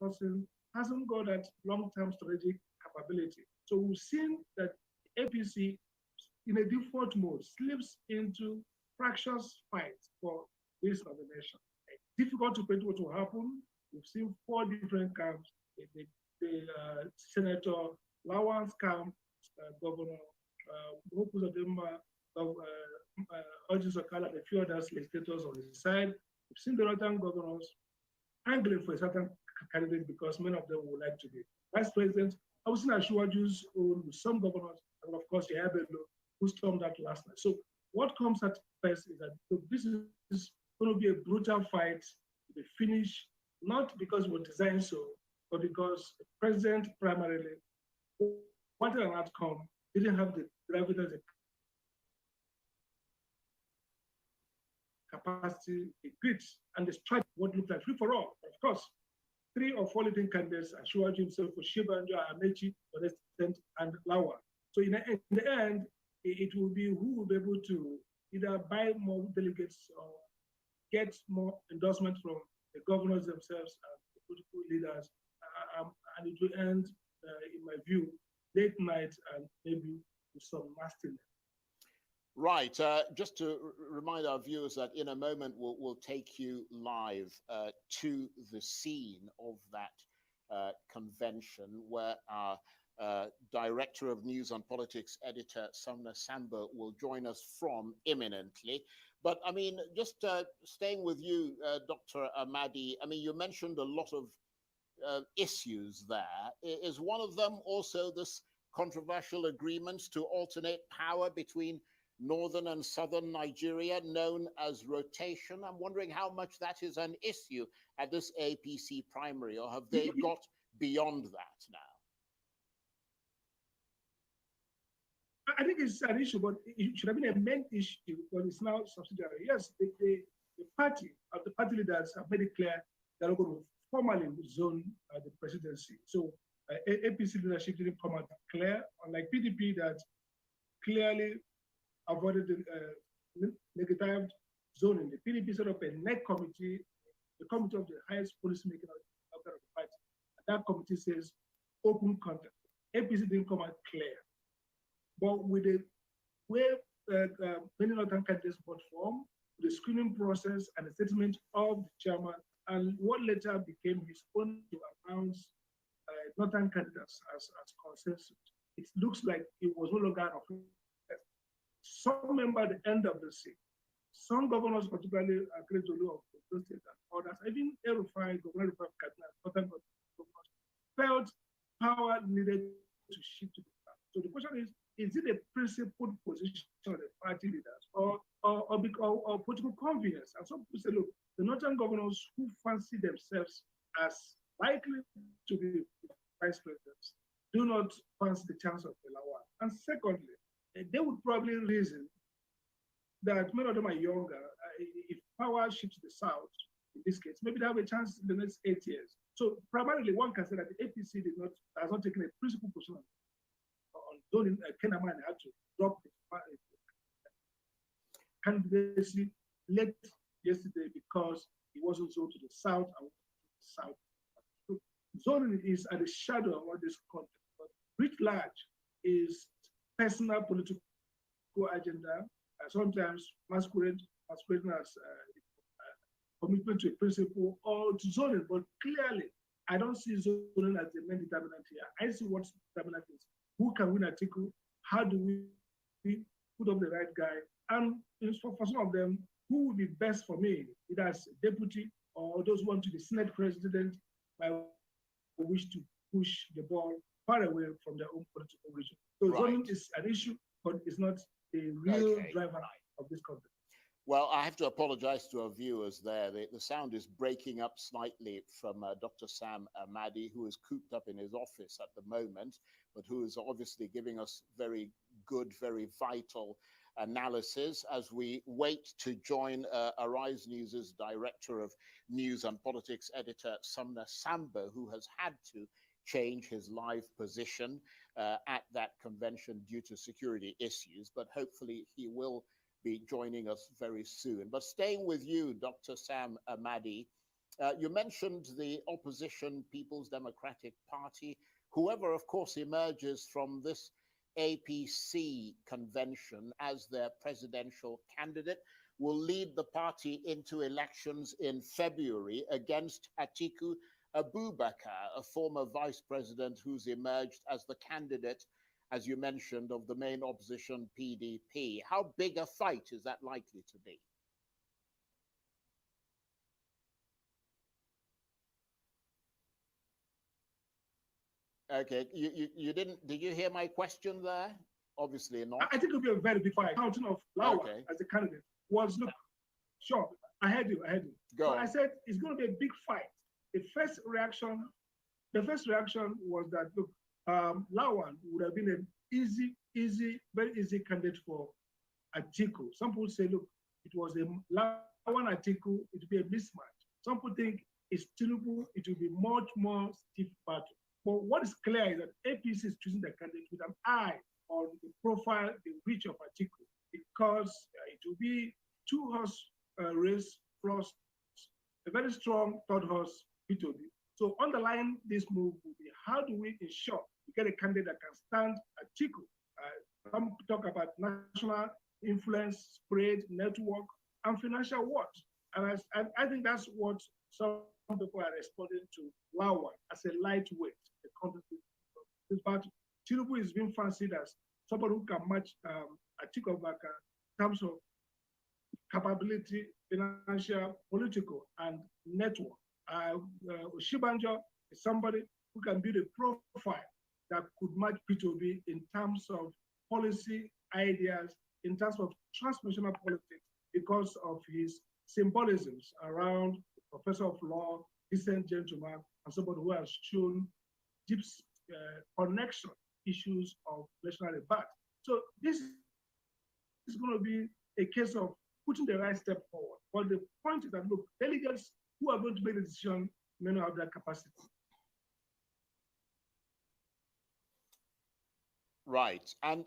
person hasn't got that long-term strategic capability. So we've seen that APC, in a default mode, slips into fractious fights for this nomination. Difficult to predict what will happen. We've seen four different camps: the Senator Lawan's camp, Governor Hokus Odemba, Orji Sokala, and a few other legislators on his side. We've seen the northern governors angling for a certain candidate because many of them would like to be vice president. I was in Ashuaju's own with some governors, and of course, Yabelo, who stormed that last night. So what comes at first is that this is going to be a brutal fight to be finished, not because we're designed so, but because the president primarily wanted an outcome, didn't have the evidence, the capacity, the grit, and the strike what looked like free for all. Of course, 3 or 4 leading candidates, Ashuaju himself, Oshibanjo, Amechi, President, and Lawa. So in the end, it will be who will be able to either buy more delegates or get more endorsement from the governors themselves and the political leaders, and it will end, in my view, late night and maybe with some nastiness. Right. Just to remind our viewers that in a moment we'll take you live to the scene of that convention where our Director of News and Politics Editor Sumner Samba will join us from imminently. But I mean, just staying with you, Dr. Amadi, I mean, you mentioned a lot of issues there. Is one of them also this controversial agreement to alternate power between northern and southern Nigeria, known as rotation? I'm wondering how much that is an issue at this APC primary, or have they got beyond that now? I think it's an issue, but it should have been a main issue, but it's now subsidiary. Yes, the party leaders have made it clear they're not going to formally zone the presidency. So APC leadership didn't come out clear, unlike PDP that clearly avoided the negative zoning. The PDP set up a NEC committee, the committee of the highest policymaking of the party. And that committee says open contact. APC didn't come out clear. But with the way many northern candidates vote form, the screening process and the statement of the chairman, and what later became his own to announce northern candidates as consensus, it looks like it was no longer an official. Some member at the end of the scene, some governors, particularly Akredolu of the state and others, even Erufai, Governor of Kaduna, felt power needed to shift to the party. So the question is it a principled position of the party leaders or political convenience? And some people say, look, the northern governors who fancy themselves as likely to be vice presidents do not fancy the chance of the Lawan. And secondly, they would probably reason that many of them are younger. If power shifts to the south, in this case, maybe they have a chance in the next 8 years. So primarily, one can say that the APC has not taken a principled position on zoning. Kenaman had to drop his candidacy late yesterday because he wasn't zoned to the south and the south. So zoning is at the shadow of what this context, but writ large is personal political agenda, sometimes masquerading as commitment to a principle or to zoning. But clearly, I don't see zoning as the main determinant here. I see what determinant is. Who can win a ticket? How do we put up the right guy? And for some of them, who would be best for me, either as deputy or those who want to be Senate president, by wish to push the ball far away from their own political region. So zoning is an issue, but it's not a real driver of this conflict. Well, I have to apologize to our viewers there. The sound is breaking up slightly from Dr. Sam Amadi, who is cooped up in his office at the moment, but who is obviously giving us very good, very vital analysis as we wait to join Arise News' Director of News and Politics Editor, Sumner Samba, who has had to change his live position at that convention due to security issues, but hopefully he will be joining us very soon. But staying with you, Dr. Sam Amadi, You mentioned the opposition People's Democratic Party. Whoever, of course, emerges from this APC convention as their presidential candidate will lead the party into elections in February against Atiku Abubakar, a former vice president who's emerged as the candidate, as you mentioned, of the main opposition PDP. How big a fight is that likely to be? Okay, did you hear my question there? Obviously not. I think it'll be a very big fight. Counting of Lawa as a candidate was, look, sure, I heard you. Go on. I said it's going to be a big fight. The first reaction was that, look, Lawan would have been an very easy candidate for Atiku. Some people say, look, it was a Lawan Atiku, it would be a mismatch. Some people think it's Tinubu, it will be much more stiff battle. But what is clear is that APC is choosing the candidate with an eye on the profile, the reach of Atiku, because it will be two-horse race plus a very strong third horse, P2B. So underlying this move will be how do we ensure we get a candidate that can stand Atiku? Some talk about national influence, spread, network, and financial worth. And I think that's what some people are responding to Lawan as a lightweight. This battle, Tinubu is being fancied as somebody who can match Atiku Abubakar in terms of capability, financial, political, and network. Oshibanjo is somebody who can build a profile that could match P2B in terms of policy ideas, in terms of transnational politics, because of his symbolisms around professor of law, decent gentleman, and somebody who has shown deep connection issues of national debate. So this is going to be a case of putting the right step forward. But the point is that, look, delegates who are going to make the decision may not have that capacity. Right, and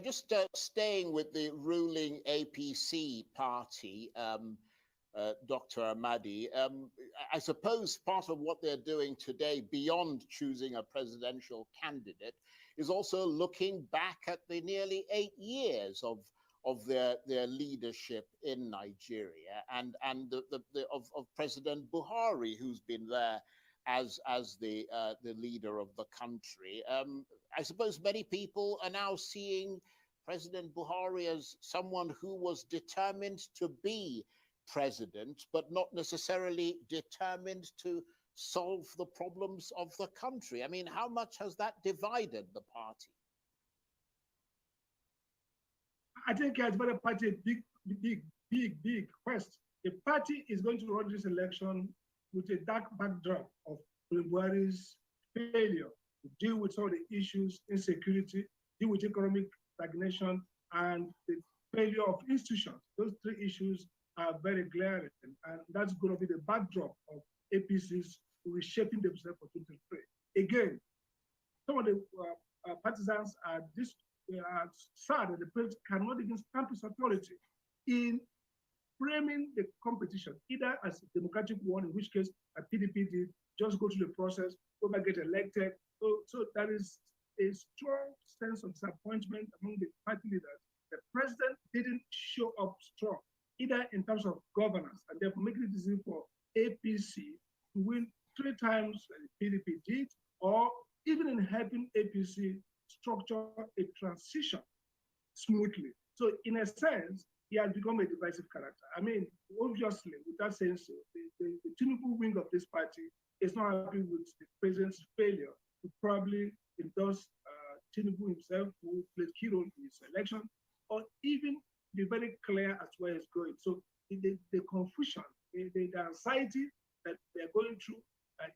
just staying with the ruling APC party, Dr. Amadi, I suppose part of what they're doing today, beyond choosing a presidential candidate, is also looking back at the nearly 8 years of their leadership in Nigeria and of President Buhari, who's been there as the leader of the country. I suppose many people are now seeing President Buhari as someone who was determined to be president, but not necessarily determined to solve the problems of the country. I mean, how much has that divided the party? I think it's very party a big quest. The party is going to run this election with a dark backdrop of Buhari's failure to deal with some of the issues, insecurity, deal with economic stagnation, and the failure of institutions. Those three issues are very glaring, and that's going to be the backdrop of APC's reshaping themselves for 2023. Again, some of the partisans are sad that the president cannot even stamp his authority in framing the competition, either as a democratic one, in which case a PDP did, just go through the process, whoever get elected. So there is a strong sense of disappointment among the party leaders. The president didn't show up strong, either in terms of governance, and therefore making it easy for APC to win 3 times the PDP did, or even in helping APC structure a transition smoothly. So in a sense, he has become a divisive character. I mean, obviously, without saying so, the Tinubu wing of this party is not happy with the president's failure to probably endorse Tinubu himself, who played key role in his election, or even be very clear as where it's going. So the confusion, the anxiety that they're going through,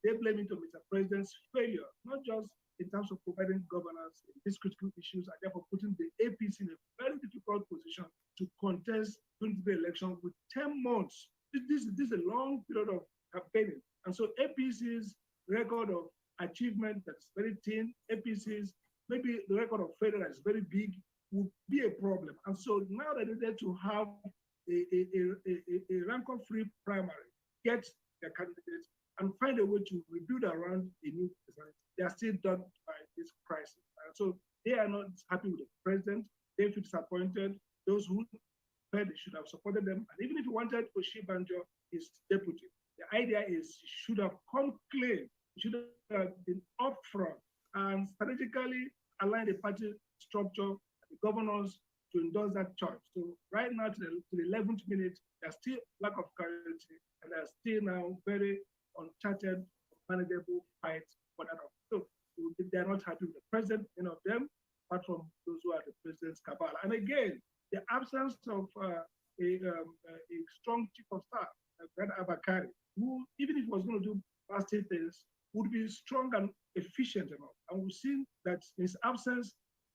they blame it on Mr. President's failure, not just in terms of providing governance in these critical issues, and therefore putting the APC in a very difficult position to contest the election with 10 months. This is a long period of campaigning. And so APC's record of achievement that's very thin, APC's maybe the record of failure that's very big, would be a problem. And so now that they're there to have a rancor-free primary, get their candidates and find a way to rebuild around a new personality. They are still done by this crisis. And so they are not happy with the president. They feel disappointed. Those who felt they should have supported them. And even if you wanted Oshibanjo, his deputy, the idea is he should have come clean. He should have been upfront and strategically align the party structure, the governors to endorse that choice. So right now, to the 11th minute, there's still lack of clarity, and there's still now very uncharted, manageable fights for that. So they're not happy with the president, any of them, apart from those who are the president's cabal. And again, the absence of a strong chief of staff, like Abakari, who, even if he was going to do nasty things, would be strong and efficient enough. And we've seen that in his absence,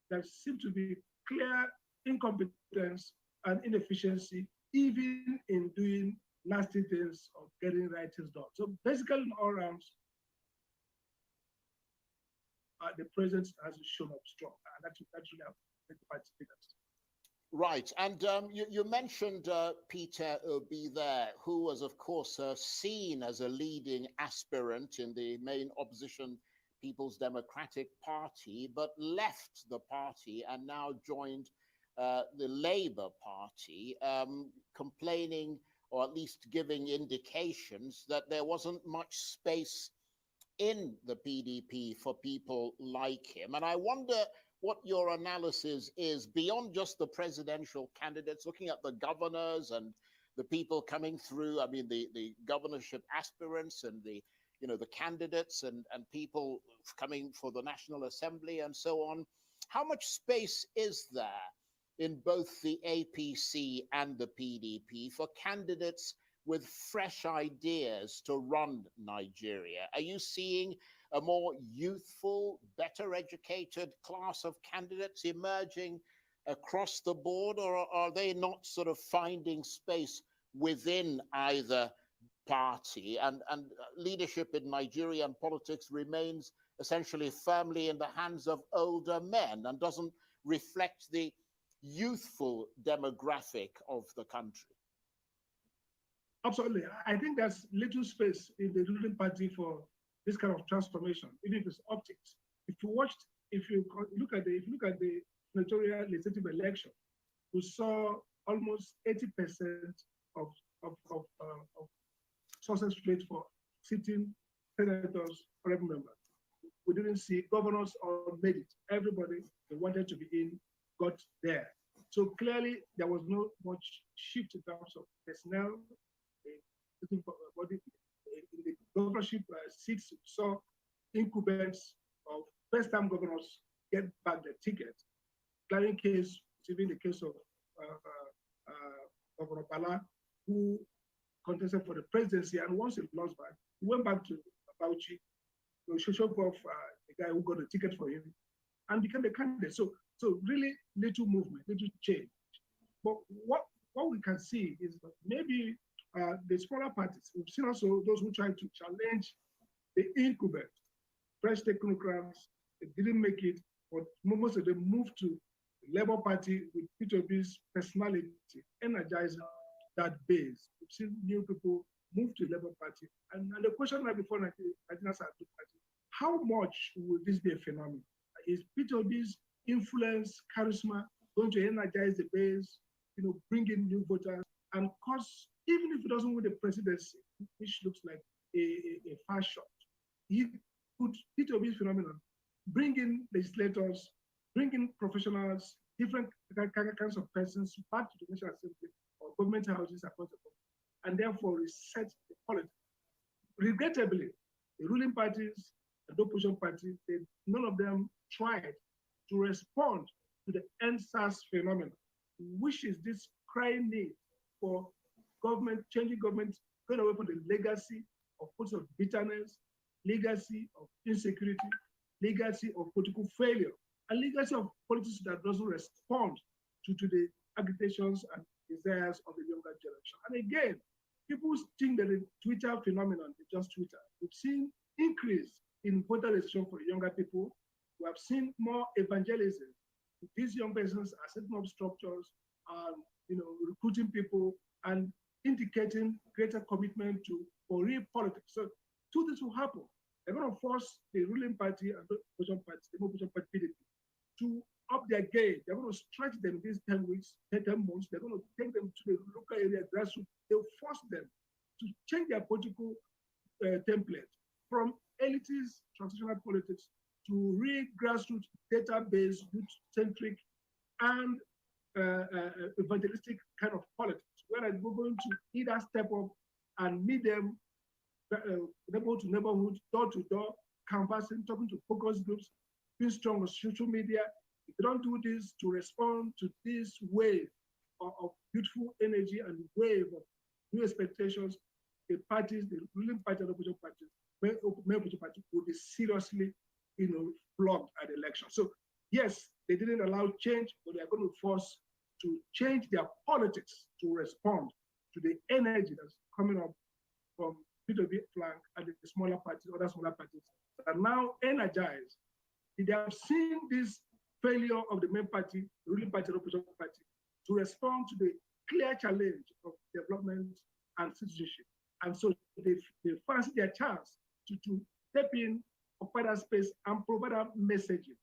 there seems to be clear incompetence and inefficiency, even in doing nasty things or getting right things done. So basically, in all rounds, the president has shown up strong, and that should have made the party figures. Right, and you mentioned Peter Obi there, who was, of course, seen as a leading aspirant in the main opposition People's Democratic Party, but left the party and now joined the Labour Party, complaining, or at least giving indications, that there wasn't much space in the PDP for people like him. And I wonder what your analysis is beyond just the presidential candidates, looking at the governors and the people coming through. I mean, the governorship aspirants and the candidates and people coming for the National Assembly and so on. How much space is there in both the APC and the PDP for candidates with fresh ideas to run Nigeria? Are you seeing a more youthful, better educated class of candidates emerging across the board, or are they not sort of finding space within either party? And leadership in Nigerian politics remains essentially firmly in the hands of older men and doesn't reflect the youthful demographic of the country. Absolutely. I think there's little space in the ruling party for this kind of transformation, even if it's optics. If you look at the senatorial legislative election, we saw almost 80% of success rate for sitting senators or members. We didn't see governors all made it. Everybody they wanted to be in got there. So clearly there was no much shift in terms of personnel. In the governorship seats, saw incumbents of first-time governors get back their ticket. Clearing case, even the case of Governor Bala, who contested for the presidency, and once he lost back, he went back to Abuja, Shoshokov, the guy who got a ticket for him, and became the candidate. So really little movement, little change. But what we can see is that maybe the smaller parties, we've seen also those who try to challenge the incumbent, fresh technocrats, they didn't make it, but most of them moved to the Labour Party with P2B's personality, energizing that base. We've seen new people move to the Labour Party. And the question right before Nigerians are how much will this be a phenomenon? Is P2B's influence, charisma going to energize the base, bring in new voters, and cause, even if it doesn't win the presidency, which looks like a far shot, he could, P2B's phenomenon, bring in legislators, bring in professionals, different kinds of persons back to the National Assembly or government houses across the country, and therefore reset the politics. Regrettably, the ruling parties and the opposition parties, none of them tried to respond to the NSAS phenomenon, which is this crying need for government, changing government, going away from the legacy of politics of bitterness, legacy of insecurity, legacy of political failure, and legacy of politics that doesn't respond to the agitations and desires of the younger generation. And again, people think that the Twitter phenomenon is just Twitter. We've seen increase in voter registration for younger people. We have seen more evangelism. These young persons are setting up structures and recruiting people and indicating greater commitment to for real politics. So two things will happen. They're going to force the ruling party and the opposition party, the opposition party PDP, to up their game. They're going to stretch them these 10 weeks, 10 months. They're going to take them to the local area grassroots. They'll force them to change their political template from elitist transitional politics to real grassroots, database, youth-centric, and evangelistic kind of politics, whereas we're going to either step up and meet them neighborhood to neighborhood, door to door, canvassing, talking to focus groups, being strong on social media. If you don't do this to respond to this wave of beautiful energy and wave of new expectations, the parties, the ruling party and opposition parties, main opposition party will be seriously, flogged at the election. So yes, they didn't allow change, but they are going to force to change their politics to respond to the energy that's coming up from P2B flank and the smaller parties, other smaller parties that are now energized. They have seen this failure of the main party, the ruling party, the opposition party, to respond to the clear challenge of development and citizenship. And so they fancy their chance to step in, occupy that space, and provide that messaging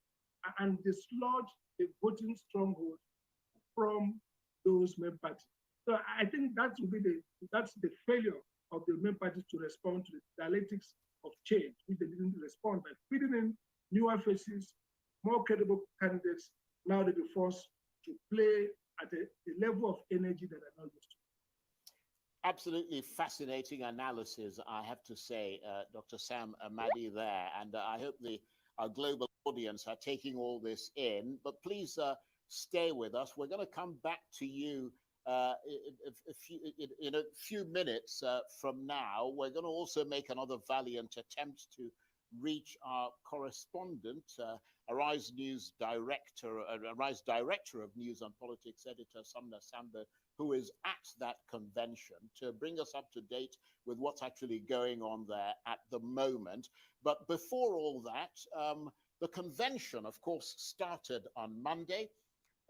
and dislodge the voting stronghold from those main parties. So I think that's the failure of the main parties to respond to the dialectics of change, which they didn't respond by feeding in newer faces, more credible candidates. Now they'll be forced to play at a level of energy that they're not used to. Absolutely fascinating analysis, I have to say, Dr. Sam Amadi there. And I hope our global audience are taking all this in. But please stay with us. We're going to come back to you in a few minutes from now. We're going to also make another valiant attempt to reach our correspondent, Arise Director of News and Politics Editor Sumner Sambo, who is at that convention, to bring us up to date with what's actually going on there at the moment. But before all that, the convention, of course, started on Monday,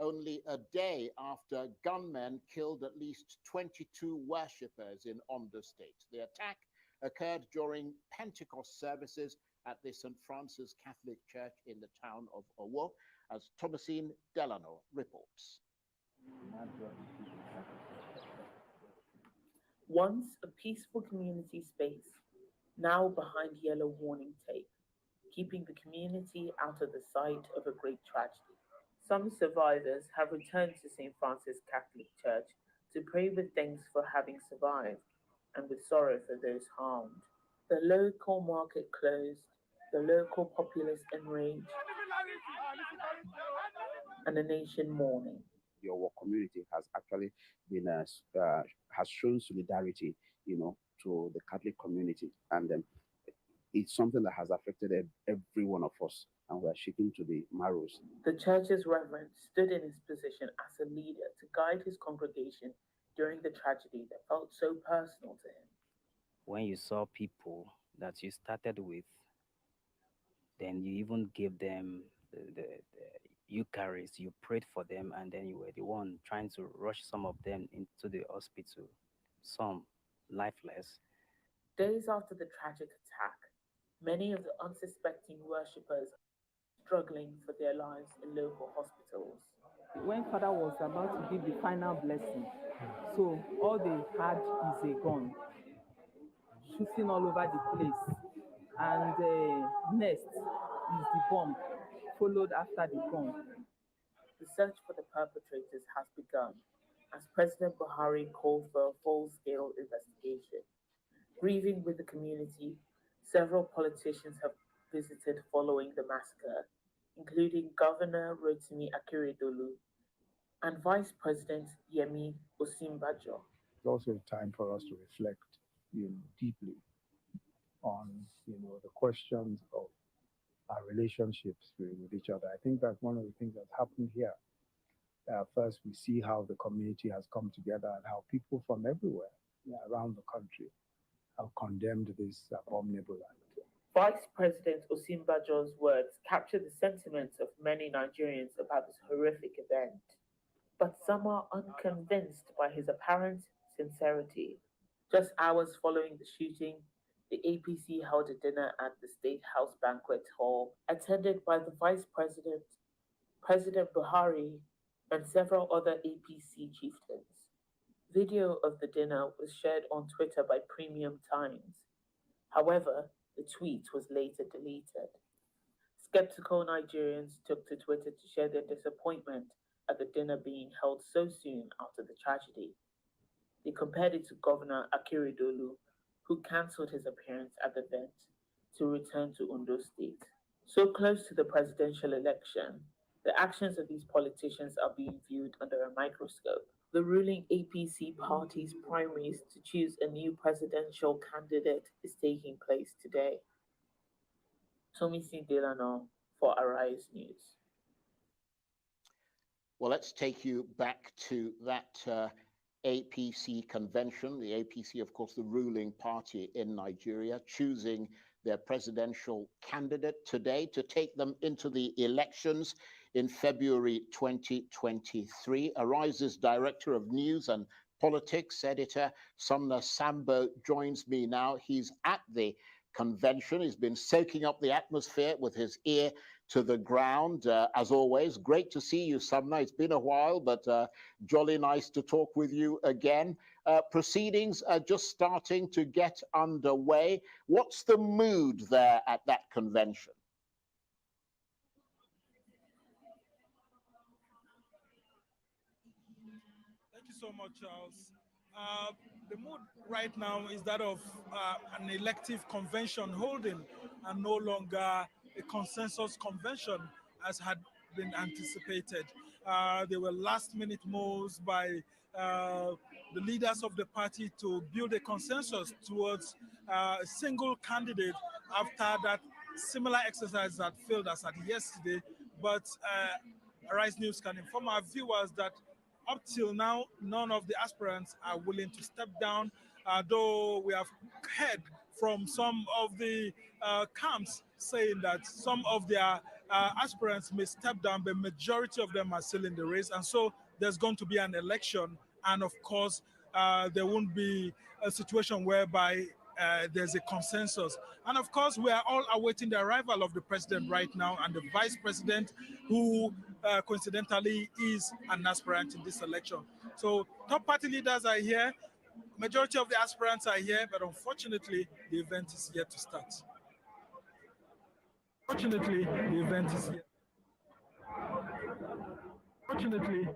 only a day after gunmen killed at least 22 worshippers in Ondo State. The attack occurred during Pentecost services at the St. Francis Catholic Church in the town of Owo, as Thomasine Delano reports. Once a peaceful community space, now behind yellow warning tape, keeping the community out of the sight of a great tragedy. Some survivors have returned to St. Francis Catholic Church to pray with thanks for having survived and with sorrow for those harmed. The local market closed, the local populace enraged, and the nation mourning. The Owo community has actually been has shown solidarity, to the Catholic community, and it's something that has affected every one of us, and we're shaking to the marrows. The church's reverend stood in his position as a leader to guide his congregation during the tragedy that felt so personal to him. When you saw people that you started with, then you even gave them the Eucharist, you prayed for them, and then you were the one trying to rush some of them into the hospital, some lifeless. Days after the tragic attack, many of the unsuspecting worshippers are struggling for their lives in local hospitals. When Father was about to give the final blessing, so all they had is a gun shooting all over the place, and next is the bomb, followed after the gun. The search for the perpetrators has begun as President Buhari called for a full-scale investigation. Grieving with the community, several politicians have visited following the massacre, including Governor Rotimi Akeredolu and Vice President Yemi Osinbajo. It's also a time for us to reflect, deeply on, the questions of our relationships with each other. I think that's one of the things that's happened here. First, we see how the community has come together and how people from everywhere around the country have condemned this abominable act. Vice President Osinbajo's words capture the sentiments of many Nigerians about this horrific event, but some are unconvinced by his apparent sincerity. Just hours following the shooting, the APC held a dinner at the State House Banquet Hall, attended by the Vice President, President Buhari, and several other APC chieftains. Video of the dinner was shared on Twitter by Premium Times. However, the tweet was later deleted. Skeptical Nigerians took to Twitter to share their disappointment at the dinner being held so soon after the tragedy. They compared it to Governor Akeredolu, who cancelled his appearance at the event to return to Ondo State. So close to the presidential election, the actions of these politicians are being viewed under a microscope. The ruling APC party's primaries to choose a new presidential candidate is taking place today. Tomisi Delano for Arise News. Well, let's take you back to that APC convention. The APC, of course, the ruling party in Nigeria, choosing their presidential candidate today to take them into the elections in February 2023. Arise's Director of News and Politics, Editor Sumner Sambo, joins me now. He's at the convention. He's been soaking up the atmosphere with his ear to the ground, as always. Great to see you, Sumner. It's been a while, but jolly nice to talk with you again. Proceedings are just starting to get underway. What's the mood there at that convention? Thank you so much, Charles. The mood right now is that of an elective convention holding and no longer a consensus convention as had been anticipated. There were last minute moves by the leaders of the party to build a consensus towards a single candidate after that similar exercise that failed as at yesterday. But Arise News can inform our viewers that up till now, none of the aspirants are willing to step down, though we have heard from some of the camps saying that some of their aspirants may step down, but majority of them are still in the race. And so there's going to be an election. And of course, there won't be a situation whereby there's a consensus. And of course, we are all awaiting the arrival of the president right now and the vice president, who coincidentally is an aspirant in this election. So top party leaders are here. Majority of the aspirants are here, but unfortunately, the event is yet to start. Fortunately, the event is yet. Fortunately.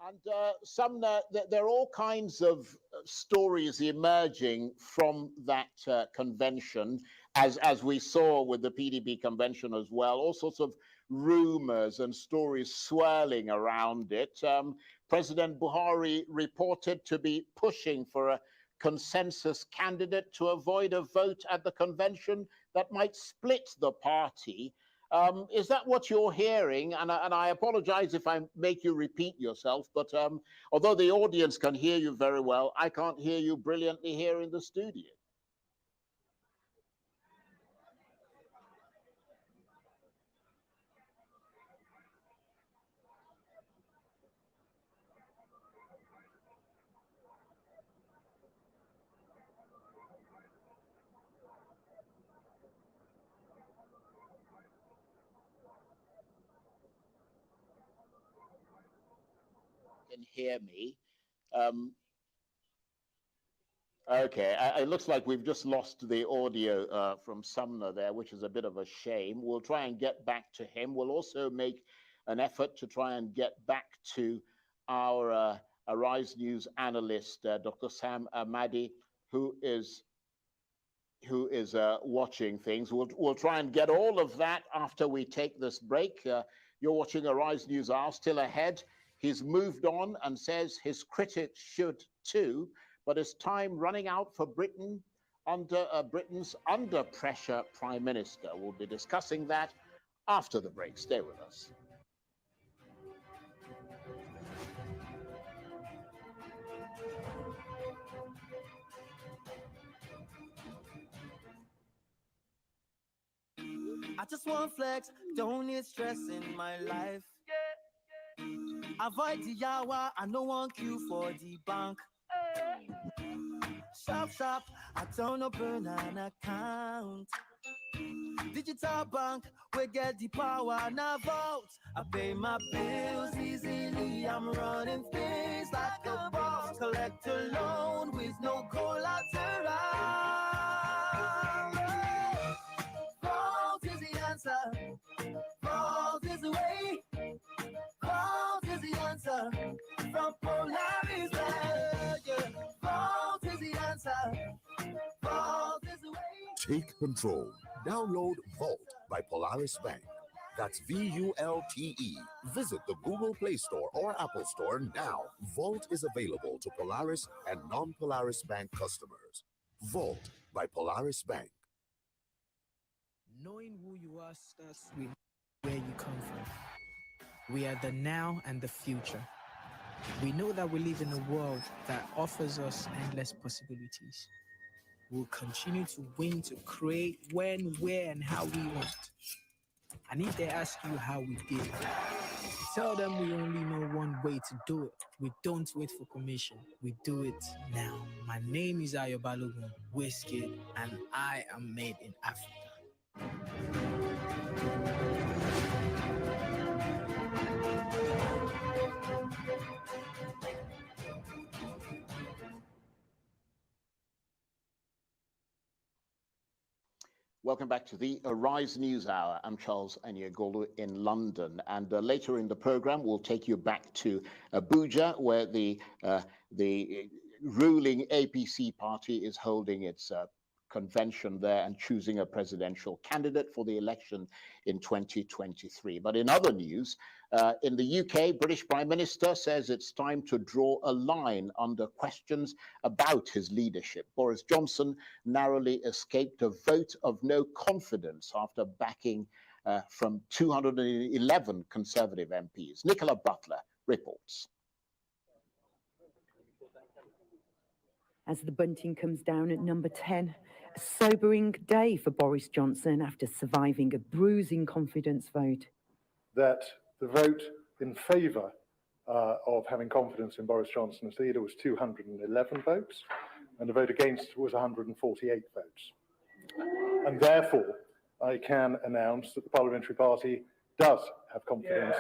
And Sumner, there are all kinds of stories emerging from that convention, as we saw with the PDP convention as well, all sorts of rumors and stories swirling around it. President Buhari reported to be pushing for a consensus candidate to avoid a vote at the convention that might split the party. Is that what you're hearing? And I apologize if I make you repeat yourself, but although the audience can hear you very well, I can't hear you brilliantly here in the studio. Can hear me. Okay, it looks like we've just lost the audio from Sumner there, which is a bit of a shame. We'll try and get back to him. We'll also make an effort to try and get back to our Arise News analyst, Dr. Sam Ahmadi, who is watching things. We'll try and get all of that after we take this break. You're watching Arise News Hour, still ahead. He's moved on and says his critics should too, but it's time running out for Britain under Britain's under pressure Prime Minister. We'll be discussing that after the break. Stay with us. I just want flex, don't need stress in my life. Avoid the yawa, I no want queue for the bank. Sharp, sharp, I don't open an account. Digital bank, we get the power, now vote. I pay my bills easily, I'm running things like a boss. Collect a loan with no collateral. Vote is the answer. Vote is the way. Vote is the answer. From Polaris Bank, yeah. Vote is the answer. Vote is the way. Take control. Download Vault by Polaris Bank. That's VULTE. Visit the Google Play Store or Apple Store now. Vault is available to Polaris and non-Polaris Bank customers. Vault by Polaris Bank. Knowing who you are starts with where you come from. We are the now and the future. We know that we live in a world that offers us endless possibilities. We'll continue to win to create when, where, and how we want. And if they ask you how we did it, tell them we only know one way to do it. We don't wait for permission. We do it now. My name is Ayo Balogun, Wizkid, and I am made in Africa. Welcome back to the Arise News Hour. I'm Charles Anyagolu in London. And later in the program, we'll take you back to Abuja, where the ruling APC party is holding its convention there and choosing a presidential candidate for the election in 2023. But in other news, in the UK, British Prime Minister says it's time to draw a line under questions about his leadership. Boris Johnson narrowly escaped a vote of no confidence after backing from 211 Conservative MPs. Nicola Butler reports. As the bunting comes down at number 10, a sobering day for Boris Johnson after surviving a bruising confidence vote. That the vote in favour of having confidence in Boris Johnson as leader was 211 votes, and the vote against was 148 votes. And therefore, I can announce that the Parliamentary Party does have confidence.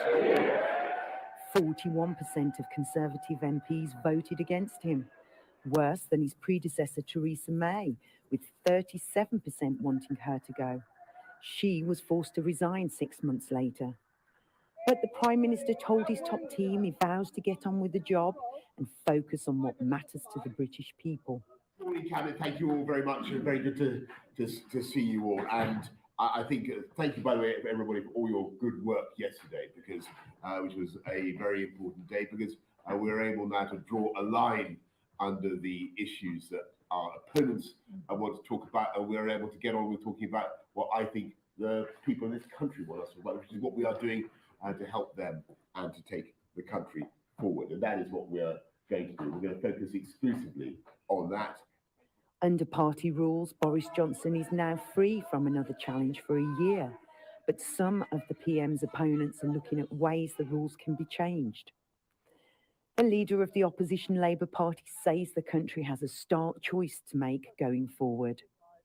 41% of Conservative MPs voted against him, worse than his predecessor Theresa May, with 37% wanting her to go. She was forced to resign 6 months later. But the Prime Minister told his top team he vows to get on with the job and focus on what matters to the British people. Good morning, Cabinet. Thank you all very much. Very good to see you all. And I think, thank you, by the way, everybody, for all your good work yesterday, because which was a very important day, because we were able now to draw a line under the issues that our opponents want to talk about, and we're able to get on with talking about what I think the people in this country want us to talk about, which is what we are doing to help them and to take the country forward. And that is what we're going to do. We're going to focus exclusively on that. Under party rules, Boris Johnson is now free from another challenge for a year. But some of the PM's opponents are looking at ways the rules can be changed. The leader of the opposition Labour Party says the country has a stark choice to make going forward.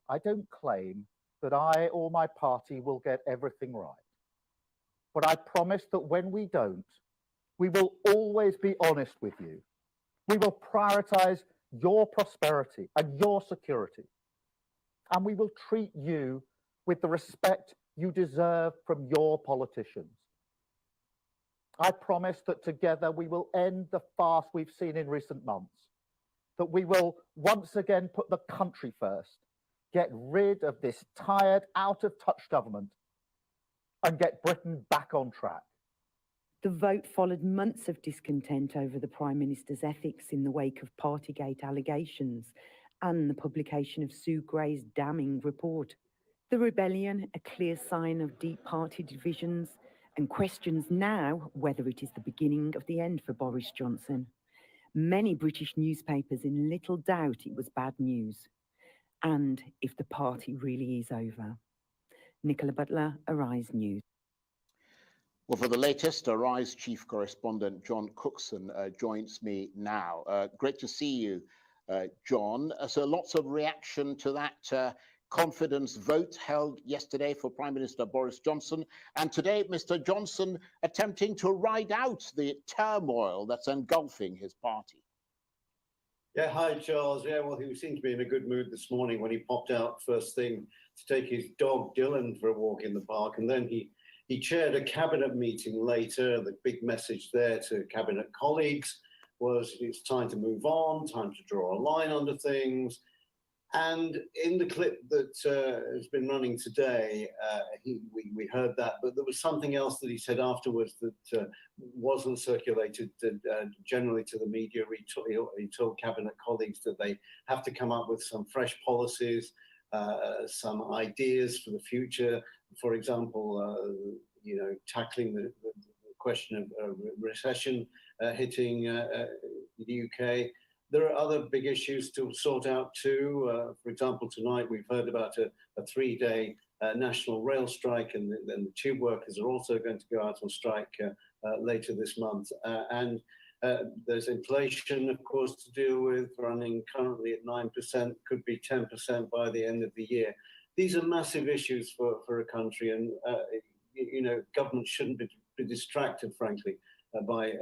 I don't claim that I or my party will get everything right. But I promise that when we don't, we will always be honest with you. We will prioritise your prosperity and your security. And we will treat you with the respect you deserve from your politicians. I promise that together we will end the farce we've seen in recent months, that we will once again put the country first, get rid of this tired, out-of-touch government, and get Britain back on track. The vote followed months of discontent over the Prime Minister's ethics in the wake of Partygate allegations and the publication of Sue Gray's damning report. The rebellion, a clear sign of deep party divisions, and questions now whether it is the beginning of the end for Boris Johnson. Many British newspapers in little doubt it was bad news, and if the party really is over. Nicola Butler, Arise News. Well, for the latest, Arise chief correspondent John Cookson joins me now. Great to see you, John. So lots of reaction to that confidence vote held yesterday for Prime Minister Boris Johnson. And today, Mr. Johnson attempting to ride out the turmoil that's engulfing his party. Yeah, hi, Charles. Yeah, well, he seemed to be in a good mood this morning when he popped out first thing to take his dog Dylan for a walk in the park. And then he chaired a cabinet meeting later. The big message there to cabinet colleagues was it's time to move on, time to draw a line under things. And in the clip that has been running today, we heard that, but there was something else that he said afterwards that wasn't circulated generally to the media. He told cabinet colleagues that they have to come up with some fresh policies, some ideas for the future. For example, tackling the question of recession hitting the UK. There are other big issues to sort out too. For example, tonight we've heard about a 3-day national rail strike, and then the tube workers are also going to go out on strike later this month. And there's inflation, of course, to deal with, running currently at 9%, could be 10% by the end of the year. These are massive issues for a country, and government shouldn't be distracted, frankly, by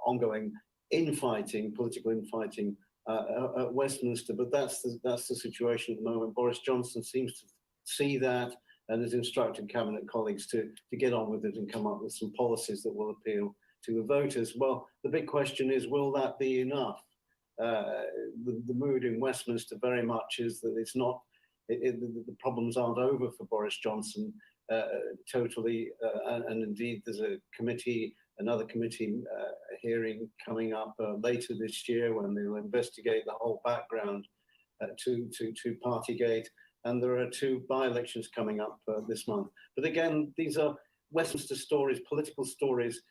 ongoing infighting, political infighting at Westminster. But that's the situation at the moment. Boris Johnson seems to see that and has instructed cabinet colleagues to get on with it and come up with some policies that will appeal to the voters. Well, the big question is, will that be enough? The mood in Westminster very much is that it's not. The problems aren't over for Boris Johnson totally, and indeed there's another committee hearing coming up later this year when they will investigate the whole background to Partygate, and there are 2 by-elections coming up this month. But again, these are Westminster stories, political stories.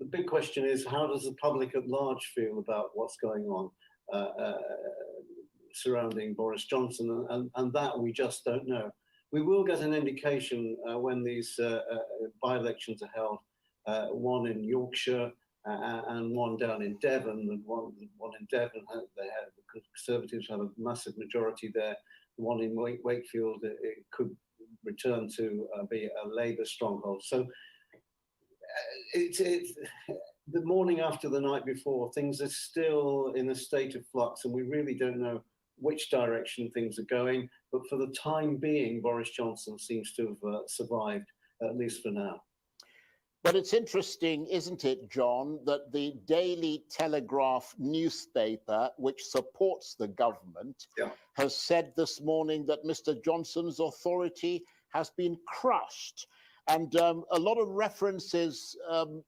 The big question is, how does the public at large feel about what's going on surrounding Boris Johnson? And that we just don't know. We will get an indication when these by-elections are held, one in Yorkshire and one down in Devon. And one in Devon, the Conservatives have a massive majority there. The one in Wakefield, it could return to be a Labour stronghold. So it's the morning after the night before, things are still in a state of flux, and we really don't know which direction things are going. But for the time being, Boris Johnson seems to have survived, at least for now. But it's interesting, isn't it, John, that the Daily Telegraph newspaper, which supports the government, has said this morning that Mr. Johnson's authority has been crushed. And a lot of references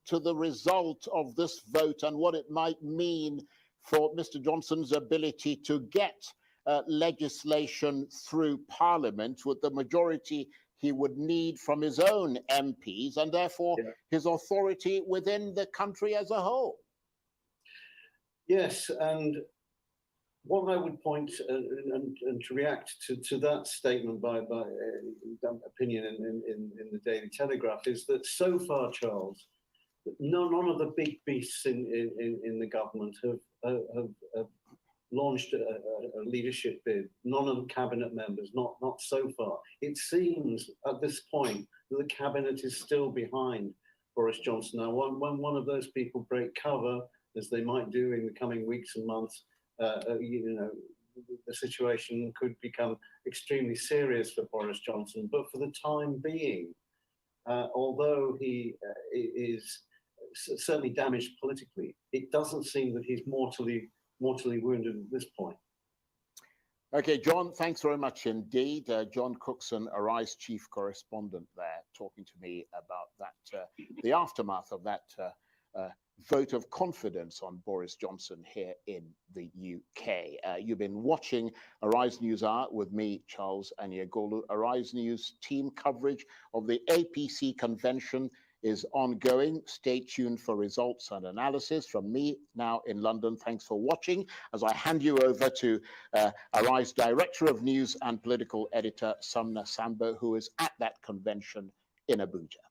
to the result of this vote and what it might mean for Mr. Johnson's ability to get legislation through Parliament with the majority he would need from his own MPs, and therefore his authority within the country as a whole. Yes, and what I would point and to react to that statement by opinion in the Daily Telegraph is that so far, Charles, none of the big beasts in the government have launched a leadership bid. None of the cabinet members, not so far. It seems at this point that the cabinet is still behind Boris Johnson. Now, when one of those people break cover, as they might do in the coming weeks and months, the situation could become extremely serious for Boris Johnson. But for the time being, although he is certainly damaged politically, it doesn't seem that he's mortally wounded at this point. Okay, John, thanks very much indeed. John Cookson, Arise chief correspondent there, talking to me about that, the aftermath of that vote of confidence on Boris Johnson here in the UK. You've been watching Arise News Hour with me, Charles Aniagolu. Arise News team coverage of the APC convention is ongoing. Stay tuned for results and analysis from me now in London. Thanks for watching as I hand you over to Arise Director of News and Political Editor Sumna Sambo, who is at that convention in Abuja.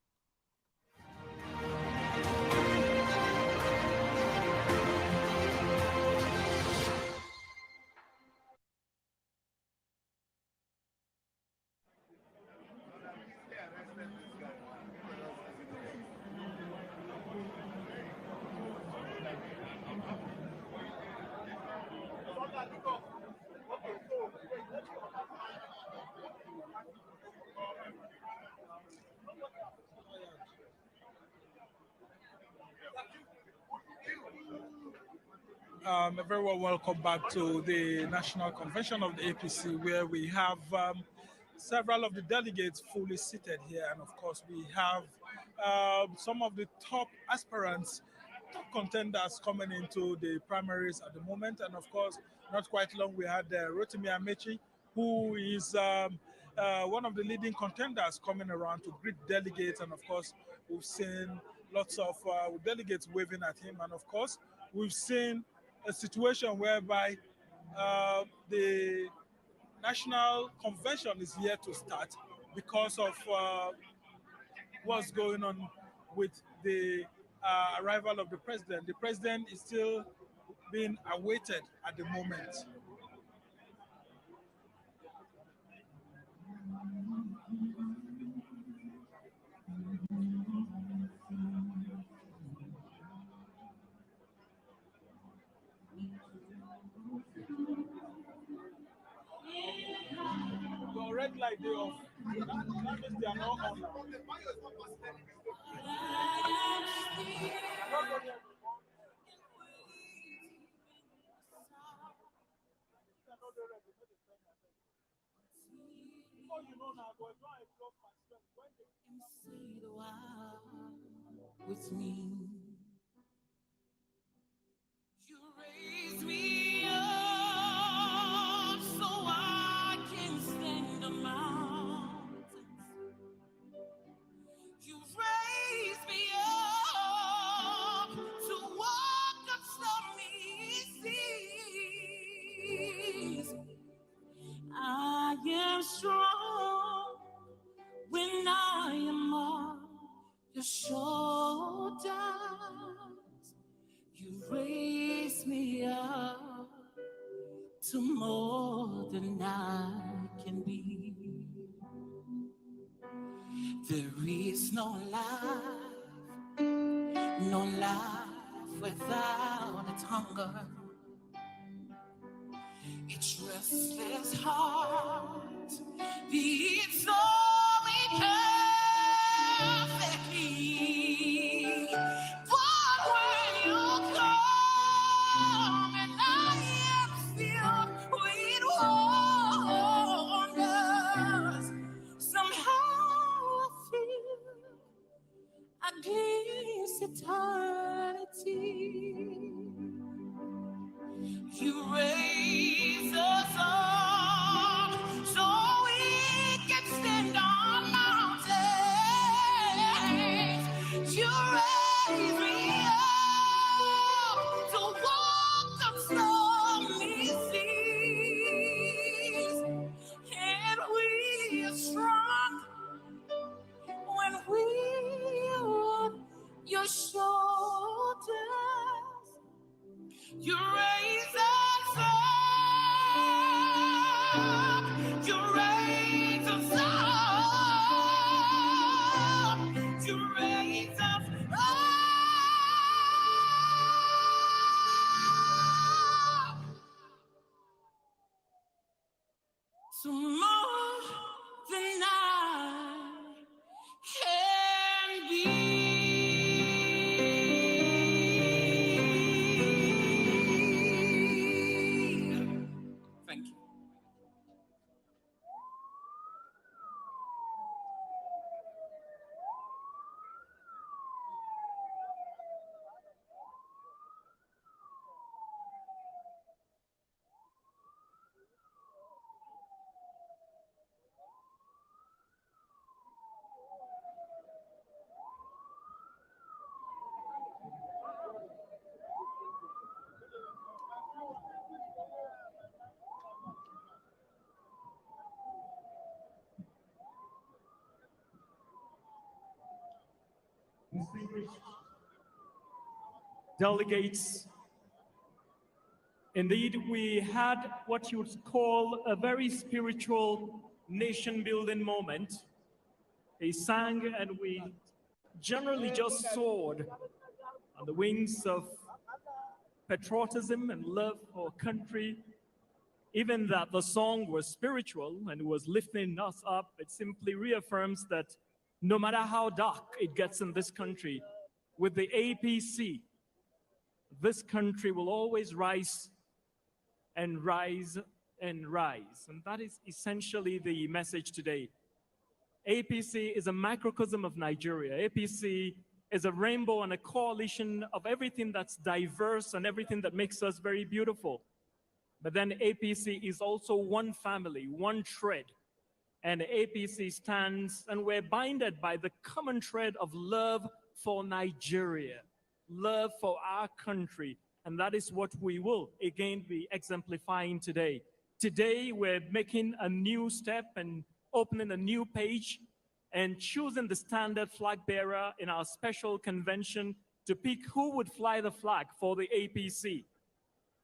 A very well welcome back to the National Convention of the APC, where we have several of the delegates fully seated here. And of course, we have some of the top aspirants, top contenders coming into the primaries at the moment. And of course, not quite long, we had Rotimi Amechi, who is one of the leading contenders coming around to greet delegates. And of course, we've seen lots of delegates waving at him. And of course, we've seen a situation whereby the National Convention is yet to start because of what's going on with the arrival of the president. The president is still being awaited at the moment. Your red light they off. That means they are not on now. With me, you raise me up so I can stand the mountains. You raise me up to walk up stormy seas. I am strong when I am on your shoulders. You raise me up to more than I can be. There is no life without its hunger. Its restless heart beats only perfectly. But when you come and I am filled with wonders, somehow I feel I glimpse eternity. You raise us up so we can stand on mountains. You raise me up to walk on stormy seas. And we are strong when we are on your shoulders. You raise us up. You raise us up. You raise us up. To more than I can be. Thank you. Distinguished delegates, indeed, we had what you would call a very spiritual nation-building moment. We sang and we generally just soared on the wings of patriotism and love for country. Even that the song was spiritual and was lifting us up, it simply reaffirms that no matter how dark it gets in this country, with the APC, this country will always rise and rise and rise. And that is essentially the message today. APC is a microcosm of Nigeria. APC is a rainbow and a coalition of everything that's diverse and everything that makes us very beautiful. But then APC is also one family, one thread. And APC stands, and we're binded by the common thread of love for Nigeria, love for our country. And that is what we will, again, be exemplifying today. Today, we're making a new step and opening a new page and choosing the standard flag bearer in our special convention to pick who would fly the flag for the APC.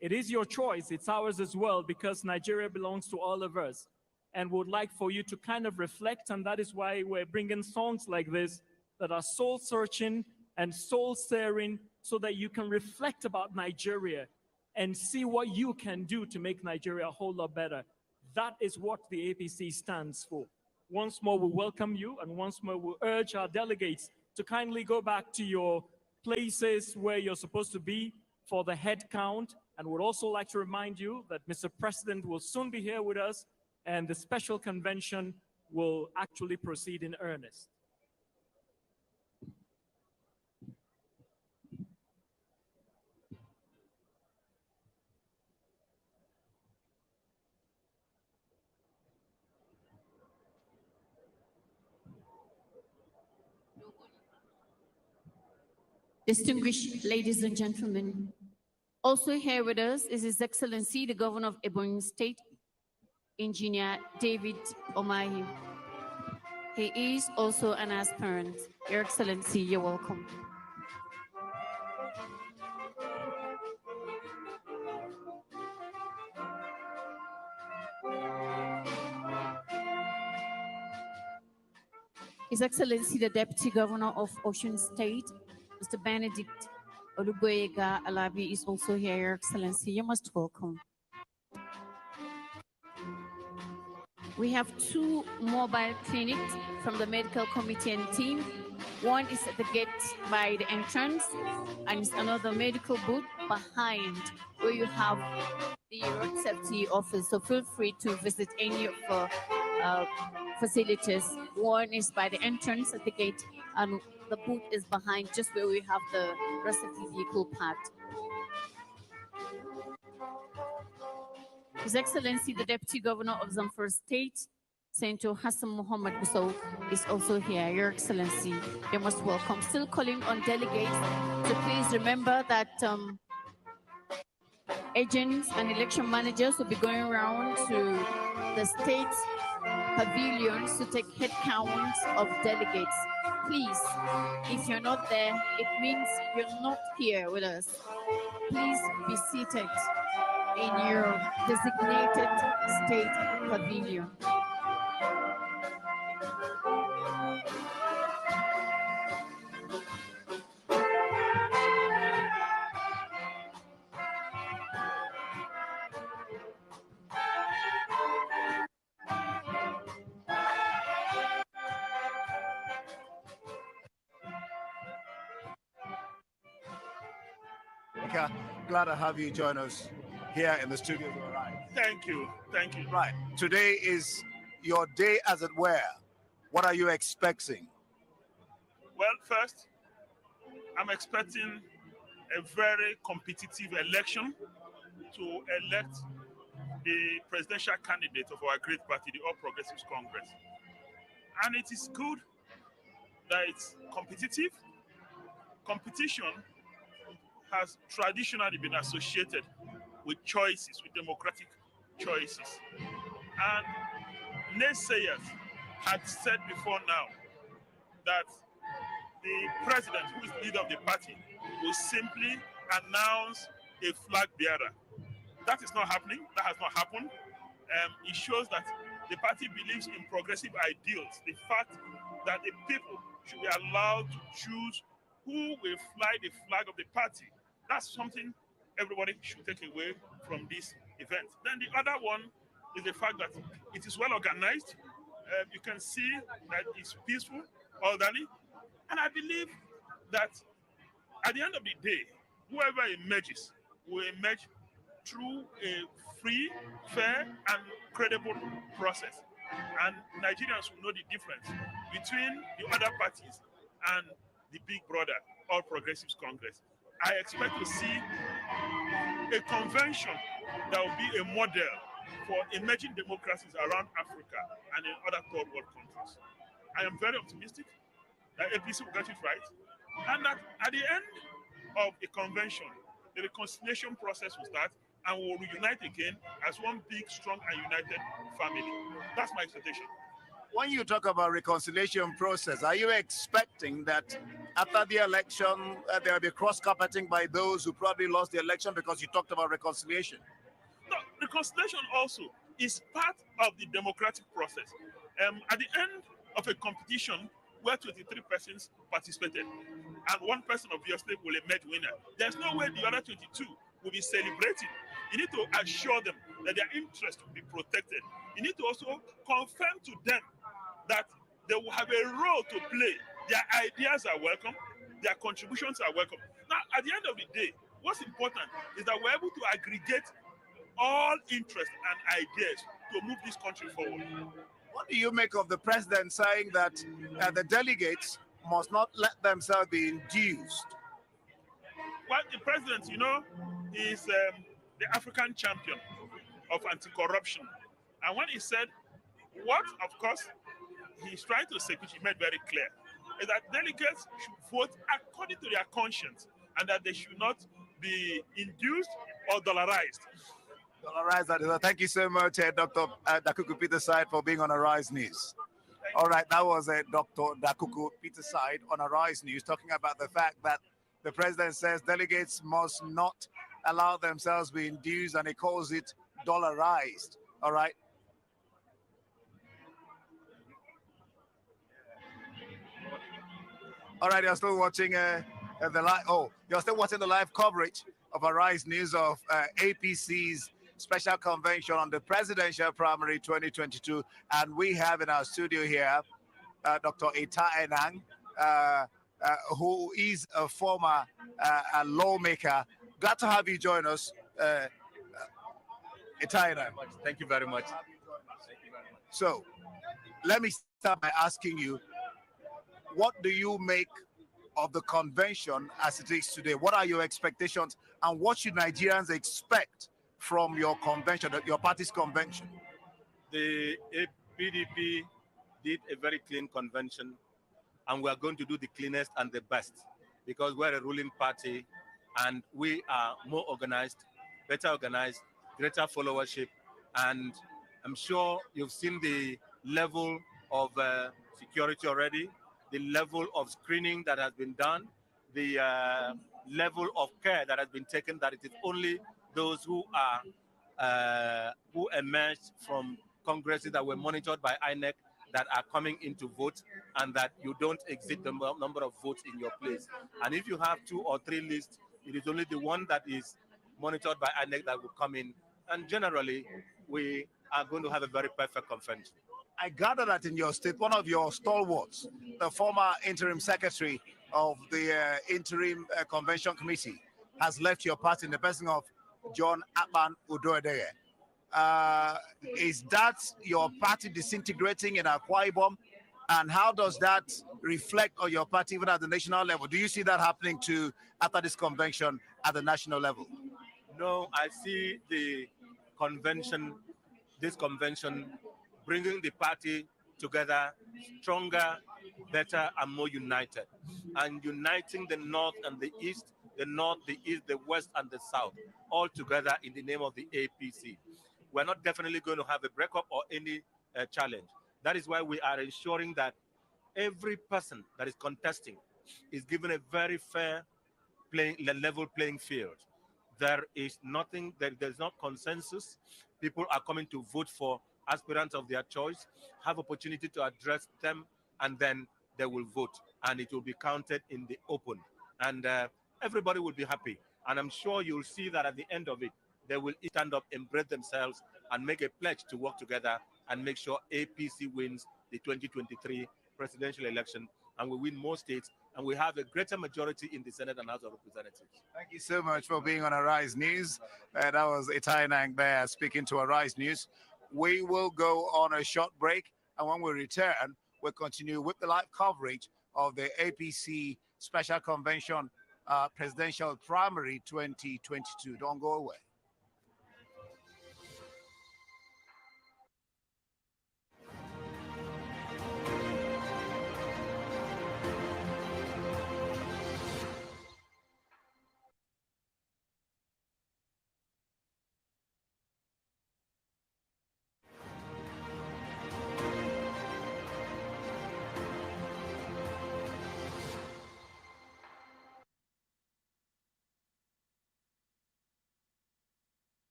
It is your choice, it's ours as well, because Nigeria belongs to all of us. And would like for you to kind of reflect, and that is why we're bringing songs like this that are soul-searching and soul-stirring so that you can reflect about Nigeria and see what you can do to make Nigeria a whole lot better. That is what the APC stands for. Once more, we welcome you, and once more, we urge our delegates to kindly go back to your places where you're supposed to be for the head count. And would also like to remind you that Mr. President will soon be here with us, and the special convention will actually proceed in earnest. Distinguished ladies and gentlemen, also here with us is His Excellency, the Governor of Ebonyi State, Engineer David Omahi. He is also an aspirant. Your Excellency, you're welcome. His Excellency, the Deputy Governor of Osun State, Mr. Benedict Oluboyega Alabi, is also here. Your Excellency, you're most welcome. We have two mobile clinics from the medical committee and team. One is at the gate by the entrance, and it's another medical booth behind where you have the road safety office. So feel free to visit any of the facilities. One is by the entrance at the gate, and the booth is behind, just where we have the road safety vehicle parked. His Excellency, the Deputy Governor of Zamfara State, Senator Hassan Muhammad Busau, is also here. Your Excellency, you're most welcome. Still calling on delegates, so please remember that agents and election managers will be going around to the state pavilions to take head counts of delegates. Please, if you're not there, it means you're not here with us. Please be seated in your designated state pavilion. Glad to have you join us here in the studio. Right. Thank you. Thank you. Right. Today is your day, as it were. What are you expecting? Well, first, I'm expecting a very competitive election to elect the presidential candidate of our great party, the All Progressives Congress. And it is good that it's competitive. Competition has traditionally been associated with choices, with democratic choices. And naysayers had said before now that the president, who is leader of the party, will simply announce a flag bearer. That is not happening. That has not happened. It shows that the party believes in progressive ideals. The fact that the people should be allowed to choose who will fly the flag of the party. That's something everybody should take away from this event. Then the other one is the fact that it is well organized. You can see that it's peaceful, orderly. And I believe that at the end of the day, whoever emerges will emerge through a free, fair, and credible process. And Nigerians will know the difference between the other parties and the big brother, All Progressives Congress. I expect to see a convention that will be a model for emerging democracies around Africa and in other third world countries. I am very optimistic that APC will get it right, and that at the end of a convention, the reconciliation process will start and we'll reunite again as one big, strong, and united family. That's my expectation. When you talk about reconciliation process, are you expecting that after the election, there will be cross-carpeting by those who probably lost the election because you talked about reconciliation? No, reconciliation also is part of the democratic process. At the end of a competition where 23 persons participated and one person obviously will emerge winner, there's no way the other 22 will be celebrating. You need to assure them that their interests will be protected. You need to also confirm to them that they will have a role to play. Their ideas are welcome, their contributions are welcome. Now, at the end of the day, what's important is that we're able to aggregate all interests and ideas to move this country forward. What do you make of the president saying that the delegates must not let themselves be induced? Well, the president, you know, is the African champion of anti-corruption. And when he said, what, of course, he's trying to say, which he made very clear, is that delegates should vote according to their conscience and that they should not be induced or dollarized. Dollarized. Thank you so much, Dr. Dakuku Peterside, for being on Arise News. All right, that was Dr. Dakuku Peterside on Arise News talking about the fact that the president says delegates must not allow themselves to be induced, and he calls it dollarized. All right. All right, you're still watching the live. Oh, you're still watching the live coverage of Arise News of APC's special convention on the presidential primary 2022, and we have in our studio here Dr. Eta Enang, who is a former lawmaker. Glad to have you join us, Eta Enang. Thank you very much. So, let me start by asking you, what do you make of the convention as it is today? What are your expectations, and what should Nigerians expect from your convention, your party's convention? The PDP did a very clean convention, and we are going to do the cleanest and the best because we're a ruling party and we are more organized, better organized, greater followership, and I'm sure you've seen the level of security already, the level of screening that has been done, the level of care that has been taken, that it is only those who are who emerged from congresses that were monitored by INEC that are coming in to vote, and that you don't exceed the number of votes in your place. And if you have 2 or 3 lists, it is only the one that is monitored by INEC that will come in. And generally, we are going to have a very perfect convention. I gather that in your state, one of your stalwarts, the former interim secretary of the interim convention committee, has left your party in the person of John Akpan Udoedeye. Is that your party disintegrating in Akwa Ibom? And how does that reflect on your party even at the national level? Do you see that happening too after this convention at the national level? No, I see the convention, this convention, bringing the party together stronger, better, and more united. And uniting the North and the East, the North, the East, the West, and the South, all together in the name of the APC. We're not definitely going to have a breakup or any challenge. That is why we are ensuring that every person that is contesting is given a very fair level playing field. There is nothing, there's not consensus. People are coming to vote for aspirants of their choice, have opportunity to address them, and then they will vote, and it will be counted in the open. And everybody will be happy. And I'm sure you'll see that at the end of it, they will stand up, embrace themselves, and make a pledge to work together and make sure APC wins the 2023 presidential election, and we win more states, and we have a greater majority in the Senate and House of Representatives. Thank you so much for being on Arise News. That was Itai Nang there speaking to Arise News. We will go on a short break, and when we return, we'll continue with the live coverage of the APC Special Convention Presidential Primary 2022. Don't go away.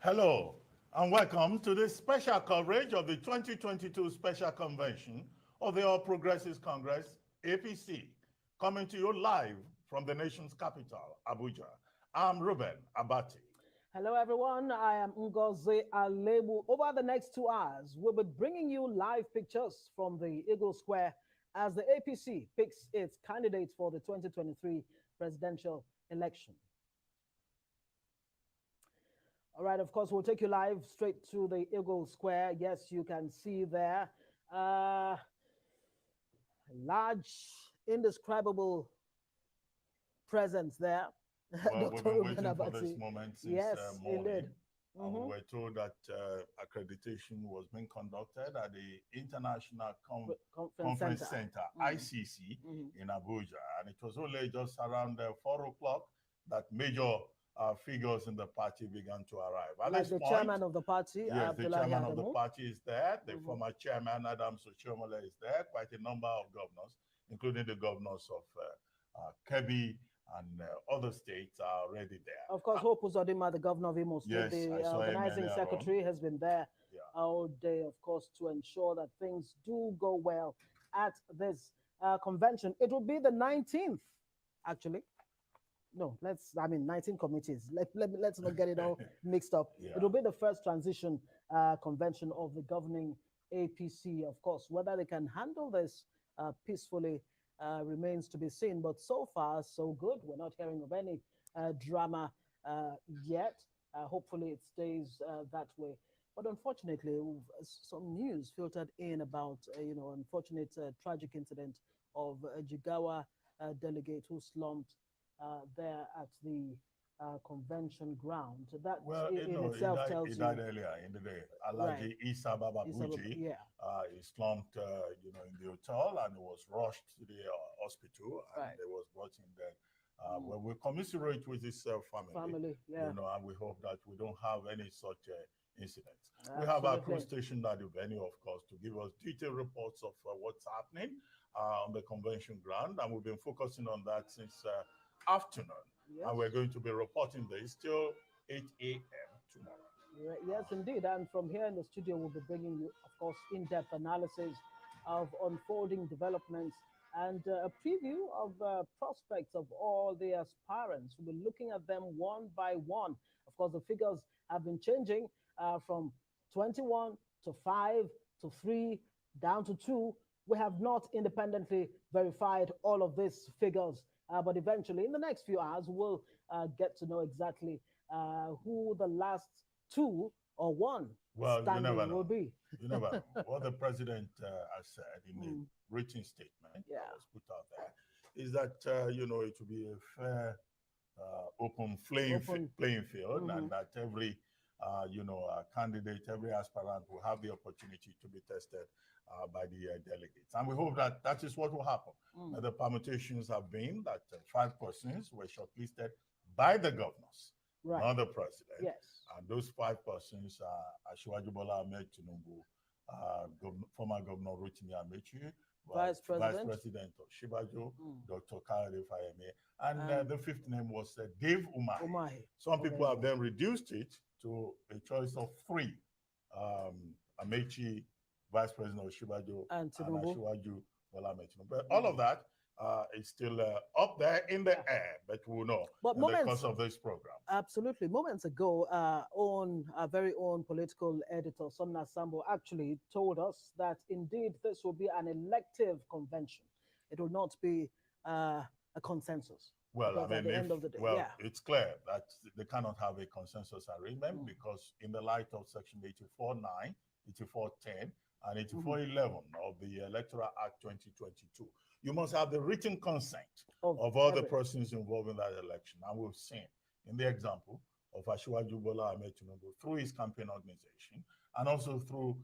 Hello, and welcome to this special coverage of the 2022 Special Convention of the All Progressives Congress, APC, coming to you live from the nation's capital, Abuja. I'm Ruben Abati. Hello, everyone. I am Ngozi Alebu. Over the next 2 hours, we'll be bringing you live pictures from the Eagle Square as the APC picks its candidates for the 2023 presidential election. All right, of course, we'll take you live straight to the Eagle Square. Yes, you can see there large, indescribable presence there. Well, we've been waiting for this moment since morning. Indeed. We were told that accreditation was being conducted at the International Conference Center, ICC, in Abuja. And it was only just around 4 o'clock that major figures in the party began to arrive. At Like this the point, chairman of the party, yes, the Abdullahi chairman of the Adamu. party is there. The former chairman, Adams Oshiomhole, is there. Quite a number of governors, including the governors of Kebbi and other states are already there. Of course, Hope Uzodinma, the governor of Imo State, Yes, I the saw him organizing earlier secretary, has been there all day, of course, to ensure that things do go well at this convention. It will be the 19th, actually. No, 19 committees. Let's not get it all mixed up. It will be the first transition convention of the governing APC, of course. Whether they can handle this peacefully remains to be seen. But so far, so good. We're not hearing of any drama yet. Hopefully, it stays that way. But unfortunately, some news filtered in about, unfortunate tragic incident of a Jigawa delegate who slumped there at the convention ground. That in itself tells you. He died earlier in the day. Alaji Isa Baba Buji, he slumped, in the hotel and he was rushed to the hospital and he was brought in there. Well, we commiserate with his family, and we hope that we don't have any such incidents. We have our crew stationed at the venue, of course, to give us detailed reports of what's happening on the convention ground, and we've been focusing on that since afternoon. And we're going to be reporting this till 8 a.m. tomorrow. Yes, indeed. And from here in the studio, we'll be bringing you, of course, in-depth analysis of unfolding developments and a preview of prospects of all the aspirants. We'll be looking at them one by one. Of course, the figures have been changing from 21 to 5 to 3 down to 2. We have not independently verified all of these figures, but eventually, in the next few hours, we'll get to know exactly who the last 2 or 1 standing will be. You never know. What the president has said in the written statement that was put out there is that, it will be a fair, open playing field, and that every, candidate, every aspirant will have the opportunity to be tested by the delegates. And we hope that that is what will happen. The permutations have been that 5 persons were shortlisted by the governors, not the president. Yes. And those 5 persons are Asiwaju Bola Ahmed Tinubu, former Governor Rotimi Amechi, Vice President of Shibaju, Dr. Kayode Fayemi, and the 5th name was Dave Umahi. Some people have then reduced it to a choice of 3. Amechi, Vice President of Shibaju, and Asiwaju Bola Ahmed Tinubu. But all of that is still up there in the air, but we'll know But in the course of this program. Absolutely. Moments ago, our very own political editor, Somna Sambo, actually told us that indeed this will be an elective convention. It will not be a consensus. Well, Because at the end of the day, it's clear that they cannot have a consensus agreement because in the light of Section 84.9, 84.10, and 84.11 of the Electoral Act 2022, you must have the written consent of all the persons involved in that election. And we've seen in the example of Asiwaju Bola Ahmed Tinubu through his campaign organization, and also through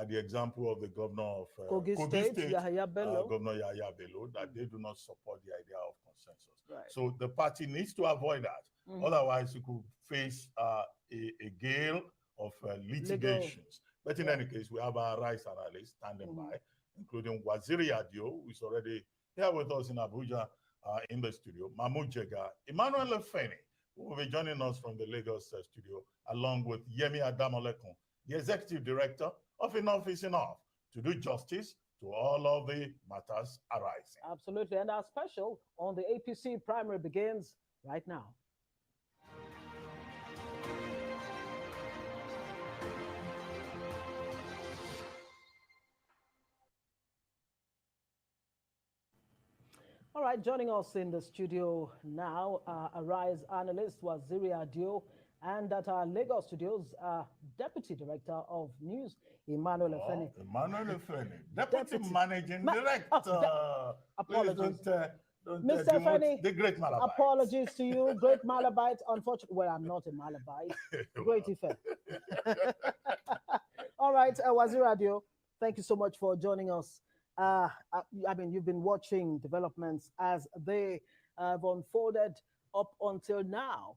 the example of the governor of Kogi State, Yahaya Bello. Governor Yahaya Bello, that they do not support the idea of consensus. Right. So the party needs to avoid that. Otherwise, you could face a gale of litigations. But in any case, we have our rights analysts standing by, including Waziri Adio, who is already here with us in Abuja in the studio, Mahmoud Jega, Emmanuel Lefeni, who will be joining us from the Lagos studio, along with Yemi Adamolekun, the executive director of Enough is Enough, to do justice to all of the matters arising. Absolutely. And our special on the APC primary begins right now. All right, joining us in the studio now, Arise analyst Waziri Adio, and at our Lagos studios, Deputy Director of News, Emmanuel Efeni. Emmanuel Efeni, Deputy Managing Director. Apologies. Don't Mr. demote Efeni, the great Malabite. apologies to you, great Malabite. Unfortunately, well, I'm not a Malabite. Great Ife. All right, Waziri Adio, thank you so much for joining us. I mean, you've been watching developments as they have unfolded up until now.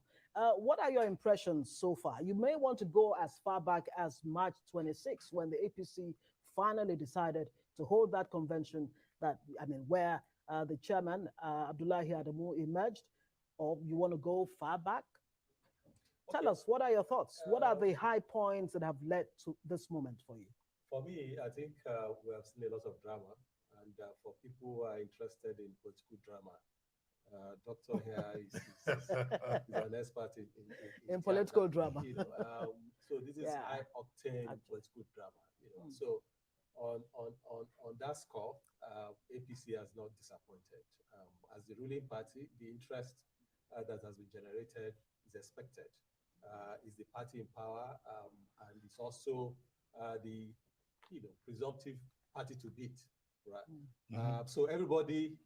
What are your impressions so far? You may want to go as far back as March 26, when the APC finally decided to hold that convention where the chairman, Abdullahi Adamu, emerged, or you want to go far back? Okay. Tell us, what are your thoughts? What are the high points that have led to this moment for you? For me, I think we have seen a lot of drama, and for people who are interested in political drama, Doctor here is an expert in political drama. You know, so this is high octane political drama. You know, so on that score, APC has not disappointed. As the ruling party, the interest that has been generated is expected. Is the party in power, and it's also the presumptive party to beat, right? So everybody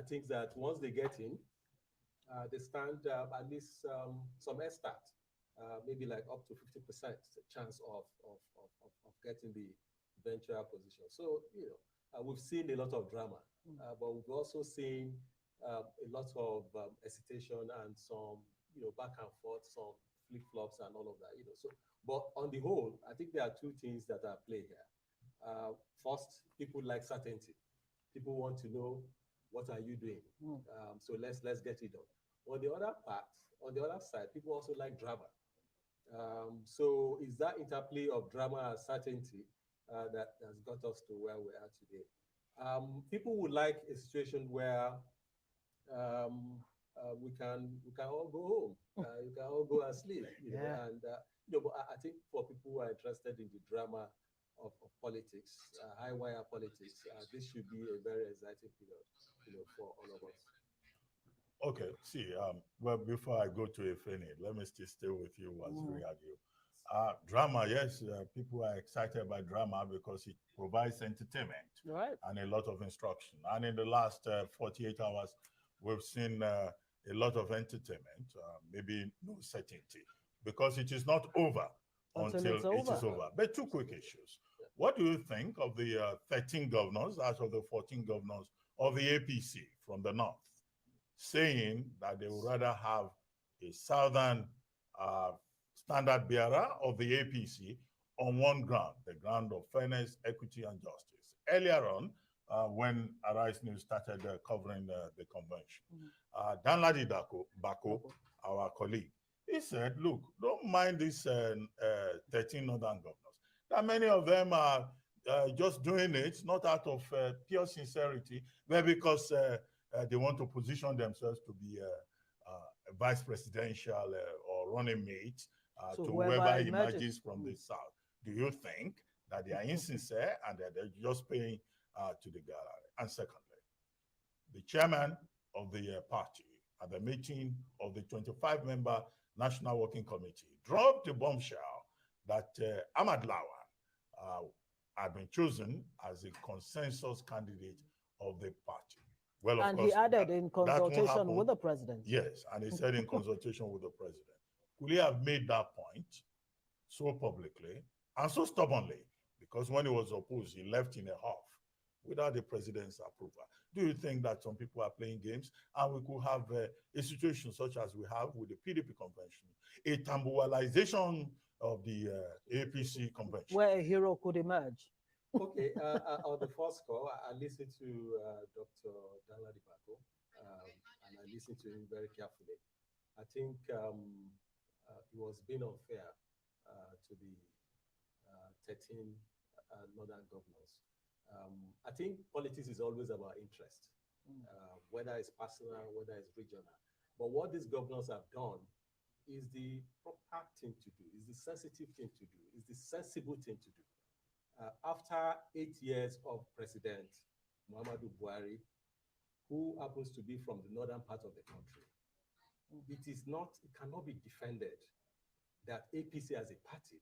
thinks that once they get in, they stand at least some head start, maybe like up to 50% chance of getting the eventual position. So we've seen a lot of drama, but we've also seen a lot of hesitation and some back and forth, some flip-flops and all of that. So, but on the whole, I think there are two things that are at play here. First, people like certainty. People want to know, what are you doing? So let's get it done. On the other side, people also like drama. So it's that interplay of drama and certainty that has got us to where we are today. People would like a situation where we can all go home. You can all go and sleep. But I think for people who are interested in the drama of politics, high wire politics, this should be a very exciting period, for all of us. Okay, see, well, before I go to Efeni, let me still stay with you, Waziri Adio. Drama, yes, people are excited by drama because it provides entertainment and a lot of instruction. And in the last 48 hours, we've seen a lot of entertainment, maybe no certainty, because it is not over until it is over. But two quick issues. What do you think of the 13 governors out of the 14 governors of the APC from the north, saying that they would rather have a southern standard bearer of the APC on one ground, the ground of fairness, equity, and justice? Earlier on, when Arise News started covering the convention, Danladi Bako, our colleague, he said, look, don't mind these 13 northern governors. That many of them are just doing it, not out of pure sincerity, but because they want to position themselves to be a vice presidential or running mate So to whoever whoever emerges. emerges from the South. Do you think that they are insincere and that they're just paying to the gallery? And secondly, the chairman of the party at the meeting of the 25-member National Working Committee dropped a bombshell that Ahmad Lawan had been chosen as a consensus candidate of the party. Well, of course, he added in consultation with the president. Yes, and he said in consultation with the president. Could he have made that point so publicly and so stubbornly? Because when he was opposed, he left in a huff without the president's approval. Do you think that some people are playing games and we could have a situation such as we have with the PDP convention, a tambualization of the APC convention? Where a hero could emerge. Okay, on the first call, I listened to Dr. Danladi Bako, and I listened to him very carefully. I think it was being unfair to the 13 northern governors. I think politics is always about interest, whether it's personal, whether it's regional. But what these governors have done is the proper thing to do, is the sensitive thing to do, is the sensible thing to do. After 8 years of President Muhammadu Buhari, who happens to be from the northern part of the country, it cannot be defended that APC as a party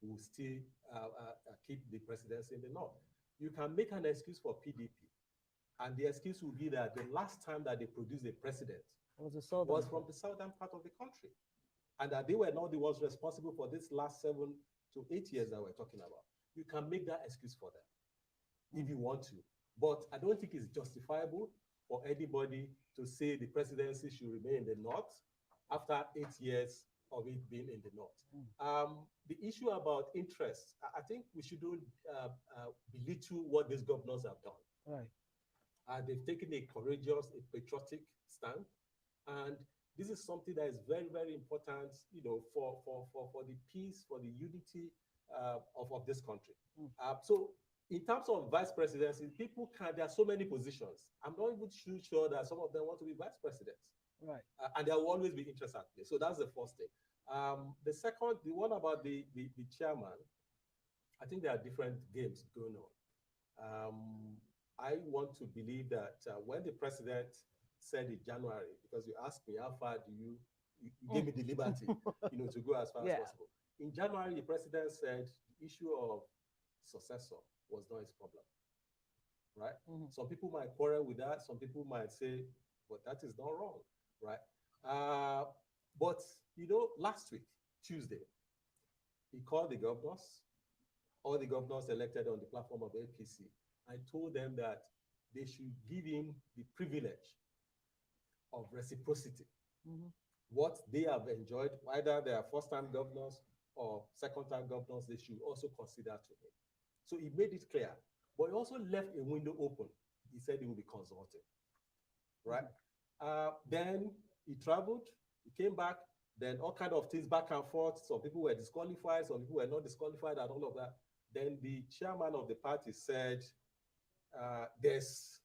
will still keep the presidency in the north. You can make an excuse for PDP, and the excuse will be that the last time that they produced a president was from the southern part of the country, and that they were not the ones responsible for this last 7 to 8 years that we're talking about. You can make that excuse for them if you want to, but I don't think it's justifiable for anybody to say the presidency should remain in the north after 8 years of it being in the north. The issue about interest, I think we shouldn't belittle what these governors have done. Right. They've taken a courageous, a patriotic stand, and this is something that is very, very important, for the peace, for the unity of this country. So in terms of vice presidency, there are so many positions. I'm not even sure that some of them want to be vice presidents. Right. And there will always be interest at play. So that's the first thing. The second, the one about the chairman, I think there are different games going on. I want to believe that when the president said in January, because you asked me how far you gave me the liberty, to go as far as possible. In January, the president said the issue of successor was not his problem, right? Some people might quarrel with that. Some people might say, but that is not wrong, right? But, last week, Tuesday, he called the governors, all the governors elected on the platform of APC, and told them that they should give him the privilege of reciprocity. What they have enjoyed, whether they are first-time governors or second-time governors, they should also consider to him. So he made it clear, but he also left a window open. He said he will be consulting, right? Then he traveled, he came back, then all kinds of things back and forth. Some people were disqualified, some people were not disqualified, and all of that. Then the chairman of the party said, there's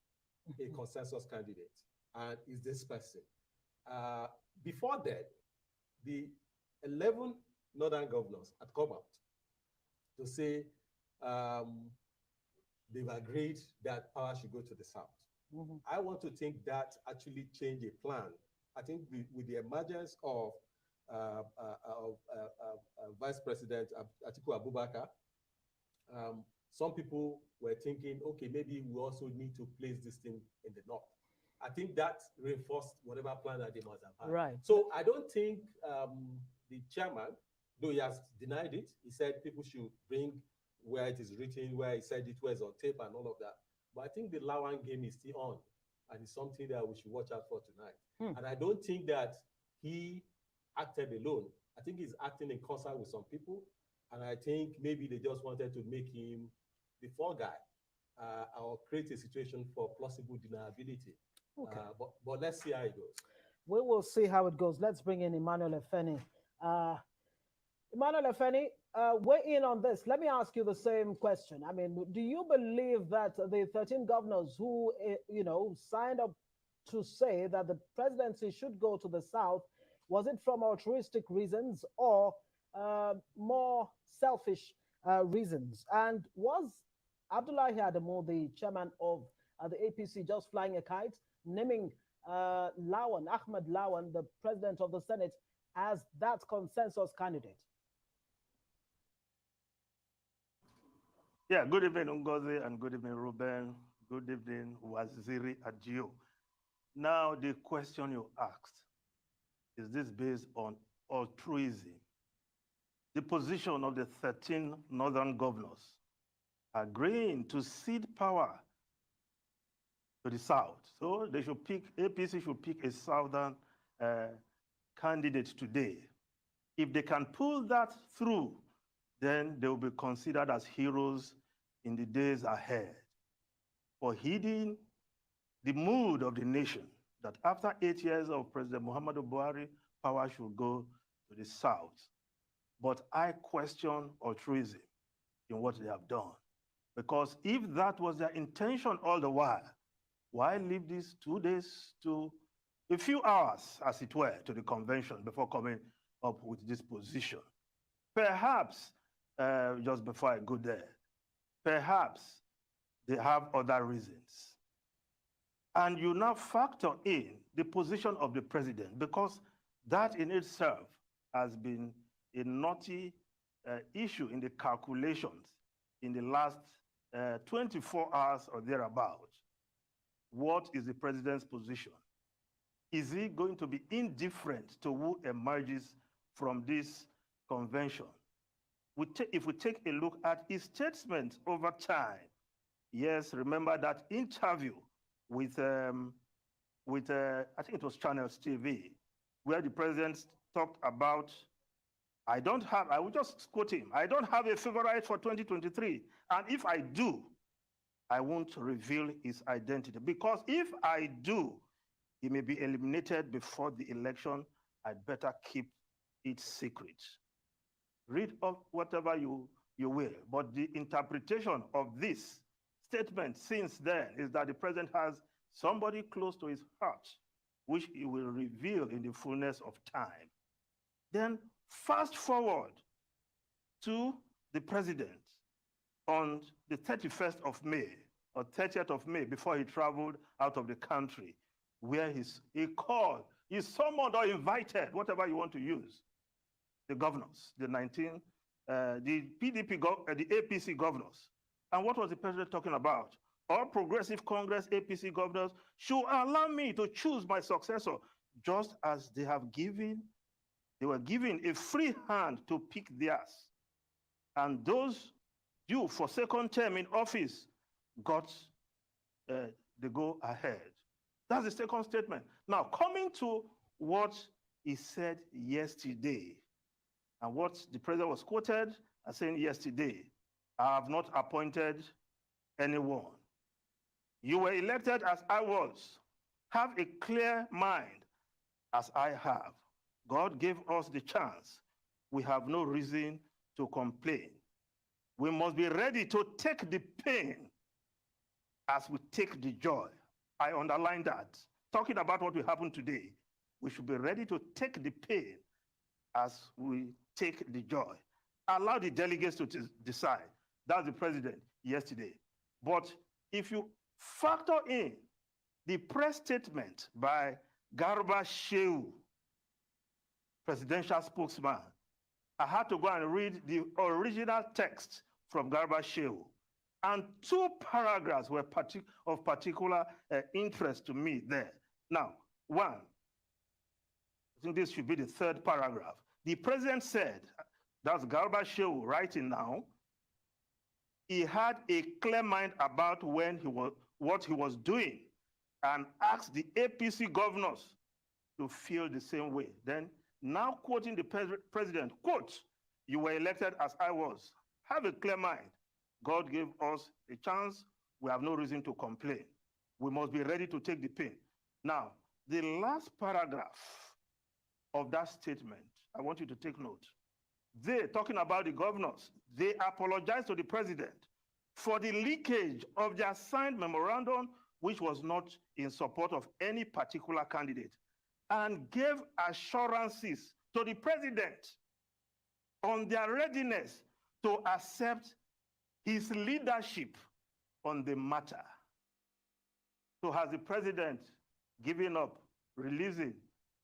a consensus candidate, and is this person. Before that, the 11 northern governors had come out to say they've agreed that power should go to the south. I want to think that actually changed a plan. I think with the emergence of Vice President Atiku Abubakar, some people were thinking, okay, maybe we also need to place this thing in the north. I think that reinforced whatever plan that they must have had. Right. So I don't think the chairman, though he has denied it, he said people should bring where it is written, where he said it was on tape and all of that. But I think the Lawan game is still on, and it's something that we should watch out for tonight. And I don't think that he acted alone. I think he's acting in concert with some people, and I think maybe they just wanted to make him the fall guy or create a situation for plausible deniability. Okay. But let's see how it goes. We will see how it goes. Let's bring in Emmanuel Efeni. Emmanuel Efeni, weigh in on this. Let me ask you the same question. I mean, do you believe that the 13 governors who, signed up to say that the presidency should go to the south? Was it from altruistic reasons or more selfish reasons? And was Abdullahi Adamu, the chairman of the APC, just flying a kite, naming Ahmed Lawan, the president of the Senate, as that consensus candidate? Yeah, good evening, Ngozi, and good evening, Ruben. Good evening, Waziri Adjio. Now, the question you asked, is this based on altruism? The position of the 13 northern governors agreeing to cede power to the south. So they should pick, APC should pick a southern candidate today. If they can pull that through, then they will be considered as heroes in the days ahead for heeding the mood of the nation that after 8 years of President Muhammadu Buhari, power should go to the south. But I question altruism in what they have done. Because if that was their intention all the while, why leave these 2 days to a few hours, as it were, to the convention before coming up with this position? Perhaps, just before I go there, perhaps they have other reasons. And you now factor in the position of the president, because that in itself has been a knotty issue in the calculations in the last 24 hours or thereabout. What is the president's position? Is he going to be indifferent to who emerges from this convention? If we take a look at his statements over time, yes, remember that interview with I think it was Channels TV, where the president talked about, I will just quote him, I don't have a favorite for 2023. And if I do, I won't reveal his identity. Because if I do, he may be eliminated before the election. I'd better keep it secret. Read of whatever you will. But the interpretation of this statement since then is that the president has somebody close to his heart, which he will reveal in the fullness of time. Then fast forward to the president on the 31st of May or 30th of May, before he traveled out of the country, where he called, he summoned or invited, whatever you want to use, the governors, the PDP, the APC governors. And what was the president talking about? All Progressive Congress APC governors should allow me to choose my successor, just as they were given a free hand to pick theirs. And those due for second term in office got the go ahead. That's the second statement. Now, coming to what he said yesterday, and what the president was quoted as saying yesterday, I have not appointed anyone. You were elected as I was. Have a clear mind as I have. God gave us the chance. We have no reason to complain. We must be ready to take the pain as we take the joy. I underline that. Talking about what will happen today, we should be ready to take the pain as we take the joy. Allow the delegates to decide. That's the president yesterday. But if you factor in the press statement by Garba Shehu, presidential spokesman, I had to go and read the original text from Garba Shehu. And 2 paragraphs were of particular interest to me there. Now, one, I think this should be the 3rd paragraph. The president said, that's Garba Shehu writing now, he had a clear mind about what he was doing, and asked the APC governors to feel the same way. Then, now quoting the president, quote, you were elected as I was. Have a clear mind. God gave us a chance. We have no reason to complain. We must be ready to take the pain. Now, the last paragraph of that statement, I want you to take note. They, talking about the governors, they apologized to the president for the leakage of their signed memorandum which was not in support of any particular candidate, and gave assurances to the president on their readiness to accept his leadership on the matter. So has the president given up, releasing,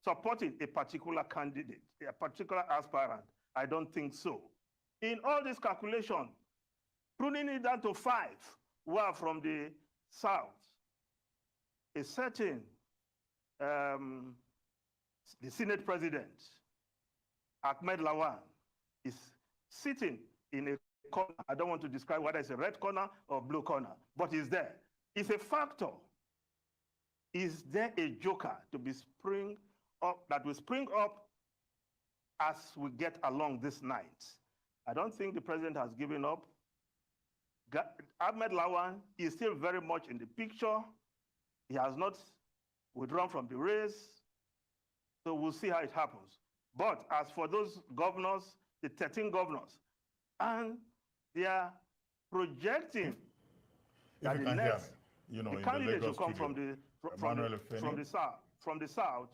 supporting a particular candidate, a particular aspirant? I don't think so. In all this calculation, pruning it down to 5 were from the South. A certain, the Senate President, Ahmed Lawan, is sitting in a corner. I don't want to describe whether it's a red corner or blue corner, but he's there. It's a factor. Is there a joker to be spring up, that will spring up as we get along this night? I don't think the president has given up. Ahmed Lawan is still very much in the picture. He has not withdrawn from the race. So we'll see how it happens. But as for those governors, the 13 governors, and they are projecting that the next, you know, the candidates will come from the south.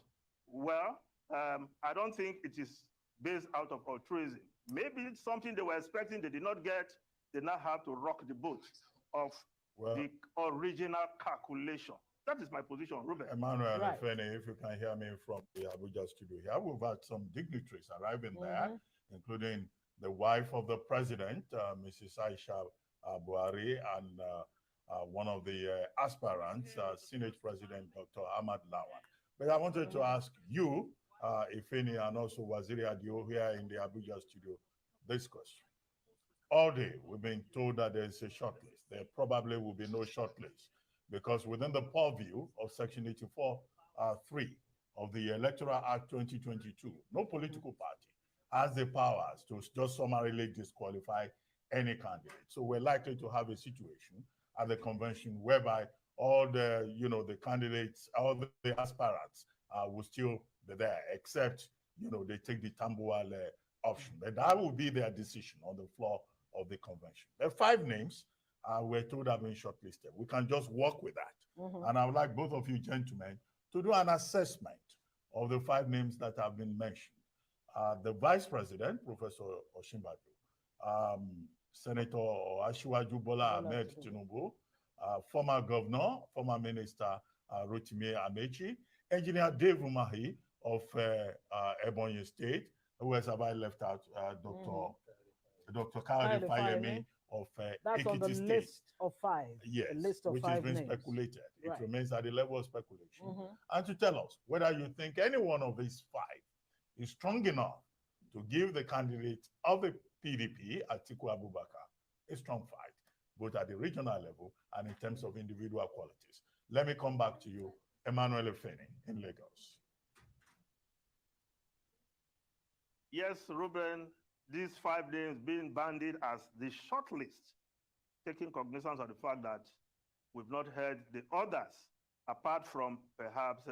Well, I don't think it is based out of altruism. Maybe it's something they were expecting they did not get. They now have to rock the boat of the original calculation. That is my position, Ruben. Emmanuel Efene, if you can hear me from the Abuja studio here, we've had some dignitaries arriving there, including the wife of the president, Mrs. Aisha Buhari, and one of the aspirants, Senate President Dr. Ahmad Lawan. But I wanted to ask you, Efene, and also Waziri Adio here in the Abuja studio, this question. All day, we've been told that there's a shortlist. There probably will be no shortlist because within the purview of Section 84(3) of the Electoral Act 2022, no political party has the powers to just summarily disqualify any candidate. So we're likely to have a situation at the convention whereby all the, the candidates, all the aspirants will still be there, except, they take the Tambuwal option. But that will be their decision on the floor of the convention. The 5 names we're told have been shortlisted. We can just work with that. And I would like both of you gentlemen to do an assessment of the 5 names that have been mentioned. The Vice President, Professor Osinbajo, Senator Asiwaju Bola Ahmed Tinubu, former Governor, former Minister Rotimi Amechi, Engineer Dave Umahi of Ebonyi State, who else have I left out? Dr. Kayode Fayemi of That's on the Ekiti State. list of 5. Yes, a list of which 5 has been names. speculated. It Right. remains at the level of speculation. And to tell us whether you think any one of these 5 is strong enough to give the candidate of the PDP, Atiku Abubakar, a strong fight, both at the regional level and in terms of individual qualities. Let me come back to you, Emmanuel Efene in Lagos. Yes, Ruben, these 5 names being bandied as the shortlist, taking cognizance of the fact that we've not heard the others, apart from perhaps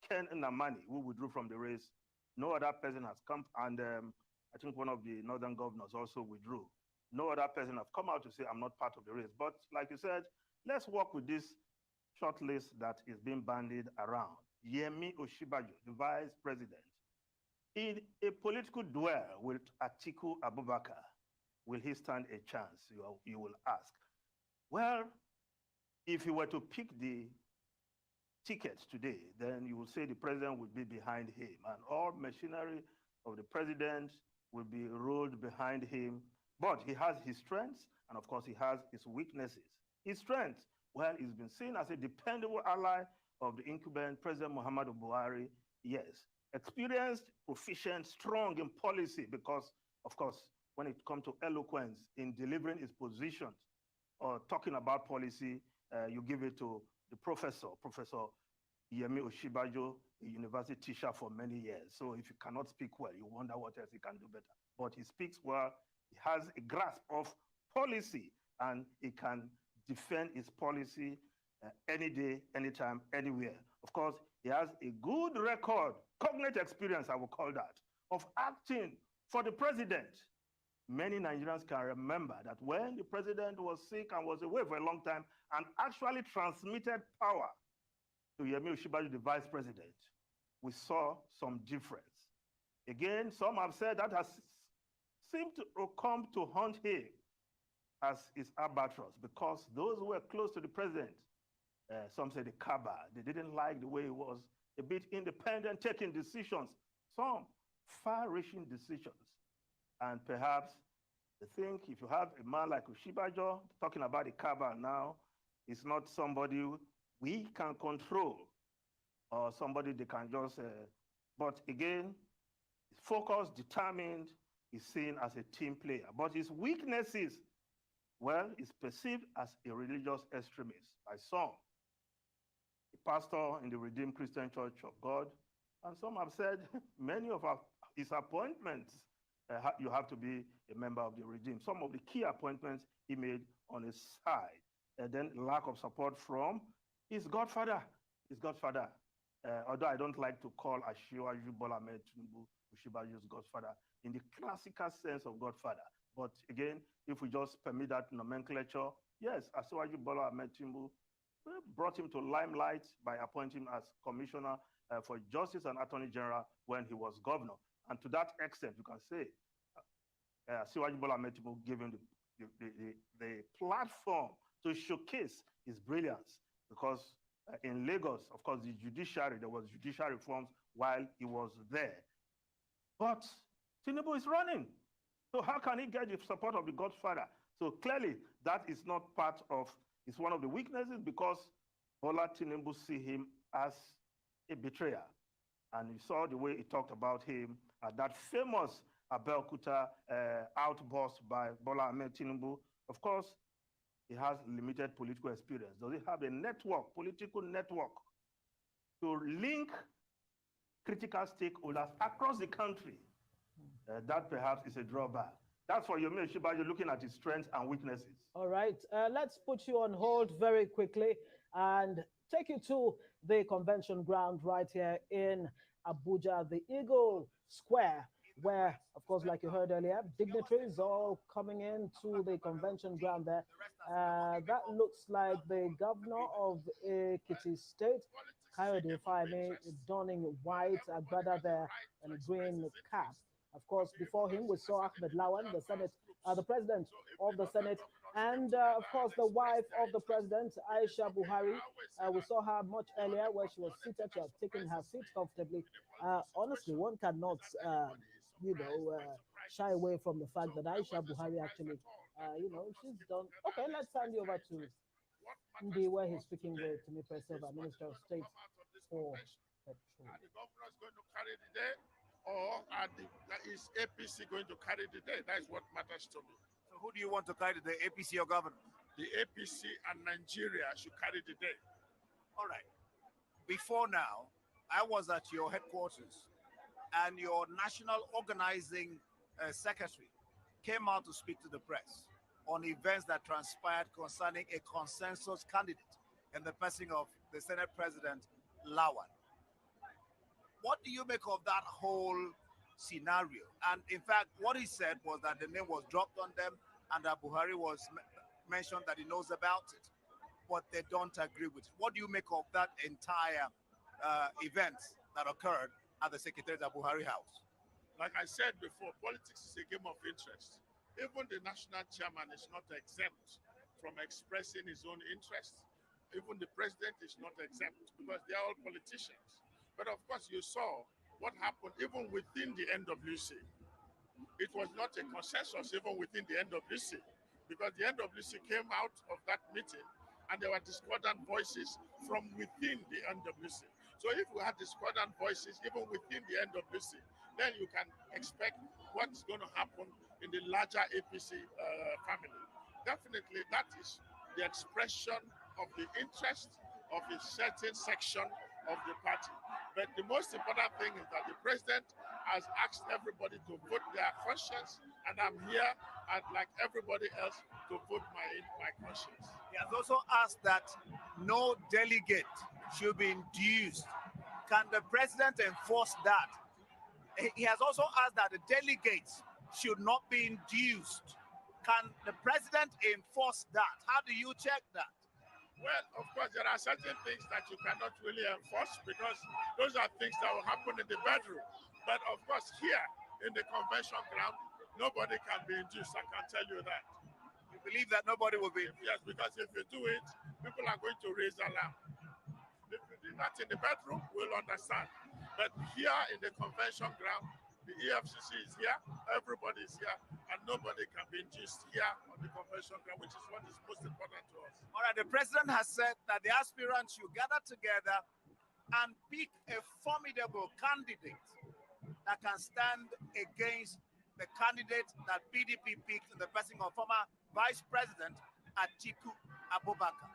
Ken Nnamani, who withdrew from the race. No other person has come, and I think one of the northern governors also withdrew. No other person has come out to say, I'm not part of the race. But like you said, let's work with this shortlist that is being bandied around. Yemi Osinbajo, the vice president. In a political duel with Atiku Abubakar, will he stand a chance, you will ask? Well, if he were to pick the ticket today, then you will say the president would be behind him, and all machinery of the president will be rolled behind him. But he has his strengths, and of course, he has his weaknesses. His strengths, well, he's been seen as a dependable ally of the incumbent President Muhammadu Buhari, yes. Experienced, proficient, strong in policy, because, of course, when it comes to eloquence in delivering his positions or talking about policy, you give it to the Professor Yemi Osinbajo, a university teacher for many years. So if you cannot speak well, you wonder what else he can do better. But he speaks well, he has a grasp of policy, and he can defend his policy any day, anytime, anywhere. Of course, he has a good record, cognate experience, I will call that, of acting for the president Many Nigerians can remember that when the president was sick and was away for a long time and actually transmitted power to Yemi Osinbajo, the vice president, we saw some difference. Again, some have said that has seemed to come to haunt him as his albatross, because those who were close to the president, some say the cabal, they didn't like the way he was a bit independent, taking decisions, some far-reaching decisions. And perhaps they think if you have a man like Osinbajo talking about the cabal now, it's not somebody we can control or somebody they can just, but again, focused, determined, is seen as a team player. But his weaknesses, well, is perceived as a religious extremist by some. A pastor in the Redeemed Christian Church of God, and some have said many of his appointments, you have to be a member of the Redeemed. Some of the key appointments he made on his side, and then lack of support from his godfather. Although I don't like to call Asiwaju Bola Ahmed Tinubu Osinbajo's godfather in the classical sense of godfather. But again, if we just permit that nomenclature, yes, Asiwaju Bola Ahmed Tinubu brought him to limelight by appointing him as commissioner for justice and attorney general when he was governor. And to that extent, you can say Asiwaju Bola Ahmed Tinubu gave him the platform to showcase his brilliance, because in Lagos, of course, there was judicial reforms while he was there. But Tinubu is running. So how can he get the support of the godfather? So clearly, that is not part of, it's one of the weaknesses, because Bola Tinubu see him as a betrayer. And you saw the way he talked about him at that famous Abeokuta outburst by Bola Ahmed Tinubu. Of course, he has limited political experience. Does he have a network, political network, to link critical stakeholders across the country? That perhaps is a drawback. That's for Yemi Osinbajo, looking at his strengths and weaknesses. All right, let's put you on hold very quickly and take you to the convention ground right here in Abuja, the Eagle Square, where, of course, like you heard earlier, dignitaries all coming into the convention ground there. That looks like the governor of Ekiti State, Kayode Fayemi, donning white agbada there and a green cap. Of course, before him, we saw Ahmed Lawan, the president of the Senate, and of course, the wife of the president, Aisha Buhari. We saw her much earlier where she was seated. She had taken her seat comfortably. Honestly, one cannot, shy away from the fact that Aisha Buhari actually, she's done. Okay, let's hand you over to Ndi, where he's speaking with Mr. Silva, Minister of State for Petrol. Are the governors going to carry the day, or is APC going to carry the day? That is what matters to me. So who do you want to carry the day, APC or governor? The APC and Nigeria should carry the day. All right. Before now, I was at your headquarters, and your national organizing secretary came out to speak to the press on events that transpired concerning a consensus candidate in the person of the Senate President, Lawan. What do you make of that whole scenario? And in fact, what he said was that the name was dropped on them, and that Buhari was mentioned that he knows about it, but they don't agree with it. What do you make of that entire event that occurred at the Secretariat of Buhari House? Like I said before, politics is a game of interest. Even the national chairman is not exempt from expressing his own interests. Even the president is not exempt, because they are all politicians. But of course, you saw what happened even within the NWC. It was not a consensus even within the NWC, because the NWC came out of that meeting and there were discordant voices from within the NWC. So if we had discordant voices even within the NWC, then you can expect what's going to happen in the larger APC family. Definitely, that is the expression of the interest of a certain section of the party. But the most important thing is that the president has asked everybody to vote their conscience, and I'm here, and like everybody else, to vote my conscience. He has also asked that no delegate should be induced. Can the president enforce that? He has also asked that the delegates should not be induced. Can the president enforce that? How do you check that? Well, of course, there are certain things that you cannot really enforce because those are things that will happen in the bedroom. But of course, here in the convention ground, nobody can be induced. I can tell you that. You believe that nobody will be? Yes, because if you do it, people are going to raise alarm. If you do that in the bedroom, we'll understand. But here in the convention ground, the EFCC is here, everybody is here, and nobody can be induced here on the convention ground, which is what is most important to us. All right, the president has said that the aspirants should gather together and pick a formidable candidate that can stand against the candidate that PDP picked in the person of former Vice President Atiku Abubakar.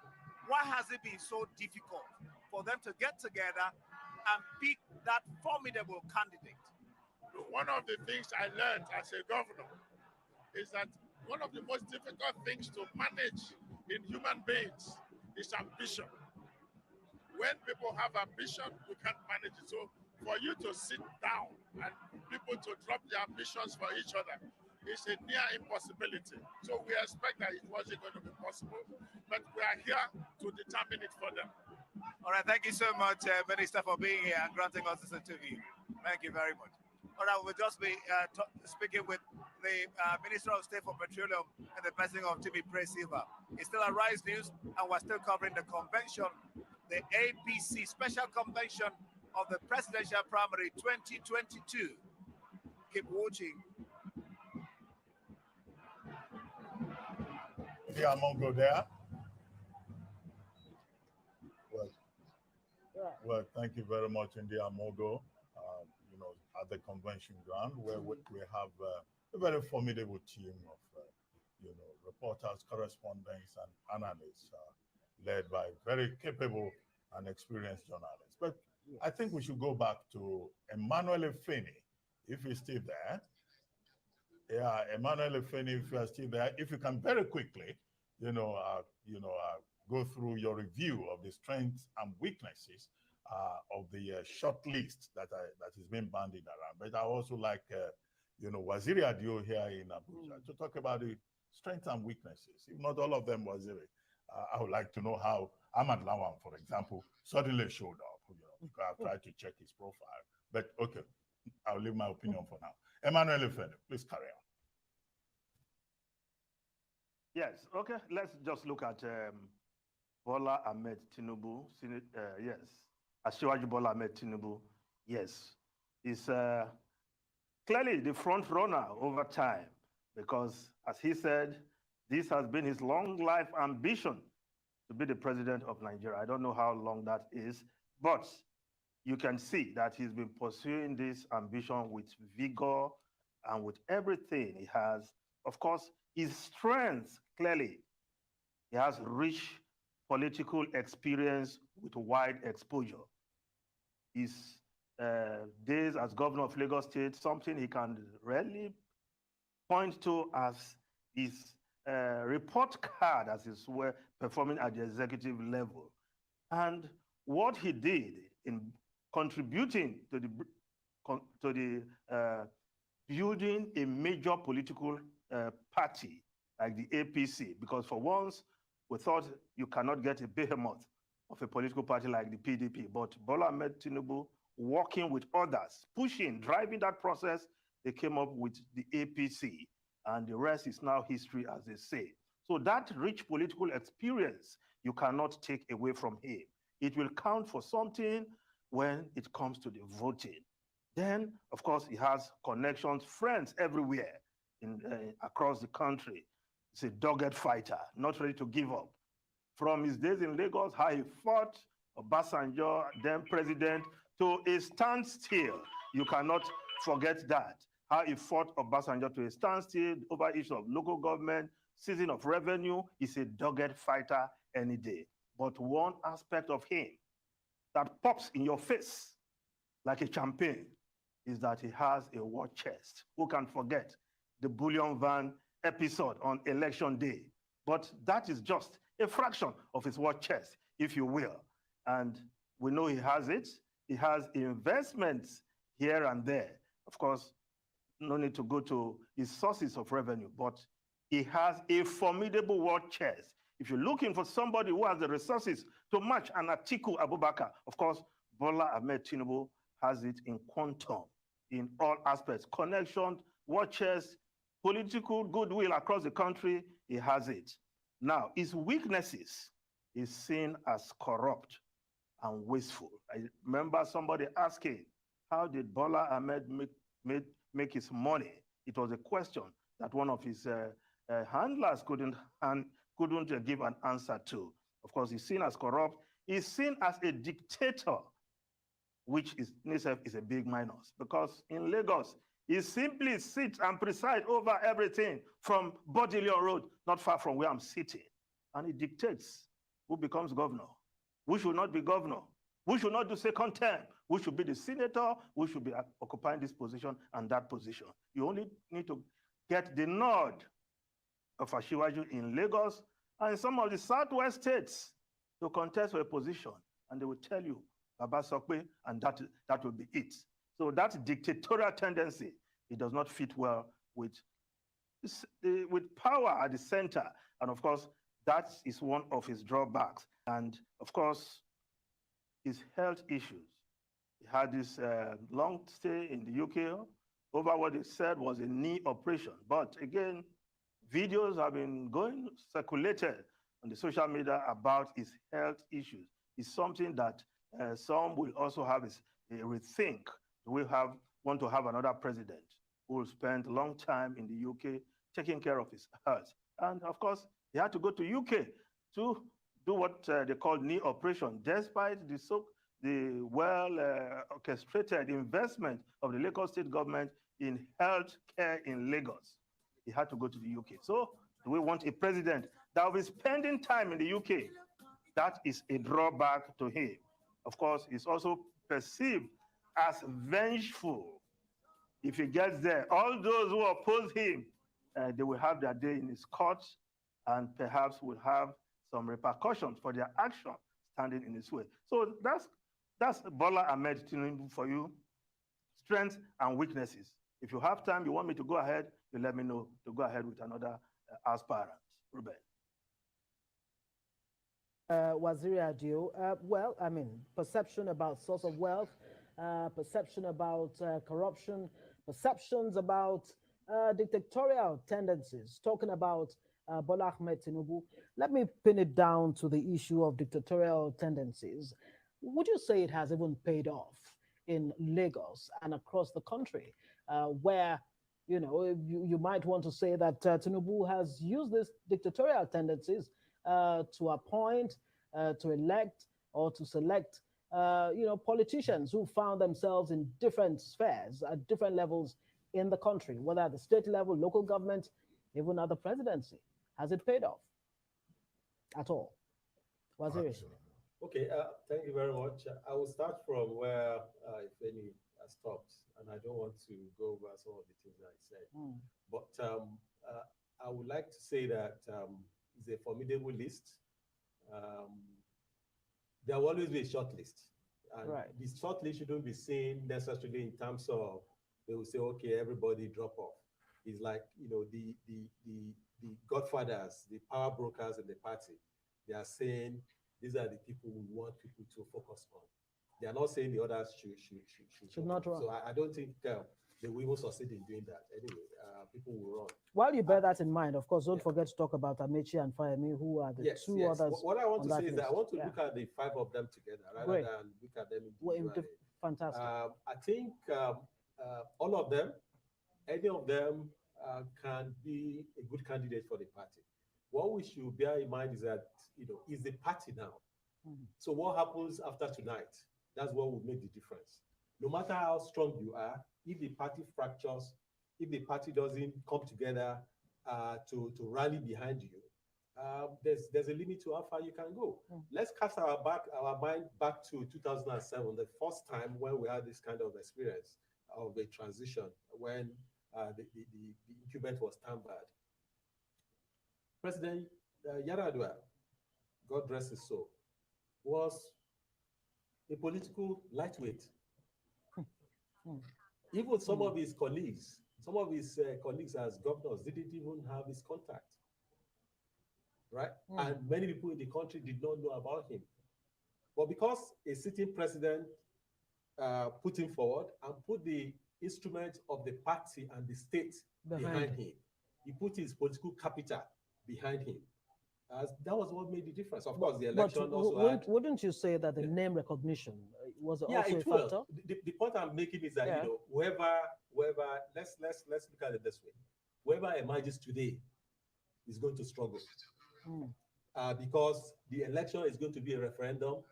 Why has it been so difficult for them to get together and pick that formidable candidate? One of the things I learned as a governor is that one of the most difficult things to manage in human beings is ambition. When people have ambition, you can't manage it. So for you to sit down and people to drop their ambitions for each other is a near impossibility. So we expect that it wasn't going to be possible, but we are here to determine it for them. All right, thank you so much, Minister, for being here and granting us this interview. Thank you very much. All right, we'll just be speaking with the Minister of State for Petroleum and the person of Timmy Silva. It's still a Rise News, and we're still covering the convention, the APC special convention of the presidential primary 2022. Keep watching. Yeah, Mongo there. Well, thank you very much, India Mogo. At the convention ground, where we have a very formidable team of, reporters, correspondents, and analysts, led by very capable and experienced journalists. But yes, I think we should go back to Emmanuel Efeni, if he's still there. Yeah, Emmanuel Efeni, if you are still there, if you can very quickly, go through your review of the strengths and weaknesses of the short list that is being bandied around. But I also like, Waziri Adio here in Abuja to talk about the strengths and weaknesses. If not all of them, Waziri, I would like to know how Ahmad Lawan, for example, suddenly showed up. Because I've tried to check his profile. But okay, I'll leave my opinion for now. Emmanuel Efeni, please carry on. Yes, okay, let's just look at Bola Ahmed Tinubu. Yes, Asiwaju Bola Ahmed Tinubu, yes, is clearly the front runner over time because, as he said, this has been his long life ambition to be the president of Nigeria. I don't know how long that is, but you can see that he's been pursuing this ambition with vigor and with everything he has. Of course, his strengths, clearly, he has rich political experience with wide exposure. His days as governor of Lagos State, something he can really point to as his report card as he's performing at the executive level. And what he did in contributing to the building a major political party like the APC, because for once we thought you cannot get a behemoth of a political party like the PDP, but Bola Ahmed Tinubu, working with others, pushing, driving that process, they came up with the APC, and the rest is now history, as they say. So that rich political experience, you cannot take away from him. It will count for something when it comes to the voting. Then, of course, he has connections, friends everywhere across the country. He's a dogged fighter, not ready to give up. From his days in Lagos, how he fought Obasanjo, then president, to a standstill. You cannot forget that. How he fought Obasanjo to a standstill over issues of local government, season of revenue. He's a dogged fighter any day. But one aspect of him that pops in your face like a champagne is that he has a war chest. Who can forget the bullion van episode on election day? But that is just a fraction of his war chest, if you will. And we know he has it. He has investments here and there. Of course, no need to go to his sources of revenue, but he has a formidable war chest. If you're looking for somebody who has the resources to match an Atiku Abubakar, of course, Bola Ahmed Tinubu has it in quantum, in all aspects. Connections, war chest, political goodwill across the country, he has it. Now, his weaknesses is seen as corrupt and wasteful. I remember somebody asking, how did Bola Ahmed make his money? It was a question that one of his handlers couldn't give an answer to. Of course, he's seen as corrupt. He's seen as a dictator, which is in itself is a big minus, because in Lagos, he simply sits and presides over everything from Bodilion Road, not far from where I'm sitting. And he dictates who becomes governor, who should not be governor, who should not do second term, who should be the senator, who should be occupying this position and that position. You only need to get the nod of Ashiwaju in Lagos and some of the southwest states to contest for a position, and they will tell you, Baba Sokwe, and that will be it. So that dictatorial tendency, it does not fit well with power at the center. And of course, that is one of his drawbacks. And of course, his health issues. He had this long stay in the UK over what they said was a knee operation. But again, videos have been circulated on the social media about his health issues. It's something that some will also have a rethink. We want to have another president who will spend a long time in the UK taking care of his health. And of course, he had to go to UK to do what they call knee operation, despite the well-orchestrated investment of the Lagos state government in health care in Lagos. He had to go to the UK. So do we want a president that will be spending time in the UK? That is a drawback to him. Of course, he's also perceived as vengeful. If he gets there, all those who oppose him, they will have their day in his court and perhaps will have some repercussions for their action standing in his way. So that's Bola Ahmed Tinubu for you, strengths and weaknesses. If you have time, you want me to go ahead, you let me know to go ahead with another aspirant. Ruben. Waziri Adio, well, I mean, perception about source of wealth, perception about corruption, perceptions about dictatorial tendencies, talking about Bola Ahmed Tinubu. Let me pin it down to the issue of dictatorial tendencies. Would you say it has even paid off in Lagos and across the country, where, you know, you might want to say that Tinubu has used these dictatorial tendencies to appoint, to elect, or to select, you know, politicians who found themselves in different spheres at different levels in the country, whether at the state level, local government, even at the presidency. Has it paid off at all? Waziri. Okay, thank you very much. I will start from where, if any, I stopped, and I don't want to go over some of the things I said. But I would like to say that it's a formidable list. There will always be a short list. And the short list shouldn't be seen necessarily in terms of, they will say, okay, everybody drop off. It's like, you know, the godfathers, the power brokers in the party, they are saying, these are the people we want people to focus on. They are not saying the others should not run. So I don't think they will even succeed in doing that. Anyway, people will run. While you bear that in mind, of course, don't forget to talk about Amechi and Fayemi, who are the two others. What I want to say list. is that I want to look at the five of them together rather than look at them individually. Fantastic. I think all of them, any of them can be a good candidate for the party. What we should bear in mind is that, you know, it's the party now. So what happens after tonight? That's what will make the difference. No matter how strong you are, if the party fractures, if the party doesn't come together to rally behind you, there's a limit to how far you can go. Let's cast our mind back to 2007, the first time when we had this kind of experience of a transition when the incumbent was tampered. President Yar'Adua, God rest his soul, was a political lightweight. Even some of his colleagues Some of his colleagues as governors didn't even have his contact, right? And many people in the country did not know about him. But because a sitting president put him forward and put the instrument of the party and the state behind him, he put his political capital behind him. That was what made the difference. Of course, the election also wouldn't you say that the name recognition was also a factor? Will. The point I'm making is that whoever let's look at it this way. Whoever emerges today is going to struggle. Because the election is going to be a referendum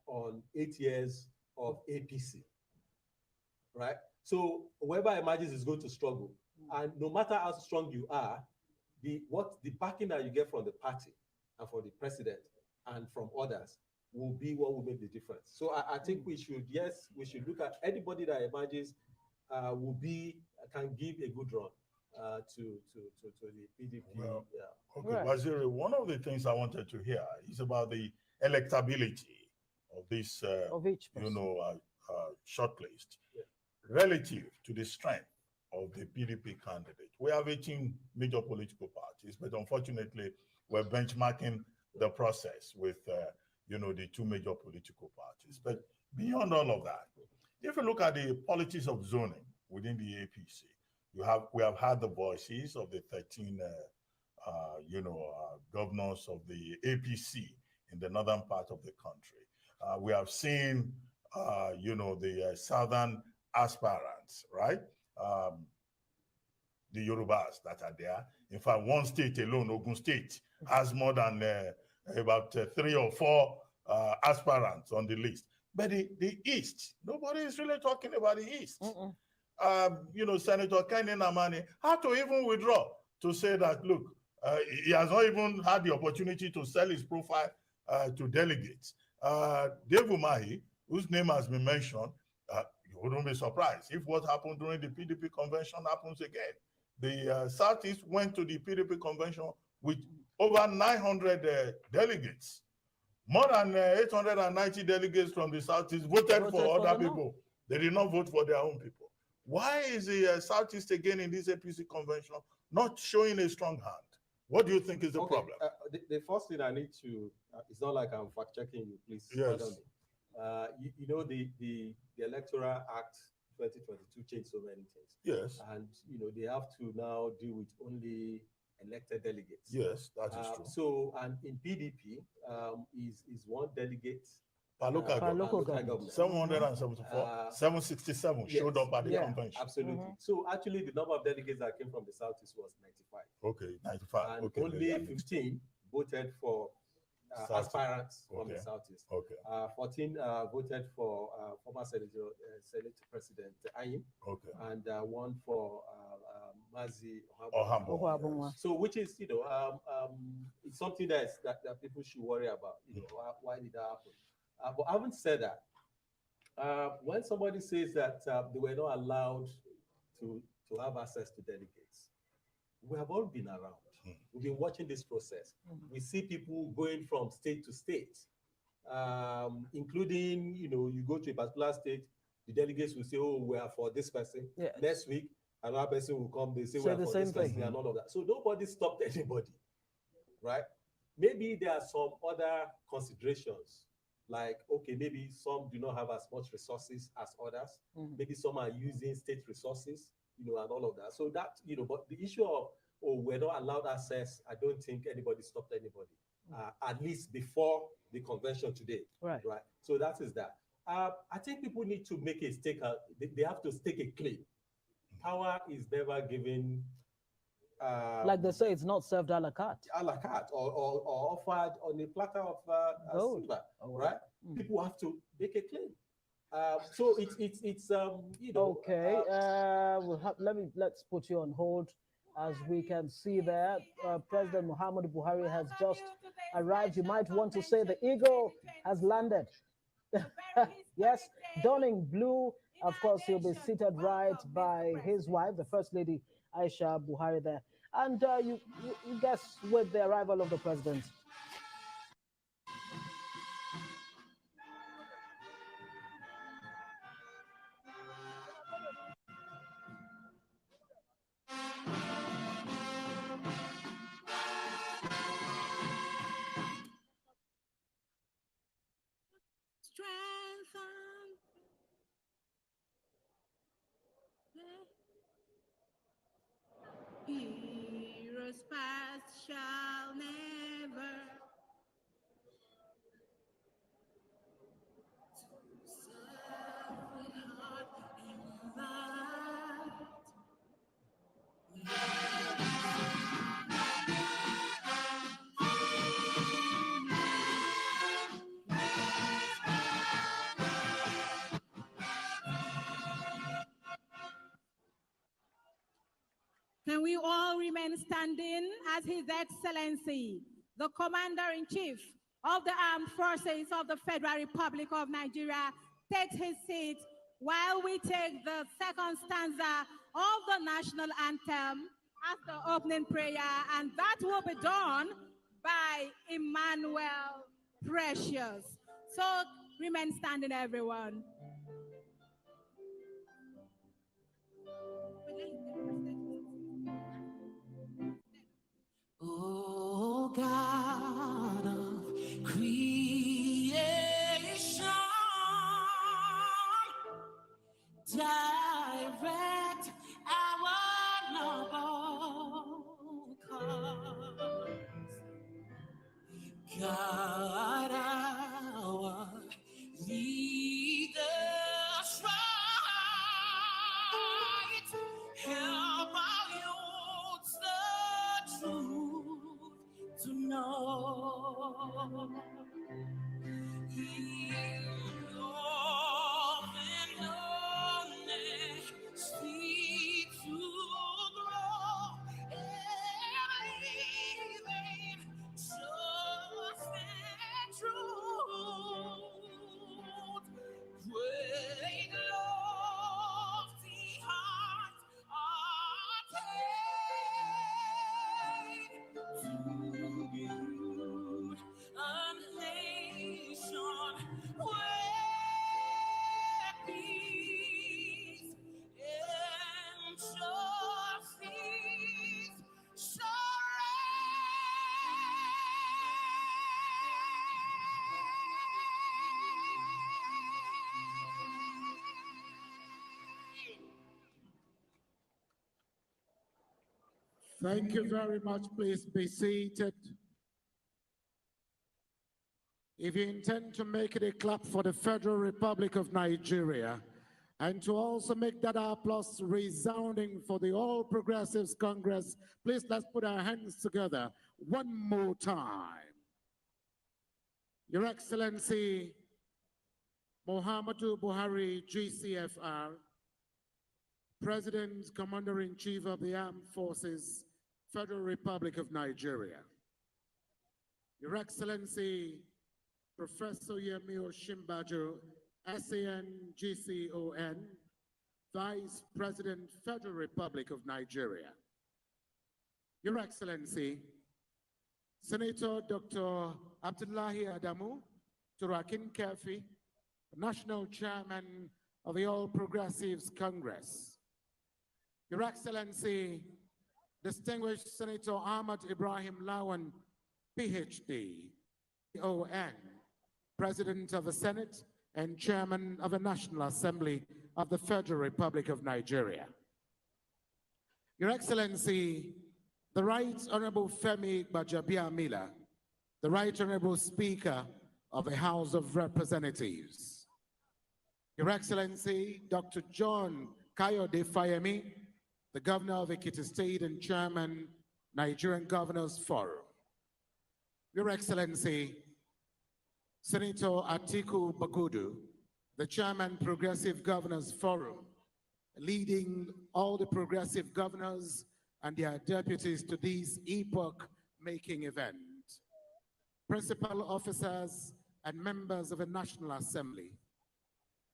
on 8 years of APC, right? So whoever emerges is going to struggle. And no matter how strong you are, the backing that you get from the party and from the president and from others will be what will make the difference. So I think we should look at anybody that emerges can give a good run to the PDP. Well, okay, Waziri, one of the things I wanted to hear is about the electability of this, shortlist relative to the strength of the PDP candidate. We have 18 major political parties, but unfortunately, we're benchmarking the process with, the two major political parties. But beyond all of that, if you look at the politics of zoning within the APC, we have had the voices of the 13, governors of the APC in the northern part of the country. We have seen, the southern aspirants, right? The Yorubas that are there. In fact, one state alone, Ogun State, has more than about 3 or 4 aspirants on the list. But the East, nobody is really talking about the East. Senator Kenny Namani had to even withdraw to say that, look, he has not even had the opportunity to sell his profile to delegates. Dave Umahi, whose name has been mentioned, you wouldn't be surprised if what happened during the PDP convention happens again. The Southeast went to the PDP convention with over 900 delegates. More than 890 delegates from the Southeast voted for other people. They did not vote for their own people. Why is the Southeast again in this APC convention not showing a strong hand? What do you think is the problem? The first thing I need to, it's not like I'm fact checking you, please. Yes. The Electoral Act 2022 changed so many things. Yes. And, they have to now deal with only elected delegates. Yes, that is true. So, and in PDP, is one delegate per local government. 774, 767 showed up at the convention. Absolutely. So actually, the number of delegates that came from the Southeast was 95. Okay, 95. And only 15 voted for aspirants from the Southeast. Okay. 14 voted for former Senate President Ayim. Okay. And one for Mazi Ohambo. So, which is, it's something that people should worry about. Why did that happen? But having said that, when somebody says that they were not allowed to have access to delegates, we have all been around. We've been watching this process. We see people going from state to state, including, you go to a particular state, the delegates will say, oh, we are for this person. Yes. Next week, another person will come, they say we are for this person and all of that. So nobody stopped anybody, right? Maybe there are some other considerations, like, okay, maybe some do not have as much resources as others. Maybe some are using state resources, and all of that. So that, but the issue of, we're not allowed access, I don't think anybody stopped anybody, at least before the convention today. Right. So that is that. I think people need to make a stake. They have to stake a claim. Power is never given. Like they say, it's not served a la carte. A la carte or offered on a platter of silver, right? People have to make a claim. So it's Okay. Let's put you on hold. As we can see there, President Muhammadu Buhari has just arrived. You might want to say the eagle has landed. Yes, donning blue. Of course, he'll be seated right by his wife, the First Lady Aisha Buhari there. And you guess with the arrival of the president. remain standing as His Excellency, the Commander-in-Chief of the Armed Forces of the Federal Republic of Nigeria, takes his seat while we take the second stanza of the national anthem as the opening prayer, and that will be done by Emmanuel Precious. So remain standing, everyone. Oh God of creation, direct our noble cause. God our leader right, help our youths the truth to know. Speak to grow, everything just and truth. Great lofty heart attain to build a nation where peace and justice shall reign. Thank you very much. Please be seated. If you intend to make it a clap for the Federal Republic of Nigeria, and to also make that applause resounding for the All Progressives Congress, please let's put our hands together one more time. Your Excellency, Muhammadu Buhari, GCFR, President, Commander-in-Chief of the Armed Forces, Federal Republic of Nigeria. Your Excellency, Professor Yemi Osinbajo, SAN GCON, Vice President, Federal Republic of Nigeria. Your Excellency, Senator Dr. Abdullahi Adamu Turakin Kefi, National Chairman of the All Progressives Congress. Your Excellency, Distinguished Senator Ahmad Ibrahim Lawan, PhD, ON, President of the Senate and Chairman of the National Assembly of the Federal Republic of Nigeria. Your Excellency, the Right Honorable Femi Gbajabiamila, the Right Honorable Speaker of the House of Representatives. Your Excellency, Dr. John Kayode Fayemi, the Governor of Ekiti State and Chairman, Nigerian Governors Forum. Your Excellency, Senator Atiku Bagudu, the Chairman, Progressive Governors Forum, leading all the progressive governors and their deputies to this epoch-making event. Principal officers and members of the National Assembly,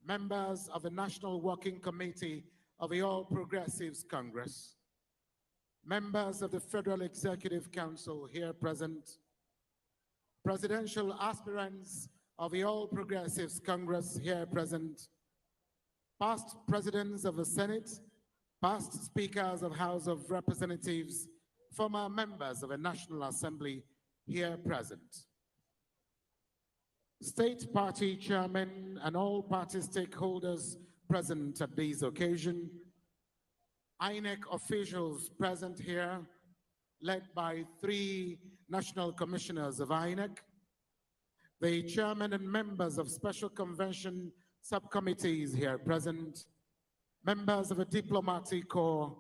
members of the National Working Committee of the All Progressives Congress, members of the Federal Executive Council here present, presidential aspirants of the All Progressives Congress here present, past presidents of the Senate, past speakers of House of Representatives, former members of the National Assembly here present, state party chairmen and all party stakeholders present at this occasion, INEC officials present here, led by 3 national commissioners of INEC, the chairman and members of special convention subcommittees here present, members of the diplomatic corps,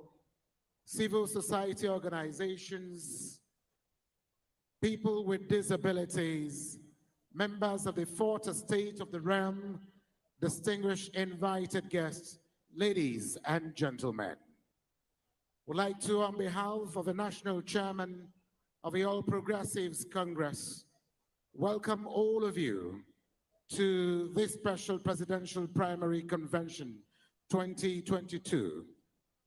civil society organizations, people with disabilities, members of the 4th estate of the realm, distinguished invited guests, ladies and gentlemen. would like to, on behalf of the National Chairman of the All Progressives Congress, welcome all of you to this special presidential primary convention 2022.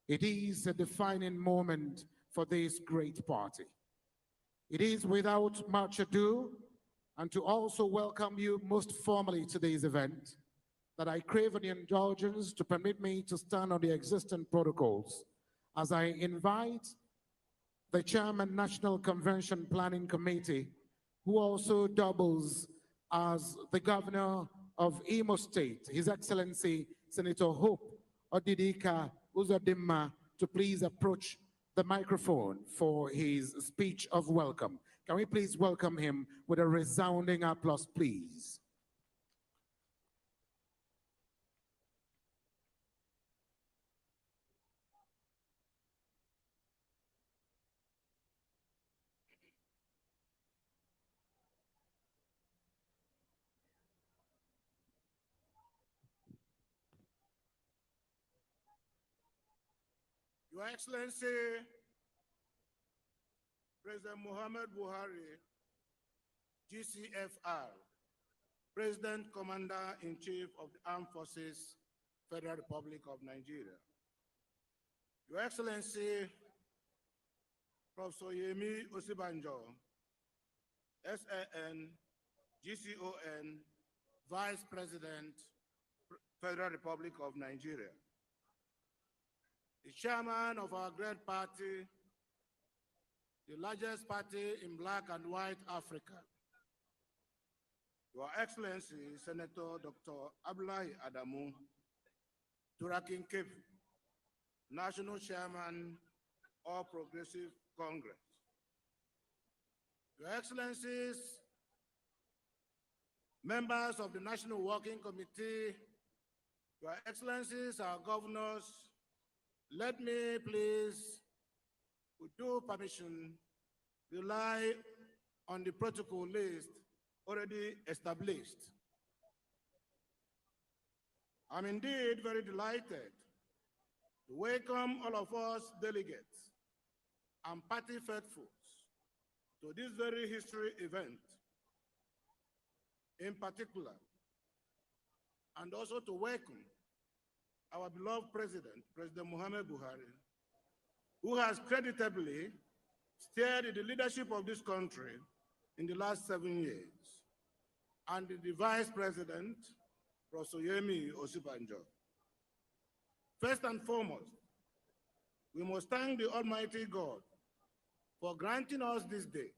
It is a defining moment for this great party. It is without much ado, and to also welcome you most formally to this event, that I crave an indulgence to permit me to stand on the existing protocols as I invite the Chairman, National Convention Planning Committee, who also doubles as the Governor of Imo State, His Excellency Senator Hope Odidika Uzodimma, to please approach the microphone for his speech of welcome. Can we please welcome him with a resounding applause, please? Your Excellency, President Muhammad Buhari, GCFR, President Commander-in-Chief of the Armed Forces, Federal Republic of Nigeria. Your Excellency, Professor Yemi Osibanjo, SAN, GCON, Vice President, Federal Republic of Nigeria. The chairman of our great party, the largest party in Black and White Africa. Your Excellency, Senator Dr. Abdullahi Adamu, Turakin Kevi, National Chairman, All Progressive Congress. Your Excellencies, members of the National Working Committee, Your Excellencies, our governors, let me please, with due permission, rely on the protocol list already established. I'm indeed very delighted to welcome all of us delegates and party faithfuls to this very history event in particular, and also to welcome our beloved President, President Muhammad Buhari, who has creditably steered the leadership of this country in the last 7 years, and the Vice President, Professor Yemi Osibanjo. First and foremost, we must thank the Almighty God for granting us this day.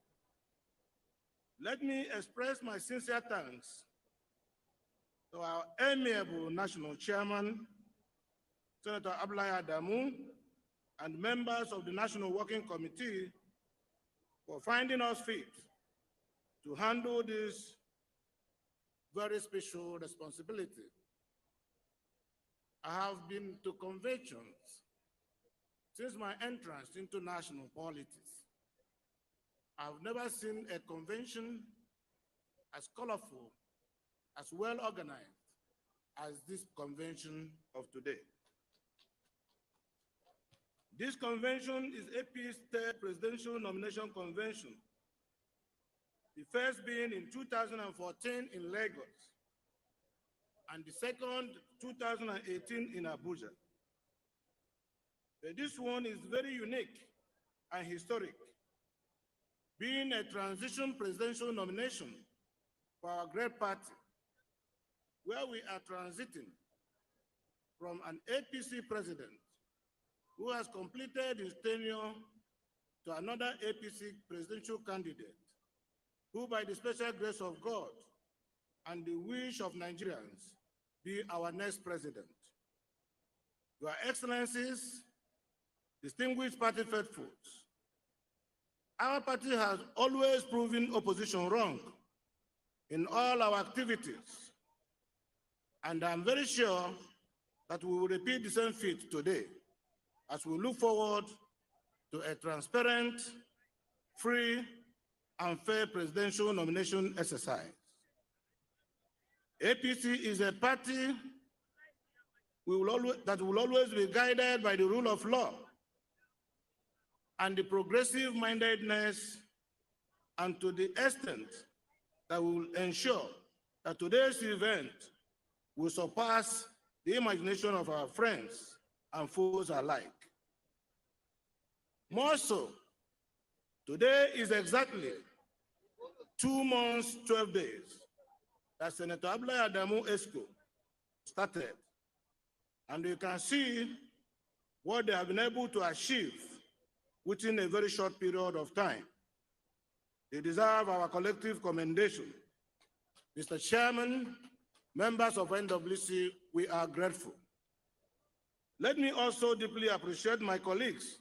Let me express my sincere thanks to our amiable National Chairman, Senator Abdullahi Adamu, and members of the National Working Committee for finding us fit to handle this very special responsibility. I have been to conventions since my entrance into national politics. I've never seen a convention as colorful, as well organized as this convention of today. This convention is AP's third presidential nomination convention, the first being in 2014 in Lagos, and the second 2018 in Abuja. This one is very unique and historic, being a transition presidential nomination for our great party, where we are transiting from an APC president who has completed his tenure to another APC presidential candidate, who by the special grace of God and the wish of Nigerians be our next president. Your Excellencies, distinguished party faithfuls, our party has always proven opposition wrong in all our activities, and I'm very sure that we will repeat the same feat today as we look forward to a transparent, free, and fair presidential nomination exercise. APC is a party that will always be guided by the rule of law and the progressive mindedness, and to the extent that we will ensure that today's event will surpass the imagination of our friends and foes alike. More so, today is exactly 2 months, 12 days that Senator Abdullahi Adamu Esco started. And you can see what they have been able to achieve within a very short period of time. They deserve our collective commendation. Mr. Chairman, members of NWC, we are grateful. Let me also deeply appreciate my colleagues,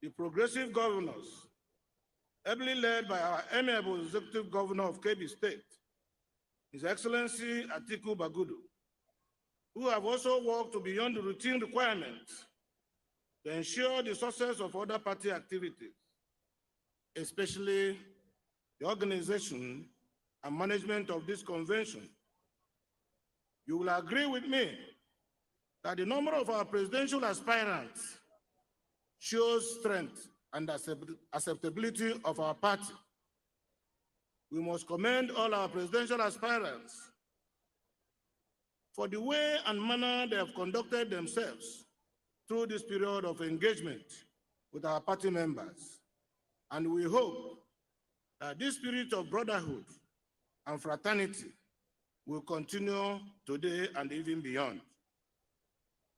the progressive governors, ably led by our amiable executive governor of Kebbi State, His Excellency Atiku Bagudu, who have also worked beyond the routine requirements to ensure the success of other party activities, especially the organization and management of this convention. You will agree with me that the number of our presidential aspirants shows strength and acceptability of our party. We must commend all our presidential aspirants for the way and manner they have conducted themselves through this period of engagement with our party members. And we hope that this spirit of brotherhood and fraternity will continue today and even beyond.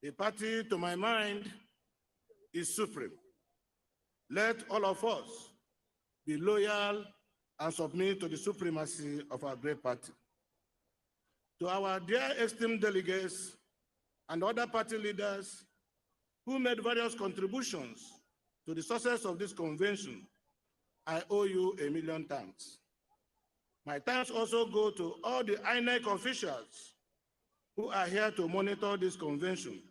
The party, to my mind, is supreme. Let all of us be loyal and submit to the supremacy of our great party. To our dear esteemed delegates and other party leaders who made various contributions to the success of this convention, I owe you a million thanks. My thanks also go to all the INEC officials who are here to monitor this convention,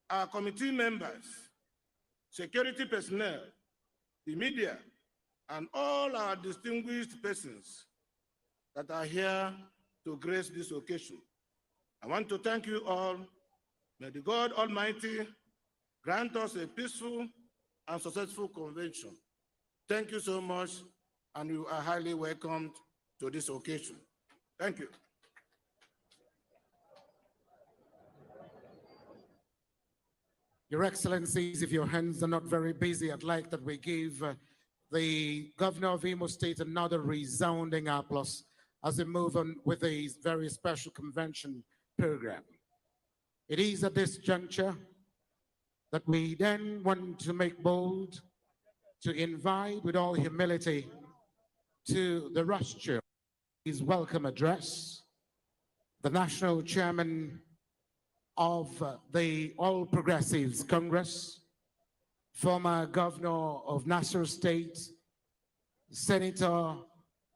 our committee members, security personnel, the media, and all our distinguished persons that are here to grace this occasion. I want to thank you all. May the God Almighty grant us a peaceful and successful convention. Thank you so much, and you are highly welcomed to this occasion. Thank you. Your Excellencies, if your hands are not very busy, I'd like that we give the Governor of Imo State another resounding applause as we move on with a very special convention program. It is at this juncture that we then want to make bold to invite with all humility to the rostrum his welcome address, the National Chairman of the All Progressives Congress, former Governor of Nassau State, Senator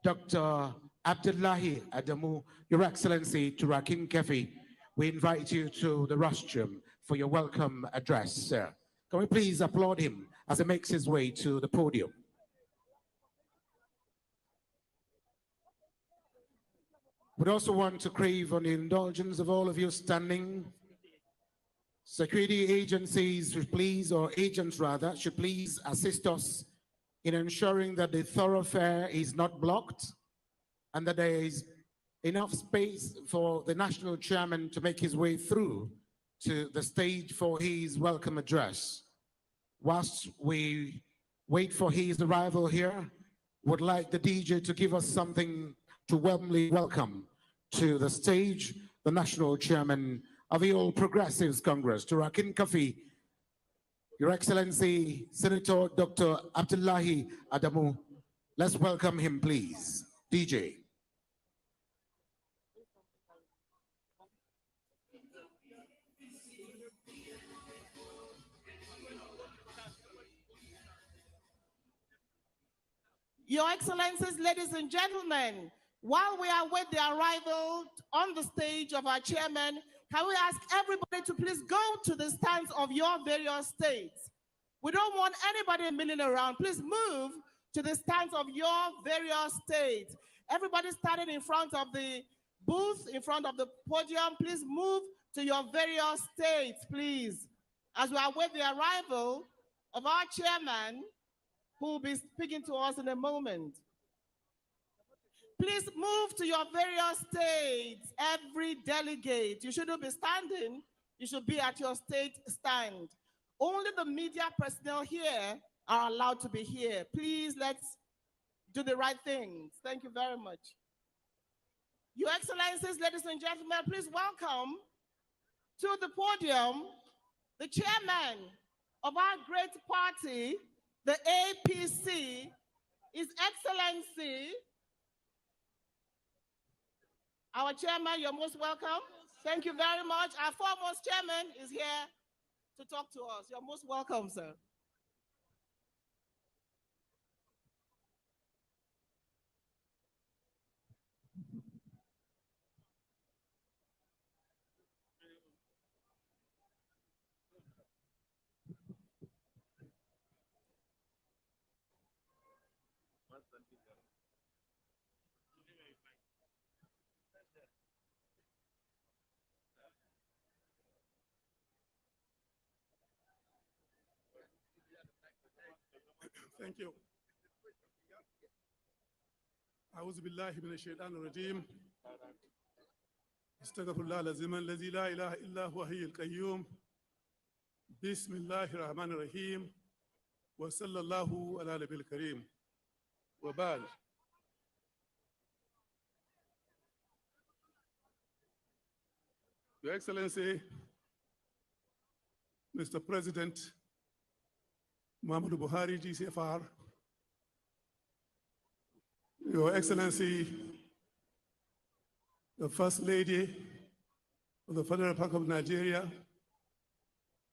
Dr. Abdullahi Adamu, Your Excellency Turakin Kefi, we invite you to the rostrum for your welcome address, sir. Can we please applaud him as he makes his way to the podium? We'd also want to crave on the indulgence of all of you standing. Security agencies should please, or agents rather, should please assist us in ensuring that the thoroughfare is not blocked and that there is enough space for the national chairman to make his way through to the stage for his welcome address. Whilst we wait for his arrival here, would like the DJ to give us something to warmly welcome to the stage the national chairman of the All Progressives Congress, Turakin Kafi, Your Excellency Senator Dr. Abdullahi Adamu. Let's welcome him, please. DJ. Your Excellencies, ladies and gentlemen, while we await the arrival on the stage of our chairman, can we ask everybody to please go to the stands of your various states? We don't want anybody milling around. Please move to the stands of your various states. Everybody standing in front of the booth, in front of the podium, please move to your various states, please. As we await the arrival of our chairman, who will be speaking to us in a moment. Please move to your various states. Every delegate, you shouldn't be standing. You should be at your state stand. Only the media personnel here are allowed to be here. Please, let's do the right things. Thank you very much. Your Excellencies, ladies and gentlemen, please welcome to the podium the chairman of our great party, the APC, His Excellency. Our chairman, you're most welcome. Thank you very much. Our foremost chairman is here to talk to us. You're most welcome, sir. Thank you. أعوذ بالله من الشيطان الرجيم. استغفر الله العظيم الذي لا إله إلا هو الحي القيوم. بسم الله الرحمن الرحيم. وصلى الله على النبي الكريم. وبعد. Your Excellency, Mr. President Muhammadu Buhari, GCFR, Your Excellency, the First Lady of the Federal Republic of Nigeria,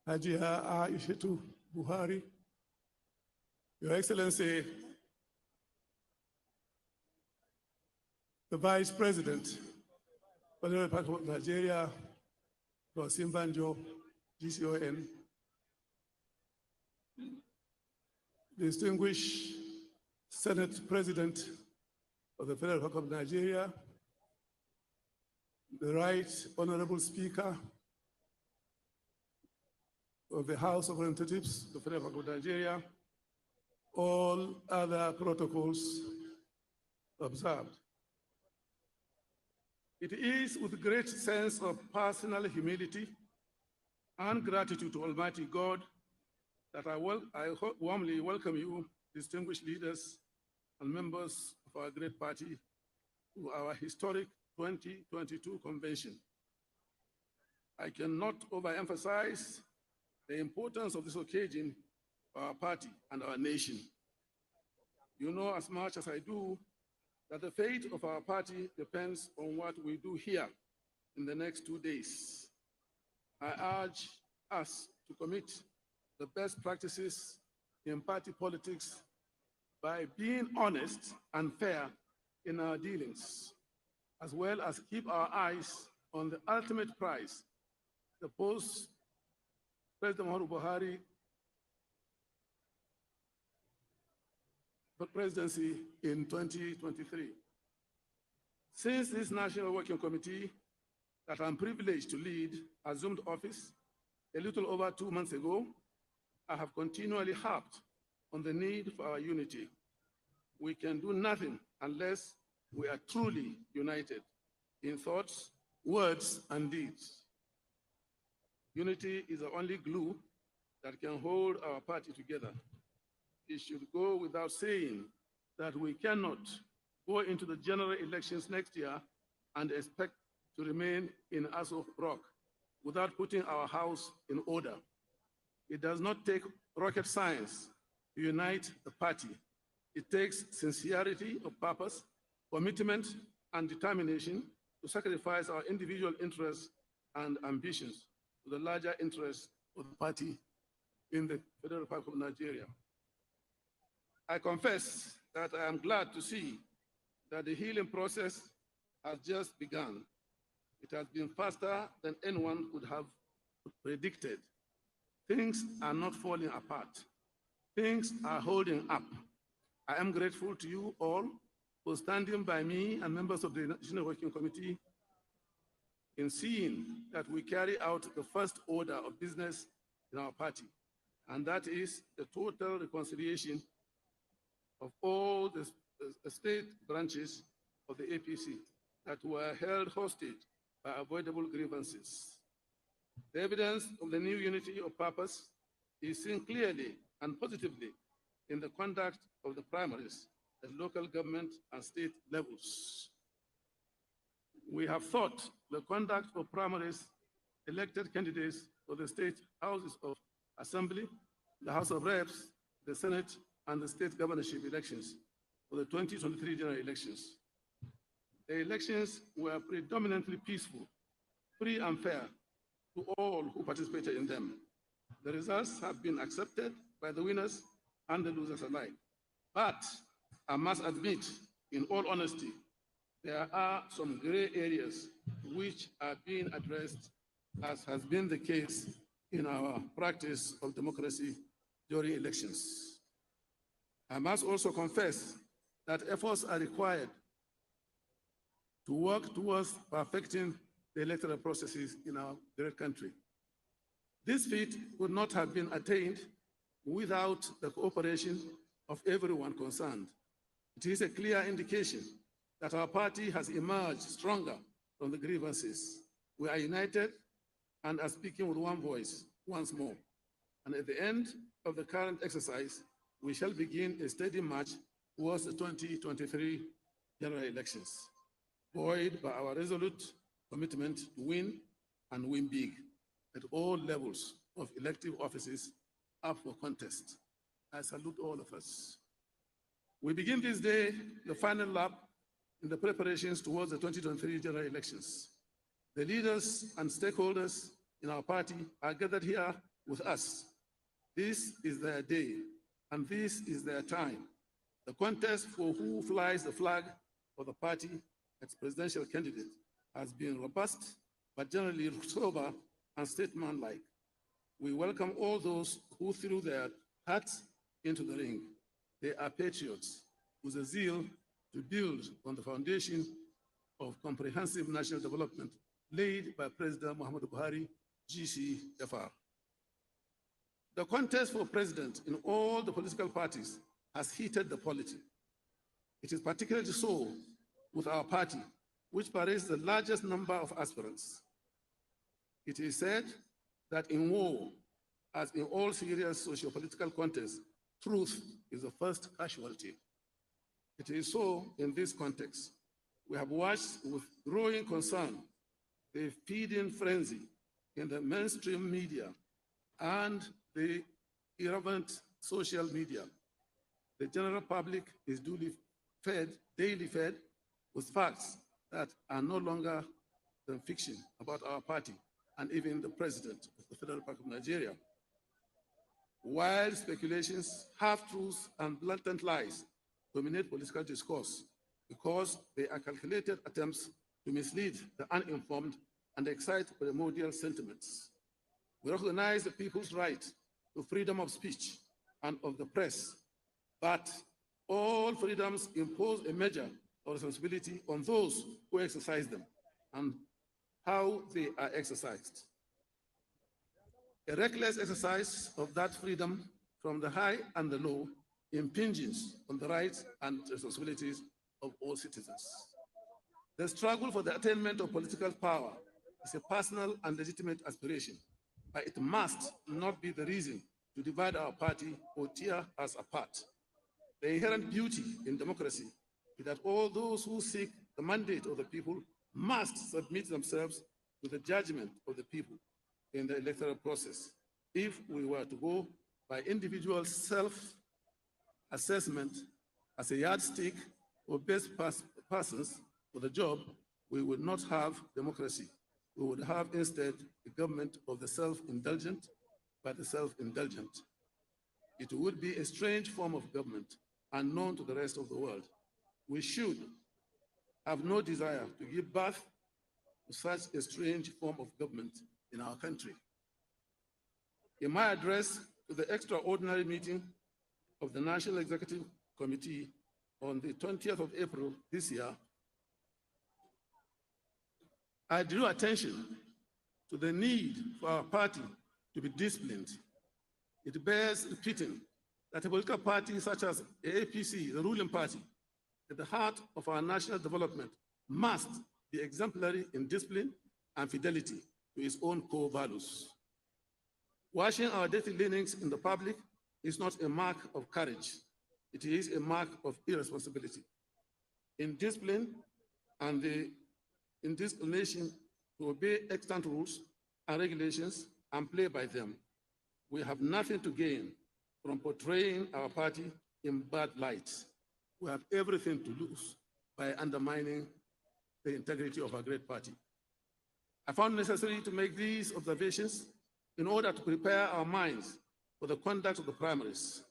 Hajiya Aishatu Buhari, Your Excellency, the Vice President of the Republic of Nigeria, Simbanjo, GCON, distinguished Senate President of the Federal Republic of Nigeria, the Right Honorable Speaker of the House of Representatives of the Federal Republic of Nigeria, all other protocols observed. It is with great sense of personal humility and gratitude to Almighty God that I warmly welcome you, distinguished leaders and members of our great party, to our historic 2022 convention. I cannot overemphasize the importance of this occasion for our party and our nation. You know as much as I do that the fate of our party depends on what we do here in the next 2 days. I urge us to commit the best practices in party politics by being honest and fair in our dealings, as well as keep our eyes on the ultimate prize, the post-President Muhammadu Buhari presidency in 2023. Since this National Working Committee that I'm privileged to lead assumed office a little over 2 months ago, I have continually harped on the need for our unity. We can do nothing unless we are truly united in thoughts, words, and deeds. Unity is the only glue that can hold our party together. It should go without saying that we cannot go into the general elections next year and expect to remain in Aso Rock without putting our house in order. It does not take rocket science to unite the party. It takes sincerity of purpose, commitment, and determination to sacrifice our individual interests and ambitions to the larger interests of the party in the Federal Republic of Nigeria. I confess that I am glad to see that the healing process has just begun. It has been faster than anyone could have predicted. Things are not falling apart. Things are holding up. I am grateful to you all for standing by me and members of the National Working Committee in seeing that we carry out the first order of business in our party, and that is the total reconciliation of all the state branches of the APC that were held hostage by avoidable grievances. The evidence of the new unity of purpose is seen clearly and positively in the conduct of the primaries at local government and state levels. We have thought the conduct of primaries elected candidates for the state houses of assembly, the House of Reps, the Senate, and the state governorship elections for the 2023 general elections. The elections were predominantly peaceful, free and fair to all who participated in them. The results have been accepted by the winners and the losers alike. But I must admit, in all honesty, there are some gray areas which are being addressed, as has been the case in our practice of democracy during elections. I must also confess that efforts are required to work towards perfecting the electoral processes in our great country. This feat would not have been attained without the cooperation of everyone concerned. It is a clear indication that our party has emerged stronger from the grievances. We are united and are speaking with one voice once more. And at the end of the current exercise, we shall begin a steady march towards the 2023 general elections, buoyed by our resolute commitment to win and win big at all levels of elective offices up for contest. I salute all of us. We begin this day the final lap in the preparations towards the 2023 general elections. The leaders and stakeholders in our party are gathered here with us. This is their day, and this is their time. The contest for who flies the flag of the party as presidential candidate has been robust, but generally sober and statesmanlike. We welcome all those who threw their hats into the ring. They are patriots with a zeal to build on the foundation of comprehensive national development laid by President Muhammadu Buhari, GCFR. The contest for president in all the political parties has heated the polity. It is particularly so with our party, which parades the largest number of aspirants. It is said that in war, as in all serious socio-political contests, truth is the first casualty. It is so in this context. We have watched with growing concern the feeding frenzy in the mainstream media and the irrelevant social media. The general public is daily fed with facts that are no longer than fiction about our party and even the president of the Federal Republic of Nigeria. Wild speculations, half-truths, and blatant lies dominate political discourse because they are calculated attempts to mislead the uninformed and excite primordial sentiments. We recognize the people's right to freedom of speech and of the press, but all freedoms impose a measure of responsibility on those who exercise them and how they are exercised. A reckless exercise of that freedom from the high and the low impinges on the rights and responsibilities of all citizens. The struggle for the attainment of political power is a personal and legitimate aspiration, but it must not be the reason to divide our party or tear us apart. The inherent beauty in democracy is that all those who seek the mandate of the people must submit themselves to the judgment of the people in the electoral process. If we were to go by individual self-assessment as a yardstick or best persons for the job, we would not have democracy. We would have instead a government of the self-indulgent by the self-indulgent. It would be a strange form of government unknown to the rest of the world. We should have no desire to give birth to such a strange form of government in our country. In my address to the extraordinary meeting of the National Executive Committee on the 20th of April this year, I drew attention to the need for our party to be disciplined, It bears repeating that a political party such as the APC, the ruling party, at the heart of our national development, must be exemplary in discipline and fidelity to its own core values. Washing our dirty leanings in the public is not a mark of courage. It is a mark of irresponsibility. In discipline and the indisciplination to obey extant rules and regulations and play by them, we have nothing to gain from portraying our party in bad light. We have everything to lose by undermining the integrity of our great party. I found necessary to make these observations in order to prepare our minds for the conduct of the primaries.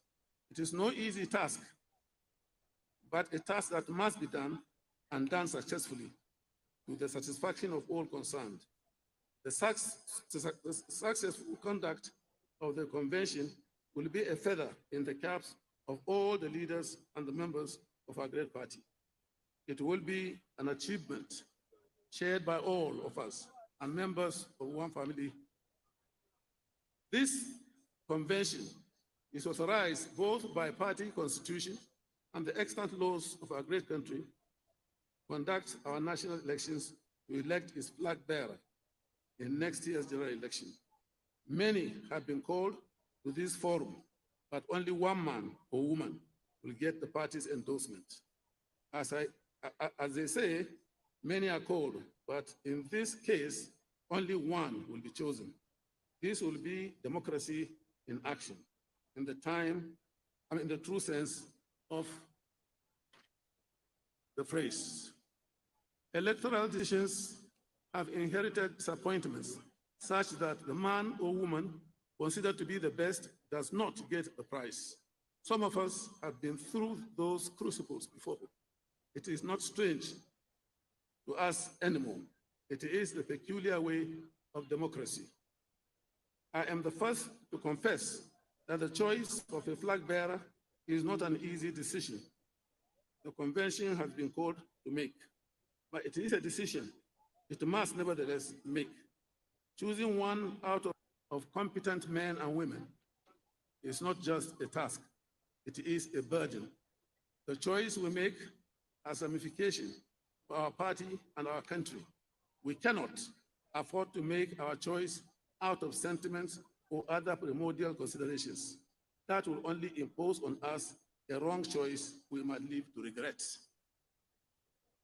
It is no easy task, but a task that must be done and done successfully to the satisfaction of all concerned. The successful conduct of the convention will be a feather in the caps of all the leaders and the members of our great party. It will be an achievement shared by all of us and members of one family. This convention is authorized both by party constitution and the extant laws of our great country to conduct our national elections to elect its flag bearer in next year's general election. Many have been called to this forum, but only one man or woman will get the party's endorsement. As they say, many are called, but in this case, only one will be chosen. This will be democracy in action, in the true sense of the phrase. Electoral decisions have inherited disappointments such that the man or woman considered to be the best does not get the prize. Some of us have been through those crucibles before. It is not strange to us anymore. It is the peculiar way of democracy. I am the first to confess that the choice of a flag bearer is not an easy decision. The convention has been called to make, but it is a decision it must nevertheless make. Choosing one out of competent men and women is not just a task, it is a burden. The choice we make has ramifications for our party and our country. We cannot afford to make our choice out of sentiments or other primordial considerations. That will only impose on us a wrong choice we might live to regret.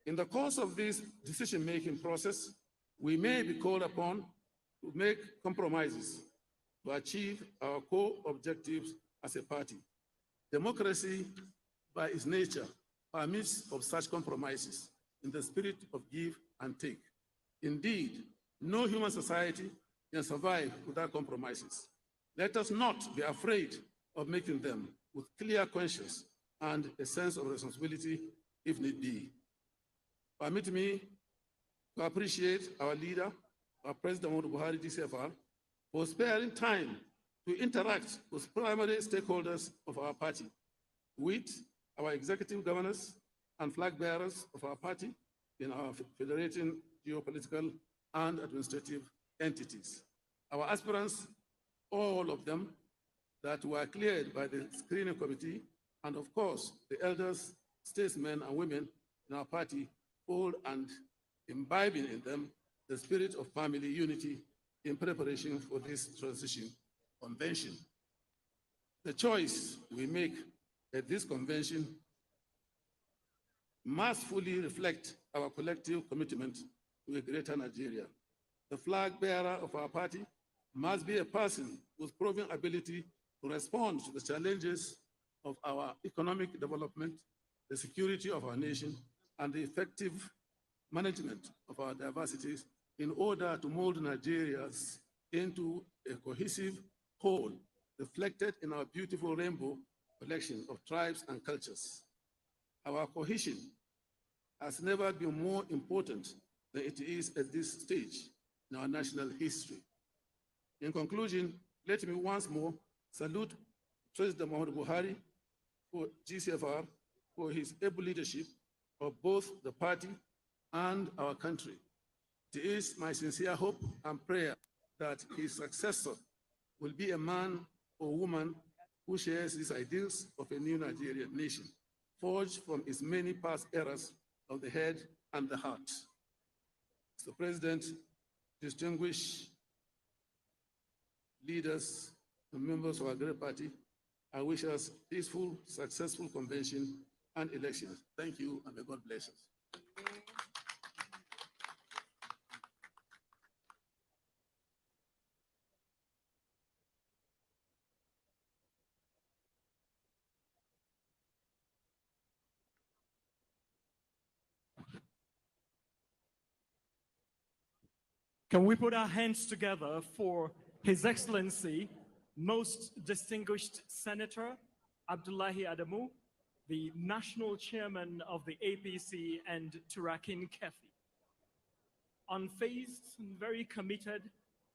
In the course of this decision-making process, we may be called upon to make compromises to achieve our core objectives as a party. Democracy, by its nature, permits of such compromises in the spirit of give and take. Indeed, no human society can survive without compromises. Let us not be afraid of making them with clear conscience and a sense of responsibility if need be. Permit me to appreciate our leader, our President Muhammadu Buhari, DCFR, for sparing time to interact with primary stakeholders of our party, with our executive governors and flag bearers of our party in our federating geopolitical and administrative entities. Our aspirants, all of them that were cleared by the screening committee, and of course, the elders, statesmen and women in our party, hold and imbibing in them the spirit of family unity in preparation for this transition convention. The choice we make at this convention must fully reflect our collective commitment to a greater Nigeria. The flag bearer of our party must be a person with proven ability to respond to the challenges of our economic development, the security of our nation, and the effective management of our diversities in order to mold Nigerians into a cohesive whole reflected in our beautiful rainbow collection of tribes and cultures. Our cohesion has never been more important than it is at this stage in our national history. In conclusion, let me once more salute President Muhammadu Buhari for GCFR for his able leadership of both the party and our country. It is my sincere hope and prayer that his successor will be a man or woman who shares these ideals of a new Nigerian nation, forged from its many past eras of the head and the heart. Mr. President, distinguished leaders and members of our great party, I wish us peaceful, successful convention and elections. Thank you, and may God bless us. Can we put our hands together for His Excellency, Most Distinguished Senator Abdullahi Adamu, the National Chairman of the APC and Turakin Kefi. Unfazed and very committed,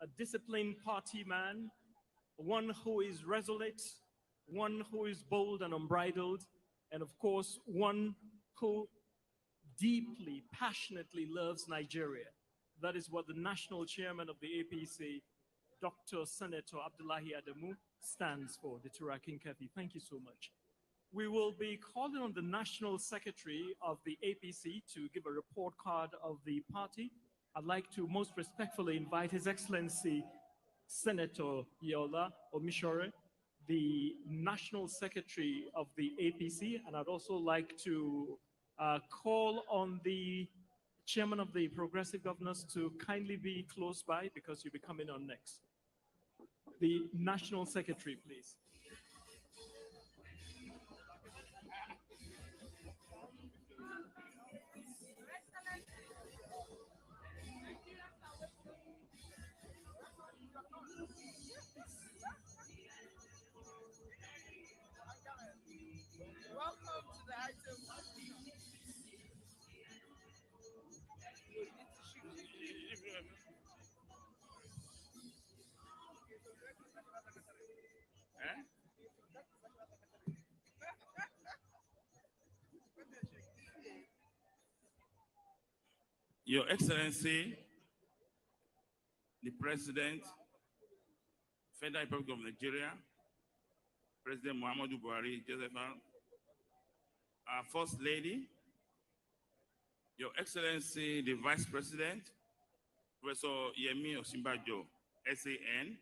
a disciplined party man, one who is resolute, one who is bold and unbridled, and of course, one who deeply, passionately loves Nigeria. That is what the national chairman of the APC, Dr. Senator Abdullahi Adamu, stands for, the Turakin Kefi. Thank you so much. We will be calling on the national secretary of the APC to give a report card of the party. I'd like to most respectfully invite His Excellency Senator Yola Omishore, the national secretary of the APC, and I'd also like to call on the chairman of the Progressive Governors to kindly be close by because you'll be coming on next. The national secretary, please. Welcome to the item. Your Excellency, the President, Federal Republic of Nigeria, President Muhammadu Buhari, Joseph, our First Lady, Your Excellency, the Vice President, Professor Yemi Osinbajo, SAN,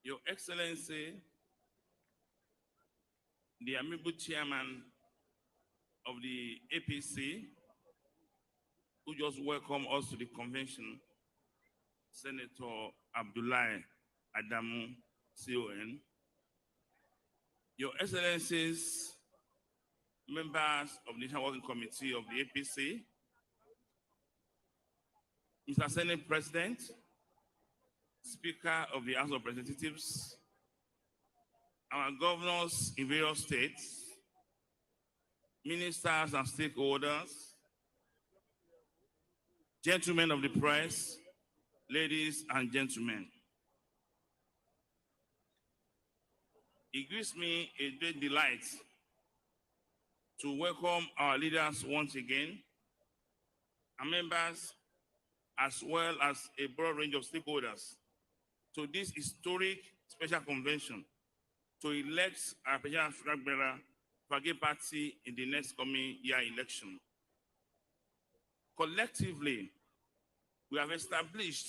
Your Excellency, the amiable Chairman of the APC, who just welcomed us to the convention, Senator Abdullahi Adamu, CON, Your Excellencies, members of the National Working Committee of the APC, Mr. Senate President, Speaker of the House of Representatives, our governors in various states, ministers and stakeholders, gentlemen of the press, ladies and gentlemen. It gives me a great delight to welcome our leaders once again, our members, as well as a broad range of stakeholders to this historic special convention to elect our presidential flag bearer for a party in the next coming year election. Collectively, we have established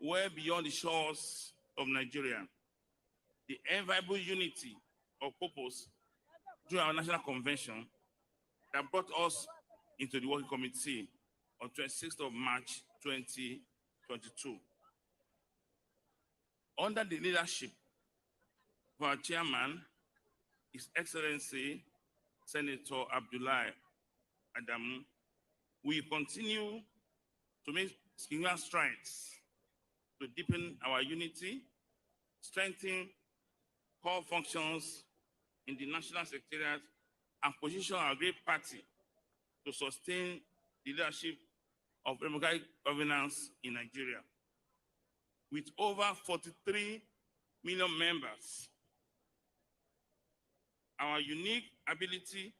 well beyond the shores of Nigeria the enviable unity of purpose during our national convention that brought us into the working committee on 26th of March 2022. Under the leadership of our chairman, His Excellency Senator Abdullahi Adamu, we continue to make significant strides to deepen our unity, strengthen core functions in the National Secretariat, and position our great party to sustain the leadership of democratic governance in Nigeria. With over 43 million members, our unique ability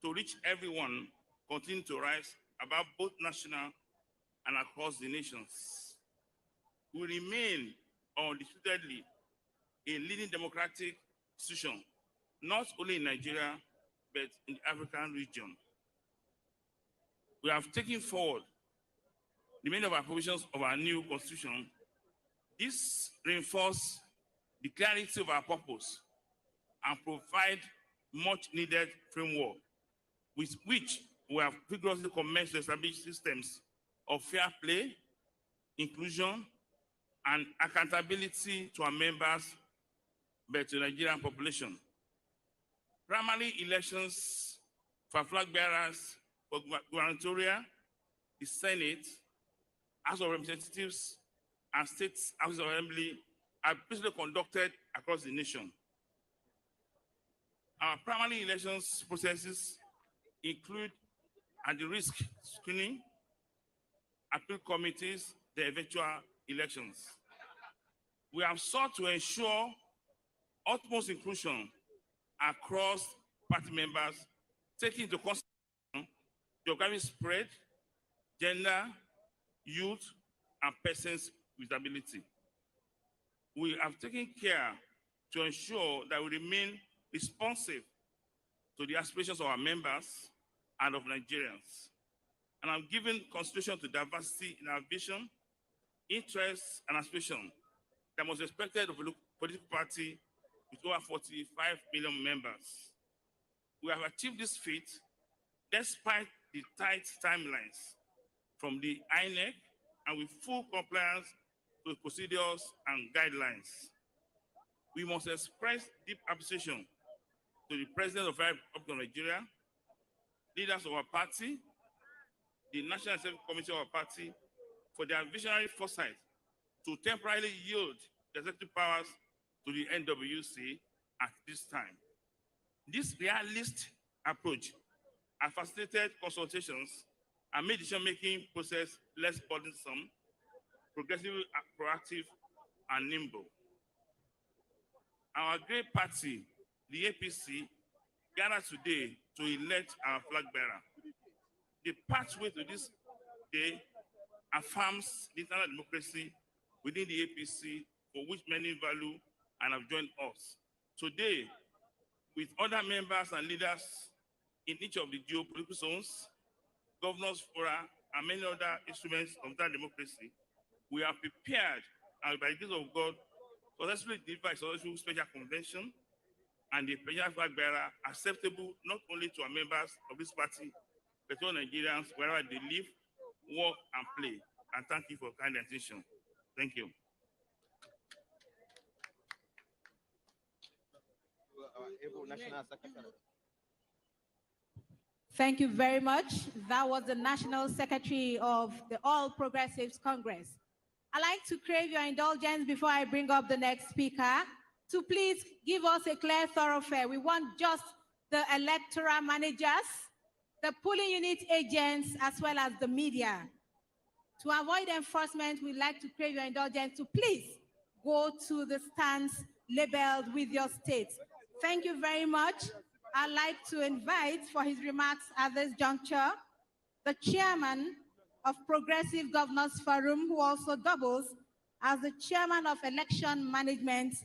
to reach everyone continues to rise above both national and across the nations. We remain undisputedly a leading democratic institution, not only in Nigeria, but in the African region. We have taken forward the many of our provisions of our new constitution. This reinforces the clarity of our purpose and provide much needed framework with which we have vigorously commenced to establish systems of fair play, inclusion, and accountability to our members, but to the Nigerian population. Primary elections for flag bearers for gubernatorial, the Senate, House of Representatives, and State House of Assembly are peacefully conducted across the nation. Our primary elections processes include at the risk screening, appeal committees, the eventual elections. We have sought to ensure utmost inclusion across party members, taking into consideration geographic spread, gender, youth, and persons with disability. We have taken care to ensure that we remain responsive to the aspirations of our members and of Nigerians. And have given consideration to diversity in our vision, interests, and aspirations that must be expected of a political party with over 45 million members. We have achieved this feat despite the tight timelines from the INEC and with full compliance with procedures and guidelines. We must express deep appreciation to the President of the Republic of Nigeria, leaders of our party, the National Executive Committee of our party, for their visionary foresight to temporarily yield the executive powers to the NWC at this time. This realist approach has facilitated consultations and made the decision-making process less burdensome, progressively proactive, and nimble. Our great party, the APC, gathered today to elect our flag bearer. The pathway to this day affirms the internal democracy within the APC, for which many value and have joined us. Today, with other members and leaders in each of the geopolitical zones, governors' fora, and many other instruments of that democracy, we are prepared, and by the grace of God, successfully deliver a successful special convention and the presidential flag bearer acceptable not only to our members of this party, but to all Nigerians wherever they live, work, and play. And thank you for kind attention. Thank you. Thank you very much. That was the National Secretary of the All Progressives Congress. I'd like to crave your indulgence before I bring up the next speaker to please give us a clear thoroughfare. We want just the electoral managers, the polling unit agents, as well as the media. To avoid enforcement, we'd like to crave your indulgence to please go to the stands labeled with your state. Thank you very much. I'd like to invite for his remarks at this juncture the chairman of Progressive Governors Forum, who also doubles as the chairman of Election Management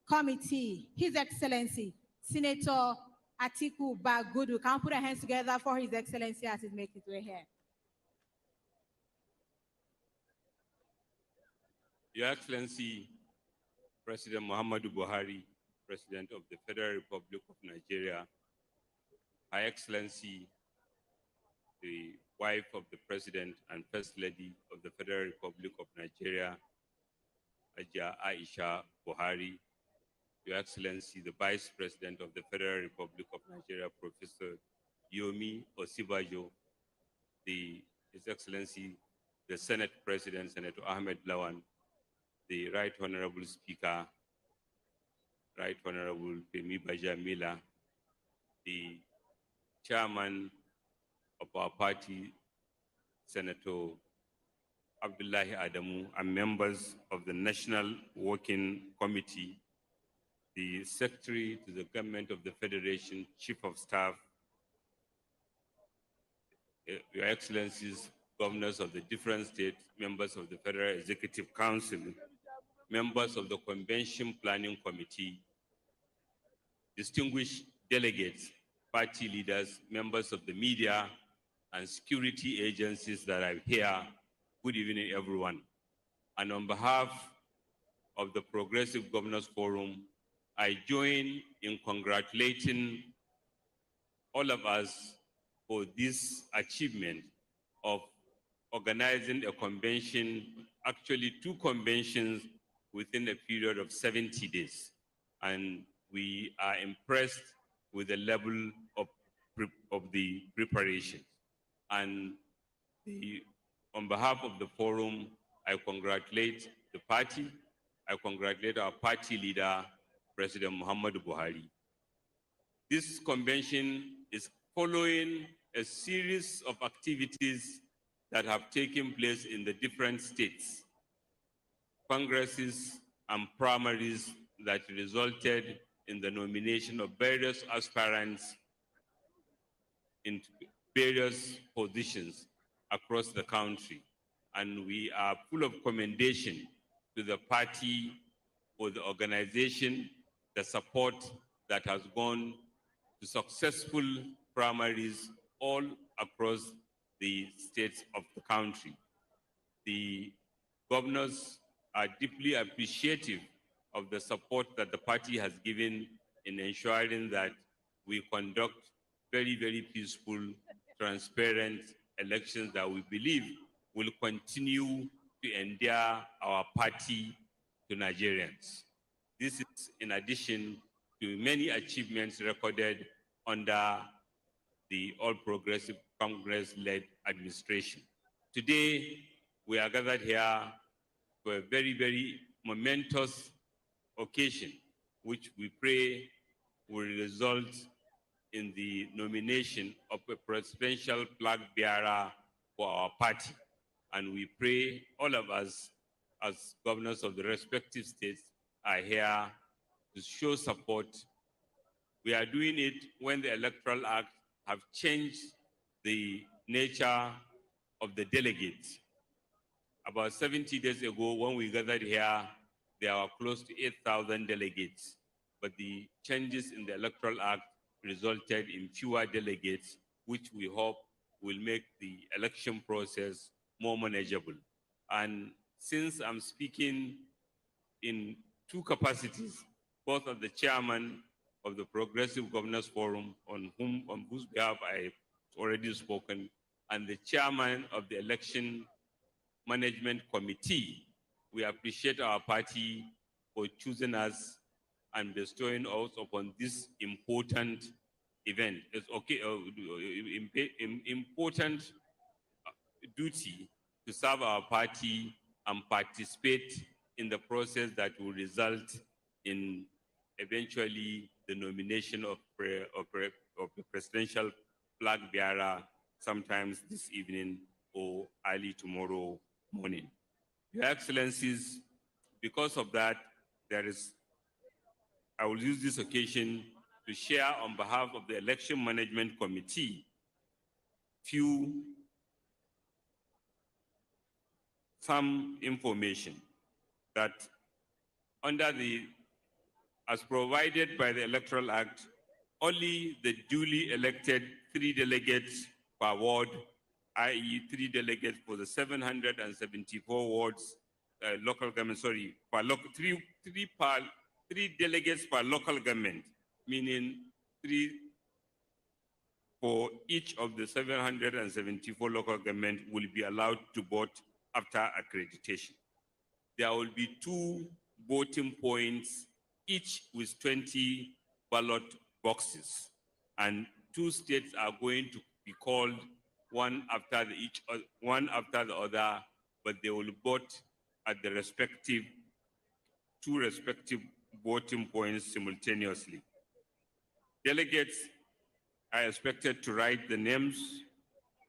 Committee, His Excellency, Senator Atiku Bagudu. Can we put our hands together for His Excellency as he's making his way here? Your Excellency, President Muhammadu Buhari, President of the Federal Republic of Nigeria, Her Excellency, the wife of the President and First Lady of the Federal Republic of Nigeria, Ajia Aisha Buhari, Your Excellency, the Vice President of the Federal Republic of Nigeria, Professor Yomi Osibajo, His Excellency, the Senate President, Senator Ahmed Lawan, the Right Honorable Speaker, Right Honorable Femi Bajamila, the Chairman of our party, Senator Abdullahi Adamu, and members of the National Working Committee, the Secretary to the Government of the Federation, Chief of Staff, Your Excellencies, Governors of the different states, members of the Federal Executive Council, members of the Convention Planning Committee, distinguished delegates, party leaders, members of the media, and security agencies that are here, good evening, everyone. And on behalf of the Progressive Governors Forum, I join in congratulating all of us for this achievement of organizing a convention, actually 2 conventions within a period of 70 days. And we are impressed with the level of the preparation. And on behalf of the forum, I congratulate the party. I congratulate our party leader, President Muhammadu Buhari. This convention is following a series of activities that have taken place in the different states, congresses and primaries that resulted in the nomination of various aspirants in various positions across the country. And we are full of commendation to the party for the organization, the support that has gone to successful primaries all across the states of the country. The governors are deeply appreciative of the support that the party has given in ensuring that we conduct very, very peaceful, transparent elections that we believe will continue to endear our party to Nigerians. This is in addition to many achievements recorded under the All Progressive Congress-led administration. Today, we are gathered here for a very, very momentous occasion, which we pray will result in the nomination of a presidential flag bearer for our party. And we pray all of us, as governors of the respective states, are here to show support. We are doing it when the Electoral Act have changed the nature of the delegates. About 70 days ago, when we gathered here, there were close to 8,000 delegates. But the changes in the Electoral Act resulted in fewer delegates, which we hope will make the election process more manageable. And since I'm speaking in 2 capacities, both as the chairman of the Progressive Governors Forum, on whose behalf I've already spoken, and the chairman of the Election Management Committee, we appreciate our party for choosing us and bestowing us upon this important event. It's okay, important duty to serve our party and participate in the process that will result in eventually the nomination of the presidential flag bearer sometimes this evening or early tomorrow morning. Your Excellencies, because of that, I will use this occasion to share on behalf of the Election Management Committee some information that as provided by the Electoral Act, only the duly elected 3 delegates per ward, i.e. 3 delegates for the 774 wards, local government, sorry, three delegates per local government, meaning 3 for each of the 774 local government will be allowed to vote after accreditation. There will be 2 voting points, each with 20 ballot boxes. And 2 states are going to be called one after the other, but they will vote at the 2 respective voting points simultaneously. Delegates are expected to write the names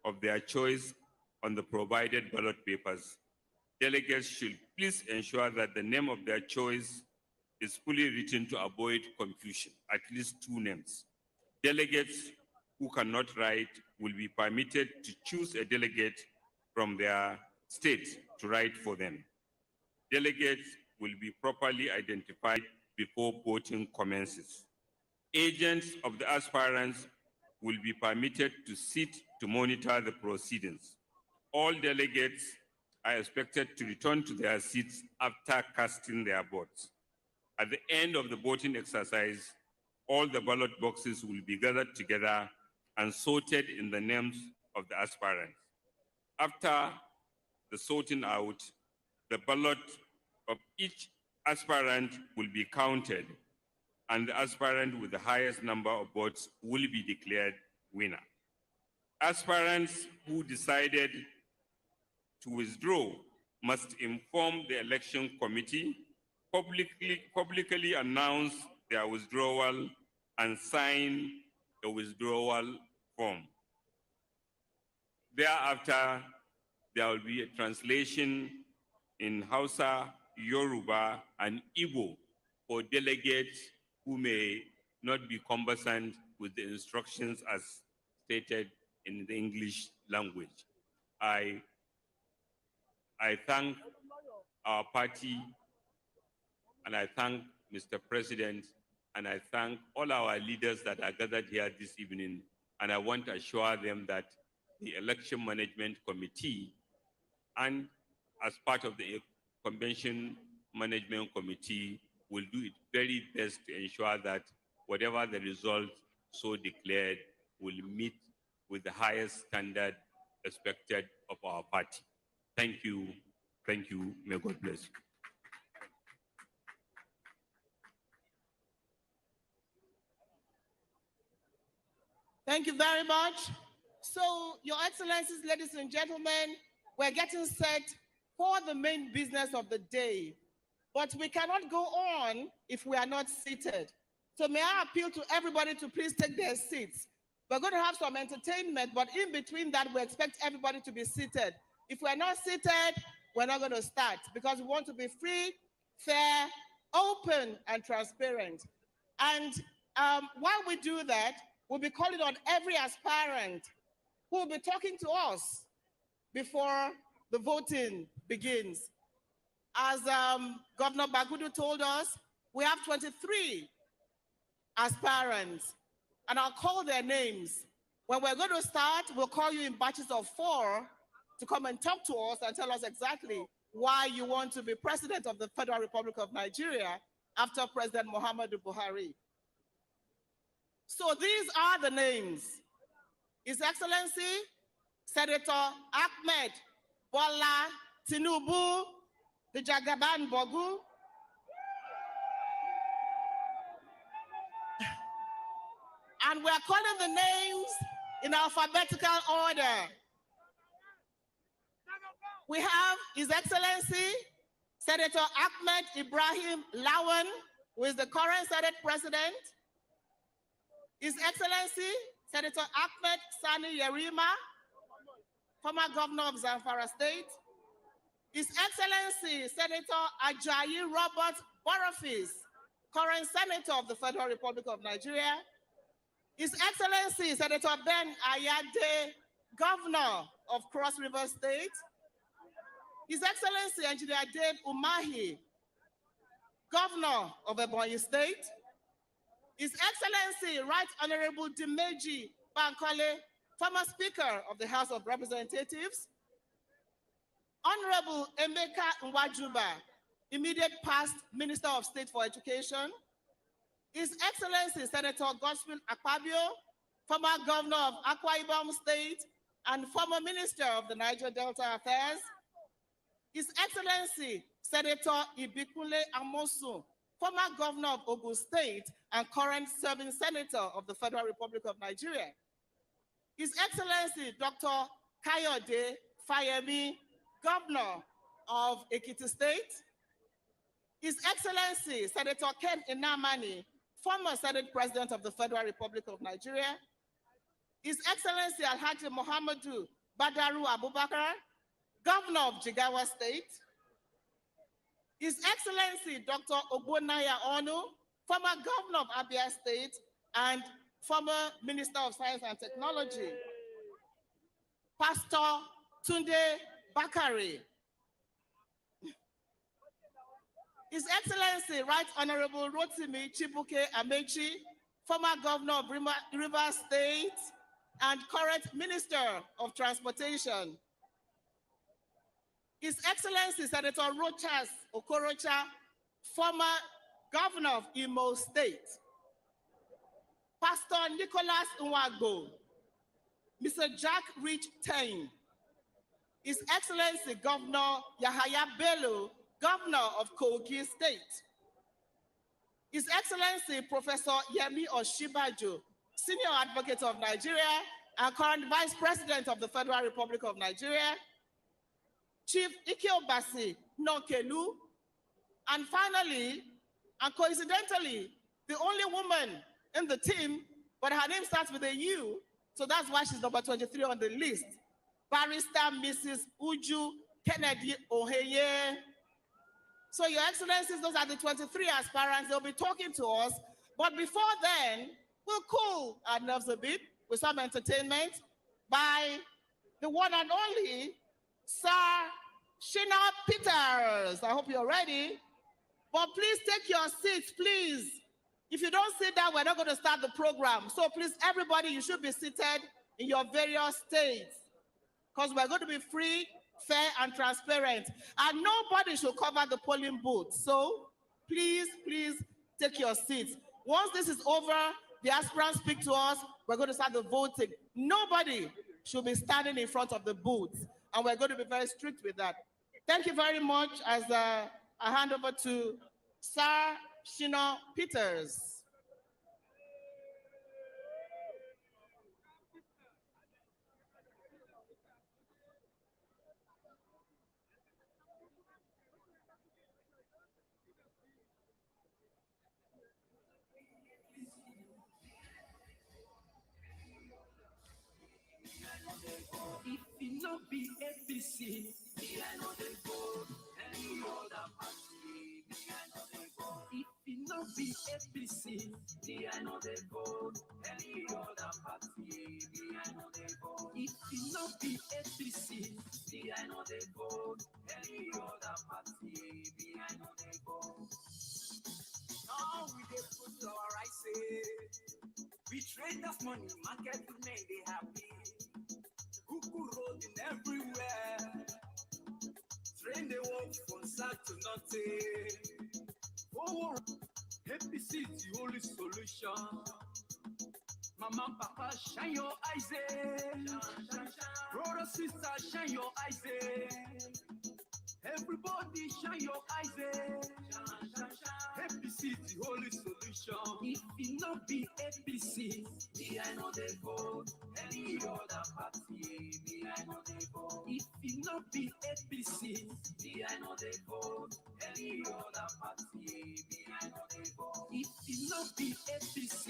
of their choice on the provided ballot papers. Delegates should please ensure that the name of their choice is fully written to avoid confusion, at least 2 names. Delegates who cannot write will be permitted to choose a delegate from their state to write for them. Delegates will be properly identified before voting commences. Agents of the aspirants will be permitted to sit to monitor the proceedings. All delegates are expected to return to their seats after casting their votes. At the end of the voting exercise, all the ballot boxes will be gathered together and sorted in the names of the aspirants. After the sorting out, the ballot of each aspirant will be counted, and the aspirant with the highest number of votes will be declared winner. Aspirants who decided to withdraw must inform the election committee, publicly announce their withdrawal, and sign a withdrawal form. Thereafter, there will be a translation in Hausa, Yoruba, and Igbo for delegates who may not be conversant with the instructions as stated in the English language. I thank our party, and I thank Mr. President, and I thank all our leaders that are gathered here this evening, and I want to assure them that the Election Management Committee, and as part of the Convention Management Committee, will do its very best to ensure that whatever the result so declared will meet with the highest standard expected of our party. Thank you. Thank you. May God bless you. Thank you very much. So, Your Excellencies, ladies and gentlemen, we're getting set for the main business of the day. But we cannot go on if we are not seated. So may I appeal to everybody to please take their seats. We're going to have some entertainment, but in between that, we expect everybody to be seated. If we're not seated, we're not going to start because we want to be free, fair, open, and transparent. And while we do that, we'll be calling on every aspirant who will be talking to us before the voting begins. As Governor Bagudu told us, we have 23 aspirants, and I'll call their names. When we're going to start, we'll call you in batches of 4 to come and talk to us and tell us exactly why you want to be president of the Federal Republic of Nigeria after President Muhammadu Buhari. So these are the names. His Excellency, Senator Ahmed Bola Tinubu, the Jagaban Bogu, and we're calling the names in alphabetical order. We have His Excellency, Senator Ahmed Ibrahim Lawan, who is the current Senate President. His Excellency, Senator Ahmed Sani Yerima, former Governor of Zamfara State. His Excellency, Senator Ajayi Robert Borofis, current Senator of the Federal Republic of Nigeria. His Excellency, Senator Ben Ayade, Governor of Cross River State. His Excellency, Engineer Dave Umahi, Governor of Ebonyi State. His Excellency, Right Honorable Dimeji Bankole, former Speaker of the House of Representatives. Honorable Emeka Nwajuba, immediate past Minister of State for Education. His Excellency, Senator Godswill Akpabio, former Governor of Akwa Ibom State and former Minister of the Niger Delta Affairs. His Excellency, Senator Ibikunle Amosu, former Governor of Ogun State and current serving Senator of the Federal Republic of Nigeria. His Excellency, Dr. Kayode Fayemi, Governor of Ekiti State. His Excellency, Senator Ken Inamani, former Senate President of the Federal Republic of Nigeria. His Excellency Alhaji Muhammadu Badaru Abubakar, Governor of Jigawa State. His Excellency Dr. Ogbonnaya Onu, former Governor of Abia State and former Minister of Science and Technology. Pastor Tunde Bakari. His Excellency Right Honorable Rotimi Chibuke Amechi, former governor of Rivers State and current Minister of Transportation. His Excellency Senator Rochas Okorocha, former governor of Imo State. Pastor Nicholas Nwago, Mr. Jack Rich Tain, His Excellency Governor Yahaya Bello, Governor of Kogi State. His Excellency Professor Yemi Osinbajo, Senior Advocate of Nigeria and current Vice President of the Federal Republic of Nigeria. Chief Ike Obasi Nokelu, and finally, and coincidentally, the only woman in the team, but her name starts with a U, so that's why she's number 23 on the list. Barrister Mrs. Uju Kennedy Oheye. So, Your Excellencies, those are the 23 aspirants. They'll be talking to us. But before then, we'll cool our nerves a bit with some entertainment by the one and only Sir Shina Peters. I hope you're ready. But please take your seats, please. If you don't sit down, we're not going to start the program. So please, everybody, you should be seated in your various states, because we're going to be free, fair, and transparent. And nobody should cover the polling booth. So please, please take your seats. Once this is over, the aspirants speak to us, we're going to start the voting. Nobody should be standing in front of the booth. And we're going to be very strict with that. Thank you very much. As I hand over to Sir Shina Peters. If it not be APC, me I know they vote any other party. Me I know they vote. If it not be APC, me I know they vote any other party. Me I know they vote. If it not be APC, me I know they vote any other party. Me I know they vote. Now we dey put our rights say, we trade that money, market women they happy. Cuckoo rolling everywhere. Train they walk from south to north. Forward, APC is the only solution. Mama, papa, shine your eyes. Brother, sister, shine your eyes. Everybody, shine your eyes. APC is the only solution. If it not be APC, me I know they vote any other party. Me I know they vote. If it not be APC, me I know they vote any other party. Me I know they vote. If it not be APC,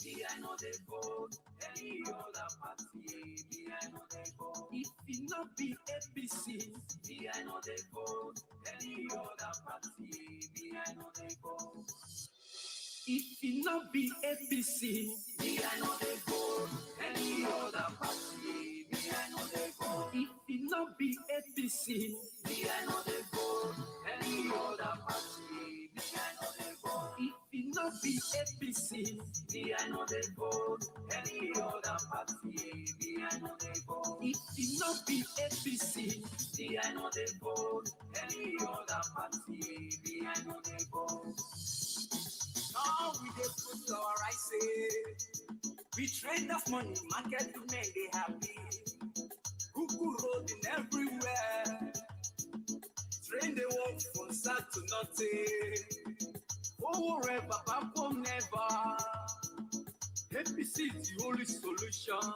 me I know they vote any other party. Me I know they vote. If it not be APC, me I know they vote any other party. Me I know they vote. If it not be APC, me I know they vote any other party. Me I know they vote. If it not be APC, me I know they vote any other party. Me I know they vote. If it not be APC, me I know they vote any other party. Me I know they vote. If it not be APC, me I know they vote any other party. Me I know they vote. Now we just put our rights say, we trade that money, market women they happy. Cuckoo rolling everywhere. Train they walk from south to north. Oh, forever, back home never. APC is the only solution.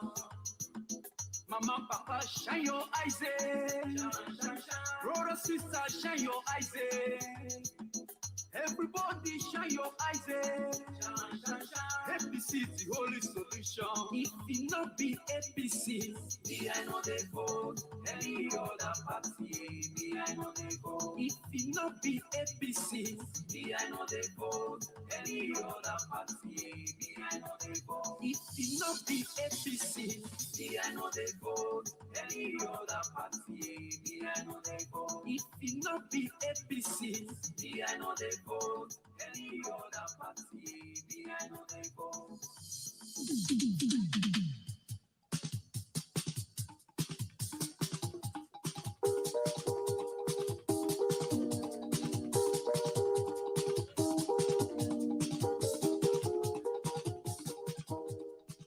Mama, papa, shine your eyes. Brother, sister, shine your eyes. Everybody shine your eyes. APC is the only solution. If it not be APC, me I know they vote any other party. Me I know they vote. If it not be APC, me I know they vote any other party. Me I know they vote. If it not be APC, me I know they vote any other party. Me I know they vote. If it not be APC, me I I know they vote. Any other party, me I know they vote.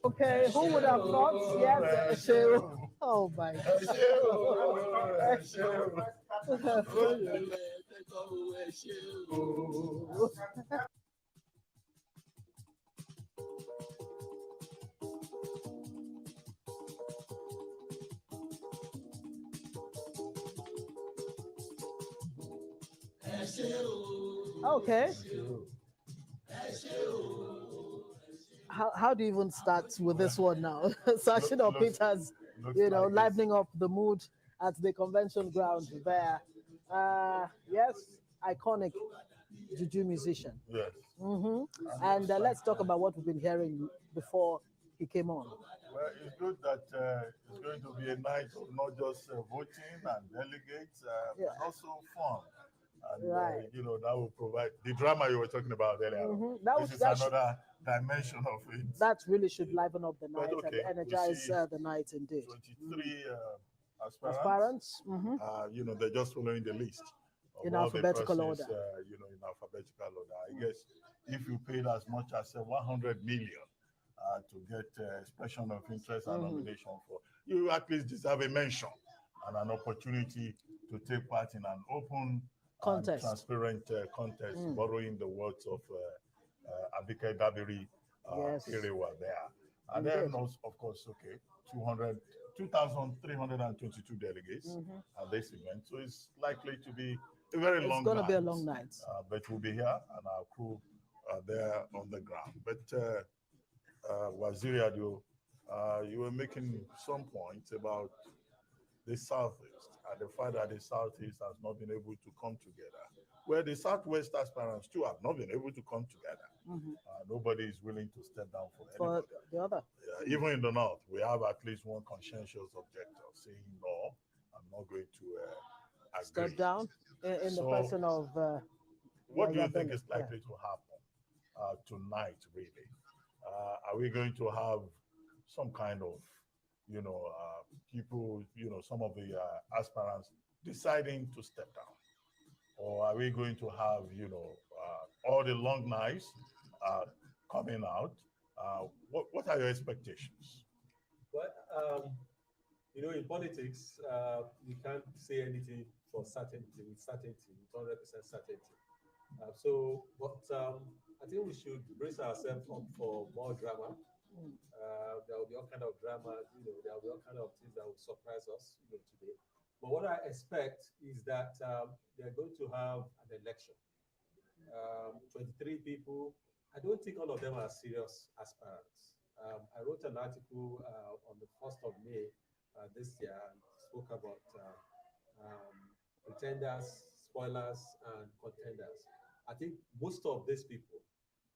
Okay, who would have thought? Yes, Shehu. Oh my God. Okay. How do you even start with this one now? Sachin or Peters, livening up the mood at the convention ground there. Yes, iconic juju musician. Yes. And let's talk about what we've been hearing before he came on. Well, it's good that it's going to be a night of not just voting and delegates, but also fun. And, that will provide the drama you were talking about earlier. This is another dimension of it. That really should liven up the night and energize the night indeed. 23 aspirants. They're just following the list. In alphabetical order. In alphabetical order. I guess if you paid as much as 100 million to get expression of interest and nomination for, you at least deserve a mention and an opportunity to take part in an open contest, transparent contest, borrowing the words of Abike Dabiri Kirewa there. And then, of course, 2,322 delegates at this event. So it's likely to be a very long night. It's going to be a long night. But we'll be here and our crew are there on the ground. But Waziri Adio, you were making some points about the Southeast and the fact that the Southeast has not been able to come together, where the Southwest aspirants too have not been able to come together. Nobody is willing to step down for anybody. The other. Even in the North, we have at least one conscientious objector saying, no, I'm not going to agree. Step down in the person of... what do you think is likely to happen tonight, really? Are we going to have some kind of, people, some of the aspirants deciding to step down? Or are we going to have, all the long nights coming out? What are your expectations? Well, in politics, you can't say anything with certainty, with 100% certainty. I think we should brace ourselves up for more drama. There will be all kind of drama, there will be all kind of things that will surprise us, today. But what I expect is that they're going to have an election. 23 people. I don't think all of them are serious aspirants. I wrote an article on the 1st of May this year and spoke about pretenders, spoilers, and contenders. I think most of these people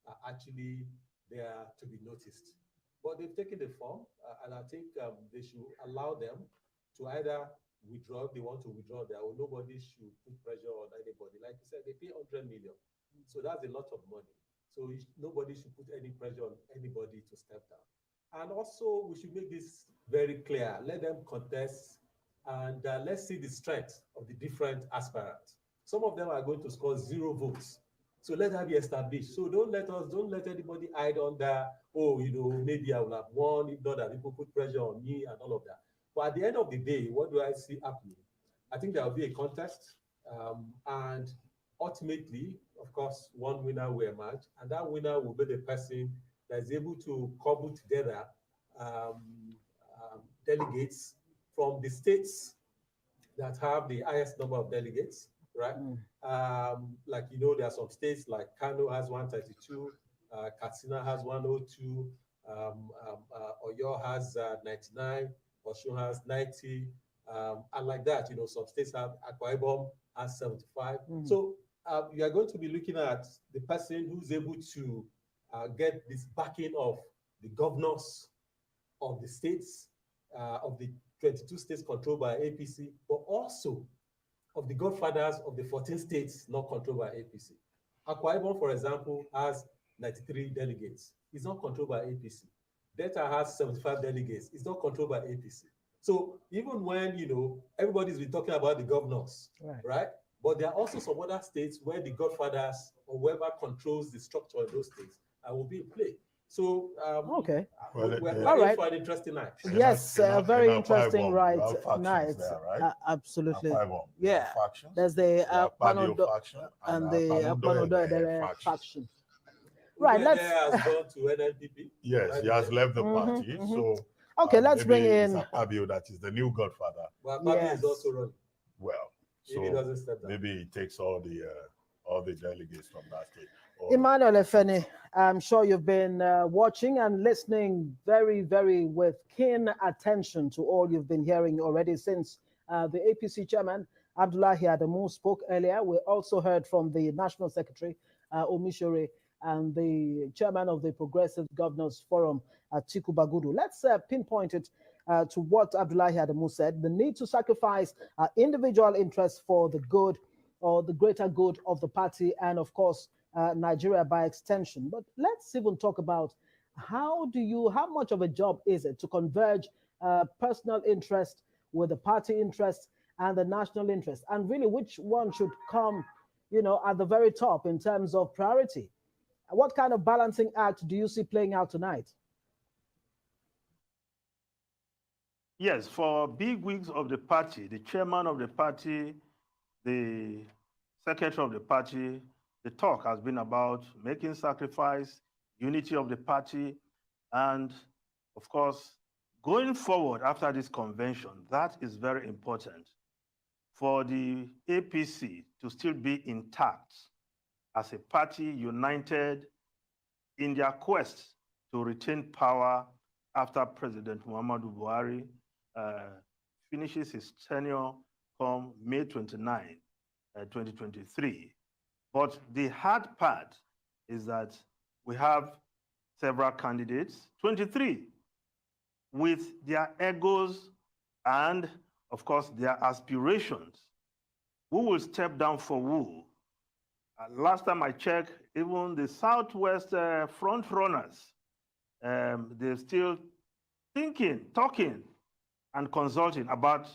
are actually there to be noticed. But they've taken the form, and I think they should allow them to either withdraw, they want to withdraw there, or nobody should put pressure on anybody. Like you said, they pay 100 million. So that's a lot of money. So nobody should put any pressure on anybody to step down. And also, we should make this very clear. Let them contest, and let's see the strength of the different aspirants. Some of them are going to score 0 votes. So let that be established. So don't let anybody hide under, maybe I will have won, if not that people put pressure on me and all of that. But at the end of the day, what do I see happening? I think there will be a contest, and ultimately, of course, one winner will emerge, and that winner will be the person that is able to cobble together delegates from the states that have the highest number of delegates, right? Like, there are some states like Kano has 132, Katsina has 102, Oyo has 99, Osun has 90, and like that, some states have, Akwa Ibom has 75. So you are going to be looking at the person who's able to get this backing of the governors of the states, of the 22 states controlled by APC, but also of the godfathers of the 14 states not controlled by APC. Akwa Ibom, for example, has 93 delegates. It's not controlled by APC. Delta has 75 delegates. It's not controlled by APC. So even when, everybody's been talking about the governors, right? But there are also some other states where the godfathers or whoever controls the structure of those states will be in play. So okay, we're all right. for an interesting night. Yes, very interesting night. Right? Absolutely. Yeah. There's the Akpabio faction and the Akpabio faction. Right, let's has gone to NNPP. Yes, he has left the party. So okay, let's bring in Akpabio, that is the new godfather. Well, Akpabio is also running. Well, so he doesn't step down. Maybe he takes all the delegates from that state. Emmanuel Efeni, I'm sure you've been watching and listening very, very with keen attention to all you've been hearing already since the APC chairman, Abdullahi Adamu, spoke earlier. We also heard from the National Secretary, Omishore, and the chairman of the Progressive Governors Forum, Atiku Bagudu. Let's pinpoint it to what Abdullahi Adamu said, the need to sacrifice individual interests for the good or the greater good of the party and, of course, Nigeria by extension. But let's even talk about how much of a job is it to converge personal interest with the party interest and the national interest, and really which one should come, at the very top in terms of priority? What kind of balancing act do you see playing out tonight? Yes, for big wigs of the party, the chairman of the party, the secretary of the party, the talk has been about making sacrifice, unity of the party, and of course, going forward after this convention. That is very important for the APC to still be intact as a party united in their quest to retain power after President Muhammadu Buhari finishes his tenure come May 29, 2023. But the hard part is that we have several candidates, 23, with their egos and, of course, their aspirations. Who will step down for who? Last time I checked, even the Southwest front runners, they're still thinking, talking, and consulting about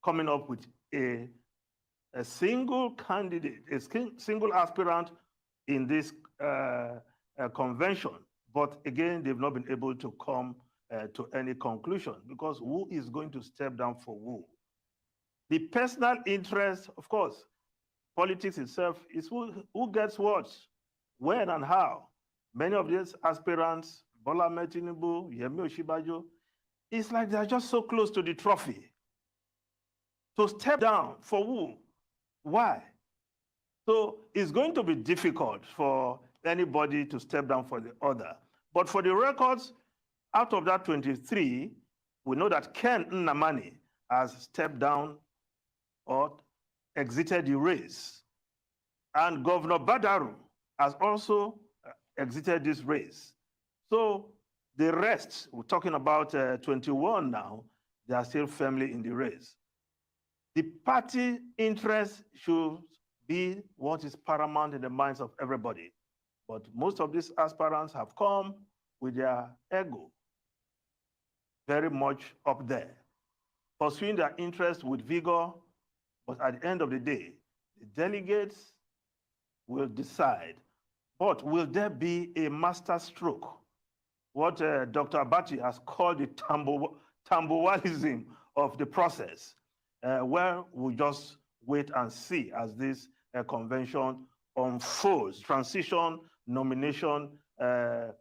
coming up with a single candidate, a single aspirant in this convention. But again, they've not been able to come to any conclusion, because who is going to step down for who? The personal interest, of course, politics itself is who gets what, when and how. Many of these aspirants, Bola Ahmed Tinubu, Yemi Osinbajo, it's like they're just so close to the trophy. To step down for who? Why? So it's going to be difficult for anybody to step down for the other. But for the records, out of that 23, we know that Ken Nnamani has stepped down or exited the race. And Governor Badaru has also exited this race. So the rest, we're talking about 21 now, they are still firmly in the race. The party interest should be what is paramount in the minds of everybody. But most of these aspirants have come with their ego very much up there, pursuing their interest with vigor. But at the end of the day, the delegates will decide. But will there be a master stroke? What Dr. Abati has called the tamboalism of the process, where we just wait and see as this convention unfolds, transition nomination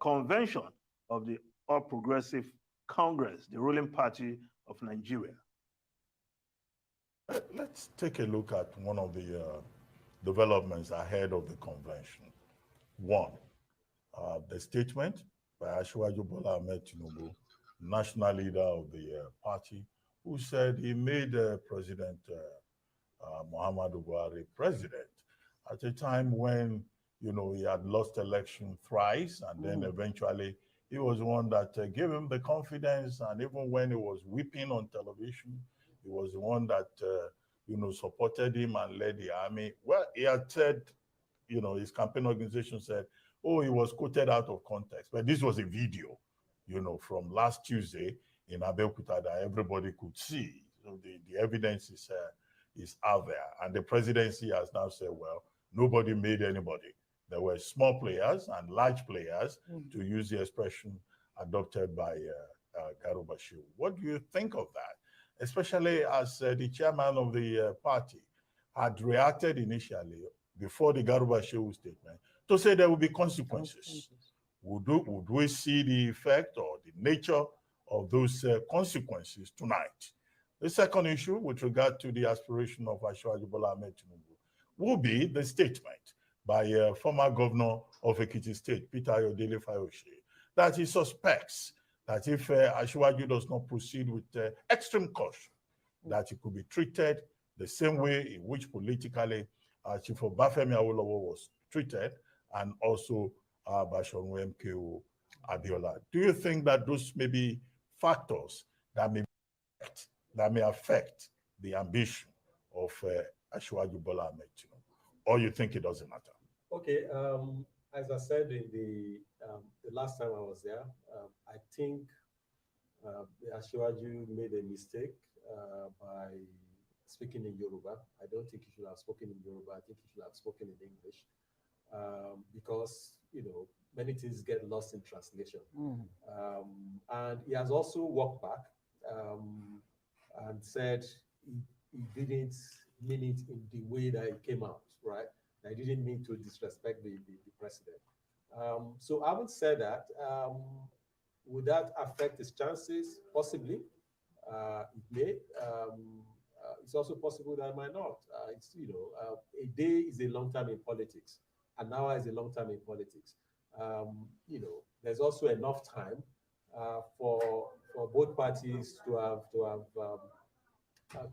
convention of the All Progressive Congress, the ruling party of Nigeria. Let's take a look at one of the developments ahead of the convention. One, the statement by Asiwaju Bola Ahmed Tinubu, national leader of the party, who said he made President Muhammadu Buhari president at a time when, he had lost election thrice, and then eventually he was one that gave him the confidence, and even when he was weeping on television, he was the one that, supported him and led the army. Well, he had said his campaign organization said, oh, he was quoted out of context. But this was a video, from last Tuesday in Abuja that everybody could see. So the evidence is out there. And the presidency has now said, well, nobody made anybody. There were small players and large players, to use the expression adopted by Garuba Shehu. What do you think of that? Especially as the chairman of the party had reacted initially before the Garuba Shehu statement to say there will be consequences. Would we see the effect or the nature of those consequences tonight? The second issue with regard to the aspiration of Asiwaju Bola Ahmed Tinubu will be the statement by former governor of Ekiti State, Peter Ayodele Fayose, that he suspects that if Asiwaju does not proceed with extreme caution, that he could be treated the same way in which politically Chief Obafemi Awolowo was treated, and also Bashorun MKO Abiola. Do you think that those may be factors that may affect the ambition of Asiwaju Bola Ahmed Tinubu, or you think it doesn't matter? Okay, as I said in the last time I was there, I think Asiwaju made a mistake by speaking in Yoruba. I don't think he should have spoken in Yoruba. I think he should have spoken in English, because many things get lost in translation. And he has also walked back and said he didn't mean it in the way that it came out, right? I didn't mean to disrespect the president. So I would say that, would that affect his chances? Possibly. It may. It's also possible that it might not. A day is a long time in politics. An hour is a long time in politics. There's also enough time for both parties to have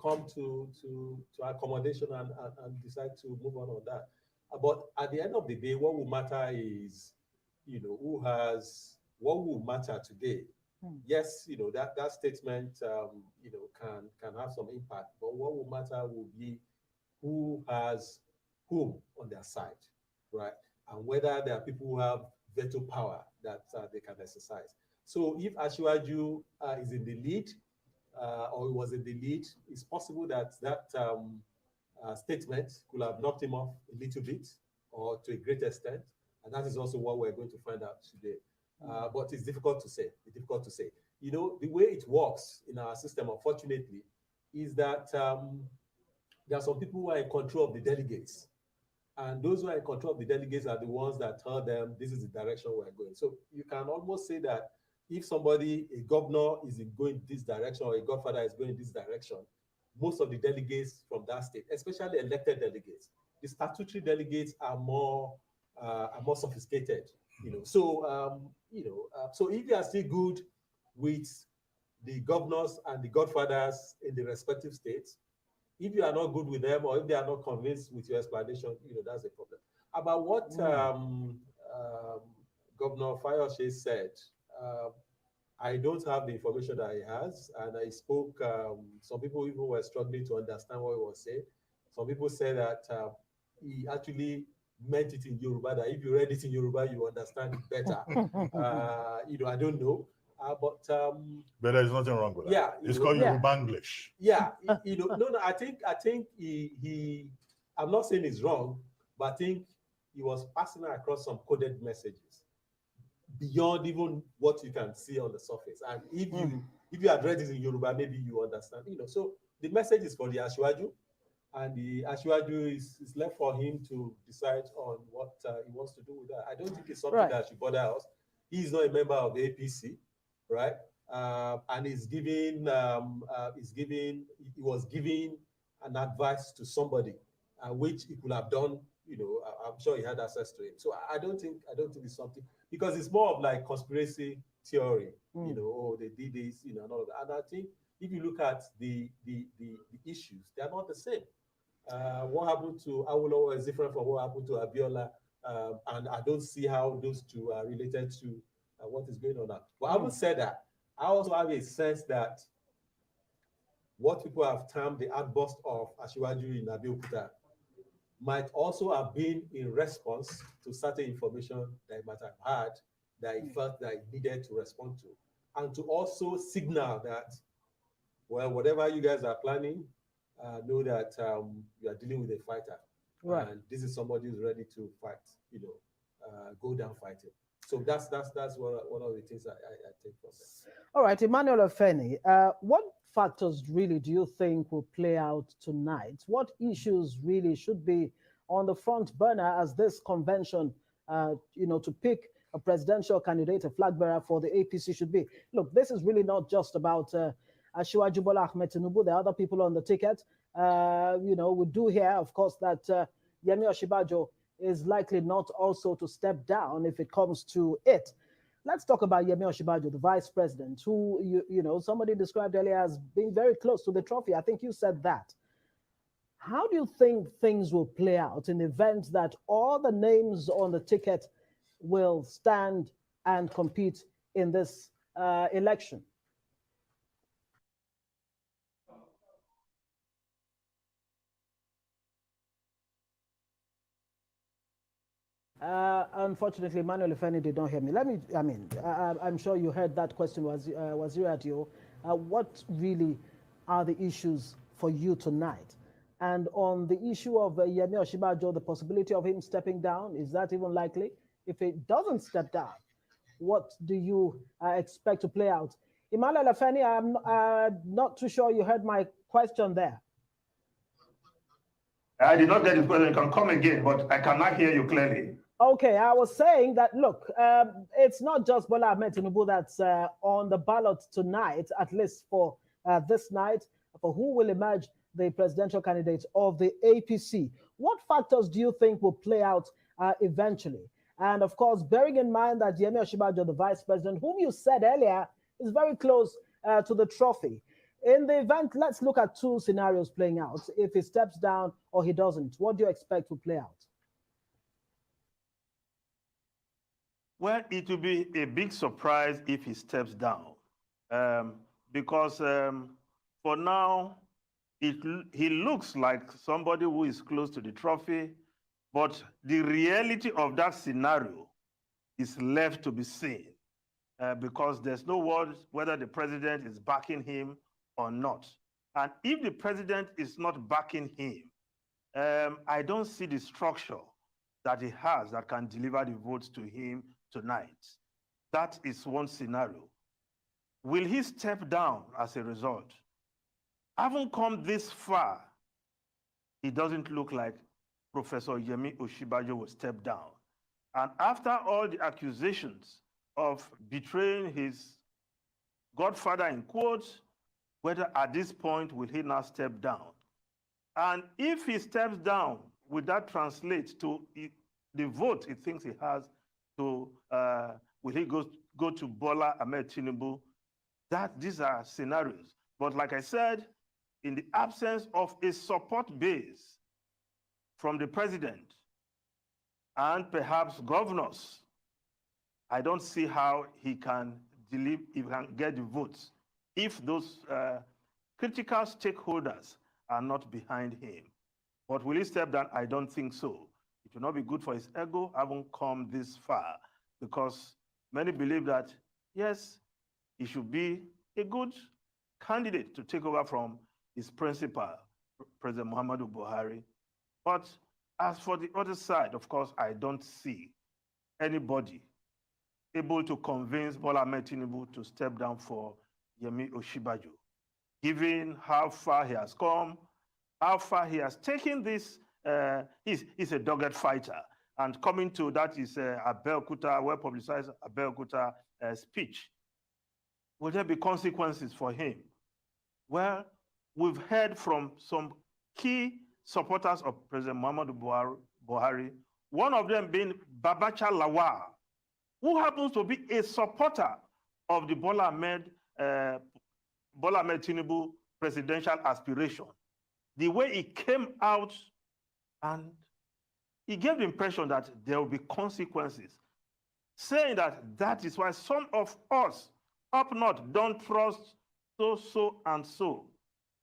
come to accommodation and decide to move on that. But at the end of the day, what will matter is, what will matter today. Yes, that statement, can have some impact, but what will matter will be who has whom on their side, right? And whether there are people who have veto power that they can exercise. So if Asiwaju is in the lead, or he was in the lead, it's possible that statement could have knocked him off a little bit or to a great extent. And that is also what we're going to find out today. But it's difficult to say. It's difficult to say. The way it works in our system, unfortunately, is that there are some people who are in control of the delegates. And those who are in control of the delegates are the ones that tell them this is the direction we're going. So you can almost say that if somebody, a governor, is going this direction, or a godfather is going this direction, most of the delegates from that state, especially elected delegates, the statutory delegates are more sophisticated. So if you are still good with the governors and the godfathers in the respective states, if you are not good with them, or if they are not convinced with your explanation, that's a problem. About what Governor Fayose said, I don't have the information that he has, and I spoke. Some people even were struggling to understand what he was saying. Some people say that he actually meant it in Yoruba, that if you read it in Yoruba, you understand it better. I don't know. But there's nothing wrong with that. Yeah, it's called Yoruba English. Yeah, no. I think he. I'm not saying it's wrong, but I think he was passing across some coded messages beyond even what you can see on the surface. And if you had read it in Yoruba, maybe you understand. So the message is for the Asiwaju, and the Asiwaju is left for him to decide on what he wants to do with that. I don't think it's something that should bother us. He is not a member of the APC, right? And he was giving an advice to somebody, which he could have done. I'm sure he had access to it. So I don't think it's something, because it's more of like conspiracy theory. Oh, they did this, and all of that. And I think if you look at the issues, they are not the same. What happened to Awolowo is different from what happened to Abiola, and I don't see how those two are related to what is going on now. But I would say that I also have a sense that what people have termed the outburst of Asiwaju in Abeokuta might also have been in response to certain information that he might have had that he felt that he needed to respond to, and to also signal that, well, whatever you guys are planning, know that you are dealing with a fighter, and this is somebody who's ready to fight, go down fighting. So that's one of the things I take from this. All right, Emmanuel Afeni, what factors really do you think will play out tonight? What issues really should be on the front burner as this convention, to pick a presidential candidate, a flag bearer for the APC should be? Look, this is really not just about Asiwaju Bola Ahmed Tinubu. There are other people on the ticket. We do hear, of course, that Yemi Osinbajo is likely not also to step down if it comes to it. Let's talk about Yemi Osinbajo, the vice president, who somebody described earlier as being very close to the trophy. I think you said that. How do you think things will play out in the event that all the names on the ticket will stand and compete in this election? Unfortunately, Manuel Ifeni did not hear me. I'm sure you heard that question, Waziri Adio. What really are the issues for you tonight? And on the issue of Yemi Osinbajo, the possibility of him stepping down, is that even likely? If he doesn't step down, what do you expect to play out? Emmanuel Ifeni, I'm not too sure you heard my question there. I did not get his question. You can come again, but I cannot hear you clearly. Okay, I was saying that, look, it's not just Bola Ahmed Tinubu that's on the ballot tonight, at least for this night, for who will emerge the presidential candidate of the APC. What factors do you think will play out eventually? And of course, bearing in mind that Yemi Osinbajo, the vice president, whom you said earlier, is very close to the trophy. In the event, let's look at two scenarios playing out. If he steps down or he doesn't, what do you expect to play out? Well, it will be a big surprise if he steps down, because for now, he looks like somebody who is close to the trophy, but the reality of that scenario is left to be seen, because there's no word whether the president is backing him or not. And if the president is not backing him, I don't see the structure that he has that can deliver the votes to him tonight. That is one scenario. Will he step down as a result? Having come this far, it doesn't look like Professor Yemi Osinbajo will step down. And after all the accusations of betraying his godfather, in quotes, whether at this point will he now step down? And if he steps down, will that translate to the vote he thinks he has to, will he go to Bola Ahmed Tinubu? These are scenarios. But like I said, in the absence of a support base from the president and perhaps governors, I don't see how he can get the votes if those critical stakeholders are not behind him. But will he step down? I don't think so. It will not be good for his ego having come this far, because many believe that, yes, he should be a good candidate to take over from his principal, President Muhammadu Buhari. But as for the other side, of course, I don't see anybody able to convince Bola Ahmed Tinubu to step down for Yemi Osinbajo, given how far he has come, how far he has taken this. He's a dogged fighter. And coming to that is Abeokuta, well-publicized Abeokuta speech. Will there be consequences for him? Well, we've heard from some key supporters of President Muhammadu Buhari, one of them being Babacha Lawal, who happens to be a supporter of the Bola Ahmed Tinubu presidential aspiration. The way he came out and he gave the impression that there will be consequences, saying that is why some of us up north don't trust so and so.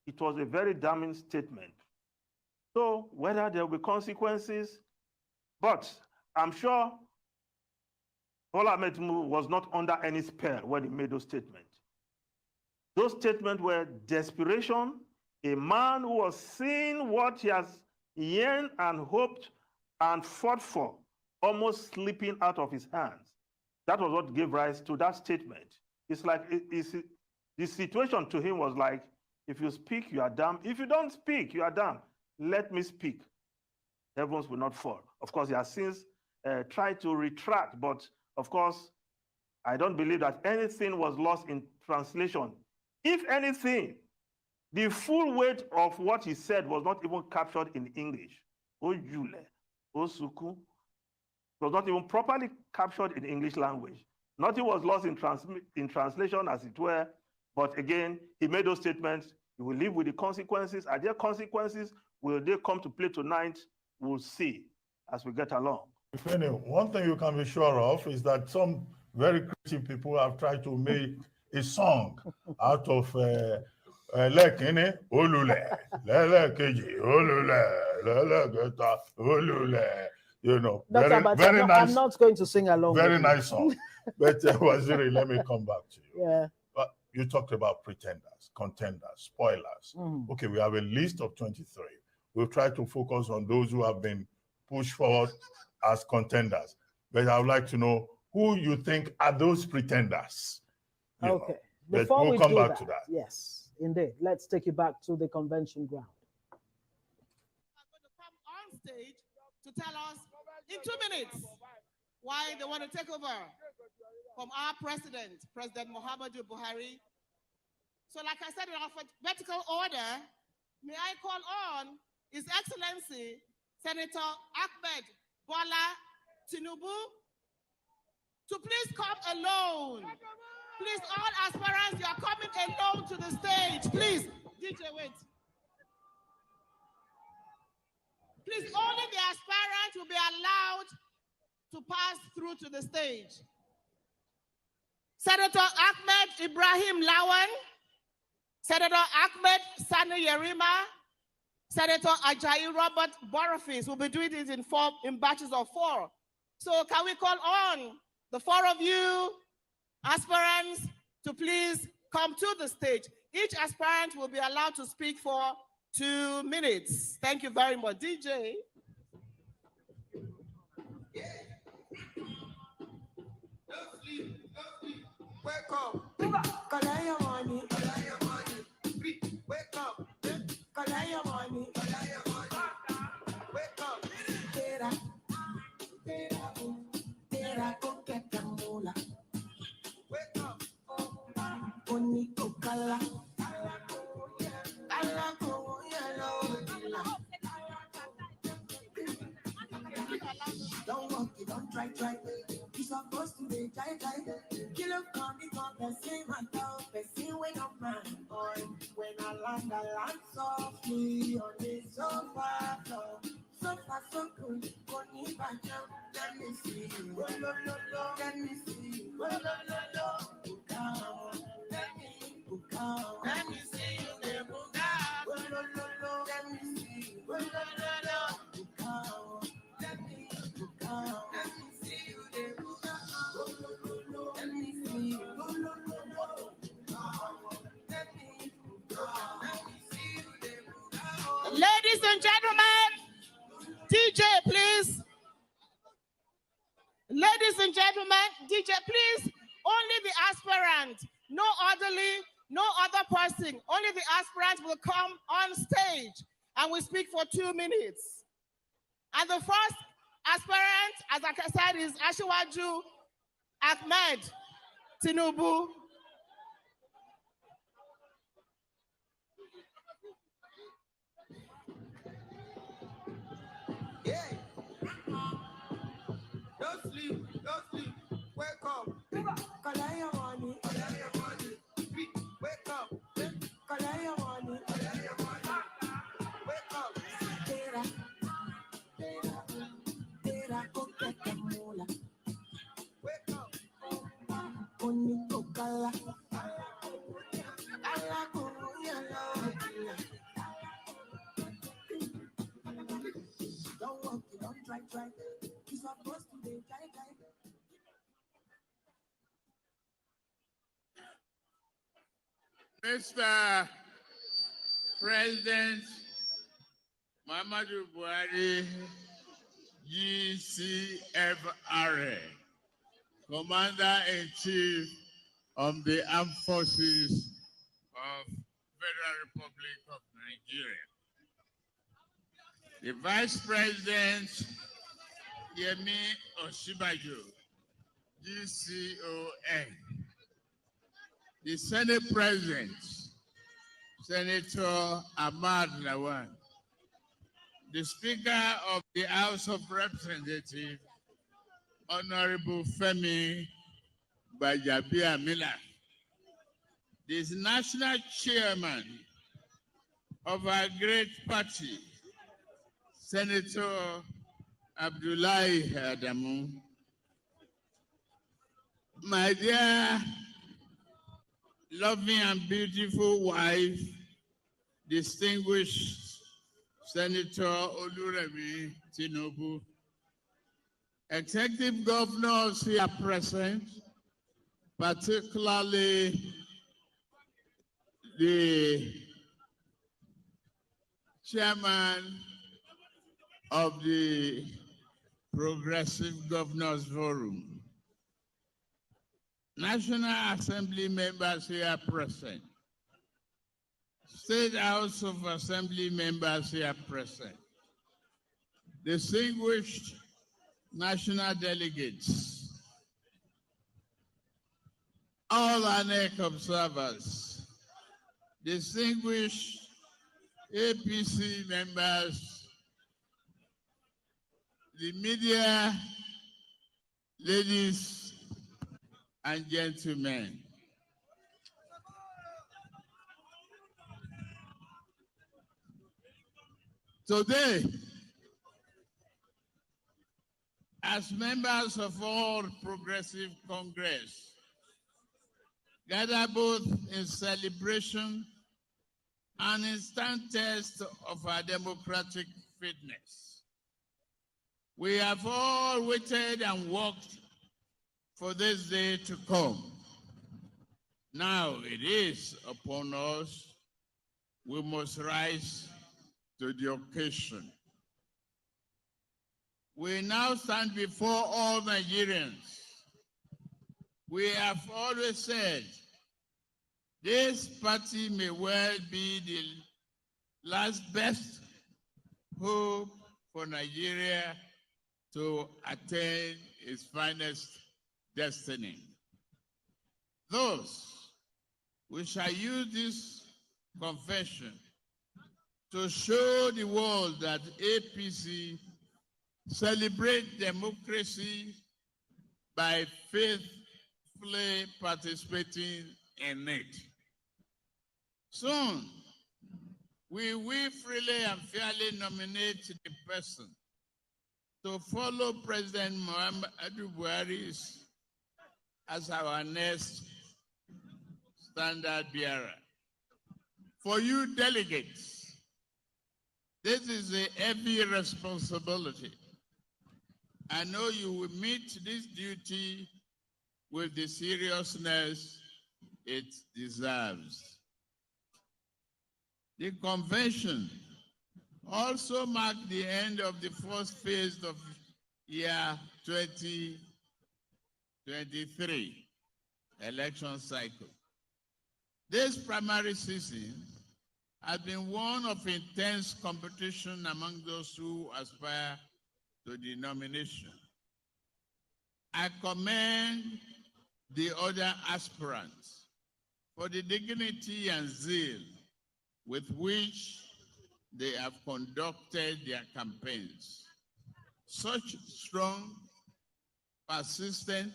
It was a very damning statement. So whether there will be consequences, but I'm sure Bola Ahmed Tinubu was not under any spell when he made those statements. Those statements were desperation. A man who was seeing what he has yearned and hoped and fought for, almost slipping out of his hands. That was what gave rise to that statement. It's like, the situation to him was like, if you speak, you are damned. If you don't speak, you are damned. Let me speak. Heavens will not fall. Of course, he has since tried to retract, but of course, I don't believe that anything was lost in translation. If anything, the full weight of what he said was not even captured in English. Ojule, Osuku, was not even properly captured in English language. Nothing was lost in translation, as it were. But again, he made those statements. You will live with the consequences. Are there consequences? Will they come to play tonight? We'll see as we get along. One thing you can be sure of is that some very creative people have tried to make a song out of Lekini Olule, Lele Keji Olule, Lele Geta Olule. You know, very nice. I'm not going to sing along. Very nice song. But Waziri, let me come back to you. Yeah. You talked about pretenders, contenders, spoilers. Okay, we have a list of 23. We'll try to focus on those who have been pushed forward as contenders. But I would like to know who you think are those pretenders. Okay. Before we'll come back to that. Yes, indeed. Let's take you back to the convention ground. I'm going to come on stage to tell us in 2 minutes why they want to take over from our president, President Muhammadu Buhari. So like I said in alphabetical order, may I call on His Excellency Senator Ahmed Bola Tinubu to please come alone. Please, all aspirants, you are coming alone to the stage. Please, DJ, wait. Please, only the aspirant will be allowed to pass through to the stage. Senator Ahmed Ibrahim Lawan, Senator Ahmed Sani Yerima, Senator Ajayi Robert Boniface will be doing it in batches of 4. So can we call on the 4 of you aspirants to please come to the stage? Each aspirant will be allowed to speak for 2 minutes. Thank you very much. DJ. Wake up, collect your money, collect your money. Wake up, collect your money, collect your money. Wake up, tera, tera, go get the mola. Wake up, bonito kala, kala go yellow. Don't walk it, don't try. You're supposed to be try. Kill up on the top, person my top, person when I'm man, boy. When I land softly on the sofa, so far so good. Bonnie back down, let me see you. Oh, lo, let me see you. Oh, lo, come, let me see you. There, oh, lo, let me see you. Oh, lo, come, let me see you. There, let me see you. Oh, lo, Ladies and gentlemen, DJ, please. Ladies and gentlemen, DJ, please. Only the aspirant, no orderly, no other person. Only the aspirant will come on stage and we speak for 2 minutes. And the first aspirant, as I said, is Asiwaju Ahmed Tinubu. Yeah. Don't sleep, wake up. Collect your money, wake up. Collect your money, wake up. Tera, go get the mola. Wake up. Bonito kala, kala go yellow. Mr. President Muhammadu Buhari, GCFR, Commander-in-Chief of the Armed Forces of Federal Republic of Nigeria. The Vice President, Yemi Osinbajo, GCON. The Senate President, Senator Ahmad Lawan. The Speaker of the House of Representatives, Honorable Femi Gbajabiamila. The National Chairman of our great party, Senator Abdullahi Adamu. My dear, loving and beautiful wife, distinguished Senator Oluremi Tinubu, executive governors here present, particularly the chairman of the Progressive Governors Forum, National Assembly members here present, State House of Assembly members here present, distinguished national delegates, all ANEC observers, distinguished APC members, the media, ladies and gentlemen. Today, as members of all Progressive Congress, gather both in celebration and instant test of our democratic fitness. We have all waited and worked for this day to come. Now it is upon us. We must rise to the occasion. We now stand before all Nigerians. We have always said this party may well be the last best hope for Nigeria to attain its finest destiny. Thus, we shall use this confession to show the world that APC celebrate democracy by faithfully participating in it. Soon, we will freely and fairly nominate the person to follow President Muhammadu Buhari as our next standard bearer. For you delegates, this is a heavy responsibility. I know you will meet this duty with the seriousness it deserves. The convention also marked the end of the first phase of year 2023 election cycle. This primary season has been one of intense competition among those who aspire to the nomination. I commend the other aspirants for the dignity and zeal with which they have conducted their campaigns. Such strong, persistent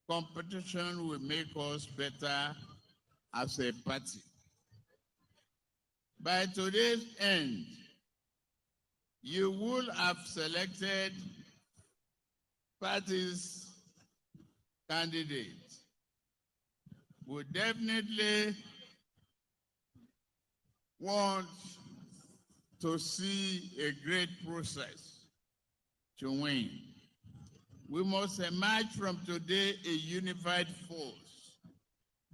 competition will make us better as a party. By today's end, you will have selected parties candidates. We definitely want to see a great process to win. We must emerge from today a unified force,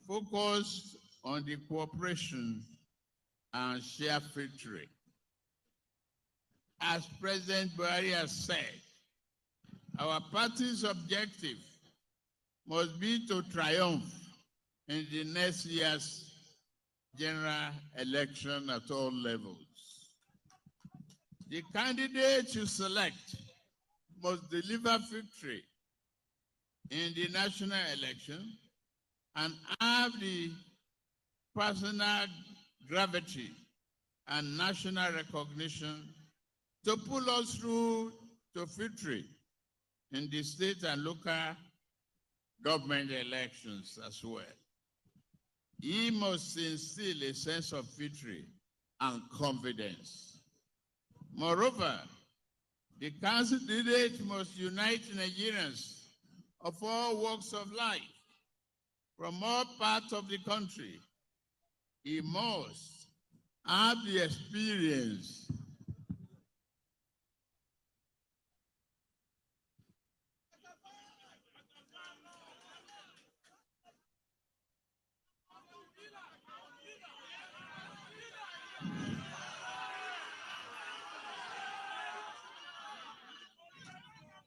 focused on the cooperation and shared victory. As President Buhari has said, our party's objective must be to triumph in the next year's general election at all levels. The candidate you select must deliver victory in the national election and have the personal gravity and national recognition to pull us through to victory in the state and local government elections as well. He must instill a sense of victory and confidence. Moreover, the candidate must unite Nigerians of all walks of life from all parts of the country. He must have the experience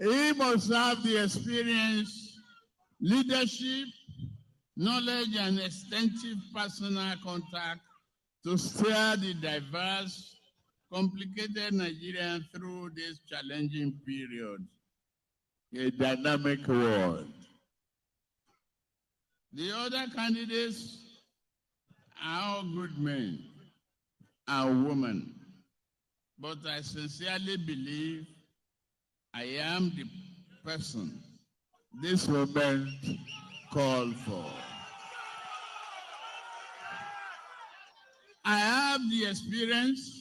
He must have the experience, leadership, knowledge, and extensive personal contact to steer the diverse, complicated Nigeria through this challenging period, a dynamic world. The other candidates are all good men and women, but I sincerely believe I am the person this movement called for. I have the experience.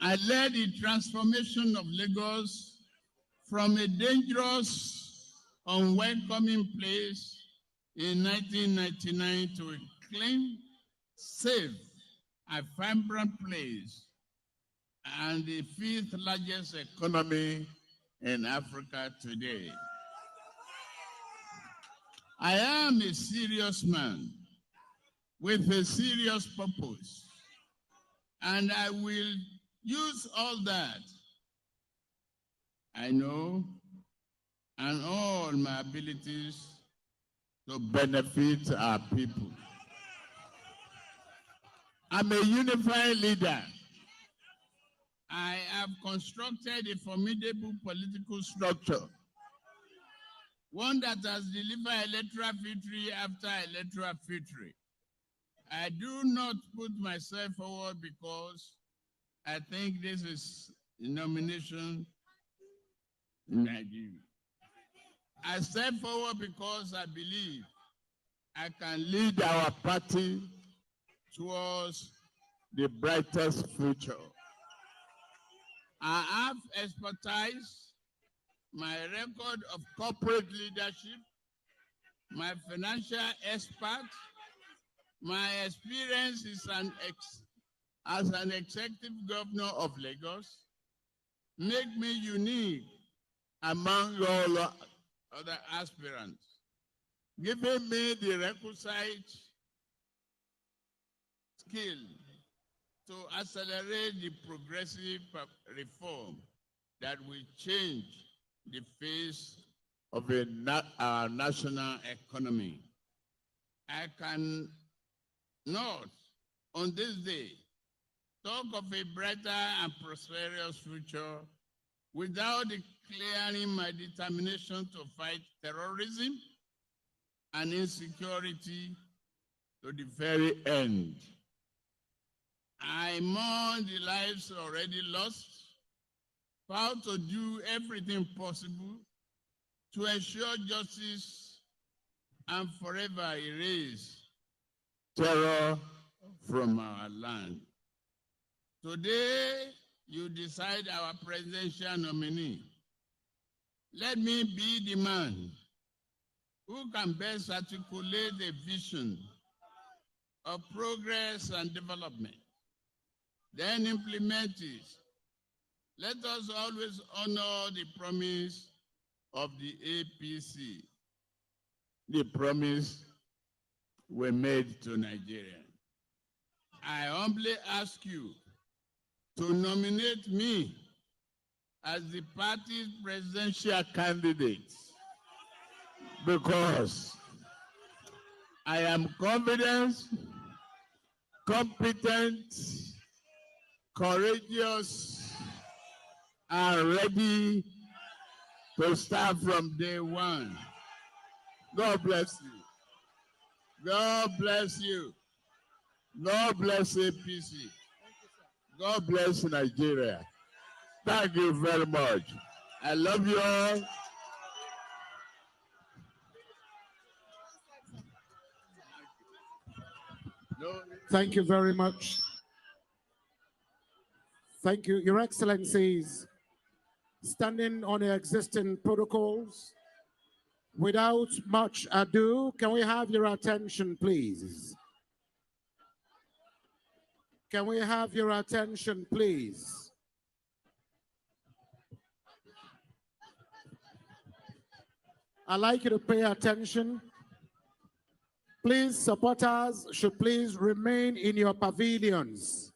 I led the transformation of Lagos from a dangerous, unwelcoming place in 1999 to a clean, safe, and vibrant place and the fifth largest economy in Africa today. I am a serious man with a serious purpose, and I will use all that I know and all my abilities to benefit our people. I'm a unified leader. I have constructed a formidable political structure, one that has delivered electoral victory after electoral victory. I do not put myself forward because I think this is a nomination in Nigeria. I step forward because I believe I can lead our party towards the brightest future. I have expertise, my record of corporate leadership, my financial expert, my experience as an executive governor of Lagos make me unique among all other aspirants, giving me the requisite skill to accelerate the progressive reform that will change the face of our national economy. I can not, on this day, talk of a brighter and prosperous future without declaring my determination to fight terrorism and insecurity to the very end. I mourn the lives already lost, proud to do everything possible to ensure justice and forever erase terror from our land. Today, you decide our presidential nominee. Let me be the man who can best articulate the vision of progress and development, then implement it Let us always honor the promise of the APC, the promise we made to Nigeria. I humbly ask you to nominate me as the party's presidential candidate because I am confident, competent, courageous, and ready to start from day one. God bless you. God bless you. God bless APC. God bless Nigeria. Thank you very much. I love you all. Thank you very much. Thank you, Your Excellencies. Standing on the existing protocols, without much ado, can we have your attention, please? Can we have your attention, please? I'd like you to pay attention. Please, supporters should please remain in your pavilions.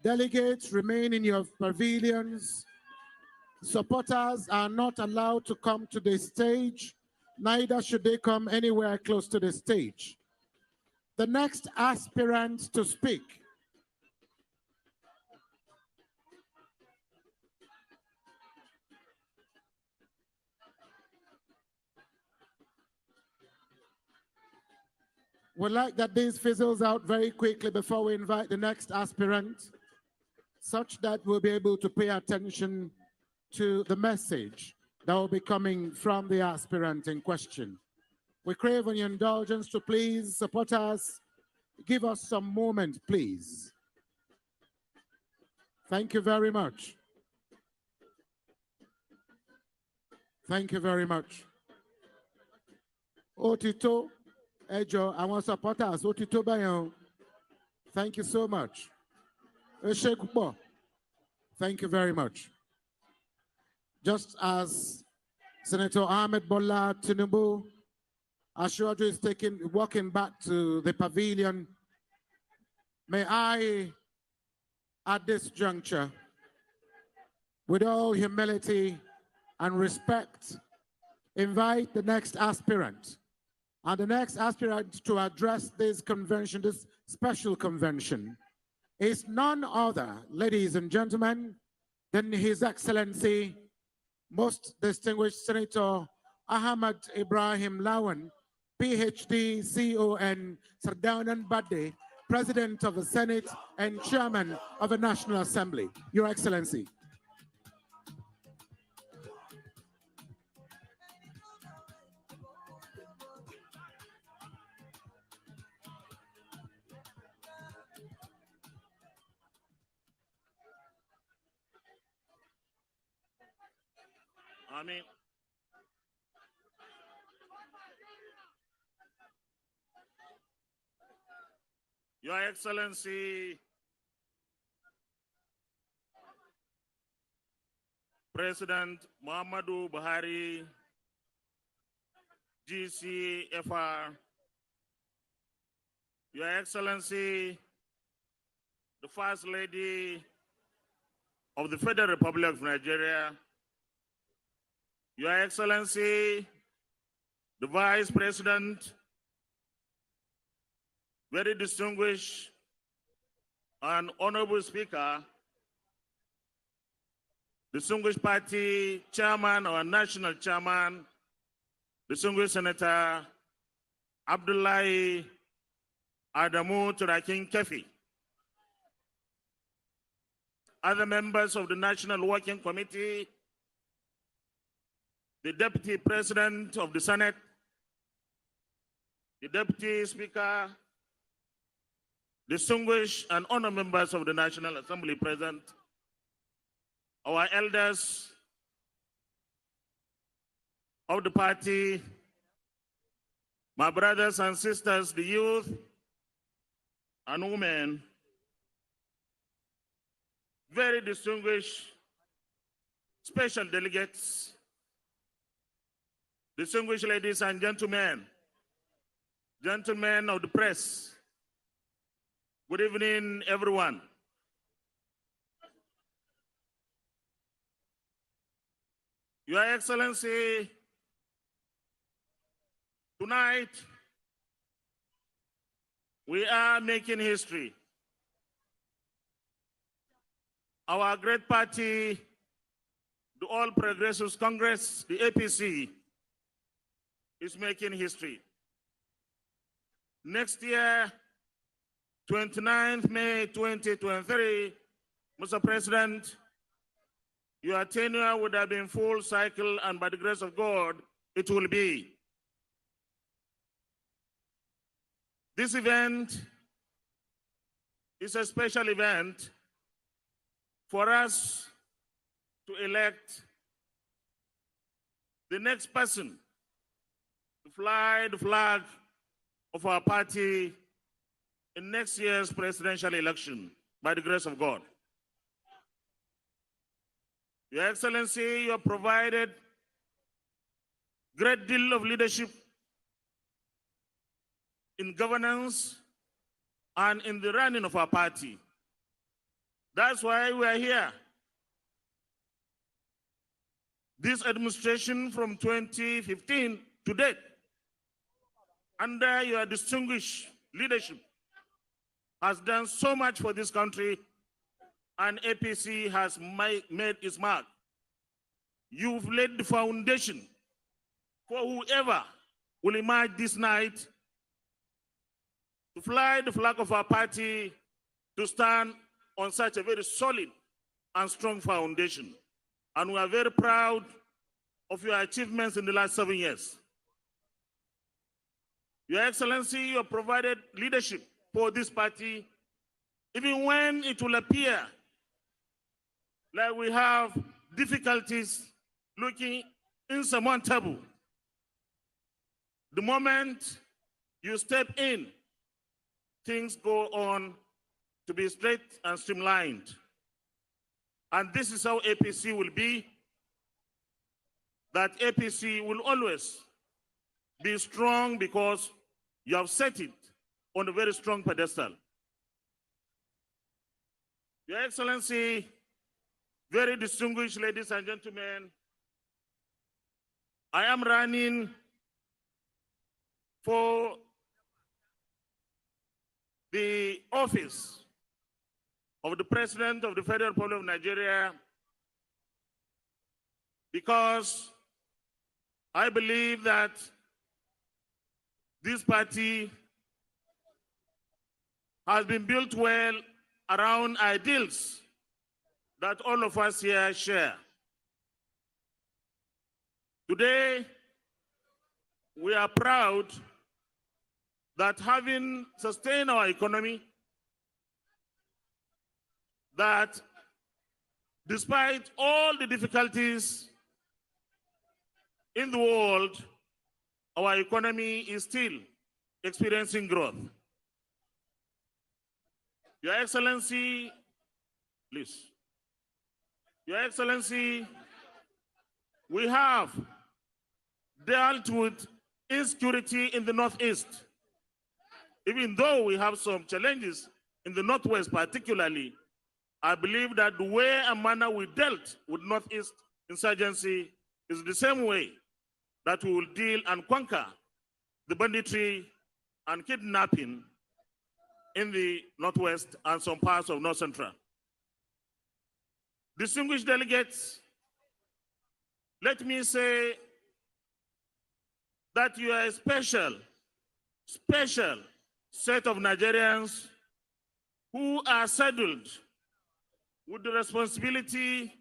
Delegates, remain in your pavilions. Supporters are not allowed to come to the stage, neither should they come anywhere close to the stage. The next aspirant to speak would like that this fizzles out very quickly before we invite the next aspirant, such that we'll be able to pay attention to the message that will be coming from the aspirant in question. We crave on your indulgence to please, supporters, give us some moment, please. Thank you very much. Thank you very much. Otito, Ejo, I want supporters. Otito Bayon. Thank you so much. Thank you very much. Just as Senator Ahmed Bola Tinubu Ashwaju is walking back to the pavilion, may I, at this juncture, with all humility and respect, invite the next aspirant. And the next aspirant to address this convention, this special convention, is none other, ladies and gentlemen, than His Excellency, most distinguished Senator Ahmad Ibrahim Lawan, PhD, CON, Sardaunan Bade, President of the Senate and Chairman of the National Assembly. Your Excellency. Amen. Your Excellency, President Muhammadu Buhari, GCFR, Your Excellency, the First Lady of the Federal Republic of Nigeria, Your Excellency, the Vice President, very distinguished and honorable Speaker, distinguished party chairman or national chairman, distinguished Senator Abdullahi Adamu Turakin Kefi, other members of the National Working Committee, the Deputy President of the Senate, the Deputy Speaker, distinguished and honored members of the National Assembly present, our elders of the party, my brothers and sisters, the youth and women, very distinguished special delegates, distinguished ladies and gentlemen, gentlemen of the press, good evening, everyone. Your Excellency, tonight we are making history. Our great party, the All Progressives Congress, the APC, is making history. Next year, 29th May 2023, Mr. President, your tenure would have been full cycle, and by the grace of God, it will be. This event is a special event for us to elect the next person to fly the flag of our party in next year's presidential election, by the grace of God. Your Excellency, you have provided great deal of leadership in governance and in the running of our party. That's why we are here. This administration from 2015 to date, under your distinguished leadership, has done so much for this country, and APC has made its mark. You've laid the foundation for whoever will emerge this night to fly the flag of our party, to stand on such a very solid and strong foundation. And we are very proud of your achievements in the last 7 years. Your Excellency, you have provided leadership for this party, even when it will appear like we have difficulties looking insurmountable. The moment you step in, things go on to be straight and streamlined. And this is how APC will be, that APC will always be strong because you have set it on a very strong pedestal. Your Excellency, very distinguished ladies and gentlemen, I am running for the office of the President of the Federal Republic of Nigeria because I believe that this party has been built well around ideals that all of us here share. Today, we are proud that having sustained our economy, that despite all the difficulties in the world, our economy is still experiencing growth. Your Excellency, please. Your Excellency, we have dealt with insecurity in the Northeast. Even though we have some challenges in the Northwest particularly, I believe that the way and manner we dealt with Northeast insurgency is the same way that we will deal and conquer the banditry and kidnapping in the Northwest and some parts of North Central. Distinguished delegates, let me say that you are a special set of Nigerians who are saddled with the responsibility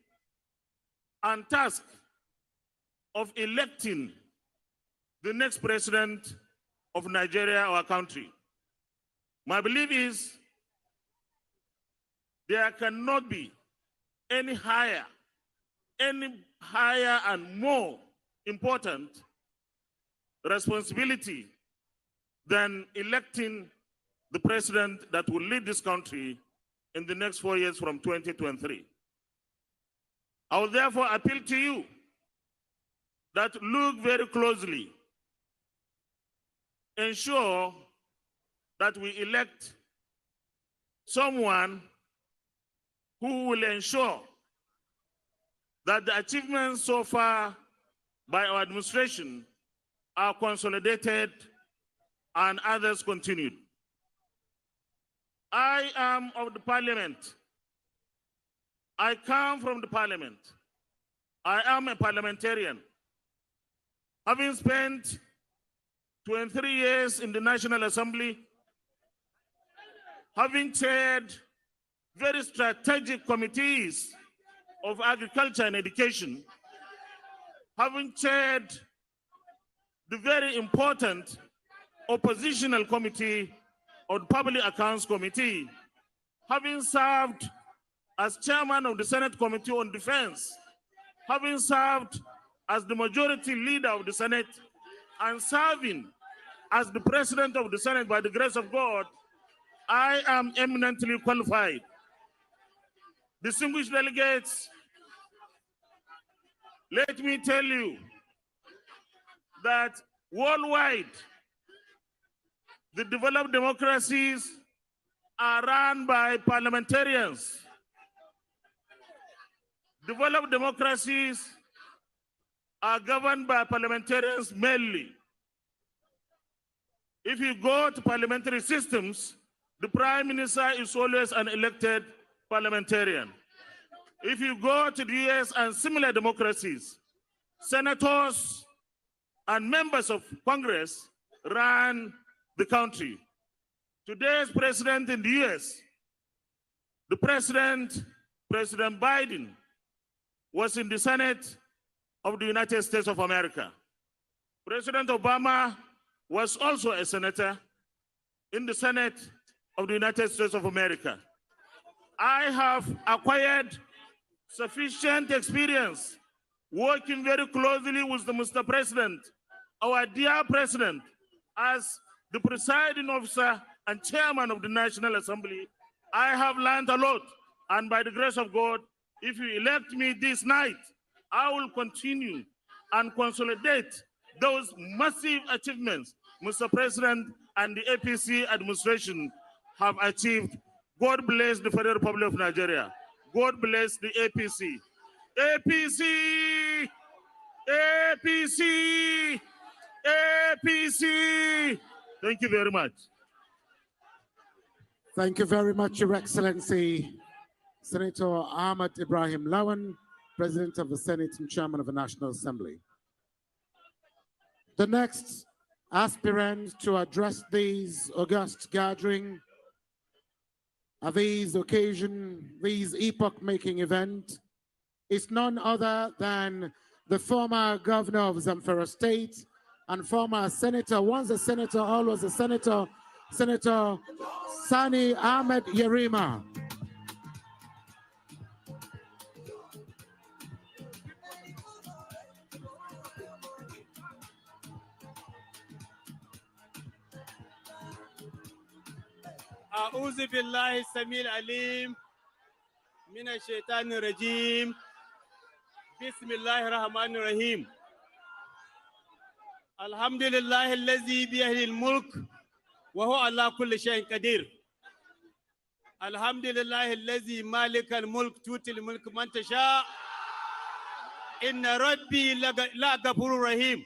and task of electing the next president of Nigeria, our country. My belief is there cannot be any higher and more important responsibility than electing the president that will lead this country in the next 4 years from 2023. I will therefore appeal to you that look very closely, ensure that we elect someone who will ensure that the achievements so far by our administration are consolidated and others continued. I am of the parliament. I come from the parliament. I am a parliamentarian. Having spent 23 years in the National Assembly, having chaired very strategic committees of agriculture and education, having chaired the very important oppositional committee or Public Accounts Committee, having served as chairman of the Senate Committee on Defense, having served as the majority leader of the Senate, and serving as the president of the Senate by the grace of God, I am eminently qualified. Distinguished delegates, let me tell you that worldwide, the developed democracies are run by parliamentarians. Developed democracies are governed by parliamentarians mainly. If you go to parliamentary systems, the prime minister is always an elected parliamentarian. If you go to the US and similar democracies, senators and members of Congress run the country. Today's president in the US, the President Biden, was in the Senate of the United States of America. President Obama was also a senator in the Senate of the United States of America. I have acquired sufficient experience working very closely with the Mr. President, our dear President, as the presiding officer and chairman of the National Assembly. I have learned a lot, and by the grace of God, if you elect me this night, I will continue and consolidate those massive achievements Mr. President and the APC administration have achieved. God bless the Federal Republic of Nigeria. God bless the APC. APC! APC! APC! Thank you very much. Thank you very much, Your Excellency, Senator Ahmad Ibrahim Lawan, President of the Senate and Chairman of the National Assembly. The next aspirant to address this august gathering at this occasion, this epoch-making event, is none other than the former governor of Zamfara State and former senator, once a senator, always a senator, Senator Sani Ahmed Yerima. أعوذ بالله السميع العليم من الشيطان الرجيم بسم الله الرحمن الرحيم الحمد لله الذي بيده الملك وهو على كل شيء قدير الحمد لله الذي مالك الملك تؤتي الملك من تشاء إن ربي لا غفور رحيم.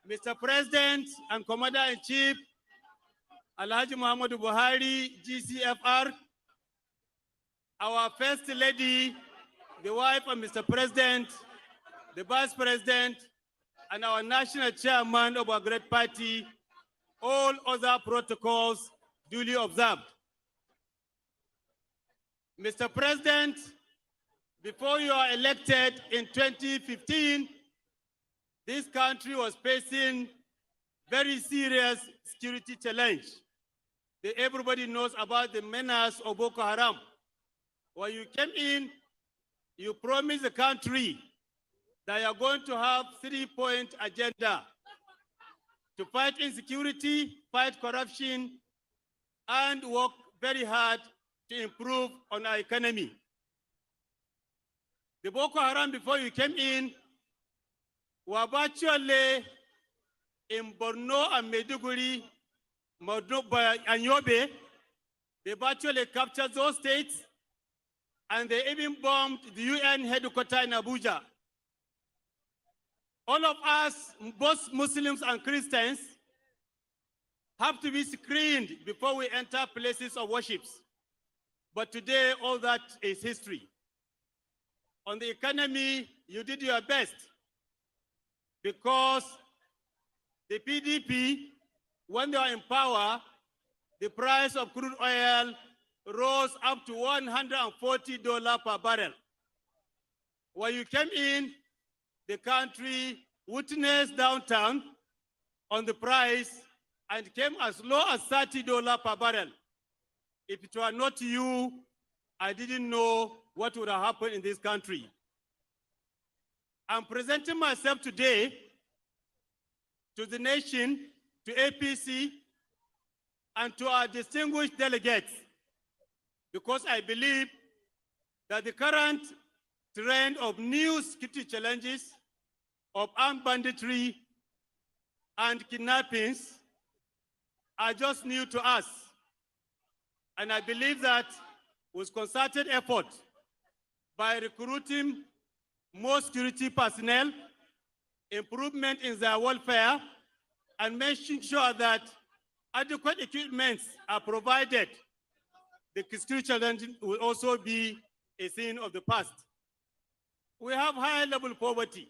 Mr. President and Commander-in-Chief Alhaji Muhammadu Buhari, GCFR, our First Lady, the wife of Mr. President, the Vice President, and our National Chairman of our great party, all other protocols duly observed. Mr. President, before you are elected in 2015, this country was facing very serious security challenge. Everybody knows about the menace of Boko Haram. When you came in, you promised the country that you are going to have 3-point agenda to fight insecurity, fight corruption, and work very hard to improve on our economy. The Boko Haram, before you came in, were virtually in Borno and Maiduguri, and Yobe. They virtually captured those states, and they even bombed the UN headquarters in Abuja. All of us, both Muslims and Christians, have to be screened before we enter places of worship. But today, all that is history. On the economy, you did your best because the PDP, when they were in power, the price of crude oil rose up to $140 per barrel. When you came in, the country witnessed downturn on the price and came as low as $30 per barrel. If it were not you, I didn't know what would have happened in this country. I'm presenting myself today to the nation, to APC, and to our distinguished delegates, because I believe that the current trend of new security challenges of armed banditry and kidnappings are just new to us. And I believe that with concerted effort by recruiting more security personnel, improvement in their welfare, and making sure that adequate equipment are provided, the security challenge will also be a thing of the past. We have high-level poverty.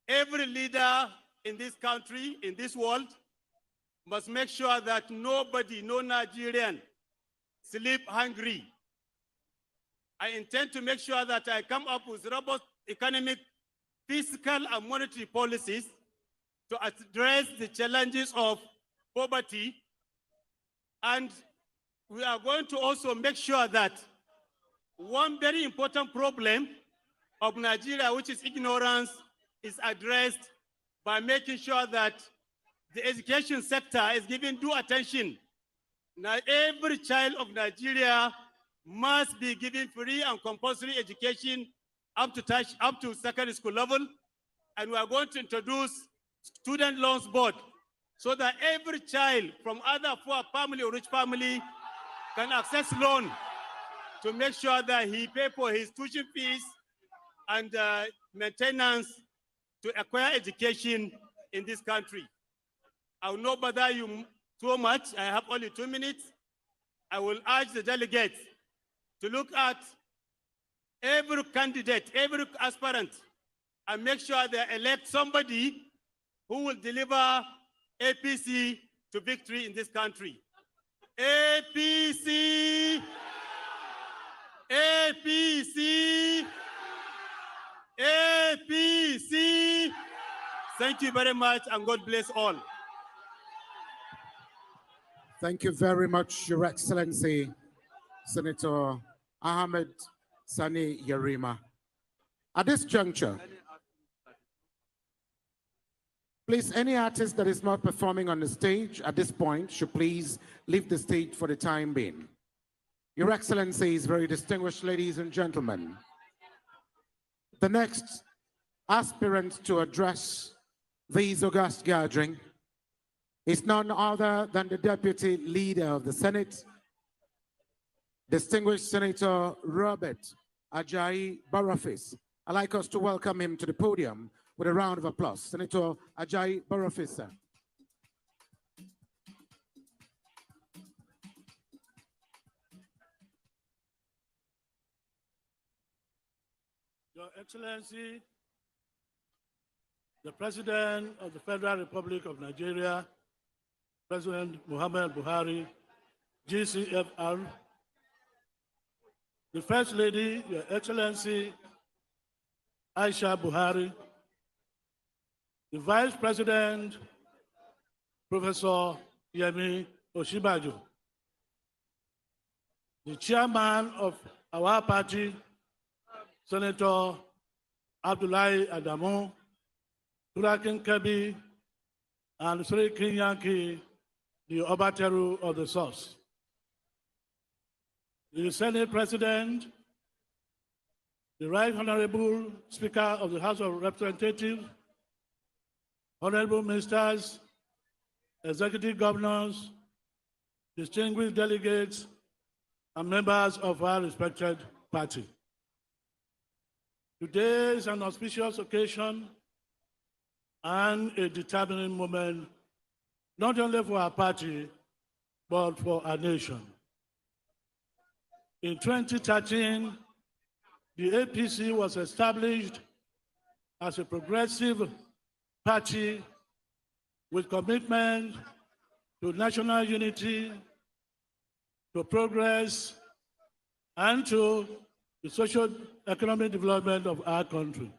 Every leader in this country, in this world, must make sure that nobody, no Nigerian, sleep hungry. I intend to make sure that I come up with robust economic, fiscal, and monetary policies to address the challenges of poverty. And we are going to also make sure that one very important problem of Nigeria, which is ignorance, is addressed by making sure that the education sector is given due attention. Now, every child of Nigeria must be given free and compulsory education up to secondary school level. And we are going to introduce student loans board so that every child from either poor family or rich family can access loan to make sure that he pay for his tuition fees and maintenance to acquire education in this country. I will not bother you too much. I have only 2 minutes. I will urge the delegates to look at every candidate, every aspirant, and make sure they elect somebody who will deliver APC to victory in this country. APC! APC! APC! Thank you very much, and God bless all. Thank you very much, Your Excellency, Senator Ahmed Sani Yarima. At this juncture, please, any artist that is not performing on the stage at this point should please leave the stage for the time being. Your Excellencies, very distinguished ladies and gentlemen, the next aspirant to address this august gathering is none other than the Deputy Leader of the Senate, distinguished Senator Robert Ajayi Barofis. I'd like us to welcome him to the podium with a round of applause. Senator Ajayi Barofis, sir. Your Excellency, the President of the Federal Republic of Nigeria, President Muhammad Buhari, GCFR, the First Lady, Your Excellency Aisha Buhari, the Vice President, Professor Yemi Osinbajo, the Chairman of our party, Senator Abdullahi Adamu, Turakin Kebi, and Sri Kinyanki, the Obateru of the Source. The Senate President, the Right Honorable Speaker of the House of Representatives, Honorable Ministers, Executive Governors, distinguished delegates, and members of our respected party. Today is an auspicious occasion and a determining moment, not only for our party, but for our nation. In 2013, the APC was established as a progressive party with commitment to national unity, to progress, and to the social economic development of our country.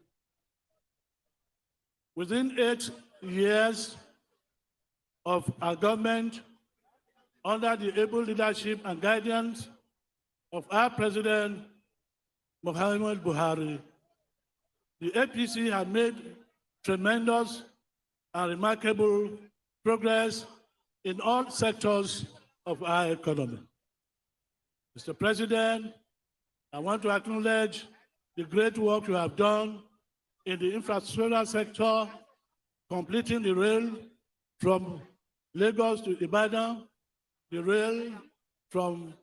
Within 8 years of our government, under the able leadership and guidance of our President, Muhammad Buhari, the APC has made tremendous and remarkable progress in all sectors of our economy. Mr. President, I want to acknowledge the great work you have done in the infrastructure sector, completing the rail from Lagos to Ibadan, the rail from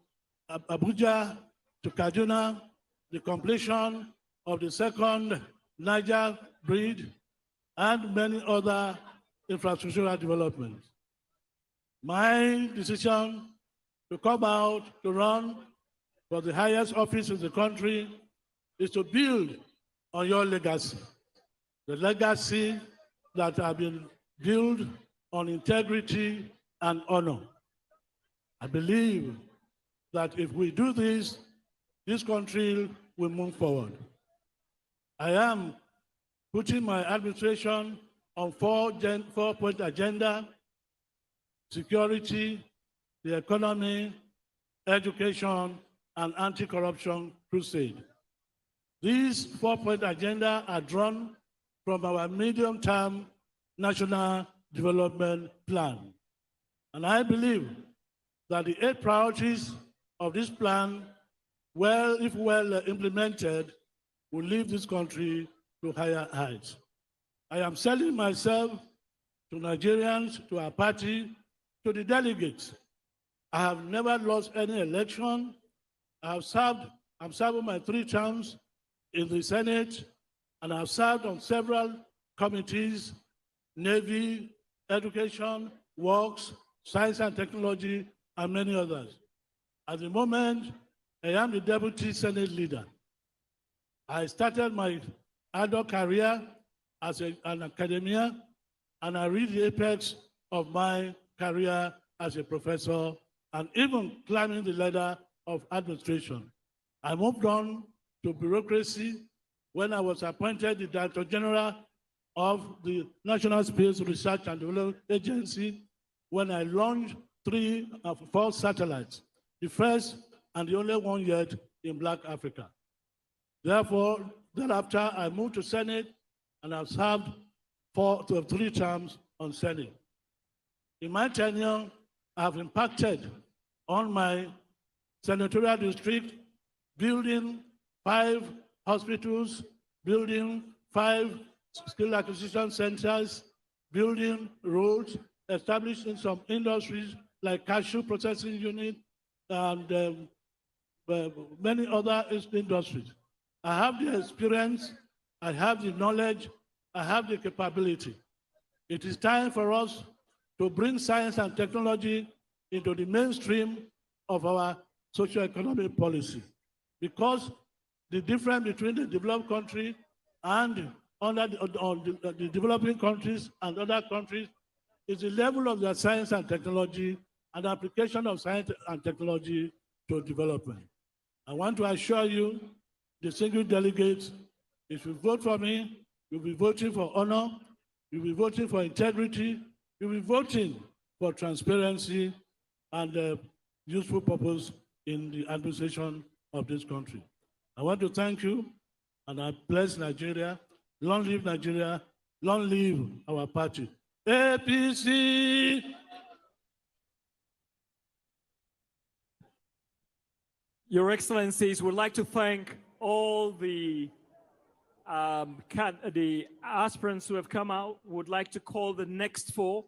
Abuja to Kaduna, the completion of the second Niger bridge, and many other infrastructural developments. My decision to come out to run for the highest office in the country is to build on your legacy, the legacy that have been built on integrity and honor. I believe that if we do this, this country will move forward. I am putting my administration on four-point agenda: security, the economy, education, and anti-corruption crusade. These four-point agenda are drawn from our medium-term national development plan. And I believe that the 8 priorities of this plan, if well implemented, will lead this country to higher heights. I am selling myself to Nigerians, to our party, to the delegates. I have never lost any election. I'm serving my 3 terms in the Senate, and I've served on several committees: Navy, Education, Works, Science and Technology, and many others. At the moment, I am the Deputy Senate Leader. I started my adult career as an academia, and I reached the apex of my career as a professor, and even climbing the ladder of administration. I moved on to bureaucracy when I was appointed the Director General of the National Space Research and Development Agency, when I launched 3 of 4 satellites, the first and the only one yet in Black Africa. Therefore, thereafter, I moved to Senate, and I've served 3 terms on Senate. In my tenure, I've impacted on my senatorial district, building 5 hospitals, building 5 skill acquisition centers, building roads, establishing some industries like cashew processing unit and many other industries. I have the experience, I have the knowledge, I have the capability. It is time for us to bring science and technology into the mainstream of our socio-economic policy, because the difference between the developed country and the developing countries and other countries is the level of their science and technology and the application of science and technology to development. I want to assure you, the single delegates, if you vote for me, you'll be voting for honor, you'll be voting for integrity, you'll be voting for transparency and useful purpose in the administration of this country. I want to thank you, and I bless Nigeria. Long live Nigeria, long live our party. APC! Your Excellencies, would like to thank all the aspirants who have come out, would like to call the next four.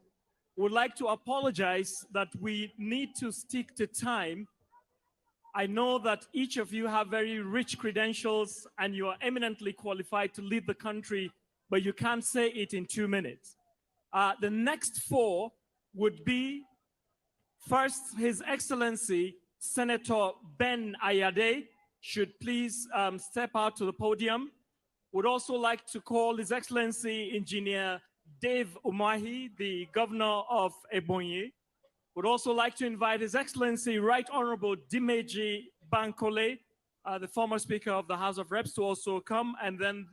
Would like to apologize that we need to stick to time. I know that each of you have very rich credentials and you are eminently qualified to lead the country, but you can't say it in 2 minutes. The next four would be, first, His Excellency Senator Ben Ayade should please step out to the podium. Would also like to call His Excellency Engineer Dave Umahi, the Governor of Ebonyi. Would also like to invite His Excellency Right Honorable Dimeji Bankole, the former Speaker of the House of Reps, to also come. And then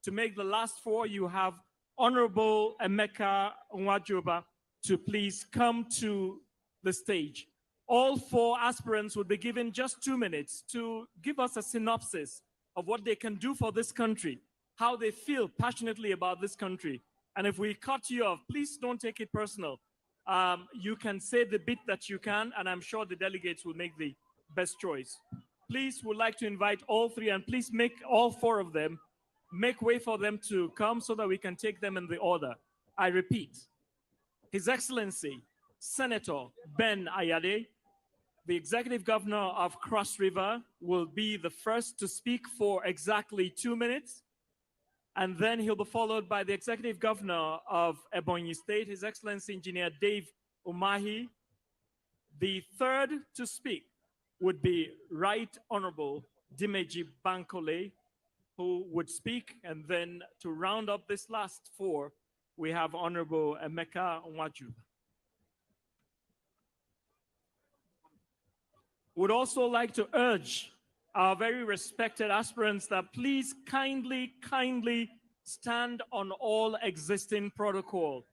to make the last four, you have Honorable Emeka Nwajoba to please come to the stage. All four aspirants will be given just 2 minutes to give us a synopsis of what they can do for this country, how they feel passionately about this country. And if we cut you off, please don't take it personal. You can say the bit that you can, and I'm sure the delegates will make the best choice. Please, would like to invite all three, and please make all four of them, make way for them to come so that we can take them in the order. I repeat, His Excellency Senator Ben Ayade, the Executive Governor of Cross River, will be the first to speak for exactly 2 minutes. And then he'll be followed by the Executive Governor of Ebonyi State, His Excellency Engineer Dave Umahi. The third to speak would be Right Honorable Dimeji Bankole, who would speak. And then to round up this last four, we have Honorable Emeka Nwajoba. Would also like to urge our very respected aspirants that please kindly stand on all existing protocol.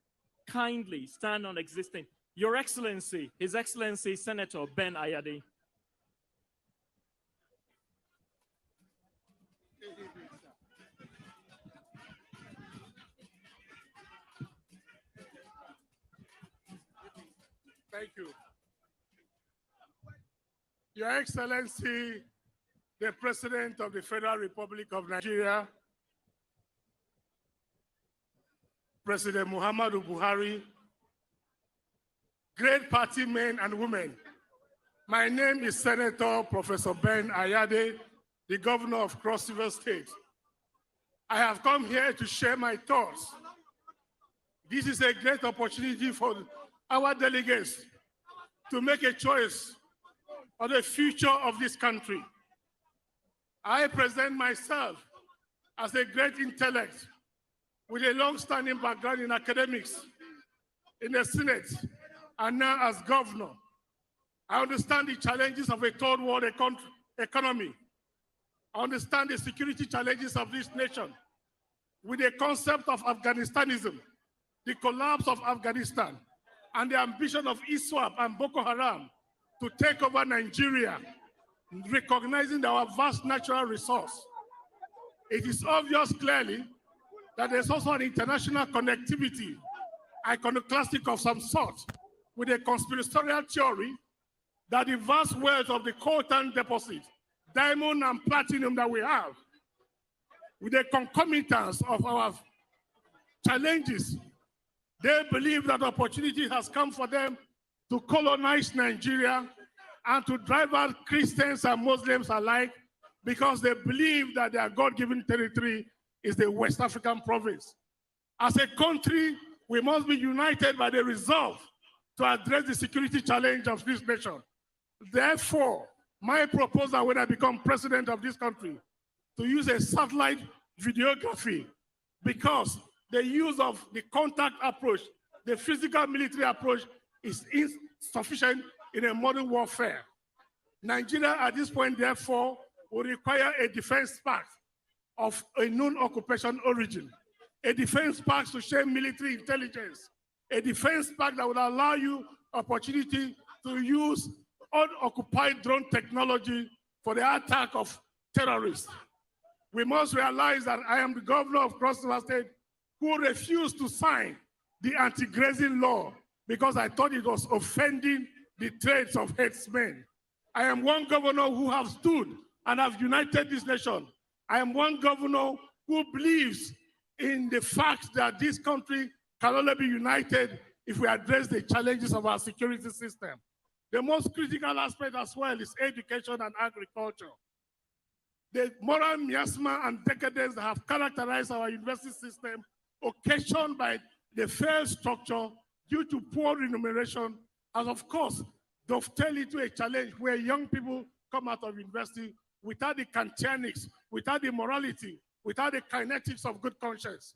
Kindly stand on existing. Your Excellency, His Excellency Senator Ben Ayade. Thank you. Your Excellency, the President of the Federal Republic of Nigeria, President Muhammadu Buhari, great party men and women. My name is Senator Professor Ben Ayade, the Governor of Cross River State. I have come here to share my thoughts. This is a great opportunity for our delegates to make a choice of the future of this country. I present myself as a great intellect with a long-standing background in academics, in the Senate, and now as governor. I understand the challenges of a third world economy. I understand the security challenges of this nation with the concept of Afghanistanism, the collapse of Afghanistan, and the ambition of ISWAP and Boko Haram to take over Nigeria, recognizing our vast natural resource. It is obvious clearly that there's also an international connectivity, iconoclastic of some sort, with a conspiratorial theory that the vast wealth of the coltan deposit, diamond and platinum that we have, with the concomitants of our challenges, they believe that opportunity has come for them to colonize Nigeria and to drive out Christians and Muslims alike, because they believe that their God-given territory is the West African province. As a country, we must be united by the resolve to address the security challenge of this nation. Therefore, my proposal when I become president of this country, to use a satellite videography, because the use of the contact approach, the physical military approach, is insufficient in a modern warfare. Nigeria at this point, therefore, will require a defense pact of a non-occupation origin, a defense pact to share military intelligence, a defense pact that would allow you opportunity to use unoccupied drone technology for the attack of terrorists. We must realize that I am the governor of Cross River State who refused to sign the anti-grazing law because I thought it was offending the traits of headsmen. I am one governor who have stood and have united this nation. I am one governor who believes in the fact that this country can only be united if we address the challenges of our security system. The most critical aspect as well is education and agriculture. The moral miasma and decadence that have characterized our university system, occasioned by the failed structure due to poor remuneration, and of course, dovetail into a challenge where young people come out of university without the Kantianics, without the morality, without the kinetics of good conscience.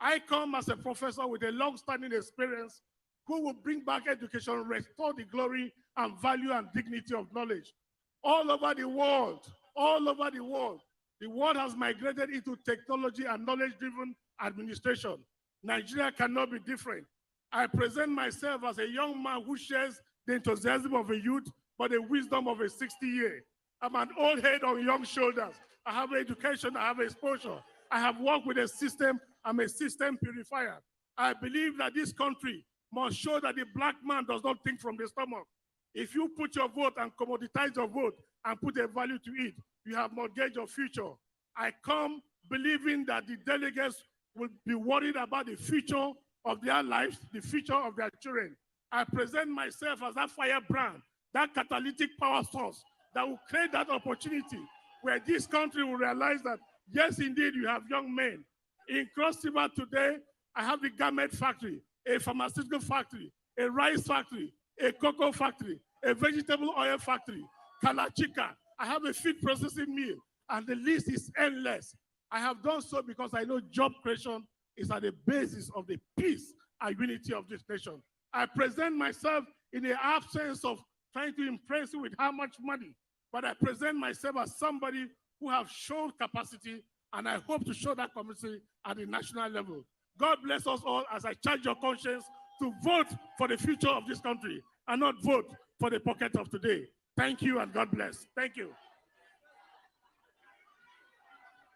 I come as a professor with a long-standing experience who will bring back education, restore the glory and value and dignity of knowledge. All over the world, the world has migrated into technology and knowledge-driven administration. Nigeria cannot be different. I present myself as a young man who shares the enthusiasm of a youth, but the wisdom of a 60-year. I'm an old head on young shoulders. I have education, I have exposure. I have worked with a system, I'm a system purifier. I believe that this country must show that the black man does not think from the stomach. If you put your vote and commoditize your vote and put a value to it, you have mortgaged your future. I come believing that the delegates will be worried about the future of their lives, the future of their children. I present myself as that firebrand, that catalytic power source that will create that opportunity where this country will realize that, yes, indeed, you have young men. In Cross River today, I have the garment factory, a pharmaceutical factory, a rice factory, a cocoa factory, a vegetable oil factory, Kalachika. I have a feed processing mill, and the list is endless. I have done so because I know job creation is at the basis of the peace and unity of this nation. I present myself in the absence of trying to impress you with how much money, but I present myself as somebody who have shown capacity, and I hope to show that capacity at the national level. God bless us all as I charge your conscience to vote for the future of this country and not vote for the pocket of today. Thank you and God bless. Thank you.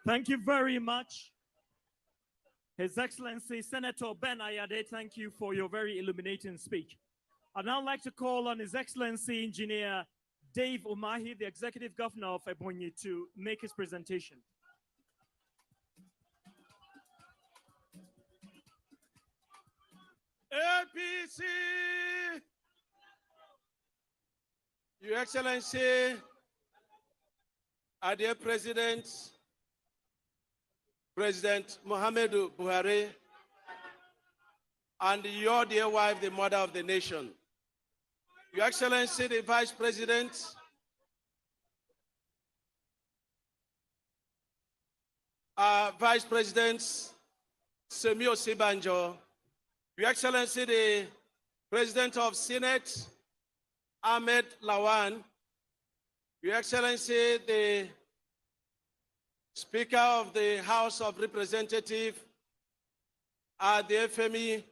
Thank you very much. His Excellency Senator Ben Ayade, thank you for your very illuminating speech. I'd now like to call on His Excellency Engineer Dave Umahi, the Executive Governor of Ebonyi, to make his presentation. APC! Your Excellency, our dear President Muhammadu Buhari, and your dear wife, the mother of the nation. Your Excellency, the Vice President, Vice President Semi Osibanjo, Your Excellency, the President of Senate, Ahmed Lawan, Your Excellency, the Speaker of the House of Representatives, the FME,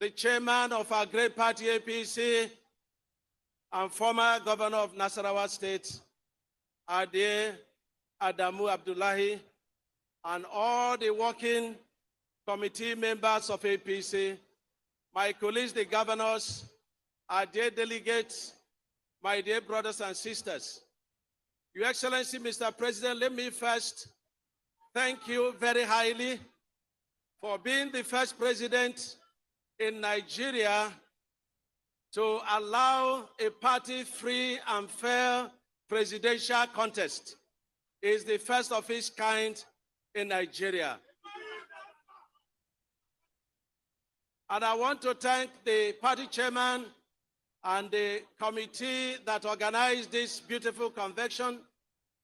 the Chairman of our great party, APC, and former Governor of Nasarawa State, our dear Adamu Abdullahi, and all the working committee members of APC, my colleagues, the governors, our dear delegates, my dear brothers and sisters. Your Excellency, Mr. President, let me first thank you very highly for being the first president in Nigeria to allow a party-free and fair presidential contest. It is the first of its kind in Nigeria. And I want to thank the party chairman and the committee that organized this beautiful convention.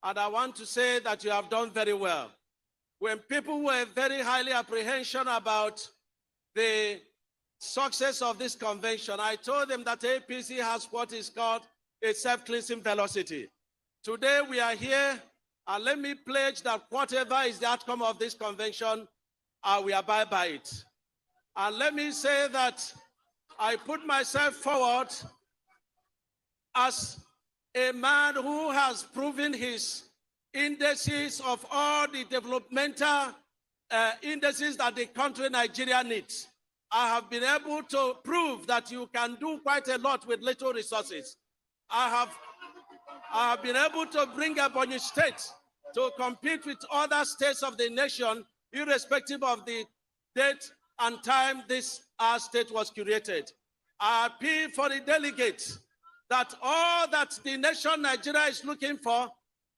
And I want to say that you have done very well. When people were very highly apprehensive about the success of this convention, I told them that APC has what is called a self-cleansing velocity. Today we are here, and let me pledge that whatever is the outcome of this convention, we abide by it. And let me say that I put myself forward as a man who has proven his indices of all the developmental indices that the country Nigeria needs. I have been able to prove that you can do quite a lot with little resources. I I have been able to bring Abuja State to compete with other states of the nation, irrespective of the date and time this our state was created. I appeal for the delegates that all that the nation Nigeria is looking for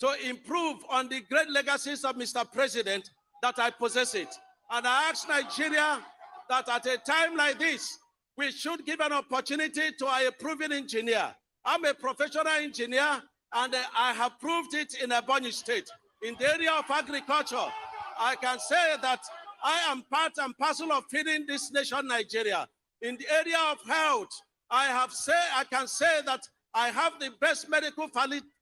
to improve on the great legacies of Mr. President, that I possess it. And I ask Nigeria that at a time like this, we should give an opportunity to a proven engineer. I'm a professional engineer, and I have proved it in Abuja State. In the area of agriculture, I can say that I am part and parcel of feeding this nation, Nigeria. In the area of health, I can say that I have the best medical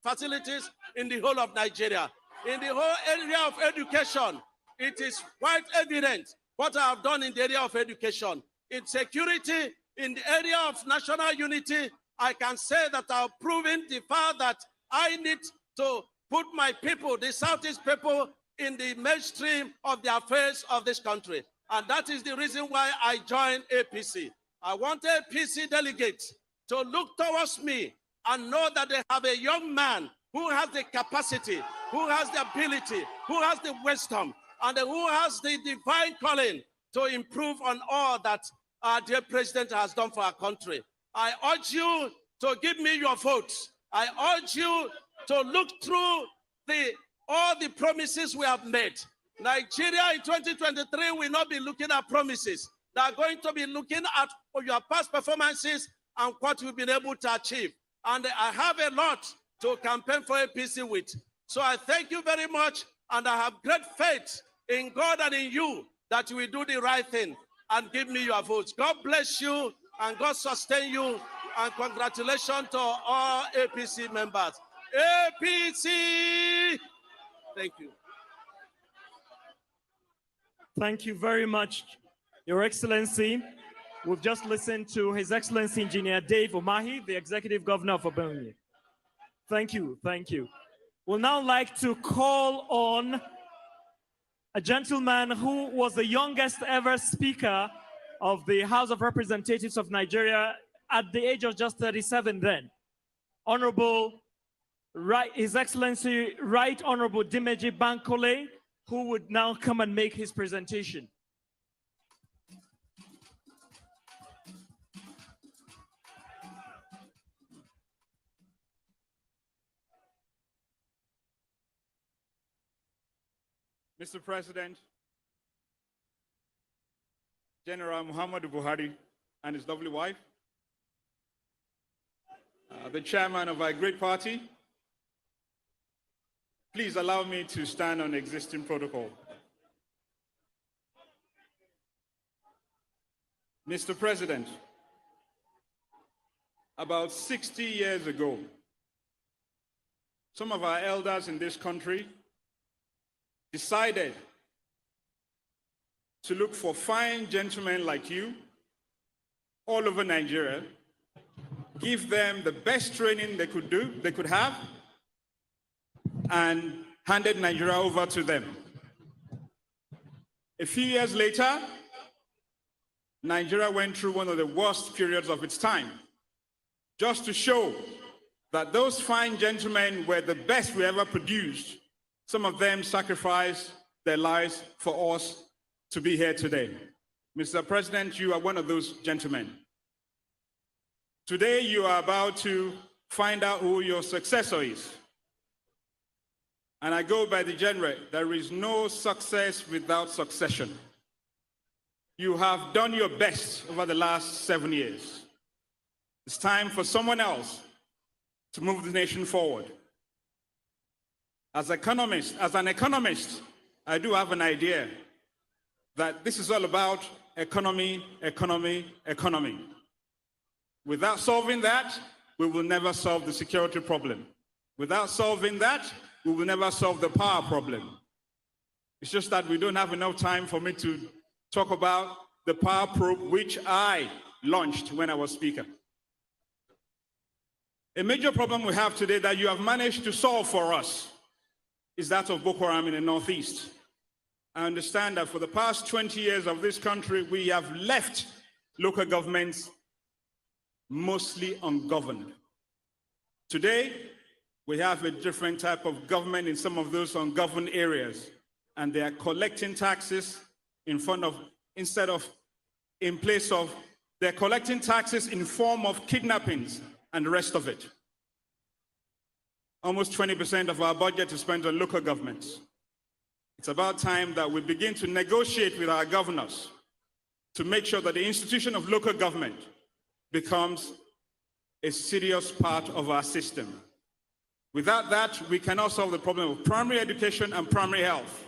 facilities in the whole of Nigeria. In the whole area of education, it is quite evident what I have done in the area of education. In security, in the area of national unity, I can say that I've proven the fact that I need to put my people, the Southeast people, in the mainstream of the affairs of this country. And that is the reason why I joined APC. I want APC delegates to look towards me and know that they have a young man who has the capacity, who has the ability, who has the wisdom, and who has the divine calling to improve on all that our dear president has done for our country. I urge you to give me your votes. I urge you to look through all the promises we have made. Nigeria in 2023 will not be looking at promises. They are going to be looking at your past performances and what you've been able to achieve. And I have a lot to campaign for APC with. So I thank you very much, and I have great faith in God and in you that you will do the right thing and give me your votes. God bless you, and God sustain you, and congratulations to all APC members. APC! Thank you. Thank you very much, Your Excellency. We've just listened to His Excellency Engineer Dave Umahi, the Executive Governor of Abuja. Thank you, thank you. We'll now like to call on a gentleman who was the youngest ever Speaker of the House of Representatives of Nigeria at the age of just 37 then. Honorable, His Excellency Right Honorable Dimeji Bankole, who would now come and make his presentation. Mr. President, General Muhammadu Buhari and his lovely wife, the chairman of our great party, please allow me to stand on existing protocol. Mr. President, about 60 years ago, some of our elders in this country decided to look for fine gentlemen like you all over Nigeria, give them the best training they could have, and handed Nigeria over to them. A few years later, Nigeria went through one of the worst periods of its time, just to show that those fine gentlemen were the best we ever produced. Some of them sacrificed their lives for us to be here today. Mr. President, you are one of those gentlemen. Today, you are about to find out who your successor is. And I go by the genre, there is no success without succession. You have done your best over the last 7 years. It's time for someone else to move the nation forward. As an economist, I do have an idea that this is all about economy, economy, economy. Without solving that, we will never solve the security problem. Without solving that, we will never solve the power problem. It's just that we don't have enough time for me to talk about the power probe, which I launched when I was Speaker. A major problem we have today that you have managed to solve for us is that of Boko Haram in the Northeast. I understand that for the past 20 years of this country, we have left local governments mostly ungoverned. Today, We have a different type of government in some of those ungoverned areas, and they are collecting taxes they're collecting taxes in form of kidnappings and the rest of it. Almost 20% of our budget is spent on local governments. It's about time that we begin to negotiate with our governors to make sure that the institution of local government becomes a serious part of our system. Without that, we cannot solve the problem of primary education and primary health.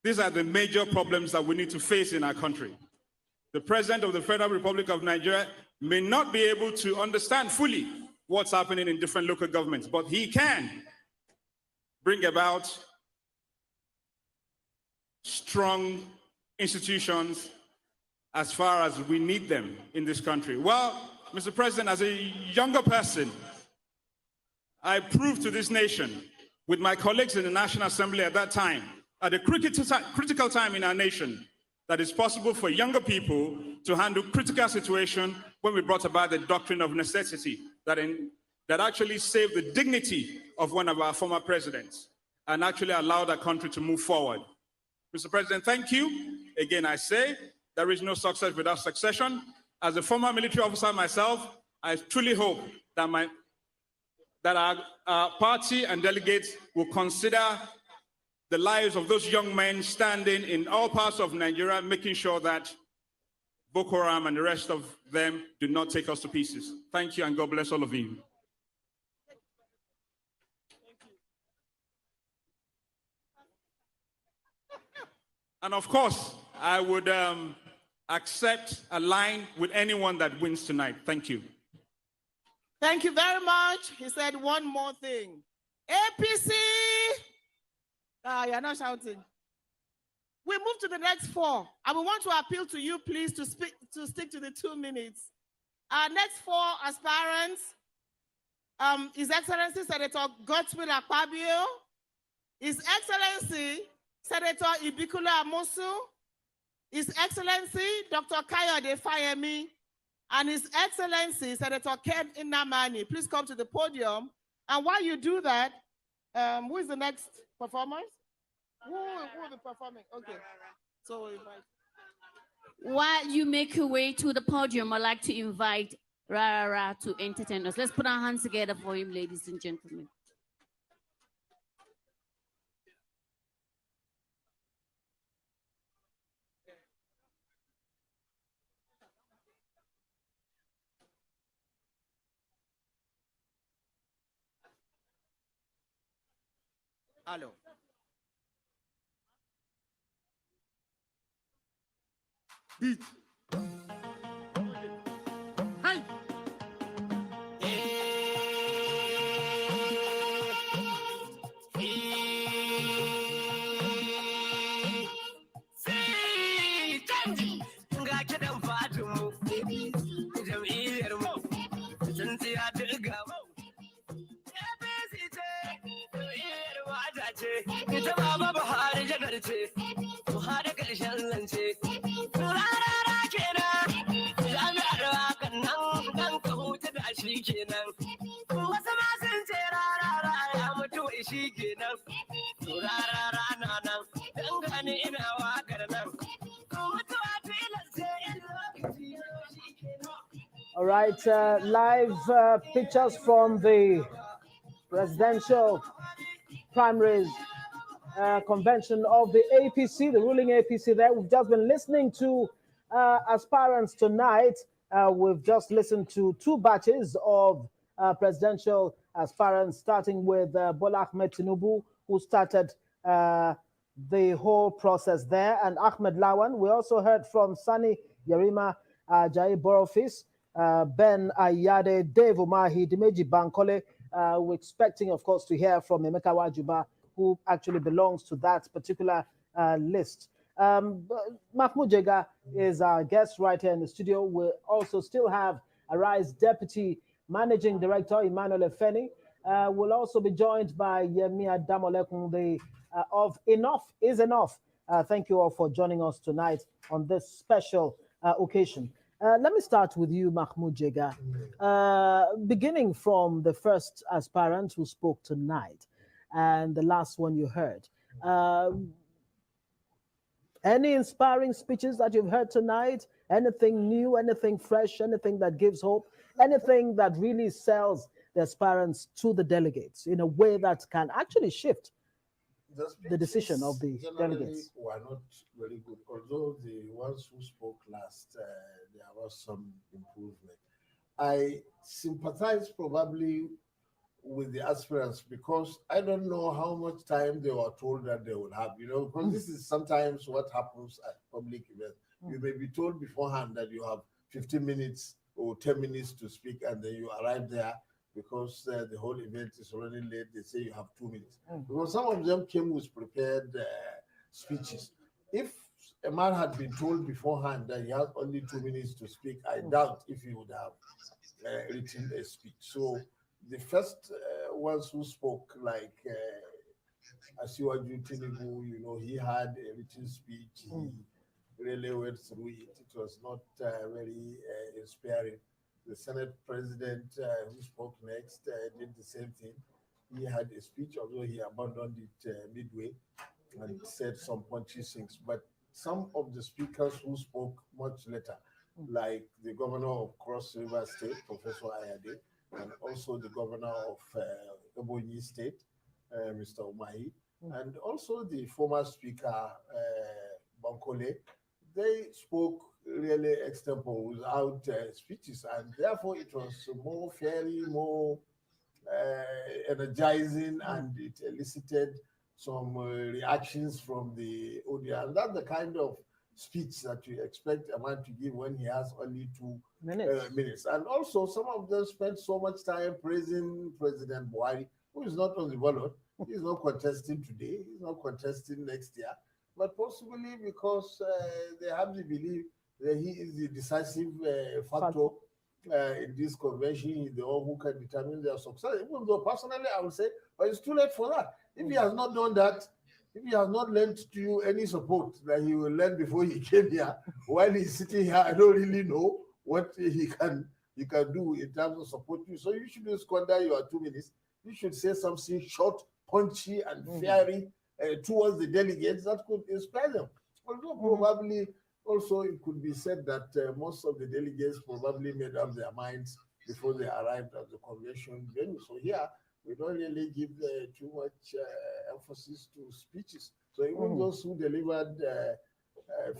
These are the major problems that we need to face in our country. The President of the Federal Republic of Nigeria may not be able to understand fully what's happening in different local governments, but he can bring about strong institutions as far as we need them in this country. Well, Mr. President, as a younger person, I proved to this nation with my colleagues in the National Assembly at that time, at a critical time in our nation, that it's possible for younger people to handle critical situations when we brought about the doctrine of necessity that actually saved the dignity of one of our former presidents and actually allowed our country to move forward. Mr. President, thank you. Again, I say there is no success without succession. As a former military officer myself, I truly hope that our party and delegates will consider the lives of those young men standing in all parts of Nigeria, making sure that Boko Haram and the rest of them do not take us to pieces. Thank you, and God bless all of you. And of course, I would accept a line with anyone that wins tonight. Thank you. Thank you very much. He said one more thing. APC. You're not shouting. We move to the next four. I will want to appeal to you, please, to stick to the 2 minutes. Our next four aspirants, His Excellency Senator Godswill Akpabio, His Excellency Senator Ibikula Amosu, His Excellency Dr. Kayode Fayemi, and His Excellency Senator Ken Inamani. Please come to the podium. And while you do that, who is the next performers? Who will be performing? Okay. So while you make your way to the podium, I'd like to invite Rara to entertain us. Let's put our hands together for him, ladies and gentlemen. Hello. Beat. Hi. Ita baba Buhari jagar ce, Buhari ƙarshen zance. Rarara kenan, jami'ar wakan nan dan ka huta da shi kenan. Wasu ma sun ce rarara ya mutu wai shi kenan. Rarara na nan, dan gani ina wakar nan. Mutuwa filas ce in lokaci shi kenan. All right, live pictures from the presidential primaries convention of the APC, the ruling APC there. We've just been listening to aspirants tonight. We've just listened to 2 batches of presidential aspirants, starting with Bola Ahmed Tinubu, who started the whole process there, and Ahmed Lawan. We also heard from Sani Yerima Jai Borofis, Ben Ayade, Dave Umahi, Dimeji Bankole. We're expecting, of course, to hear from Emeka Wajuba, who actually belongs to that particular list. Mahmoud Jega is our guest right here in the studio. We also still have Arise Deputy Managing Director Emmanuel Efeni. We'll also be joined by Yemi Adamolekun of Enough is Enough. Thank you all for joining us tonight on this special occasion. Let me start with you, Mahmoud Jega. Beginning from the first aspirant who spoke tonight and the last one you heard. Any inspiring speeches that you've heard tonight? Anything new, anything fresh, anything that gives hope, anything that really sells the aspirants to the delegates in a way that can actually shift the decision of the delegates? Were not very good, although the ones who spoke last, there was some improvement. I sympathize probably with the aspirants because I don't know how much time they were told that they would have, because this is sometimes what happens at public events. You may be told beforehand that you have 15 minutes or 10 minutes to speak, and then you arrive there because the whole event is already late. They say you have 2 minutes. Because some of them came with prepared speeches. If a man had been told beforehand that he has only 2 minutes to speak, I doubt if he would have written a speech. So the first ones who spoke, like Asiwaju Tinubu, he had a written speech. He really went through it. It was not very inspiring. The Senate President who spoke next did the same thing. He had a speech, although he abandoned it midway and said some punchy things. But some of the speakers who spoke much later, like the governor of Cross River State, Professor Ayade, and also the governor of Ebonyi State, Mr. Umahi, and also the former speaker, Bankole, they spoke really extempore without speeches, and therefore it was more fairly, more energizing, and it elicited some reactions from the audience. And that's the kind of speech that you expect a man to give when he has only 2 minutes. And also, some of them spent so much time praising President Buhari, who is not on the ballot. He's not contesting today. He's not contesting next year. But possibly because they have the belief that he is the decisive factor in this convention. He's the one who can determine their success. Even though personally I would say, but it's too late for that. If he has not done that, if he has not lent to you any support that he will lend before he came here, while he's sitting here, I don't really know what he can do in terms of support you. So you shouldn't squander your 2 minutes. You should say something short, punchy, and fiery towards the delegates that could inspire them. Although probably also it could be said that most of the delegates probably made up their minds before they arrived at the convention venue. So here, we don't really give too much emphasis to speeches. So even those who delivered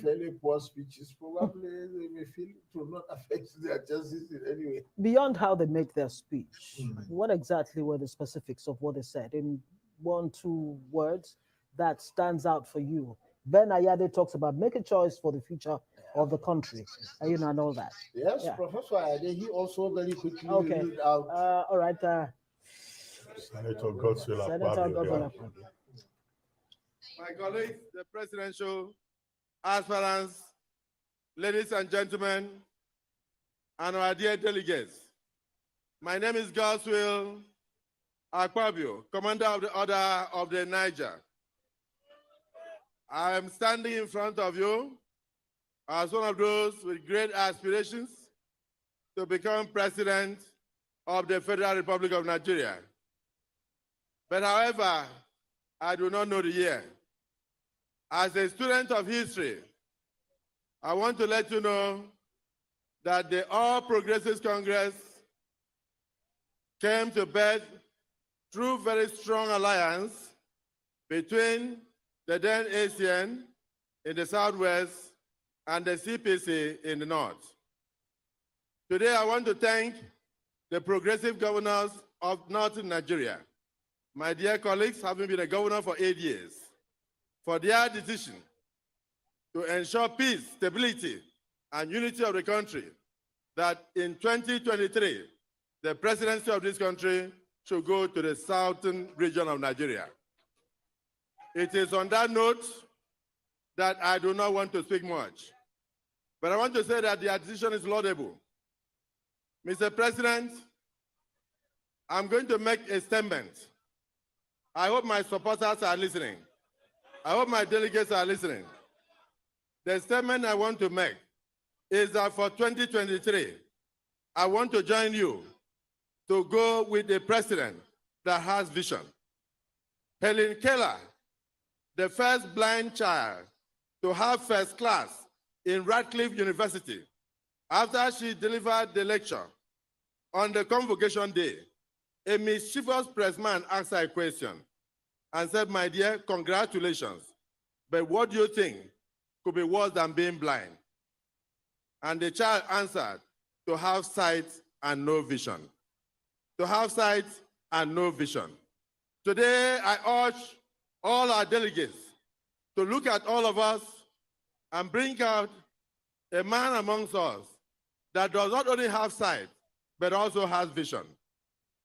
fairly poor speeches, probably they may feel it will not affect their chances in any way. Beyond how they make their speech, what exactly were the specifics of what they said in 1, 2 words that stands out for you? Ben Ayade talks about make a choice for the future of the country, and all that. Yes, Professor Ayade, he also very quickly read out. All right. Senator Godswill. My colleagues, the presidential aspirants, ladies and gentlemen, and our dear delegates, my name is Godswill Akpabio, Commander of the Order of the Niger. I am standing in front of you as one of those with great aspirations to become President of the Federal Republic of Nigeria. But however, I do not know the year. As a student of history, I want to let you know that the All Progressives Congress came to birth through very strong alliance between the then ACN in the Southwest and the CPC in the North. Today, I want to thank the progressive governors of Northern Nigeria, my dear colleagues, having been a governor for 8 years, for their decision to ensure peace, stability, and unity of the country, that in 2023, the presidency of this country should go to the southern region of Nigeria. It is on that note that I do not want to speak much, but I want to say that the decision is laudable. Mr. President, I'm going to make a statement. I hope my supporters are listening. I hope my delegates are listening. The statement I want to make is that for 2023, I want to join you to go with a president that has vision. Helen Keller, the first blind child to have first class in Radcliffe University, after she delivered the lecture on the convocation day, a mischievous pressman asked her a question and said, "My dear, congratulations, but what do you think could be worse than being blind?" And the child answered, "To have sight and no vision." To have sight and no vision. Today, I urge all our delegates to look at all of us and bring out a man amongst us that does not only have sight, but also has vision.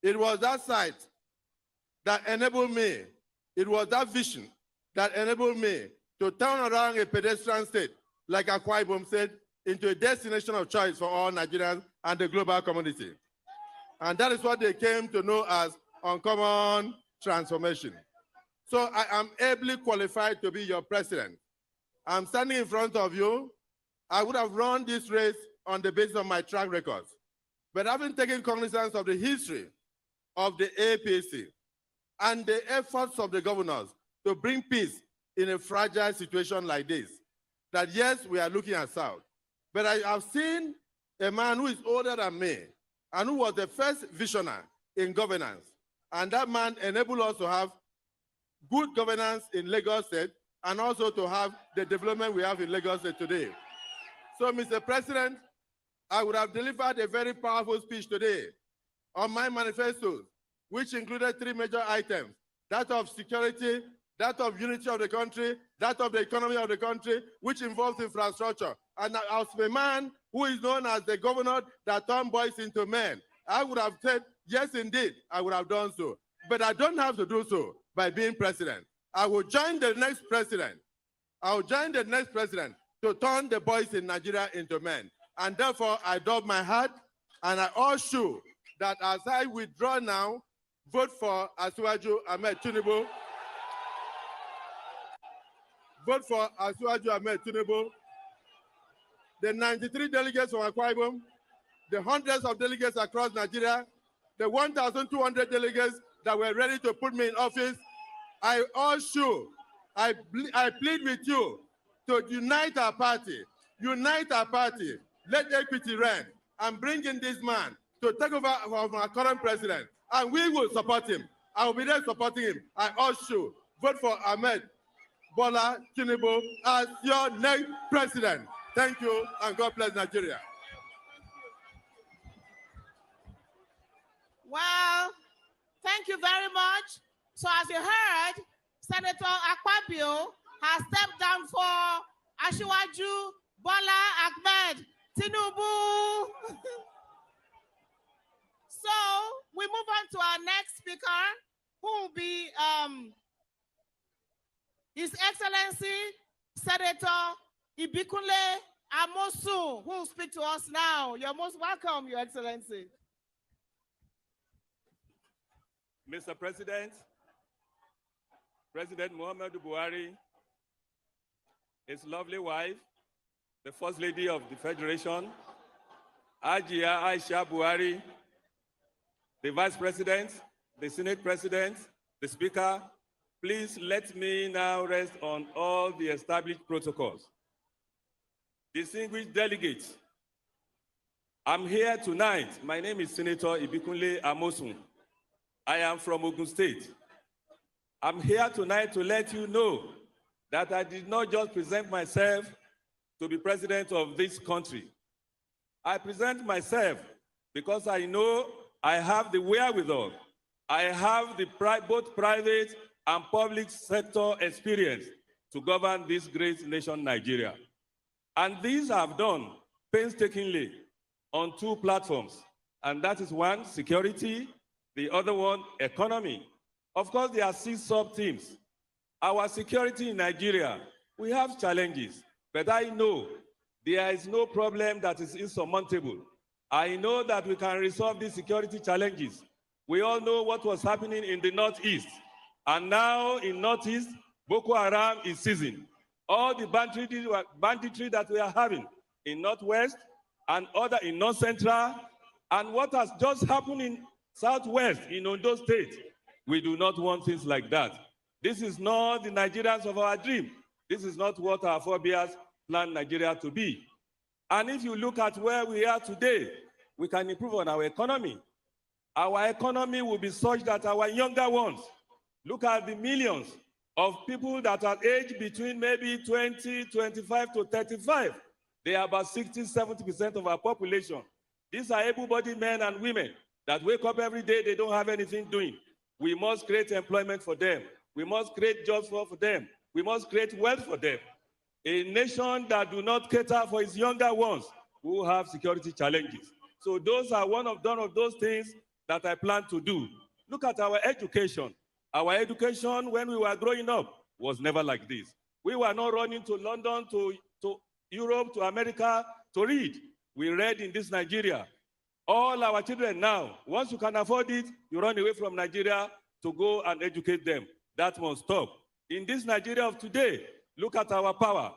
It was that sight that enabled me, it was that vision that enabled me to turn around a pedestrian state, like Akwa Ibom said, into a destination of choice for all Nigerians and the global community. And that is what they came to know as uncommon transformation. So I am ably qualified to be your president. I'm standing in front of you. I would have run this race on the basis of my track records. But having taken cognizance of the history of the APC and the efforts of the governors to bring peace in a fragile situation like this, that yes, we are looking at South, but I have seen a man who is older than me and who was the first visionary in governance. And that man enabled us to have good governance in Lagos State and also to have the development we have in Lagos State today. So, Mr. President, I would have delivered a very powerful speech today on my manifestos, which included 3 major items: that of security, that of unity of the country, that of the economy of the country, which involves infrastructure. And as a man who is known as the governor that turned boys into men, I would have said, yes, indeed, I would have done so. But I don't have to do so by being president. I will join the next president. I will join the next president to turn the boys in Nigeria into men. And therefore, I dub my hat, and I assure you that as I withdraw now, vote for Asiwaju Ahmed Tinubu. Vote for Asiwaju Ahmed Tinubu. The 93 delegates from Akwa Ibom, the hundreds of delegates across Nigeria, the 1,200 delegates that were ready to put me in office, I assure you, I plead with you to unite our party. Unite our party. Let equity reign and bring in this man to take over from our current president. And we will support him. I will be there supporting him. I assure you, vote for Ahmed Bola Tinubu as your next president. Thank you, and God bless Nigeria. Well, thank you very much. So as you heard, Senator Akpabio has stepped down for Asiwaju Bola Ahmed Tinubu. So we move on to our next speaker, who will be His Excellency Senator Ibikunle Amosun, who will speak to us now. You're most welcome, Your Excellency. Mr. President, President Muhammadu Buhari, his lovely wife, the First Lady of the Federation, Ajia Aisha Buhari, the Vice President, the Senate President, the Speaker, please let me now rest on all the established protocols. Distinguished delegates, I'm here tonight. My name is Senator Ibikunle Amosun. I am from Ogun State. I'm here tonight to let you know that I did not just present myself to be president of this country. I present myself because I know I have the wherewithal. I have the both private and public sector experience to govern this great nation, Nigeria. And these I've done painstakingly on 2 platforms. And that is one, security, the other one, economy. Of course, there are 6 sub-themes. Our security in Nigeria, we have challenges, but I know there is no problem that is insurmountable. I know that we can resolve these security challenges. We all know what was happening in the Northeast. And now in Northeast, Boko Haram is seizing. All the banditry that we are having in Northwest and other in North Central, and what has just happened in Southwest, in Ondo State. We do not want things like that. This is not the Nigerians of our dream. This is not what our forebears planned Nigeria to be. And if you look at where we are today, we can improve on our economy. Our economy will be such that our younger ones, look at the millions of people that are aged between maybe 20, 25 to 35. They are about 60, 70% of our population. These are able-bodied men and women that wake up every day, they don't have anything doing. We must create employment for them. We must create jobs for them. We must create wealth for them. A nation that do not cater for its younger ones will have security challenges. So those are one of those things that I plan to do. Look at our education. Our education when we were growing up was never like this. We were not running to London, to Europe, to America to read. We read in this Nigeria. All our children now, once you can afford it, you run away from Nigeria to go and educate them. That must stop. In this Nigeria of today, look at our power.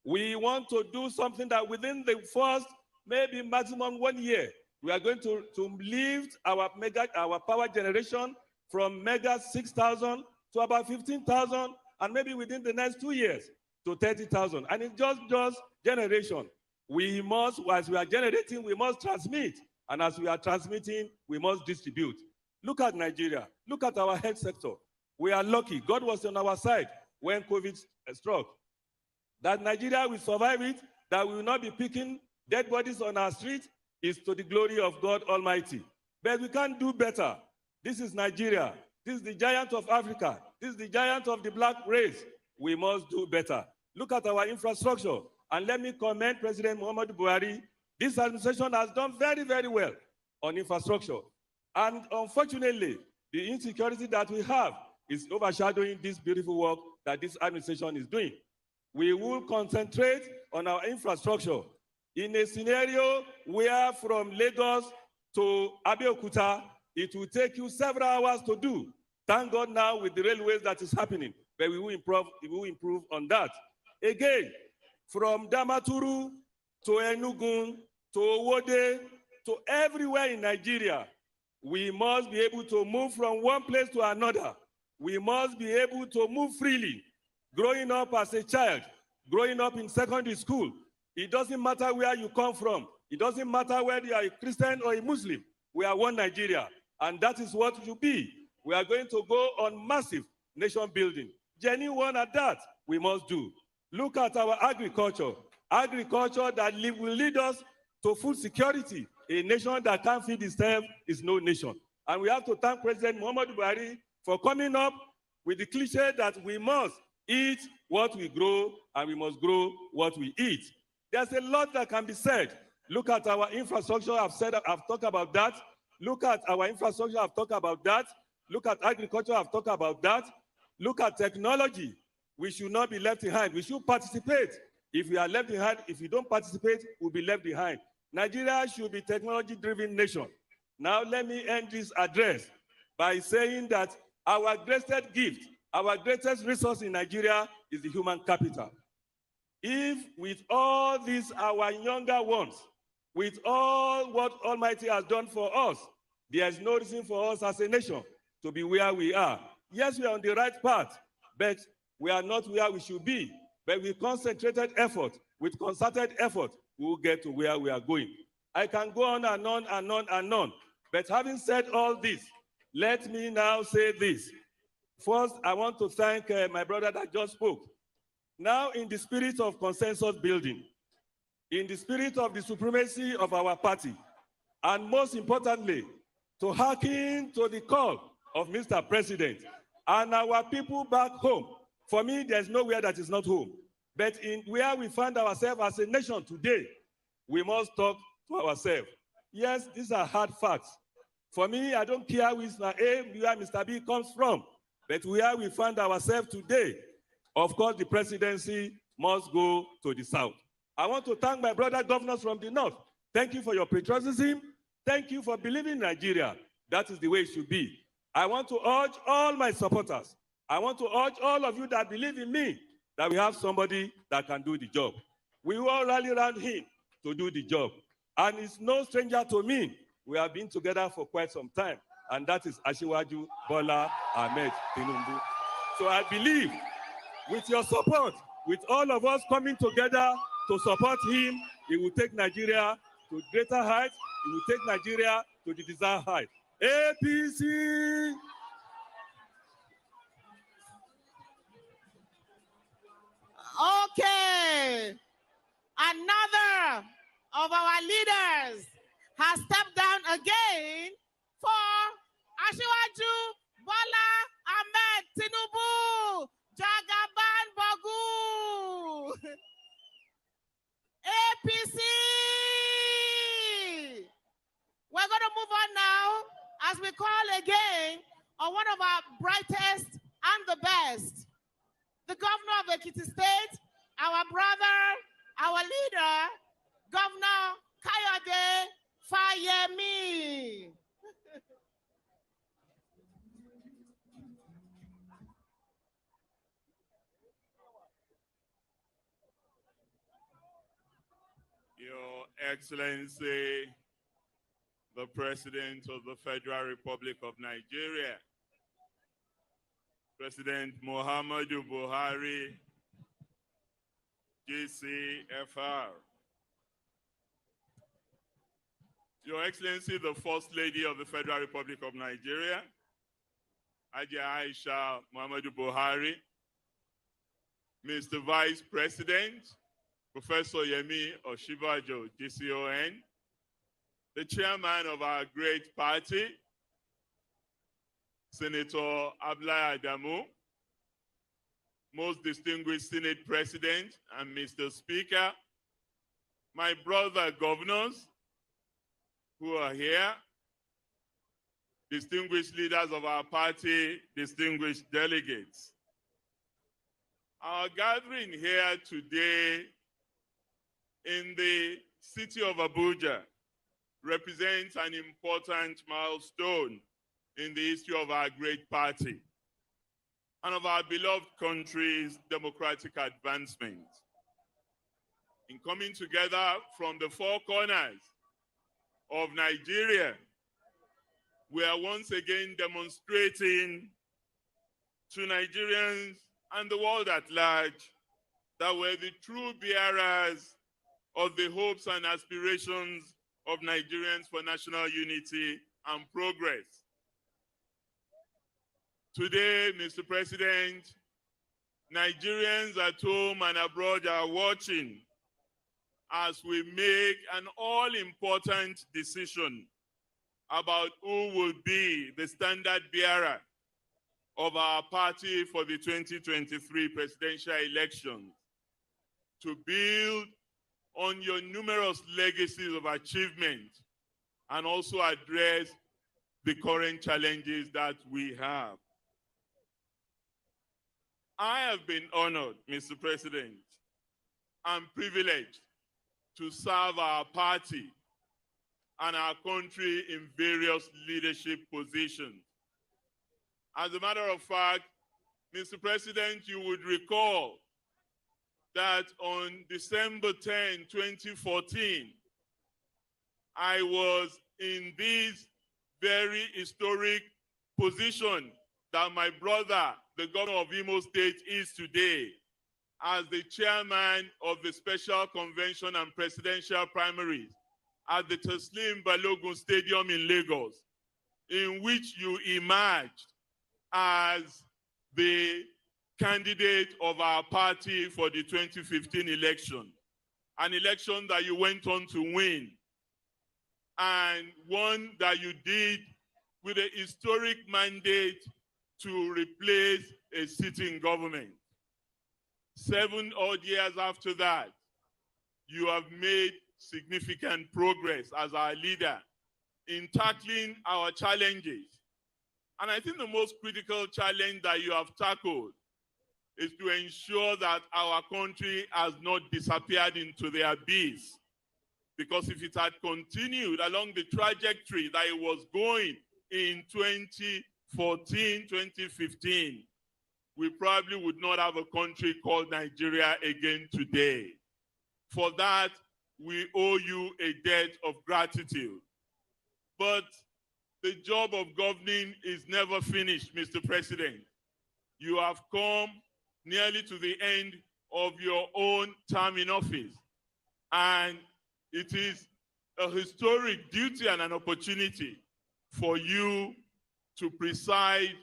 We want to do something that within the first, maybe maximum 1 year, we are going to lift our power generation from mega 6,000 to about 15,000, and maybe within the next 2 years to 30,000. And it's just generation. We must, as we are generating, we must transmit. And as we are transmitting, we must distribute. Look at Nigeria. Look at our health sector. We are lucky. God was on our side when COVID struck. That Nigeria will survive it, that we will not be picking dead bodies on our street, is to the glory of God Almighty. But we can't do better. This is Nigeria. This is the giant of Africa. This is the giant of the black race. We must do better. Look at our infrastructure. And let me commend President Muhammadu Buhari. This administration has done very, very well on infrastructure. And unfortunately, the insecurity that we have is overshadowing this beautiful work that this administration is doing. We will concentrate on our infrastructure in a scenario where from Lagos to Abeokuta, it will take you several hours to do. Thank God now with the railways that is happening, but we will improve on that. Again, from Damaturu to Enugu to Owode to everywhere in Nigeria, we must be able to move from one place to another. We must be able to move freely. Growing up as a child, growing up in secondary school, it doesn't matter where you come from. It doesn't matter whether you are a Christian or a Muslim. We are one Nigeria, and that is what it should be. We are going to go on massive nation building. Genuine at that, we must do. Look at our agriculture. Agriculture that will lead us to food security. A nation that can't feed itself is no nation. And we have to thank President Muhammadu Buhari for coming up with the cliche that we must eat what we grow and we must grow what we eat. There's a lot that can be said. Look at our infrastructure. I've talked about that. Look at our infrastructure. I've talked about that. Look at agriculture. I've talked about that. Look at technology. We should not be left behind. We should participate. If we are left behind, if we don't participate, we'll be left behind. Nigeria should be a technology-driven nation. Now let me end this address by saying that our greatest gift, our greatest resource in Nigeria is the human capital. If with all these our younger ones, with all what Almighty has done for us, there is no reason for us as a nation to be where we are. Yes, we are on the right path, but we are not where we should be. But with concentrated effort, with concerted effort, we will get to where we are going. I can go on and on and on and on. But having said all this, let me now say this. First, I want to thank my brother that just spoke. Now, in the spirit of consensus building, in the spirit of the supremacy of our party, and most importantly, to hearken to the call of Mr. President and our people back home. For me, there's nowhere that is not home. But in where we find ourselves as a nation today, we must talk to ourselves. Yes, these are hard facts. For me, I don't care where Mr. A, where Mr. B comes from, but where we find ourselves today, of course, the presidency must go to the south. I want to thank my brother governors from the north. Thank you for your patriotism. Thank you for believing in Nigeria. That is the way it should be. I want to urge all my supporters. I want to urge all of you that believe in me that we have somebody that can do the job. We will all rally around him to do the job. And it's no stranger to me. We have been together for quite some time, and that is Asiwaju Bola Ahmed Tinubu. So I believe with your support, with all of us coming together to support him, he will take Nigeria to greater heights. He will take Nigeria to the desired height. APC! Okay. Another of our leaders has stepped down again for Asiwaju Bola Ahmed Tinubu Jagaban Bogu. APC. We're going to move on now as we call again on one of our brightest and the best, the governor of Ekiti State, our brother, our leader, Governor Kayode Fayemi. Your Excellency, the President of the Federal Republic of Nigeria, President Muhammadu Buhari, GCFR. Your Excellency, the First Lady of the Federal Republic of Nigeria, Ajia Aisha Muhammadu Buhari, Mr. Vice President, Professor Yemi Oshibajo, GCON, the chairman of our great party, Senator Abdullahi Adamu, most distinguished Senate President and Mr. Speaker, my brother governors who are here, distinguished leaders of our party, distinguished delegates. Our gathering here today in the city of Abuja represents an important milestone in the history of our great party and of our beloved country's democratic advancement. In coming together from the four corners of Nigeria, we are once again demonstrating to Nigerians and the world at large that we're the true bearers of the hopes and aspirations of Nigerians for national unity and progress. Today, Mr. President, Nigerians at home and abroad are watching as we make an all-important decision about who will be the standard bearer of our party for the 2023 presidential elections, to build on your numerous legacies of achievement and also address the current challenges that we have. I have been honored, Mr. President, and privileged to serve our party and our country in various leadership positions. As a matter of fact, Mr. President, you would recall that on December 10, 2014, I was in this very historic position that my brother, the governor of Imo State, is today as the chairman of the Special Convention and Presidential Primaries at the Taslim Balogun Stadium in Lagos, in which you emerged as the candidate of our party for the 2015 election, an election that you went on to win, and one that you did with a historic mandate to replace a sitting government. 7 odd years after that, you have made significant progress as our leader in tackling our challenges. And I think the most critical challenge that you have tackled is to ensure that our country has not disappeared into the abyss. Because if it had continued along the trajectory that it was going in 2014, 2015, we probably would not have a country called Nigeria again today. For that, we owe you a debt of gratitude. But the job of governing is never finished, Mr. President. You have come nearly to the end of your own term in office, and it is a historic duty and an opportunity for you to preside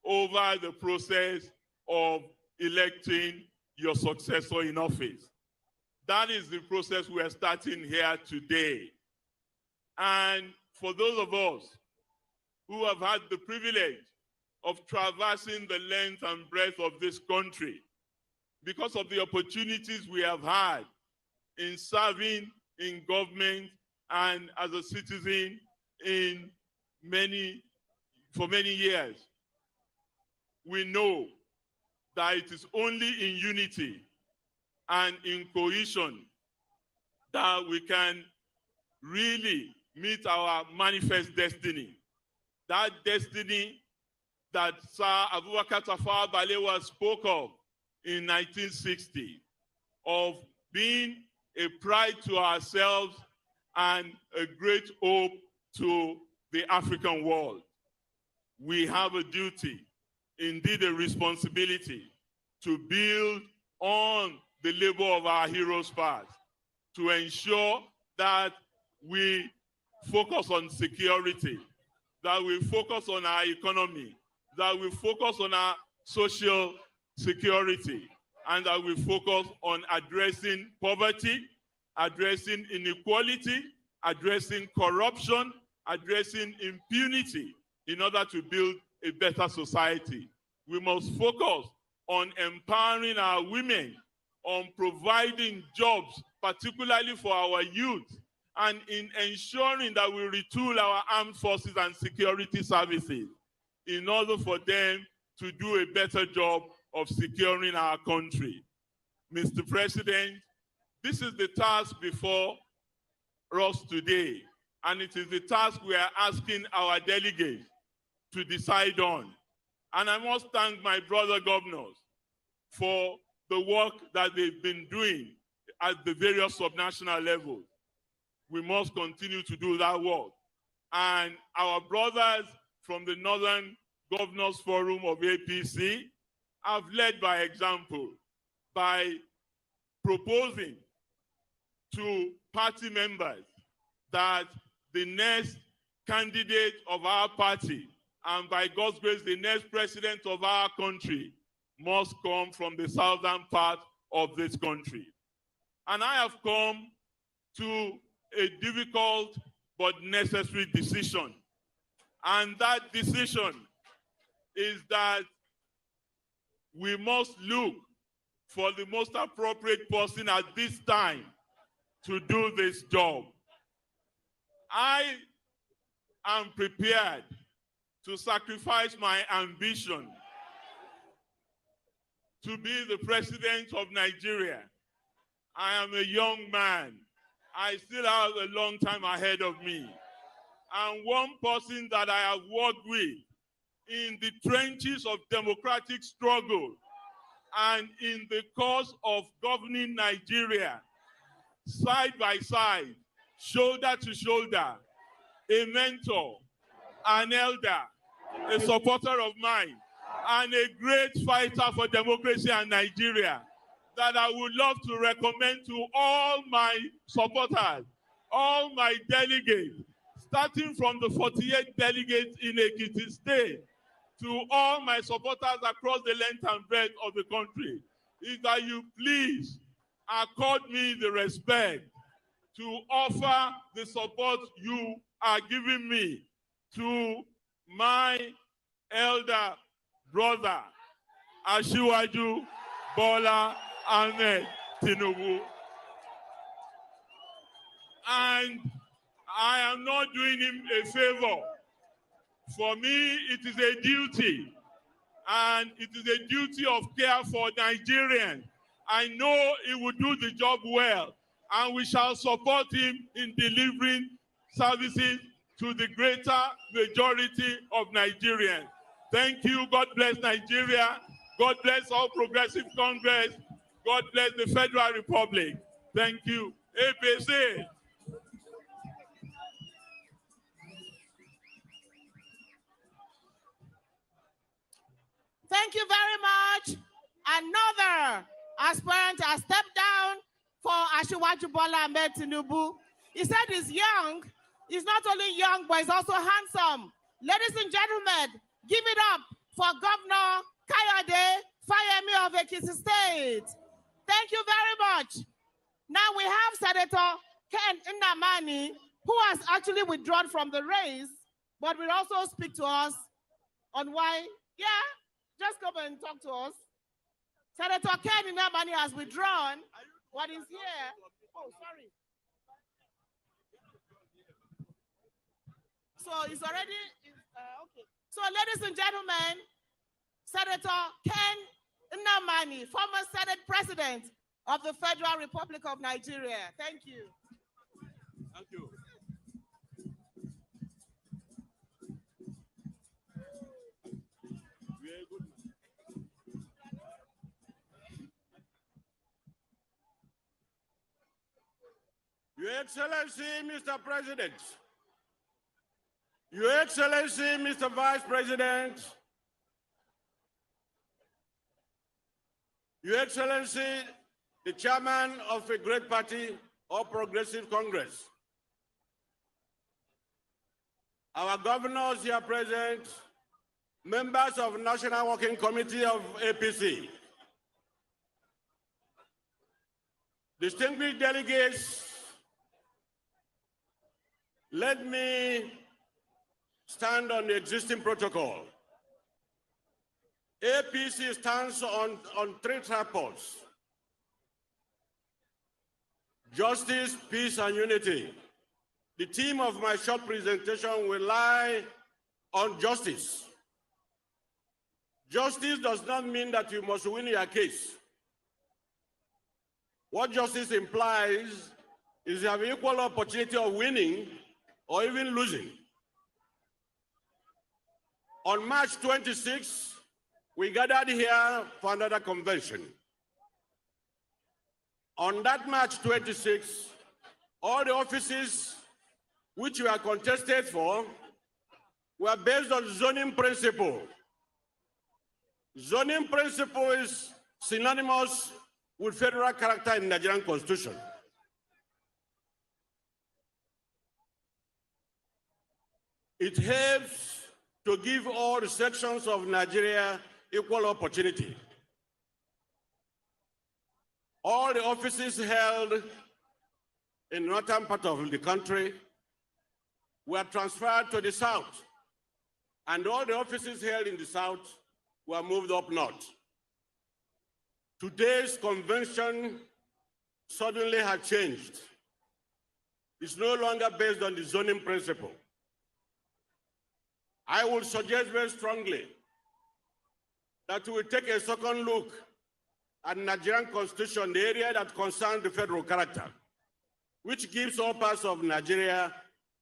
over the process of electing your successor in office. That is the process we are starting here today. And for those of us who have had the privilege of traversing the length and breadth of this country, because of the opportunities we have had in serving in government and as a citizen for many years, we know that it is only in unity and in cohesion that we can really meet our manifest destiny. That destiny that Sir Abubakar Tafawa Balewa spoke of in 1960, of being a pride to ourselves and a great hope to the African world. We have a duty, indeed a responsibility, to build on the labor of our heroes past, to ensure that we focus on security, that we focus on our economy, that we focus on our social security, and that we focus on addressing poverty, addressing inequality, addressing corruption, addressing impunity in order to build a better society. We must focus on empowering our women, on providing jobs, particularly for our youth, and in ensuring that we retool our armed forces and security services in order for them to do a better job of securing our country. Mr. President, this is the task before us today, and it is the task we are asking our delegates to decide on. And I must thank my brother governors for the work that they've been doing at the various subnational levels. We must continue to do that work. And our brothers from the Northern Governors Forum of APC have led by example by proposing to party members that the next candidate of our party, and by God's grace, the next president of our country, must come from the southern part of this country. And I have come to a difficult but necessary decision. And that decision is that we must look for the most appropriate person at this time to do this job. I am prepared to sacrifice my ambition to be the president of Nigeria. I am a young man. I still have a long time ahead of me. And one person that I have worked with in the trenches of democratic struggle and in the cause of governing Nigeria, side by side, shoulder to shoulder, a mentor, an elder, a supporter of mine, and a great fighter for democracy and Nigeria that I would love to recommend to all my supporters, all my delegates, starting from the 48 delegates in Ekiti State to all my supporters across the length and breadth of the country, is that you please accord me the respect to offer the support you are giving me to my elder brother, Asiwaju Bola Ahmed Tinubu. And I am not doing him a favor. For me, it is a duty, and it is a duty of care for Nigerians. I know he will do the job well, and we shall support him in delivering services to the greater majority of Nigerians. Thank you. God bless Nigeria. God bless all Progressive Congress. God bless the Federal Republic. Thank you. APC. Thank you very much. Another aspirant has stepped down for Asiwaju Bola Ahmed Tinubu. He said he's young. He's not only young, but he's also handsome. Ladies and gentlemen, give it up for Governor Kayode Fayemi of Ekiti State. Thank you very much. Now we have Senator Ken Nnamani, who has actually withdrawn from the race, but will also speak to us on why, just come and talk to us. Senator Ken Nnamani has withdrawn, but is here. Oh, sorry. So it's already, okay. So ladies and gentlemen, Senator Ken Nnamani, former Senate President of the Federal Republic of Nigeria. Thank you. Thank you. Your Excellency, Mr. President, Your Excellency, Mr. Vice President, Your Excellency, the chairman of a great party, All Progressive Congress, our governors here present, members of National Working Committee of APC, distinguished delegates, let me stand on the existing protocol. APC stands on three tripods: justice, peace, and unity. The theme of my short presentation will lie on justice. Justice does not mean that you must win your case. What justice implies is you have equal opportunity of winning or even losing. On March 26, we gathered here for another convention. On that March 26, all the offices which we are contested for were based on zoning principle. Zoning principle is synonymous with federal character in the Nigerian Constitution. It helps to give all the sections of Nigeria equal opportunity. All the offices held in the northern part of the country were transferred to the south, and all the offices held in the south were moved up north. Today's convention suddenly had changed. It's no longer based on the zoning principle. I would suggest very strongly that we take a second look at the Nigerian Constitution, the area that concerns the federal character, which gives all parts of Nigeria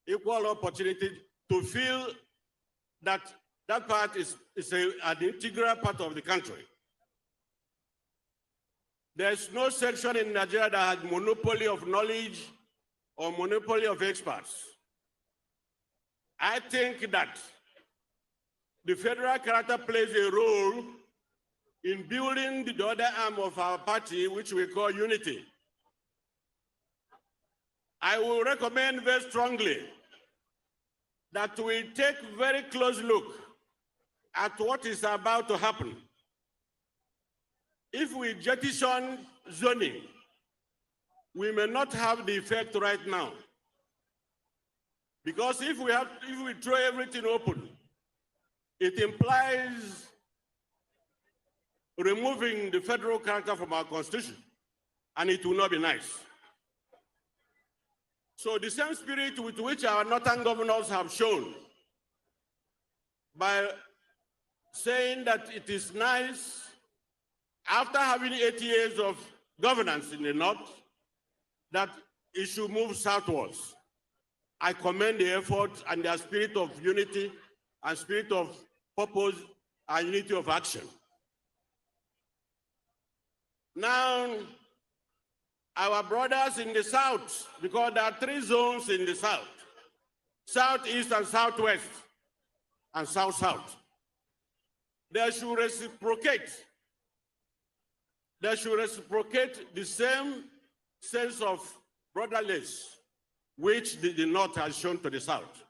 equal opportunity to feel that that part is an integral part of the country. There's no section in Nigeria that has monopoly of knowledge or monopoly of experts. I think that the federal character plays a role in building the other arm of our party, which we call unity. I will recommend very strongly that we take a very close look at what is about to happen. If we jettison zoning, we may not have the effect right now. Because if we throw everything open, it implies removing the federal character from our constitution, and it will not be nice. So the same spirit with which our northern governors have shown by saying that it is nice after having 8 years of governance in the north, that it should move southwards. I commend the effort and their spirit of unity and spirit of purpose and unity of action. Now, our brothers in the south, because there are 3 zones in the south: southeast and southwest, and south-south. They should reciprocate. They should reciprocate the same sense of brotherliness which the north has shown to the south.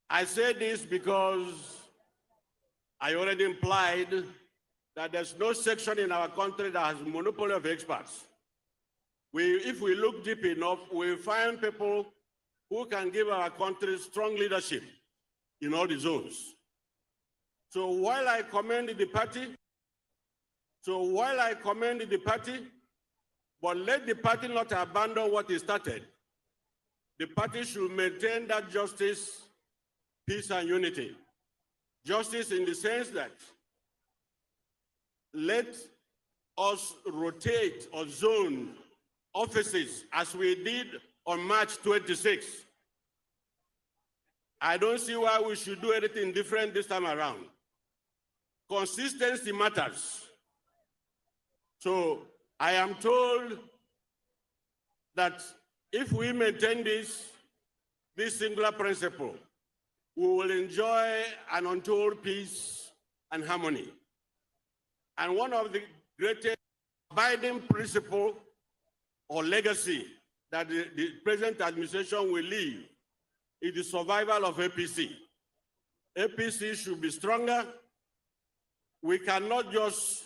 I say this because I already implied that there's no section in our country that has a monopoly of experts. If we look deep enough, we find people who can give our country strong leadership in all the zones. So while I commend the party, but let the party not abandon what is started. The party should maintain that justice, peace, and unity. Justice in the sense that let us rotate or zone offices as we did on March 26th. I don't see why we should do anything different this time around. Consistency matters. So I am told that if we maintain this singular principle, we will enjoy an untold peace and harmony. And one of the greatest abiding principle or legacy that the present administration will leave is the survival of APC. APC should be stronger. We cannot just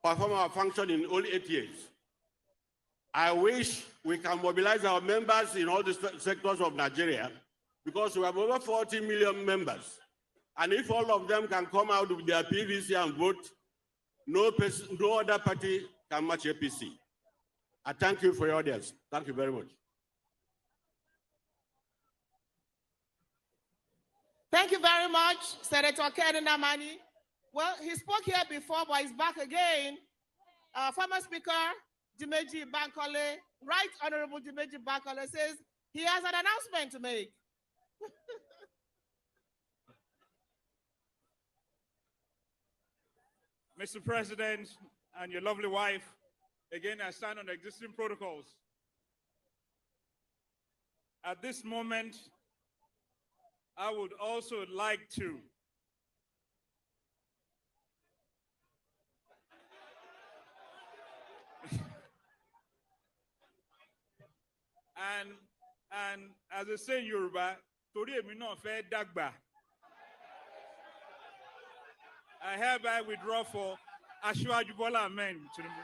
perform our function in only 8 years. I wish we can mobilize our members in all the sectors of Nigeria, because we have over 40 million members. And if all of them can come out with their PVC and vote, no other party can match APC. I thank you for your audience. Thank you very much. Thank you very much, Senator Ken Namani. Well, he spoke here before, but he's back again. Former Speaker Dimeji Bankole, Right Honorable Dimeji Bankole, says he has an announcement to make. Mr. President and your lovely wife, again, I stand on the existing protocols. At this moment, I would also like to and as I say in Yoruba, torí èmi náà fẹ́ dàgbà. I hereby withdraw for Asiwaju Bola Ahmed Tinubu.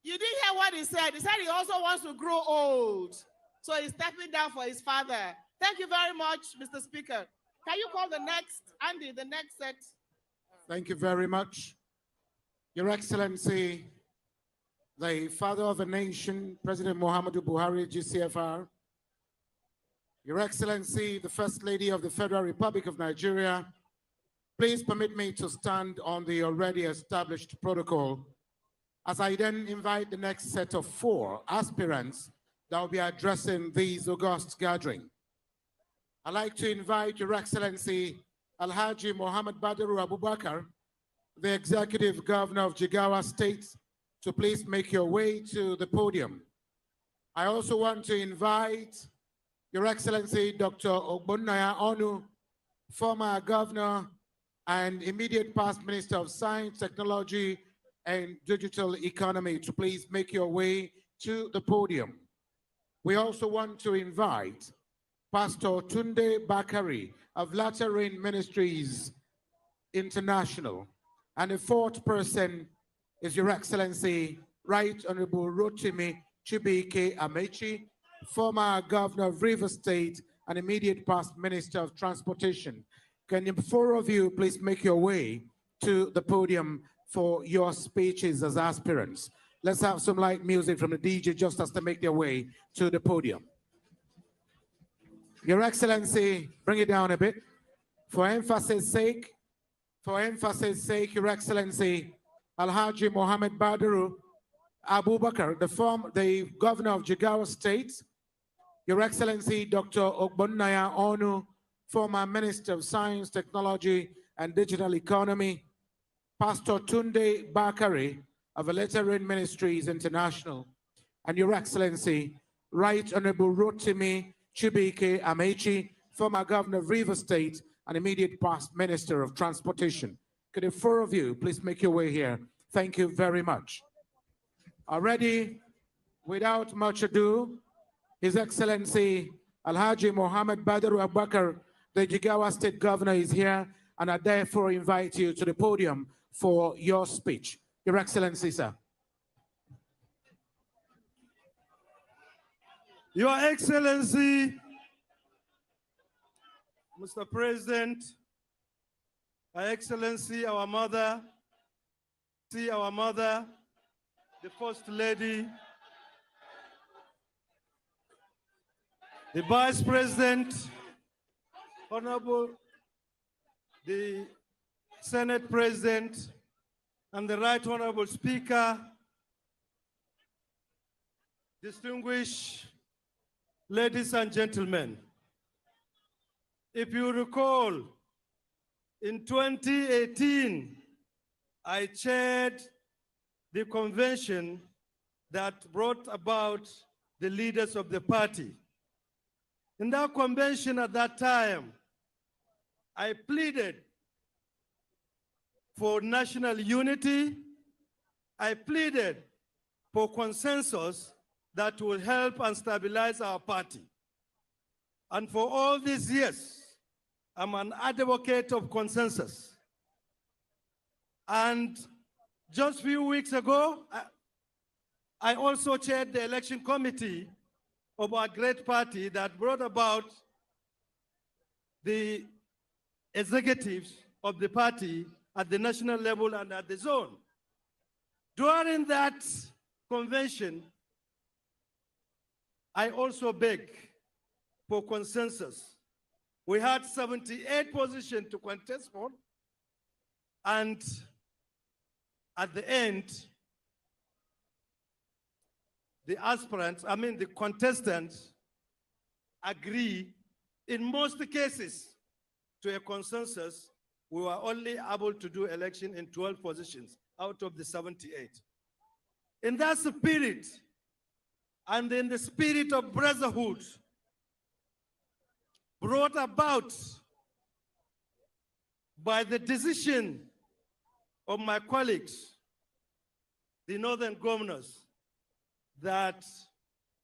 You didn't hear what he said. He said he also wants to grow old. So he's stepping down for his father. Thank you very much, Mr. Speaker. Can you call the next, Andy, the next set? Thank you very much. Your Excellency, the father of a nation, President Muhammadu Buhari, GCFR. Your Excellency, the First Lady of the Federal Republic of Nigeria, please permit me to stand on the already established protocol as I then invite the next set of 4 aspirants that will be addressing this august gathering. I'd like to invite Your Excellency Alhaji Mohammed Badaru Abubakar, the Executive Governor of Jigawa State, to please make your way to the podium. I also want to invite Your Excellency Dr. Ogbonnaya Onu, former Governor and immediate past Minister of Science, Technology, and Digital Economy, to please make your way to the podium. We also want to invite Pastor Tunde Bakari of Latter Rain Ministries International. And the 4th person is Your Excellency, Right Honorable Rotimi Chibike Amechi, former Governor of Rivers State and immediate past Minister of Transportation. Can the 4 of you please make your way to the podium for your speeches as aspirants? Let's have some light music from the DJ just as they make their way to the podium. Your Excellency, bring it down a bit. For emphasis sake, Your Excellency, Alhaji Mohammed Badaru Abubakar, the Governor of Jigawa State, Your Excellency, Dr. Ogbonnaya Onu, former Minister of Science, Technology, and Digital Economy, Pastor Tunde Bakari of Veteran Ministries International, and Your Excellency, Right Honorable Rotimi Chibike Amechi, former Governor of Rivers State and immediate past Minister of Transportation. Could the four of you please make your way here? Thank you very much. Already, without much ado, His Excellency Alhaji Mohammed Badru Abubakar, the Jigawa State Governor, is here, and I therefore invite you to the podium for your speech. Your Excellency, sir. Your Excellency, Mr. President, Her Excellency, our mother, the First Lady, the Vice President, Honorable, the Senate President, and the Right Honorable Speaker, distinguished ladies and gentlemen. If you recall, in 2018, I chaired the convention that brought about the leaders of the party. In that convention at that time, I pleaded for national unity. I pleaded for consensus that will help and stabilize our party. And for all these years, I'm an advocate of consensus. And just a few weeks ago, I also chaired the election committee of our great party that brought about the executives of the party at the national level and at the zone. During that convention, I also begged for consensus. We had 78 positions to contest for, and at the end, the contestants agree in most cases to a consensus. We were only able to do election in 12 positions out of the 78. In that spirit, and in the spirit of brotherhood, brought about by the decision of my colleagues, the northern governors, that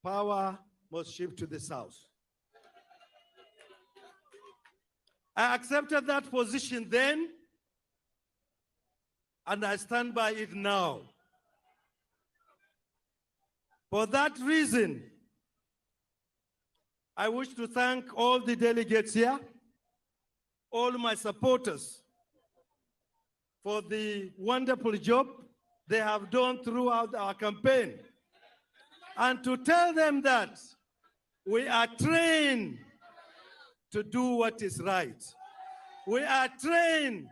power must shift to the south. I accepted that position then, and I stand by it now. For that reason, I wish to thank all the delegates here, all my supporters, for the wonderful job they have done throughout our campaign. And to tell them that we are trained to do what is right. We are trained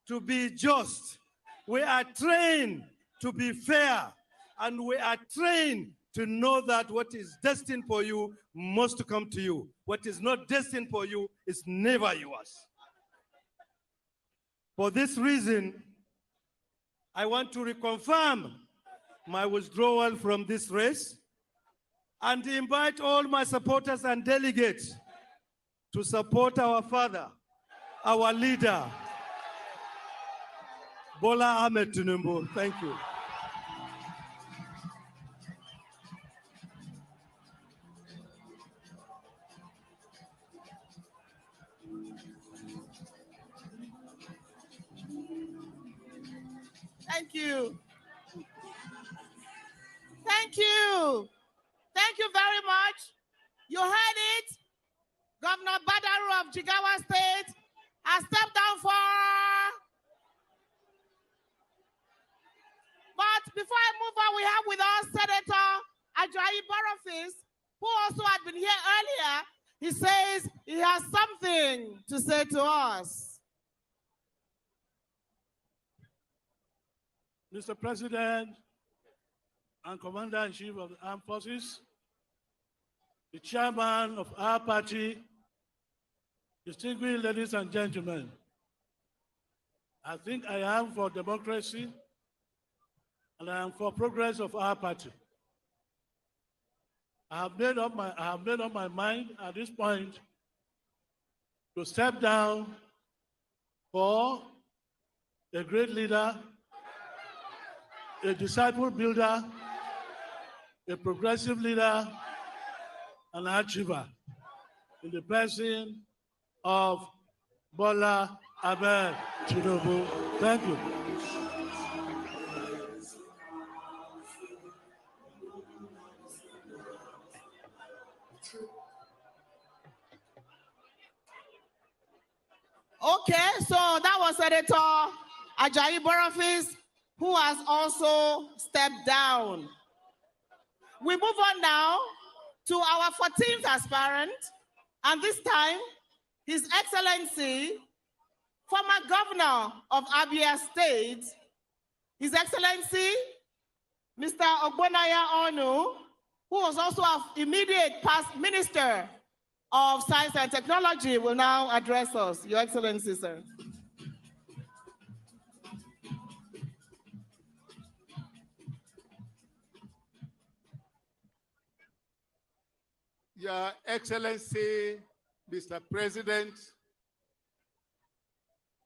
to be just. We are trained to be fair. And we are trained to know that what is destined for you must come to you. What is not destined for you is never yours. For this reason, I want to reconfirm my withdrawal from this race and invite all my supporters and delegates to support our father, our leader, Bola Ahmed Tinubu. Thank you. Thank you. Thank you. Thank you very much. You heard it. Governor Badaru of Jigawa State has stepped down for. But before I move on, we have with us Senator Ajayi Barofis, who also had been here earlier. He says he has something to say to us. Mr. President and Commander-in-Chief of the Armed Forces, the chairman of our party, distinguished ladies and gentlemen, I think I am for democracy and I am for progress of our party. I have made up my mind at this point to step down for a great leader, a disciple builder, a progressive leader, and an achiever in the person of Bola Ahmed Tinubu. Thank you. Okay, so that was Senator Ajayi Borofis, who has also stepped down. We move on now to our 14th aspirant, and this time, His Excellency, former governor of Abia State, His Excellency, Mr. Ogbonaya Onu, who was also an immediate past Minister of Science and Technology, will now address us. Your Excellency, sir. Your Excellency, Mr. President,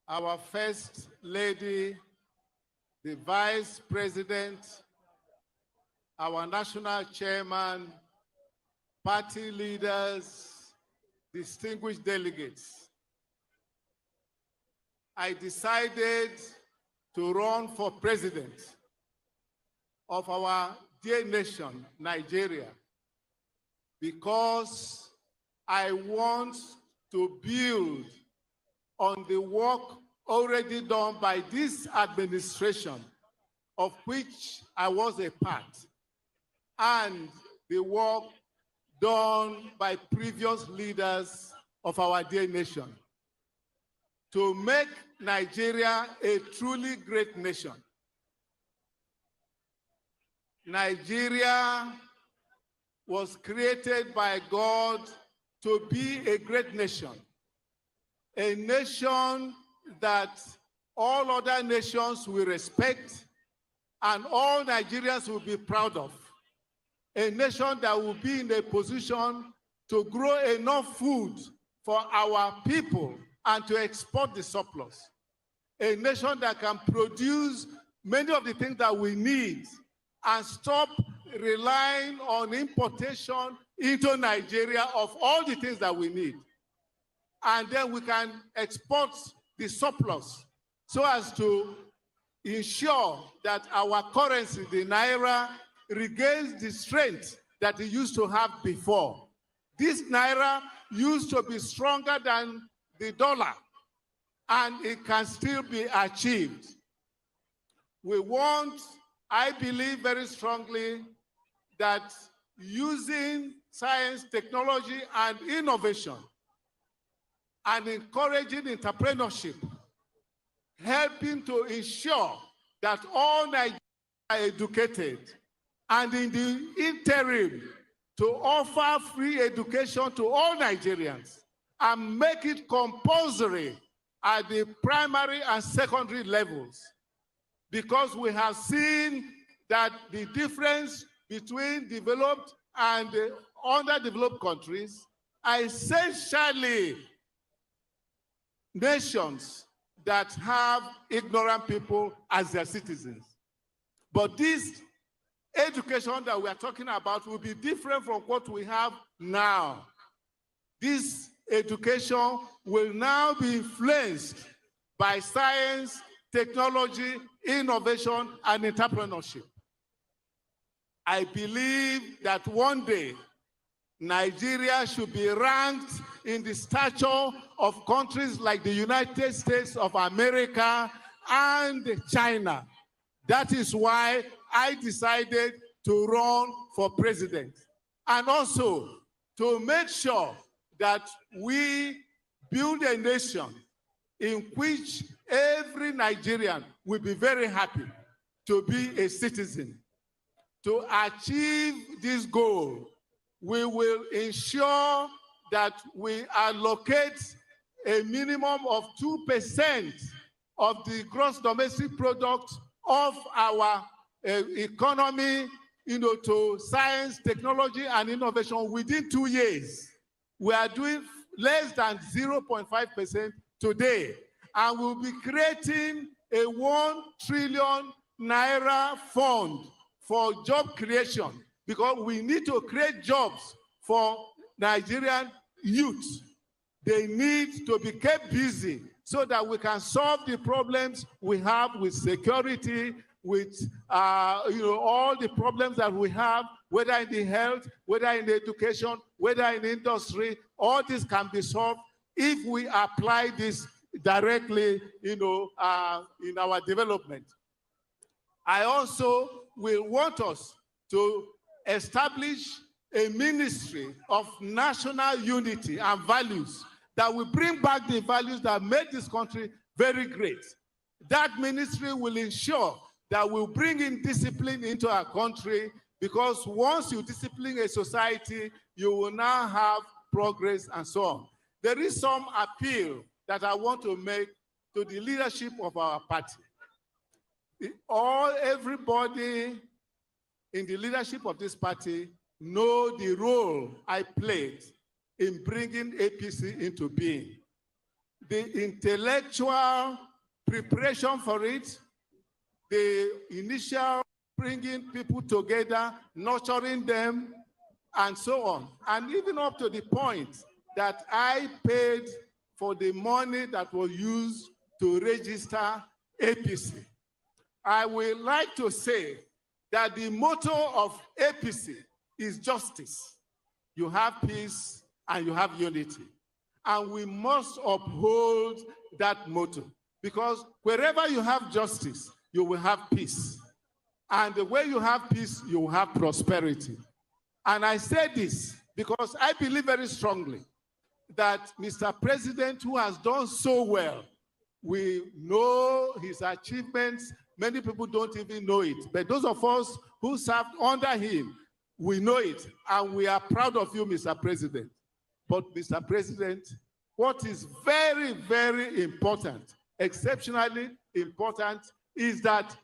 our First Lady, the Vice President, our National Chairman, party leaders, distinguished delegates. I decided to run for president of our dear nation, Nigeria, because I want to build on the work already done by this administration, of which I was a part, and the work done by previous leaders of our dear nation to make Nigeria a truly great nation. Nigeria was created by God to be a great nation, a nation that all other nations will respect and all Nigerians will be proud of. A nation that will be in a position to grow enough food for our people and to export the surplus. A nation that can produce many of the things that we need and stop relying on importation into Nigeria of all the things that we need. And then we can export the surplus so as to ensure that our currency, the Naira, regains the strength that it used to have before. This Naira used to be stronger than the dollar, and it can still be achieved. We want, I believe very strongly, that using science, technology, and innovation, and encouraging entrepreneurship, helping to ensure that all Nigerians are educated, and in the interim, to offer free education to all Nigerians and make it compulsory at the primary and secondary levels. Because we have seen that the difference between developed and underdeveloped countries are essentially nations that have ignorant people as their citizens. But this education that we are talking about will be different from what we have now. This education will now be influenced by science, technology, innovation, and entrepreneurship. I believe that one day, Nigeria should be ranked in the stature of countries like the United States of America and China. That is why I decided to run for president, and also to make sure that we build a nation in which every Nigerian will be very happy to be a citizen. To achieve this goal, we will ensure that we allocate a minimum of 2% of the gross domestic product of our economy, to science, technology, and innovation within 2 years. We are doing less than 0.5% today, and we'll be creating a 1 trillion naira fund for job creation, because we need to create jobs for Nigerian youth. They need to be kept busy so that we can solve the problems we have with security, with all the problems that we have, whether in the health, whether in the education, whether in the industry. All this can be solved if we apply this directly, in our development. I also will want us to establish a ministry of national unity and values that will bring back the values that made this country very great. That ministry will ensure that we'll bring in discipline into our country, because once you discipline a society, you will now have progress and so on. There is some appeal that I want to make to the leadership of our party. Everybody in the leadership of this party know the role I played in bringing APC into being. The intellectual preparation for it, the initial bringing people together, nurturing them, and so on. And even up to the point that I paid for the money that was used to register APC. I would like to say that the motto of APC is justice. You have peace and you have unity. And we must uphold that motto, because wherever you have justice, you will have peace. And the way you have peace, you will have prosperity. And I say this because I believe very strongly that Mr. President, who has done so well, we know his achievements. Many people don't even know it. But those of us who served under him, we know it. And we are proud of you, Mr. President. But Mr. President, what is very, very important, exceptionally important, is that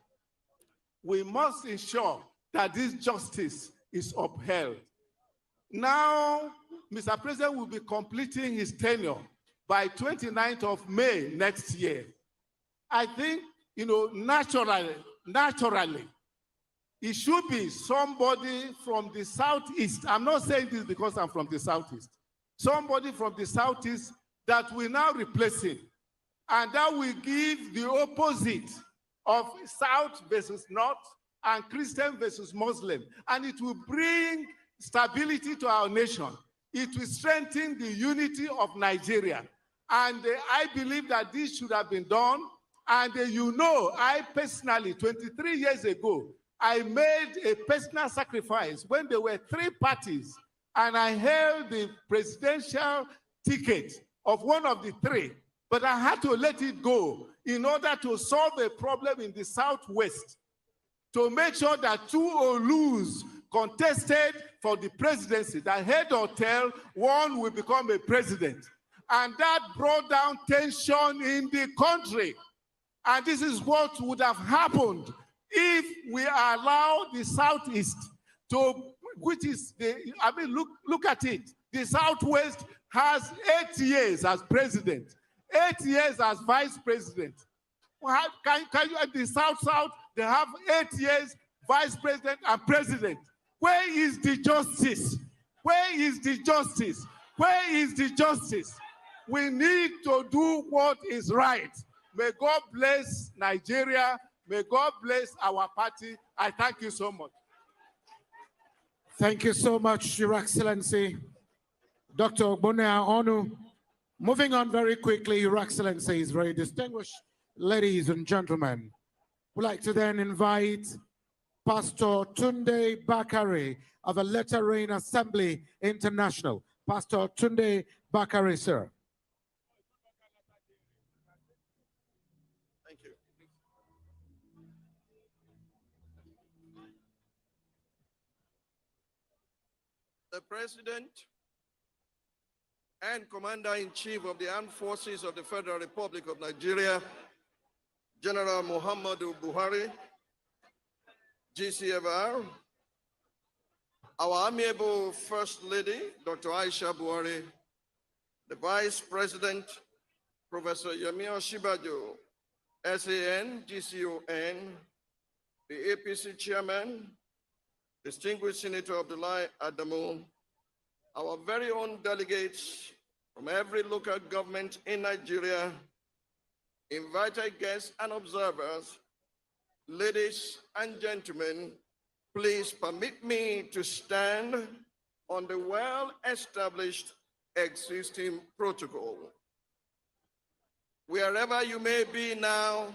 we must ensure that this justice is upheld. Now, Mr. President will be completing his tenure by 29th of May next year. I think, naturally, it should be somebody from the Southeast. I'm not saying this because I'm from the Southeast. Somebody from the Southeast that will now replace him. And that will give the opposite of South versus North and Christian versus Muslim. And it will bring stability to our nation. It will strengthen the unity of Nigeria. And I believe that this should have been done. And I personally, 23 years ago, I made a personal sacrifice when there were 3 parties, and I held the presidential ticket of one of the 3. But I had to let it go in order to solve a problem in the Southwest, to make sure that 2 Olus contested for the presidency, that head or tail, one will become a president. And that brought down tension in the country. And this is what would have happened if we allow the Southeast to, which is look at it. The Southwest has 8 years as president, 8 years as vice president. Can you, at the South, they have 8 years vice president and president. Where is the justice? Where is the justice? Where is the justice? We need to do what is right. May God bless Nigeria. May God bless our party. I thank you so much. Thank you so much, Your Excellency. Dr. Ogbonnia Onu. Moving on very quickly, Your Excellency, very distinguished ladies and gentlemen. We'd like to then invite Pastor Tunde Bakare of a Letter Rain Assembly International. Pastor Tunde Bakare, sir. Thank you. The President and Commander-in-Chief of the Armed Forces of the Federal Republic of Nigeria, General Muhammadu Buhari, GCFR, our amiable First Lady, Dr. Aisha Buhari, the Vice President, Professor Yemi Osinbajo, SAN, GCON, the APC Chairman, distinguished Senator Abdullahi Adamu, our very own delegates from every local government in Nigeria, invited guests and observers, ladies and gentlemen, please permit me to stand on the well-established existing protocol. Wherever you may be now,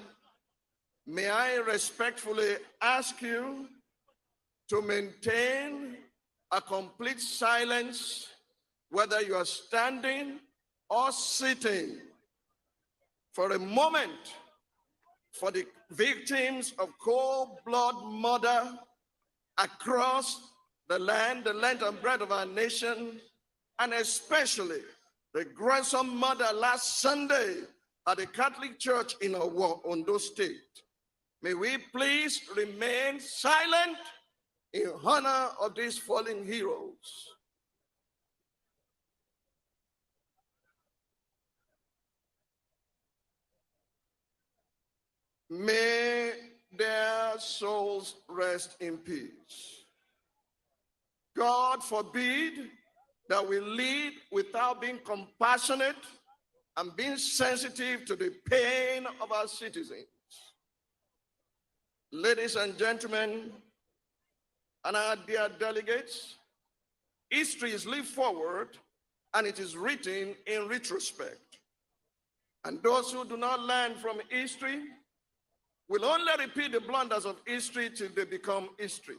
may I respectfully ask you to maintain a complete silence, whether you are standing or sitting, for a moment, for the victims of cold-blood murder across the land, the length and breadth of our nation, and especially the gruesome murder last Sunday at the Catholic Church in Ondo State. May we please remain silent in honor of these fallen heroes. May their souls rest in peace. God forbid that we lead without being compassionate and being sensitive to the pain of our citizens. Ladies and gentlemen, and our dear delegates, history is lived forward and it is written in retrospect. And those who do not learn from history will only repeat the blunders of history till they become history.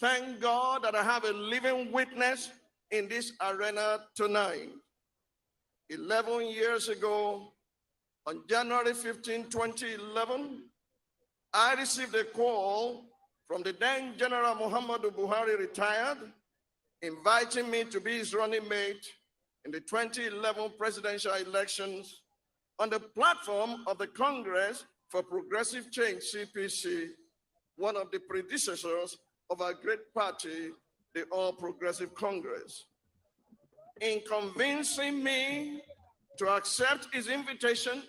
Thank God that I have a living witness in this arena tonight. 11 years ago, on January 15, 2011, I received a call from the then General Muhammadu Buhari, retired, inviting me to be his running mate in the 2011 presidential elections on the platform of the Congress for Progressive Change, CPC, one of the predecessors of our great party, the All Progressive Congress. In convincing me to accept his invitation,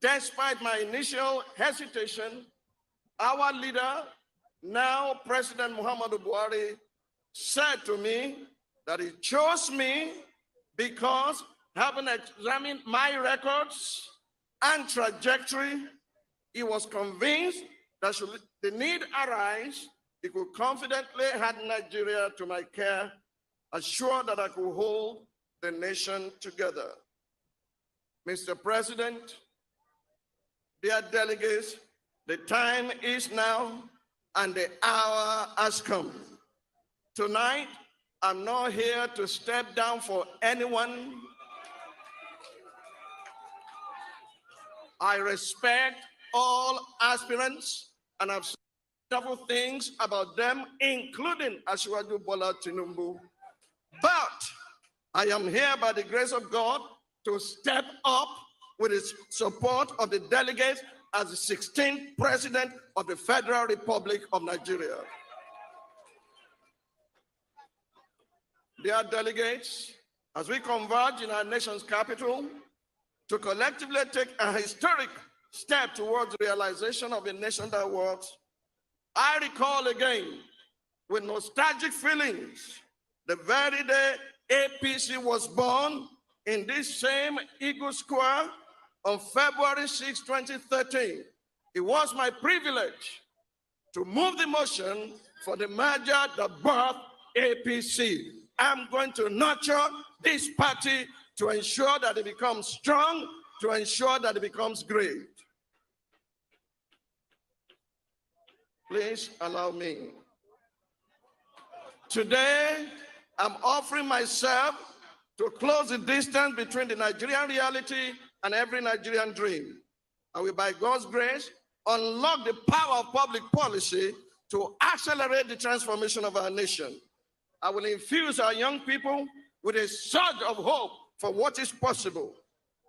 despite my initial hesitation, our leader, now President Muhammadu Buhari, said to me that he chose me because, having examined my records and trajectory, he was convinced that should the need arise, he could confidently hand Nigeria to my care, assured that I could hold the nation together. Mr. President, dear delegates, the time is now and the hour has come. Tonight, I'm not here to step down for anyone. I respect all aspirants, and I've said several things about them, including Asiwaju Bola Tinubu. But I am here by the grace of God to step up with the support of the delegates as the 16th President of the Federal Republic of Nigeria. Dear delegates, as we converge in our nation's capital to collectively take a historic step towards the realization of a nation that works, I recall again with nostalgic feelings the very day APC was born in this same Eagle Square on February 6, 2013. It was my privilege to move the motion for the merger that birthed APC. I'm going to nurture this party to ensure that it becomes strong, to ensure that it becomes great. Please allow me. Today, I'm offering myself to close the distance between the Nigerian reality and every Nigerian dream. I will, by God's grace, unlock the power of public policy to accelerate the transformation of our nation. I will infuse our young people with a surge of hope for what is possible.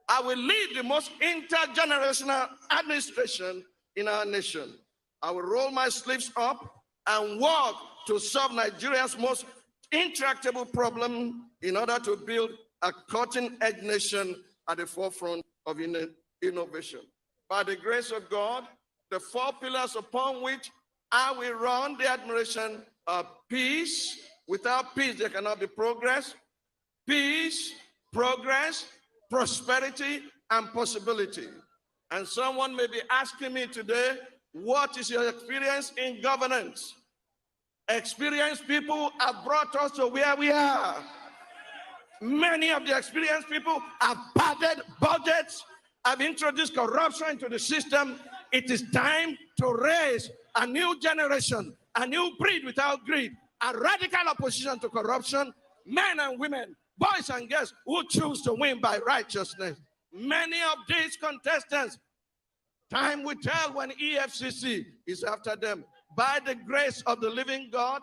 I will lead the most intergenerational administration in our nation. I will roll my sleeves up and work to solve Nigeria's most intractable problem in order to build a cutting-edge nation at the forefront of innovation. By the grace of God, the 4 pillars upon which I will run the administration are peace. Without peace, there cannot be progress. Peace, progress, prosperity, and possibility. And someone may be asking me today, what is your experience in governance? Experienced people have brought us to where we are. Many of the experienced people have padded budgets, have introduced corruption into the system. It is time to raise a new generation, a new breed without greed, a radical opposition to corruption, men and women, boys and girls who choose to win by righteousness. Many of these contestants, time will tell when EFCC is after them. By the grace of the living God,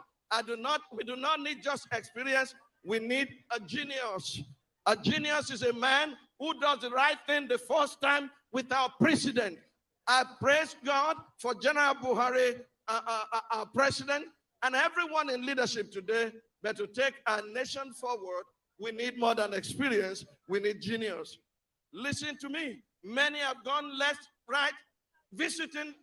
we do not need just experience, we need a genius. A genius is a man who does the right thing the first time without precedent. I praise God for General Buhari, our president, and everyone in leadership today. But to take our nation forward, we need more than experience, we need genius. Listen to me. Many have gone left, right, visiting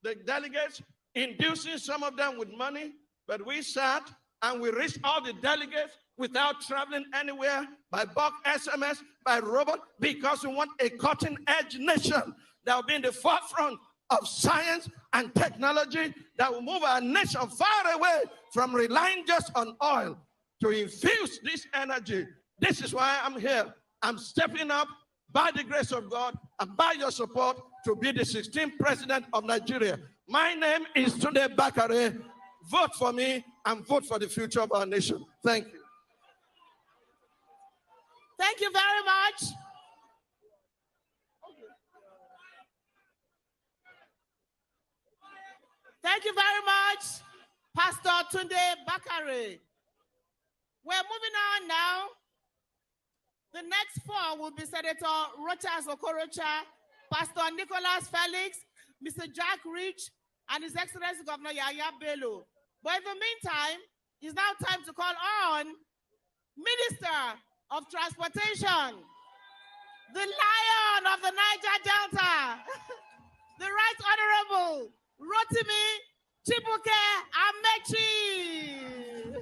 the delegates, inducing some of them with money, but we sat and we reached all the delegates without traveling anywhere, by bulk SMS, by robot, because we want a cutting-edge nation that will be in the forefront of science and technology, that will move our nation far away from relying just on oil to infuse this energy. This is why I'm here. I'm stepping up by the grace of God and by your support to be the 16th president of Nigeria. My name is Tunde Bakare. Vote for me and vote for the future of our nation. Thank you. Thank you very much. Thank you very much, Pastor Tunde Bakare. We're moving on now. The next 4 will be Senator Rochas Okorocha, Pastor Nicholas Felix, Mr. Jack Rich, and His Excellency Governor Yaya Bello. But in the meantime, it's now time to call on Minister of Transportation, the Lion of the Niger Delta, the Right Honorable Rotimi Chibuke Amechi.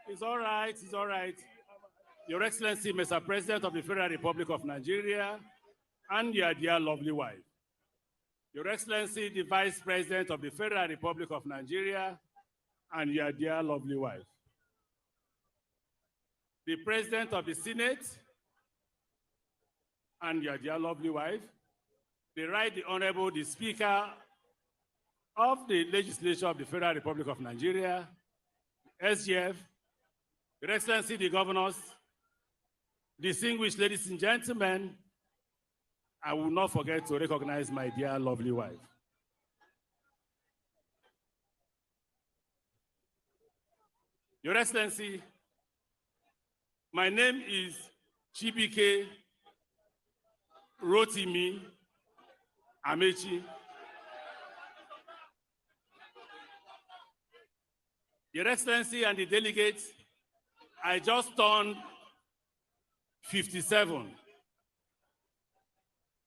It's all right, it's all right. Your Excellency, Mr. President of the Federal Republic of Nigeria, and your dear lovely wife. Your Excellency, the Vice President of the Federal Republic of Nigeria, and your dear lovely wife. The President of the Senate, and your dear lovely wife. The Right Honorable, the Speaker of the Legislature of the Federal Republic of Nigeria, SGF, Your Excellency, the Governors, distinguished ladies and gentlemen, I will not forget to recognize my dear lovely wife. Your Excellency, my name is Chibike Rotimi Amechi. Your Excellency and the delegates, I just turned 57.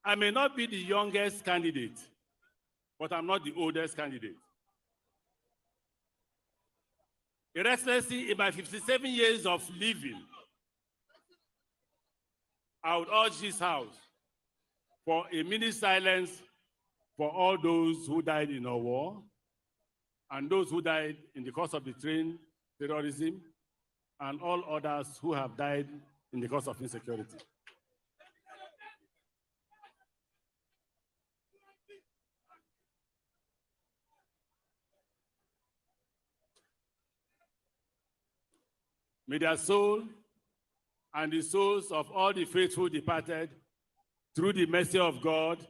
I may not be the youngest candidate, but I'm not the oldest candidate. Your Excellency, in my 57 years of living, I would urge this House for a minute silence for all those who died in our war, and those who died in the course of the train terrorism, and all others who have died in the course of insecurity. May their soul and the souls of all the faithful departed, through the mercy of God,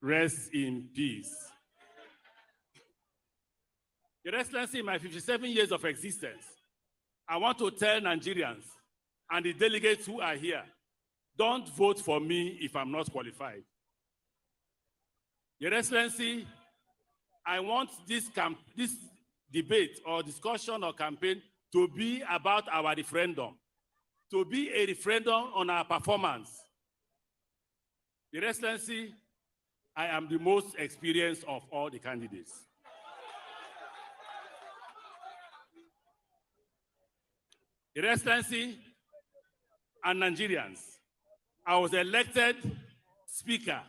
rest in peace. Your Excellency, in my 57 years of existence, I want to tell Nigerians and the delegates who are here, don't vote for me if I'm not qualified. Your Excellency, I want this debate or discussion or campaign to be about our referendum, to be a referendum on our performance. Your Excellency, I am the most experienced of all the candidates. Your Excellency and Nigerians, I was elected Speaker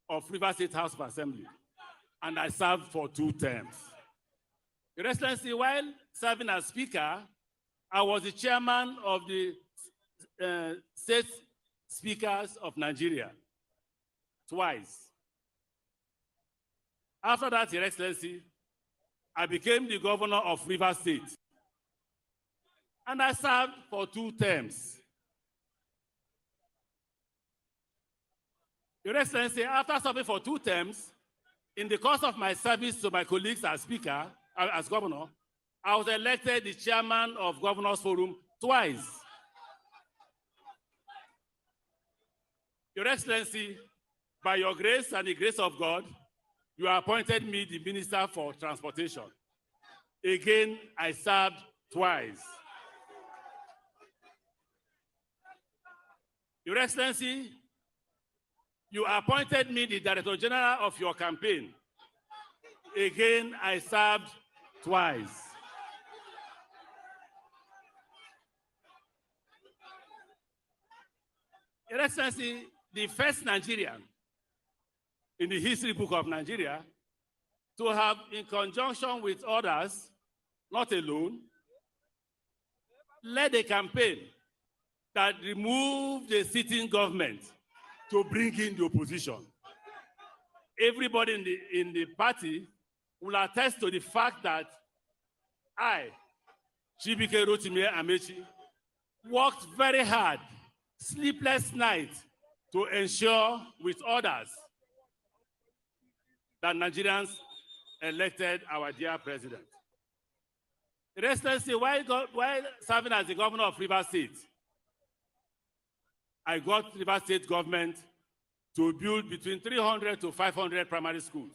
of Rivers State House of Assembly, and I served for 2 terms. Your Excellency, while serving as Speaker, I was the chairman of the State Speakers of Nigeria twice. After that, Your Excellency, I became the governor of Rivers State, and I served for 2 terms. Your Excellency, after serving for 2 terms, in the course of my service to my colleagues as Speaker, as Governor, I was elected the chairman of Governors Forum twice. Your Excellency, by your grace and the grace of God, you appointed me the Minister for Transportation. Again, I served twice. Your Excellency, you appointed me the Director General of your campaign. Again, I served twice. Your Excellency, the first Nigerian in the history book of Nigeria to have, in conjunction with others, not alone, led a campaign that removed the sitting government to bring in the opposition. Everybody in the party will attest to the fact that I, Chibike Rotimi Amechi, worked very hard, sleepless nights, to ensure with others that Nigerians elected our dear president. Your Excellency, while serving as the governor of Rivers State, I got Rivers State government to build between 300 to 500 primary schools.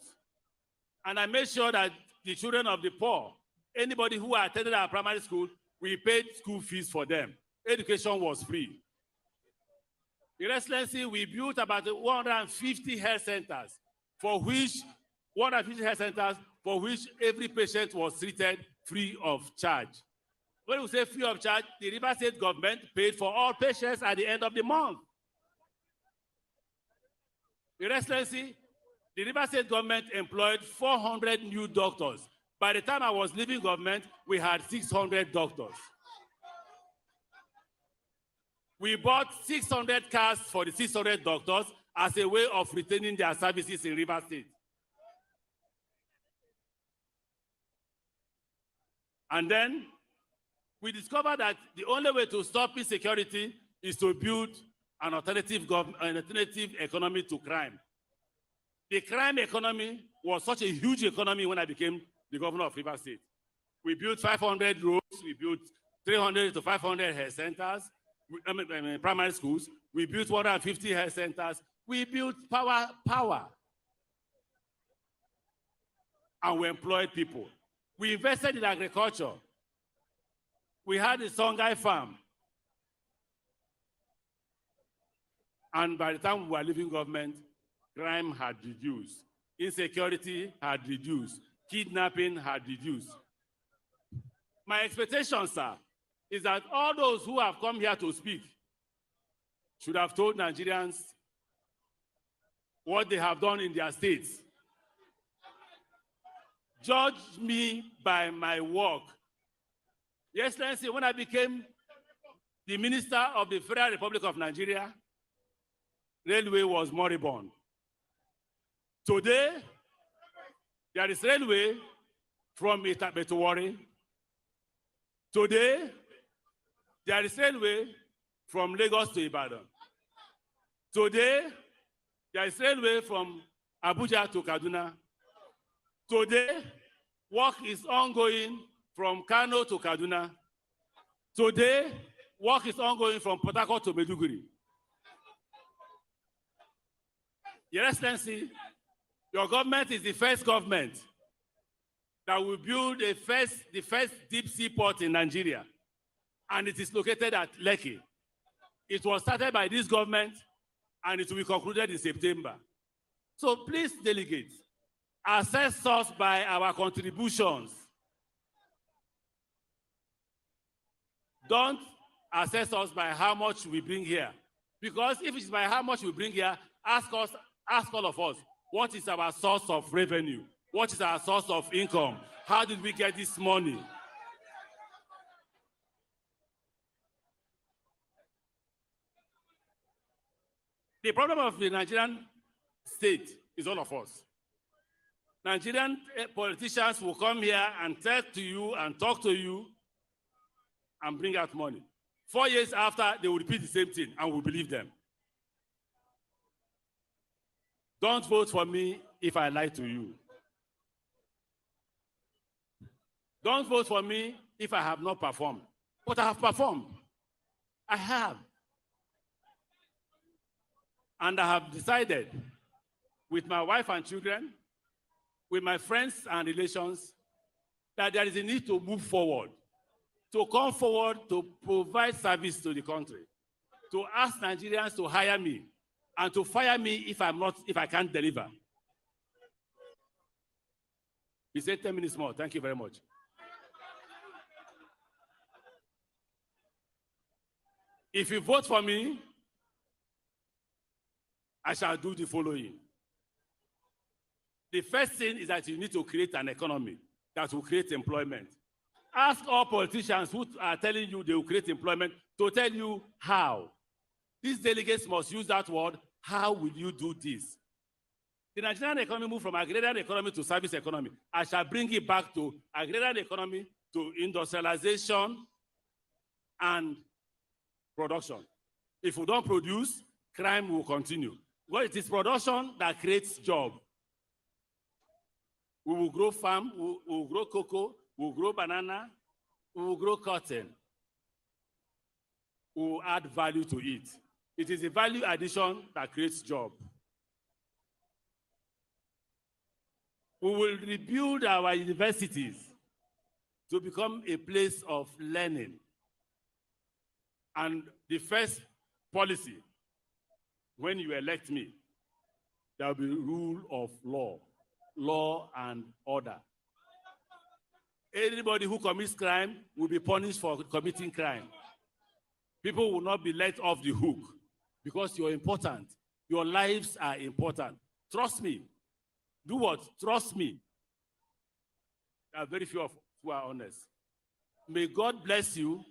And I made sure that the children of the poor, anybody who attended our primary school, we paid school fees for them. Education was free. Your Excellency, we built about 150 health centers, for which every patient was treated free of charge. When we say free of charge, the Rivers State government paid for all patients at the end of the month. Your Excellency, the Rivers State government employed 400 new doctors. By the time I was leaving government, we had 600 doctors. We bought 600 cars for the 600 doctors as a way of retaining their services in Rivers State. And then we discovered that the only way to stop insecurity is to build an alternative economy to crime. The crime economy was such a huge economy when I became the governor of Rivers State. We built 500 roads, we built 300 to 500 health centers, primary schools, we built 150 health centers, we built power, and we employed people. We invested in agriculture. We had a Songhai farm. And by the time we were leaving government, crime had reduced. Insecurity had reduced. Kidnapping had reduced. My expectation, sir, is that all those who have come here to speak should have told Nigerians what they have done in their states. judge me by my work. Your Excellency, when I became the Minister of the Federal Republic of Nigeria, railway was moribund. Today, there is railway from Itape to Warri. Today, there is railway from Lagos to Ibadan. Today, there is railway from Abuja to Kaduna. Today, work is ongoing from Kano to Kaduna. Today, work is ongoing from Port Harcourt to Maiduguri. Your Excellency, your government is the first government that will build the first deep sea port in Nigeria, and it is located at Lekki. It was started by this government, and it will be concluded in September. So please, delegates, assess us by our contributions. Don't assess us by how much we bring here. Because if it's by how much we bring here, ask all of us, what is our source of revenue? What is our source of income? How did we get this money? The problem of the Nigerian state is all of us. Nigerian politicians will come here and talk to you and talk to you and bring out money. 4 years after, they will repeat the same thing and we'll believe them. Don't vote for me if I lie to you. Don't vote for me if I have not performed. But I have performed. I have. And I have decided with my wife and children, with my friends and relations, that there is a need to move forward, to come forward to provide service to the country, to ask Nigerians to hire me and to fire me if I can't deliver. He said 10 minutes more. Thank you very much. If you vote for me, I shall do the following. The first thing is that you need to create an economy that will create employment. Ask all politicians who are telling you they will create employment to tell you how. These delegates must use that word, how will you do this? The Nigerian economy moved from agrarian economy to service economy. I shall bring it back to agrarian economy, to industrialization and production. If we don't produce, crime will continue. Well, it is production that creates jobs. We will grow farm, we will grow cocoa, we will grow banana, we will grow cotton. We will add value to it. It is the value addition that creates job. We will rebuild our universities to become a place of learning. And the first policy, when you elect me, there will be rule of law and order. Anybody who commits crime will be punished for committing crime. People will not be let off the hook because you're important. Your lives are important. Trust me. Do what? Trust me. There are very few of who are honest. May God bless you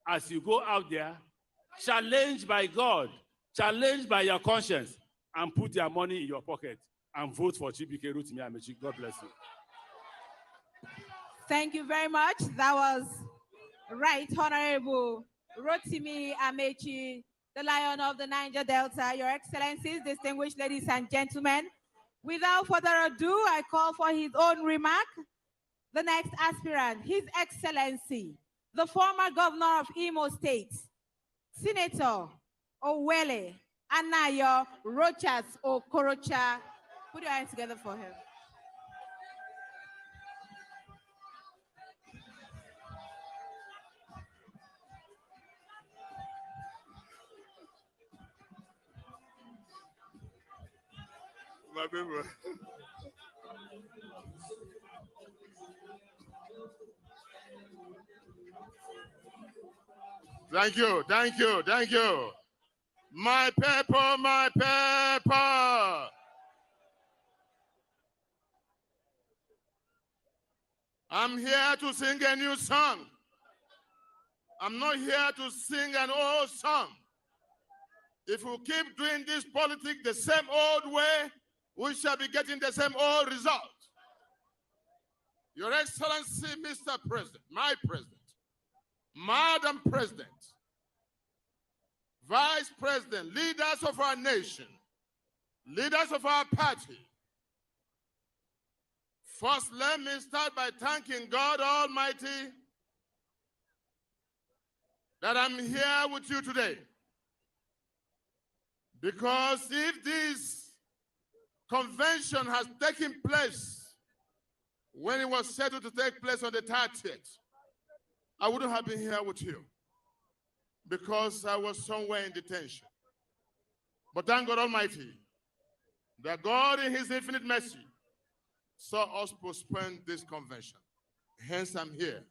as you go out there, challenged by God, challenged by your conscience, and put your money in your pocket and vote for Chibike Rotimi Amaechi. God bless you. Thank you very much. That was Right Honorable Rotimi Amaechi, the Lion of the Niger Delta. Your Excellencies, distinguished ladies and gentlemen, without further ado, I call for his own remark. The next aspirant, His Excellency, the former governor of Imo State, Senator Owele Anayo Rochas Okorocha. Put your hands together for him. My people. Thank you, thank you, thank you. My people, my people. I'm here to sing a new song. I'm not here to sing an old song. If we keep doing this politics the same old way, we shall be getting the same old result. Your Excellency, Mr. President, my President, Madam President, Vice President, leaders of our nation, leaders of our party. First, let me start by thanking God Almighty that I'm here with you today. Because if this convention has taken place when it was scheduled to take place on the 30th, I wouldn't have been here with you because I was somewhere in detention. But thank God Almighty that God in his infinite mercy saw us postpone this convention. Hence I'm here,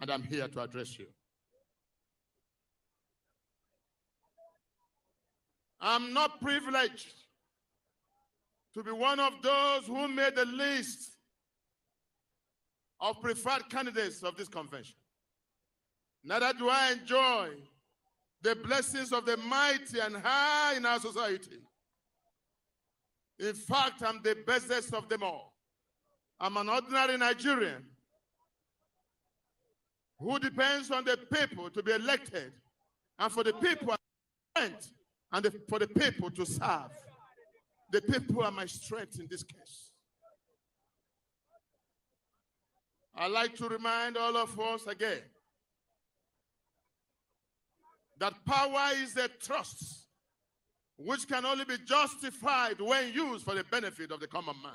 and I'm here to address you. I'm not privileged to be one of those who made the list of preferred candidates of this convention. Neither do I enjoy the blessings of the mighty and high in our society. In fact, I'm the bestest of them all. I'm an ordinary Nigerian who depends on the people to be elected and for the people and for the people to serve. The people are my strength in this case. I'd like to remind all of us again that power is a trust which can only be justified when used for the benefit of the common man.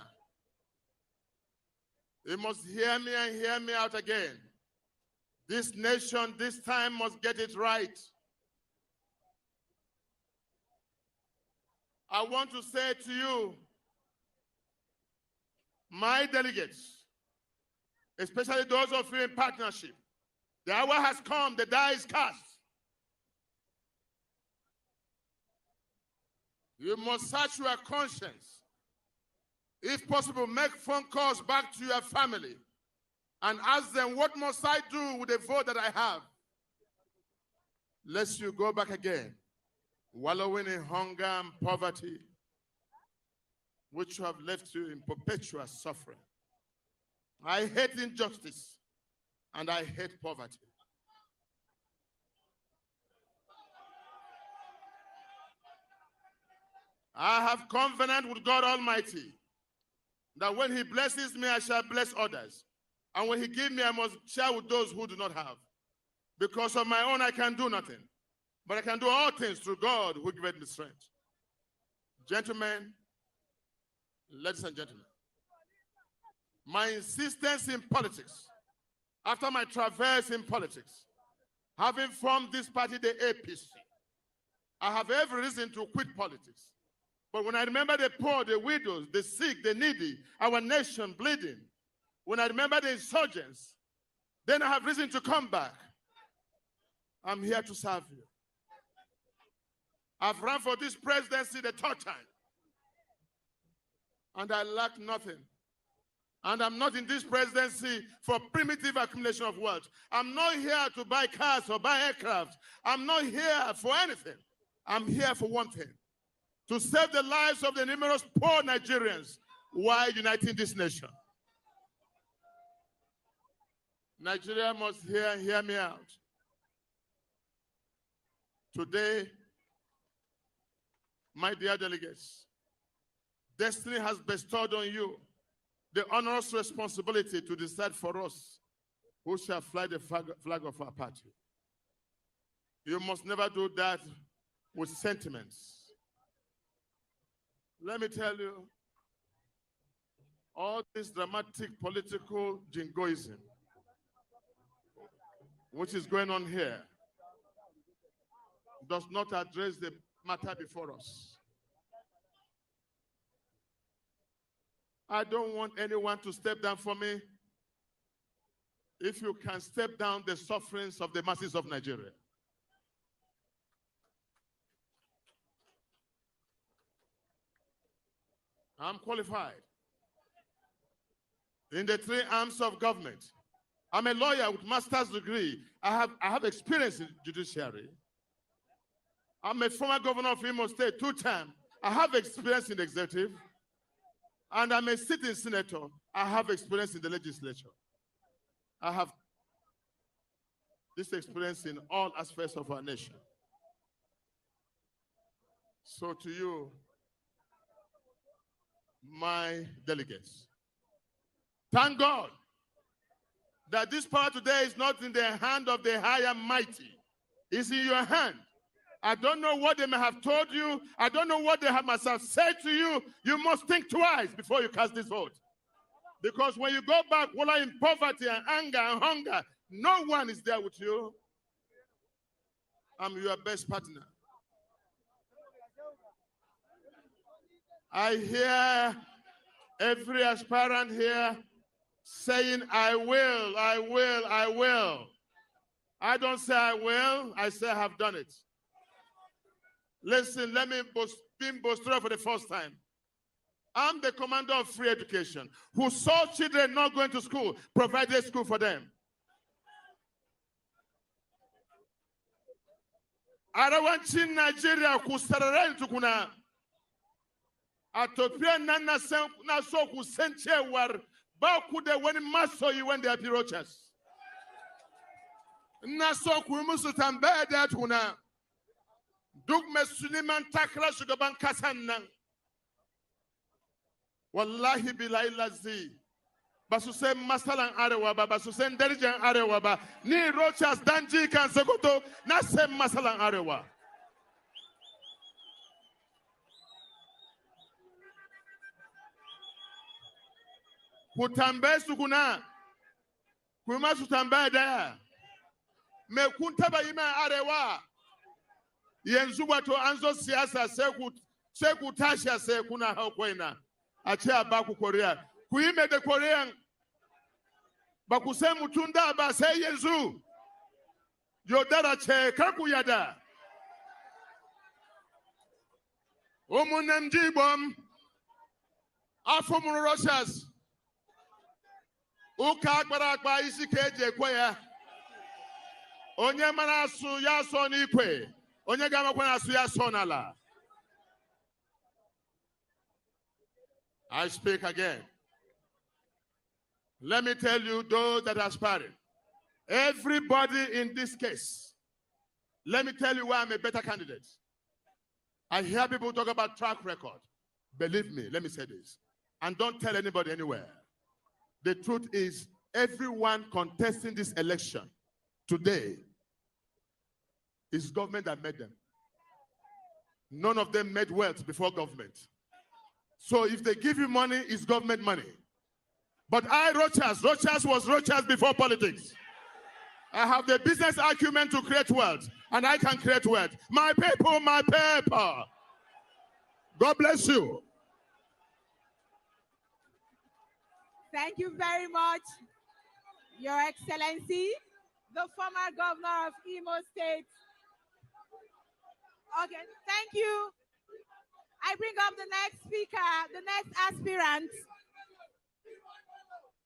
You must hear me and hear me out again. This nation this time must get it right. I want to say to you, my delegates, especially those of you in partnership, the hour has come, the die is cast. You must search your conscience. If possible, make phone calls back to your family and ask them, what must I do with the vote that I have? Lest you go back again, wallowing in hunger and poverty, which have left you in perpetual suffering. I hate injustice and I hate poverty. I have covenant with God Almighty that when he blesses me, I shall bless others. And when he gives me, I must share with those who do not have. Because of my own, I can do nothing. But I can do all things through God who giveth me strength. Gentlemen, ladies and gentlemen, my insistence in politics, after my traverse in politics, having formed this party, the APC, I have every reason to quit politics. But when I remember the poor, the widows, the sick, the needy, our nation bleeding, when I remember the insurgents, then I have reason to come back. I'm here to serve you. I've run for this presidency the third time, and I lack nothing. And I'm not in this presidency for primitive accumulation of wealth. I'm not here to buy cars or buy aircraft. I'm not here for anything. I'm here for one thing: to save the lives of the numerous poor Nigerians while uniting this nation. Nigeria must hear me out. Today, my dear delegates, destiny has bestowed on you the onerous responsibility to decide for us who shall fly the flag of our party. You must never do that with sentiments. Let me tell you, all this dramatic political jingoism which is going on here does not address the matter before us. I don't want anyone to step down for me. If you can step down the sufferings of the masses of Nigeria. I'm qualified. in the three arms of government. I'm a lawyer with master's degree. I have experience in judiciary. I'm a former governor of Imo State, 2 times. I have experience in the executive. And I'm a sitting senator. I have experience in the legislature. I have this experience in all aspects of our nation. So to you, my delegates, thank God that this power today is not in the hand of the high and mighty. It's in your hand. I don't know what they may have told you. I don't know what they must have said to you. You must think twice before you cast this vote. Because when you go back, while in poverty and anger and hunger, no one is there with you. I'm your best partner. I hear every aspirant here saying, I will, I will, I will. I don't say I will, I say I have done it. Listen, let me be boastful for the first time. I'm the commander of free education who saw children not going to school, provided school for them. Arawanchi Nigeria kusarare tukuna. Atopia nana na so kusenche war ba kude when maso you when they are pirochas. Na so kumusu tambe that una. Duk mesuliman takra sugaban kasan. Wallahi bilai lazi. Basuse masalan arewa ba basuse nderijan arewa ba ni rochas danji kan sokoto na se masalan arewa. Kutambe sukuna kuma sutambe da me kuntaba yime arewa yenzu wato anzo siasa seku tasha se kuna hakwena ache abaku Korea kuime de Korean bakuse mutunda ba se yenzu yodara che kakuyada omunem jibom afomuru Russias uka agbara agba isi ka eji ekwe ya onye mara asụ ya asọ n'ikwe onye ga-amakwa asụ ya asọ n'ala. I speak again. Let me tell you, those that are aspiring, everybody in this case, let me tell you why I'm a better candidate. I hear people talk about track record. Believe me, let me say this, and don't tell anybody anywhere. The truth is, everyone contesting this election today is government that made them. None of them made wealth before government. So if they give you money, it's government money. But Rochas was Rochas before politics. I have the business acumen to create wealth, and I can create wealth. My people, my paper. God bless you. Thank you very much, Your Excellency, the former governor of Imo State. Okay, thank you. I bring up the next speaker, the next aspirant.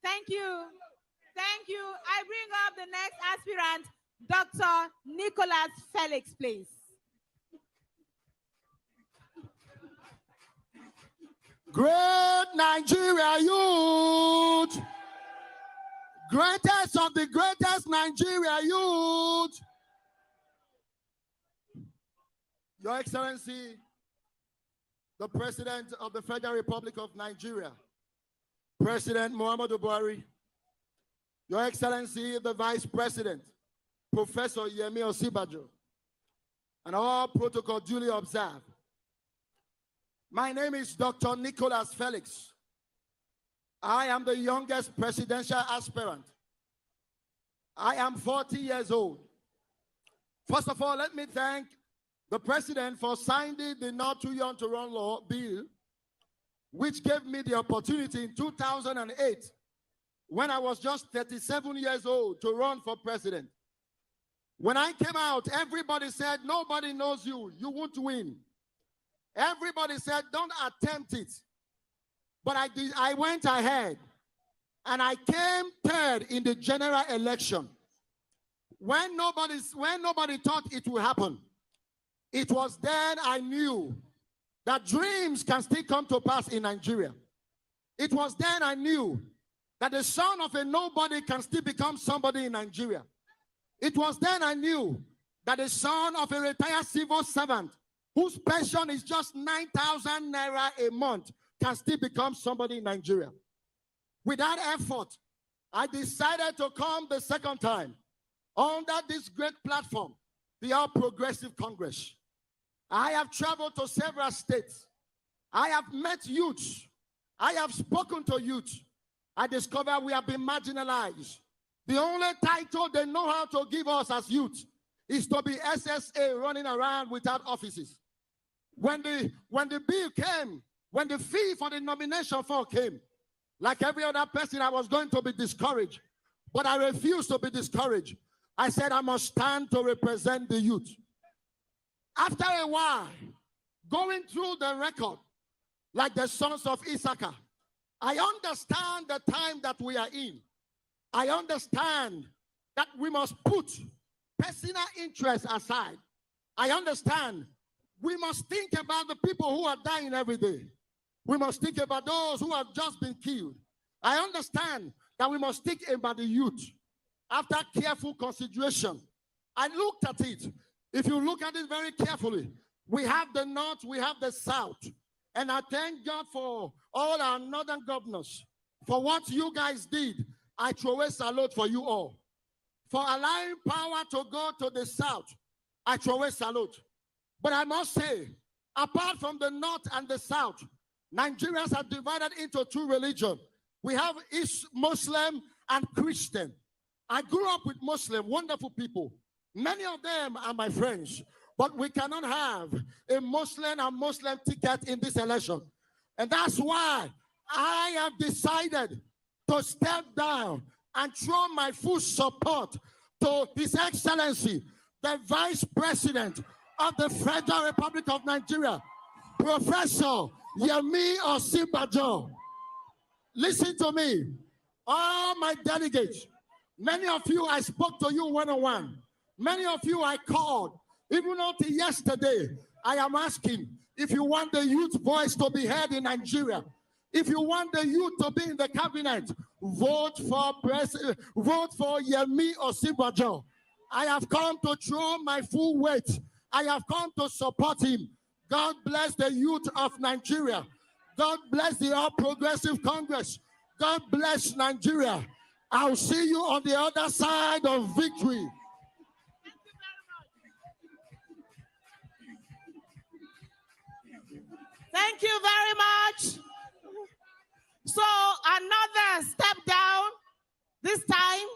Thank you. Thank you. I bring up the next aspirant, Dr. Nicholas Felix, please. Great Nigeria youth, greatest of the greatest Nigeria youth. Your Excellency, the President of the Federal Republic of Nigeria, President Muhammadu Buhari, Your Excellency, the Vice President, Professor Yemi Osinbajo, and all protocol duly observed. My name is Dr. Nicholas Felix. I am the youngest presidential aspirant. I am 40 years old. First of all, let me thank the President for signing the Not Too Young to Run Law bill, which gave me the opportunity in 2008, when I was just 37 years old, to run for president. When I came out, everybody said, nobody knows you, you won't win. Everybody said, don't attempt it. But I went ahead. and I came third in the general election. When nobody thought it would happen, it was then I knew that dreams can still come to pass in Nigeria. It was then I knew that the son of a nobody can still become somebody in Nigeria. It was then I knew that the son of a retired civil servant whose pension is just 9,000 naira a month can still become somebody in Nigeria. With that effort, I decided to come the second time under this great platform, the All Progressive Congress. I have traveled to several states. I have met youth. I have spoken to youth. I discovered we have been marginalized. The only title they know how to give us as youth is to be SSA running around without offices. When the bill came, when the fee for the nomination form came, like every other person, I was going to be discouraged. But I refused to be discouraged. I said I must stand to represent the youth. After a while, going through the record, like the sons of Issachar, I understand the time that we are in. I understand that we must put personal interests aside. I understand we must think about the people who are dying every day. We must think about those who have just been killed. I understand that we must think about the youth. After careful consideration, I looked at it. If you look at it very carefully, we have the North, we have the South. And I thank God for all our northern governors. For what you guys did, I throw a salute for you all. For allowing power to go to the South, I throw a salute. But I must say, apart from the North and the South, Nigerians are divided into two religions. We have Muslim and Christian. I grew up with Muslim, wonderful people. Many of them are my friends. But we cannot have a Muslim and Muslim ticket in this election. And that's why I have decided to step down and throw my full support to His Excellency, the Vice President of the Federal Republic of Nigeria, Professor Yemi Osinbajo. Listen to me, all my delegates, many of you I spoke to you one-on-one, many of you I called, even until yesterday. I am asking, if you want the youth voice to be heard in Nigeria, if you want the youth to be in the cabinet, vote for Yemi Osinbajo. I have come to throw my full weight. I have come to support him. God bless the youth of Nigeria. God bless the All Progressive Congress. God bless Nigeria. I'll see you on the other side of victory. Thank you very much. So another step down, this time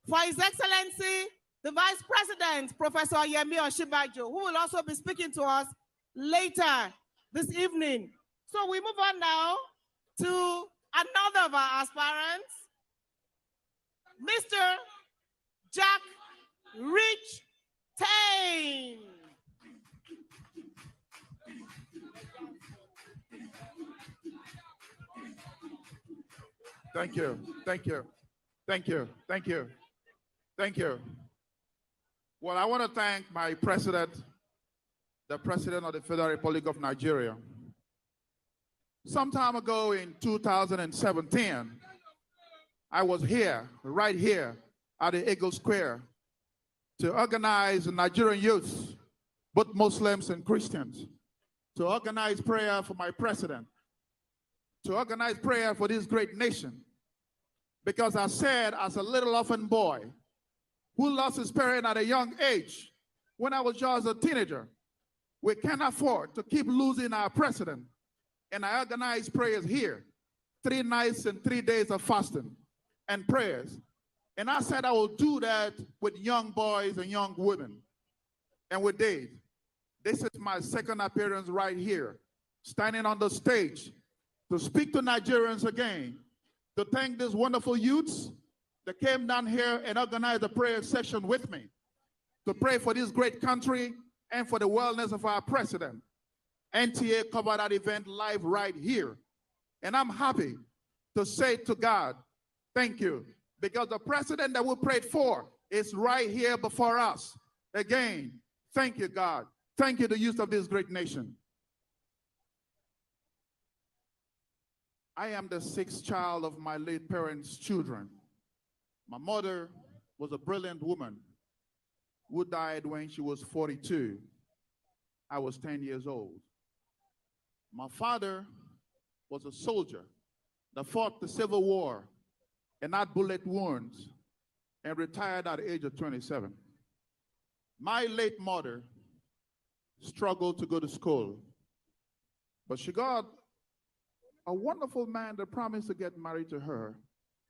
for His Excellency, the Vice President, Professor Yemi Osinbajo, who will also be speaking to us later this evening. So we move on now to another of our aspirants, Mr. Jack Rich Tane. Thank you, thank you, thank you, thank you, thank you. Well, I want to thank my president, the President of the Federal Republic of Nigeria. Some time ago in 2017, I was here, right here at the Eagle Square to organize the Nigerian youth, both Muslims and Christians, to organize prayer for my president, to organize prayer for this great nation. Because I said, as a little orphan boy who lost his parent at a young age, when I was just a teenager, we can't afford to keep losing our president. And I organized prayers here, 3 nights and 3 days of fasting and prayers. And I said I will do that with young boys and young women. And we did. This is my second appearance right here, standing on the stage to speak to Nigerians again, to thank these wonderful youths that came down here and organized a prayer session with me, to pray for this great country and for the wellness of our president. NTA covered that event live right here. And I'm happy to say to God Thank you. Because the president that we prayed for is right here before us. Again, thank you, God. Thank you, the youth of this great nation. I am the sixth child of my late parents' children. My mother was a brilliant woman who died when she was 42. I was 10 years old. My father was a soldier that fought the Civil War and had bullet wounds and retired at the age of 27. My late mother struggled to go to school, but she got a wonderful man that promised to get married to her.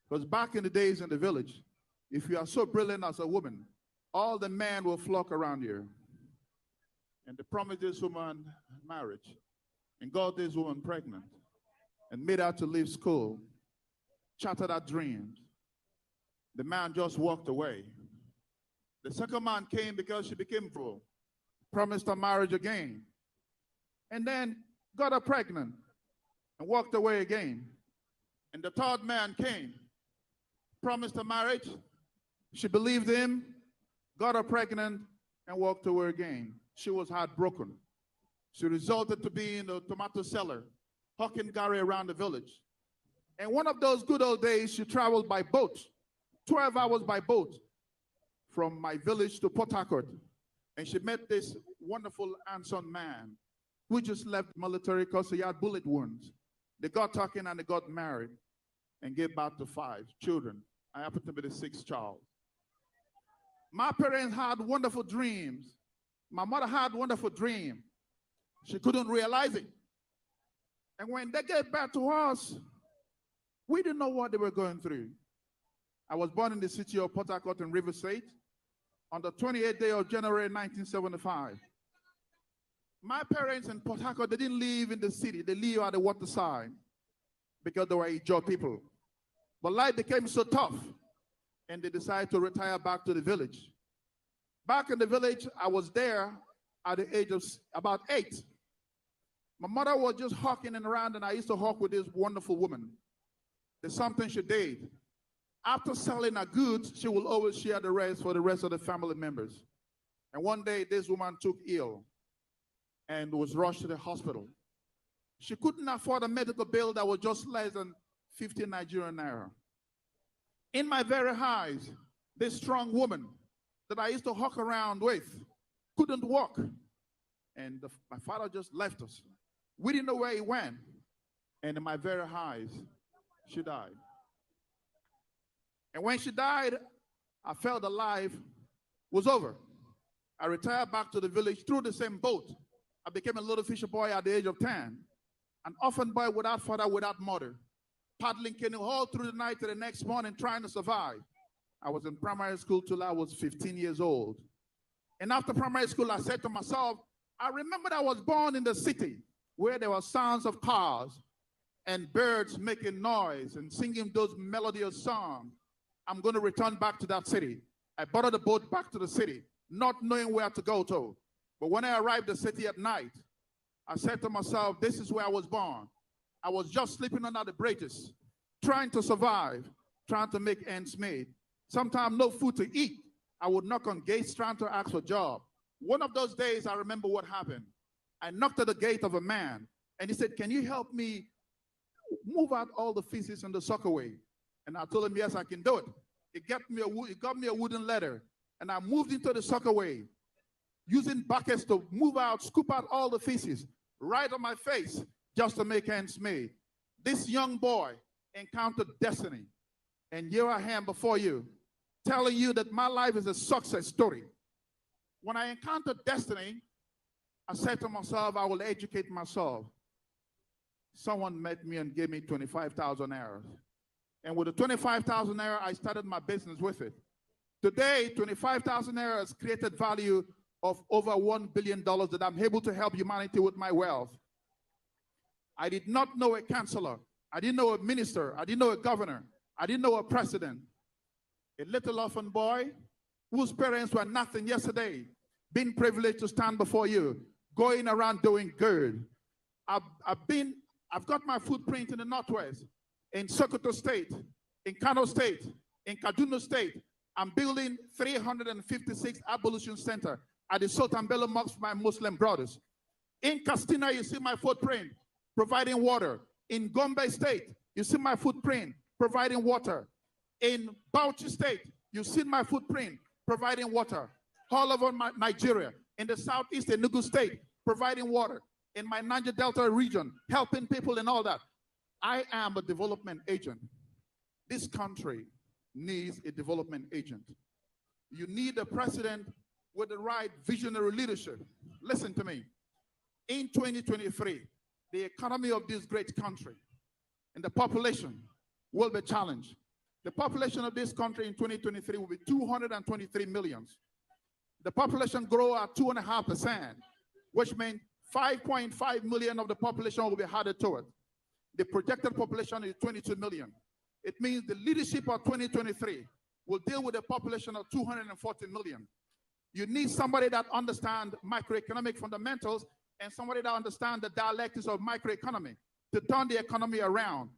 Because back in the days in the village, if you are so brilliant as a woman, all the men will flock around you. And they promised this woman marriage and got this woman pregnant and made her to leave school, shattered her dreams. The man just walked away. The second man came because she became full, promised her marriage again, and then got her pregnant and walked away again. And the third man came, promised her marriage. She believed him, got her pregnant, and walked away again. She was heartbroken. She resulted to be in the tomato cellar, hawking Gary around the village. And one of those good old days, she traveled by boat, 12 hours by boat, from my village to Port Harcourt. And she met this wonderful, handsome man who just left the military because he had bullet wounds. They got talking and they got married and gave birth to 5 children. I happen to be the 6th child. My parents had wonderful dreams. My mother had a wonderful dream. She couldn't realize it. And when they gave birth to us, we didn't know what they were going through. I was born in the city of Port Harcourt in River State on the 28th day of January 1975. My parents in Port Harcourt, they didn't live in the city. They lived at the waterside because they were Ijaw people. But life became so tough, and they decided to retire back to the village. Back in the village, I was there at the age of about 8. My mother was just hawking around, and I used to hawk with this wonderful woman. There's something she did. After selling her goods, she will always share the rest for the rest of the family members. And one day, this woman took ill and was rushed to the hospital. She couldn't afford a medical bill that was just less than 50 Nigerian naira. In my very eyes, this strong woman that I used to hawk around with couldn't walk. And my father just left us. We didn't know where he went. And in my very eyes, she died. And when she died, I felt that life was over. I retired back to the village through the same boat. I became a little fisher boy at the age of 10. An orphan boy without father, without mother, paddling canoe all through the night to the next morning trying to survive. I was in primary school till I was 15 years old. And after primary school, I said to myself, I remembered I was born in the city where there were sounds of cars and birds making noise and singing those melodious songs. I'm going to return back to that city. I borrowed a boat back to the city, not knowing where to go to. But when I arrived at the city at night, I said to myself, this is where I was born. I was just sleeping under the bridges, trying to survive, trying to make ends meet. Sometimes no food to eat. I would knock on gates trying to ask for a job. One of those days, I remember what happened. I knocked at the gate of a man, and he said, can you help me move out all the feces in the sockaway? And I told him, yes, I can do it. He got me a wooden ladder, and I moved into the sockaway, using buckets to move out, scoop out all the feces right on my face just to make ends meet. This young boy encountered destiny, and here I am before you, telling you that my life is a success story. When I encountered destiny, I said to myself, I will educate myself. Someone met me and gave me 25,000 naira. And with the 25,000 naira, I started my business with it. Today, 25,000 naira has created value of over $1 billion that I'm able to help humanity with my wealth. I did not know a counselor. I didn't know a minister. I didn't know a governor. I didn't know a president. A little orphan boy whose parents were nothing yesterday, being privileged to stand before you, going around doing good. I've got my footprint in the Northwest, in Sokoto State, In Kano State, in Kaduna State, I'm building 356 ablution center at the Sultan Bello Mosque for my Muslim brothers. In Castina, you see my footprint providing water. In Gombe State, you see my footprint providing water. In Bauchi State, you see my footprint providing water. All over Nigeria, in the southeast Enugu State, providing water. In my Niger Delta region, helping people and all that. I am a development agent. This country needs a development agent. You need a president with the right visionary leadership. Listen to me. In 2023, the economy of this great country and the population will be challenged. The population of this country in 2023 will be 223 million. The population grow at 2.5%, which means 5.5 million of the population will be added to it. The projected population is 22 million. It means the leadership of 2023 will deal with a population of 240 million. You need somebody that understands macroeconomic fundamentals and somebody that understands the dialectics of microeconomy to turn the economy around.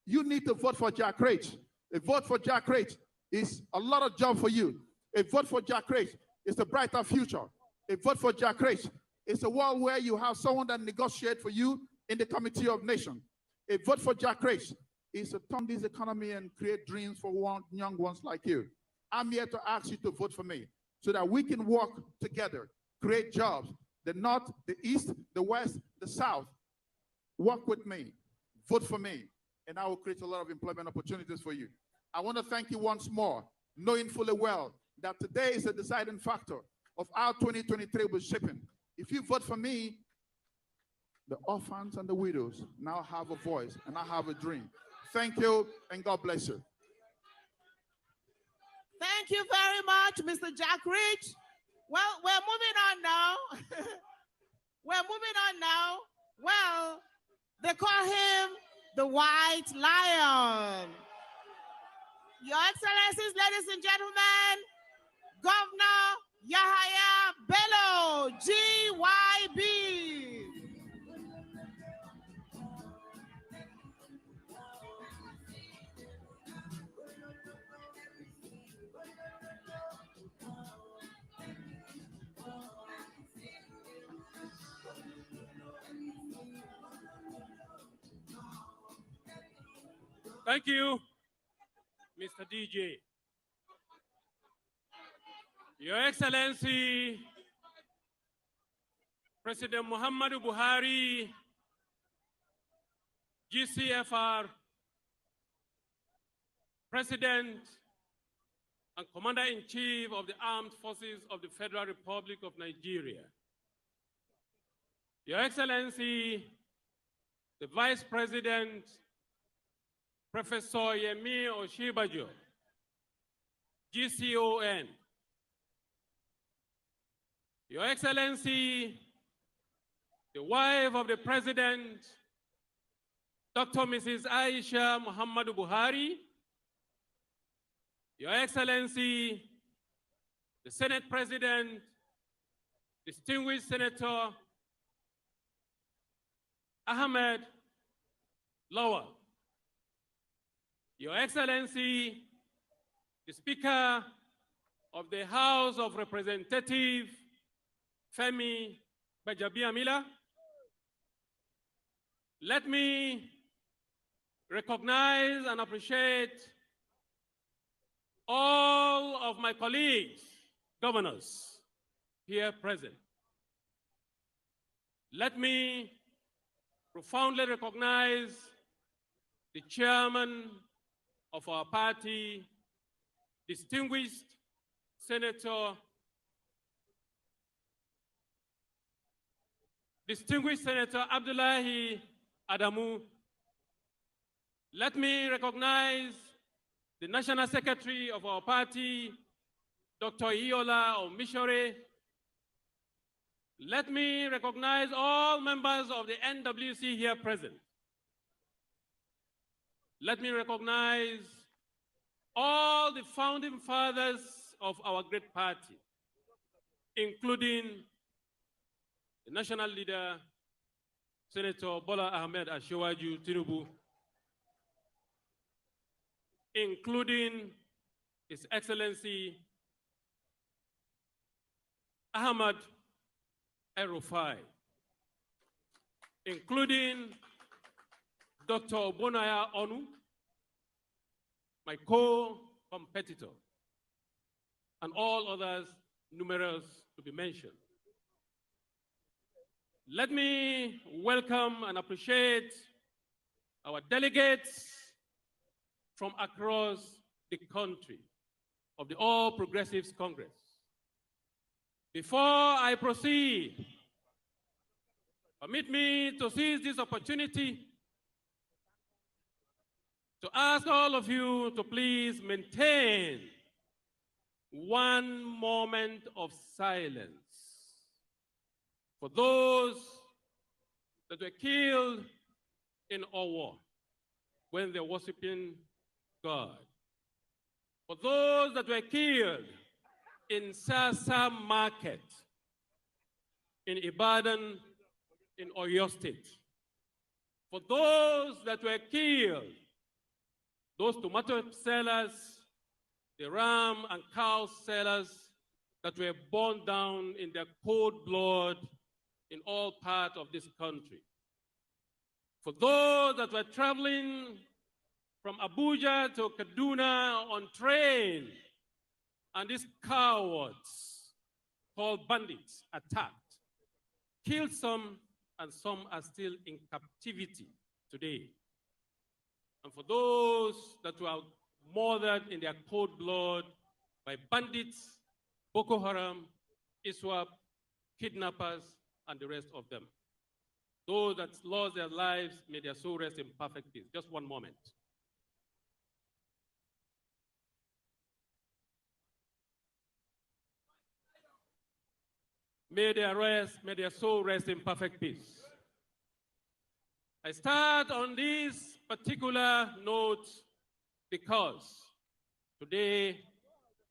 You need to vote for Jack Rich. A vote for Jack Rich is a lot of job for you. A vote for Jack Rich is a brighter future. A vote for Jack Rich is a world where you have someone that negotiates for you in the Committee of Nations. A vote for Jack Rich is to turn this economy and create dreams for young ones like you. I'm here to ask you to vote for me so that we can work together, create jobs. The North, the East, the West, the South. Work with me, vote for me, and I will create a lot of employment opportunities for you. I want to thank you once more, knowing fully well that today is a deciding factor of how 2023 will be shaping. If you vote for me, the orphans and the widows now have a voice and I have a dream. Thank you, and God bless you. Thank you very much, Mr. Jack Rich. Well, we're moving on now. We're moving on now. Well, they call him the White Lion. Your Excellencies, ladies and gentlemen, Governor Yahaya Bello, GYB. Thank you, Mr. DJ. Your Excellency, President Muhammadu Buhari, GCFR, President and Commander-in-Chief of the Armed Forces of the Federal Republic of Nigeria. Your Excellency, the Vice President, Professor Yemi Oshibajo, GCON. Your Excellency, the wife of the President, Dr. Mrs. Aisha Muhammadu Buhari. Your Excellency, the Senate President, distinguished Senator Ahmed Lawal. Your Excellency, the Speaker of the House of Representatives, Femi Gbajabiamila. Let me recognize and appreciate all of my colleagues, governors here present. Let me profoundly recognize the chairman of our party, distinguished Senator Abdullahi Adamu. Let me recognize the National Secretary of our party, Dr. Iola Omishore. Let me recognize all members of the NWC here present. Let me recognize all the founding fathers of our great party, including the national leader, Senator Bola Ahmed Ashewaju Tinubu. including His Excellency Ahmad El-Rufai, including Dr. Obonaya Onu, my co-competitor, and all others numerous to be mentioned. Let me welcome and appreciate our delegates from across the country of the All Progressives Congress. Before I proceed, permit me to seize this opportunity to ask all of you to please maintain one moment of silence for those that were killed in our war when they're worshiping God. For those that were killed in Sasa Market, in Ibadan, in Oyo State. For those that were killed, those tomato sellers, the ram and cow sellers that were burned down in their cold blood in all parts of this country. For those that were traveling from Abuja to Kaduna on train, and these cowards called bandits attacked, killed some, and some are still in captivity today. And for those that were murdered in their cold blood by bandits, Boko Haram, ISWAP, kidnappers, and the rest of them. Those that lost their lives, may their soul rest in perfect peace. Just one moment. May their soul rest in perfect peace. I start on this particular note because today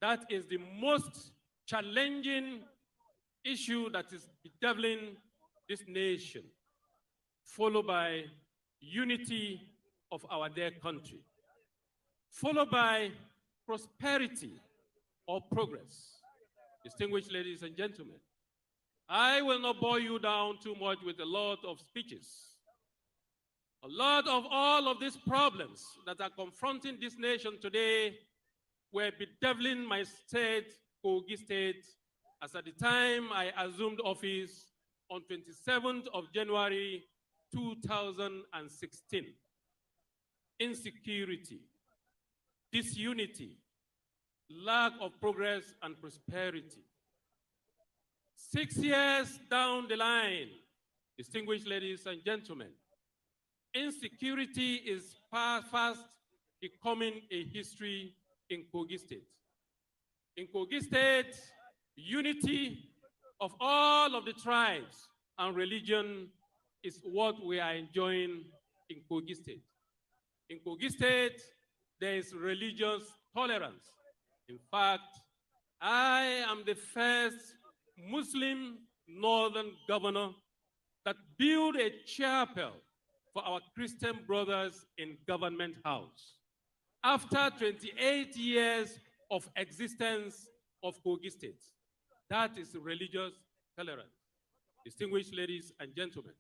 that is the most challenging issue that is bedeviling this nation, followed by unity of our dear country, followed by prosperity or progress. Distinguished ladies and gentlemen, I will not bore you down too much with a lot of speeches. A lot of all of these problems that are confronting this nation today were bedeviling my state, Kogi State, as at the time I assumed office on 27th of January 2016. Insecurity, disunity, lack of progress and prosperity. 6 years down the line, distinguished ladies and gentlemen, insecurity is fast becoming a history in Kogi State. In Kogi State, unity of all of the tribes and religion is what we are enjoying in Kogi State. In Kogi State, there is religious tolerance. In fact, I am the first Muslim northern governor that built a chapel for our Christian brothers in Government House. After 28 years of existence of Kogi State, that is religious tolerance. Distinguished ladies and gentlemen,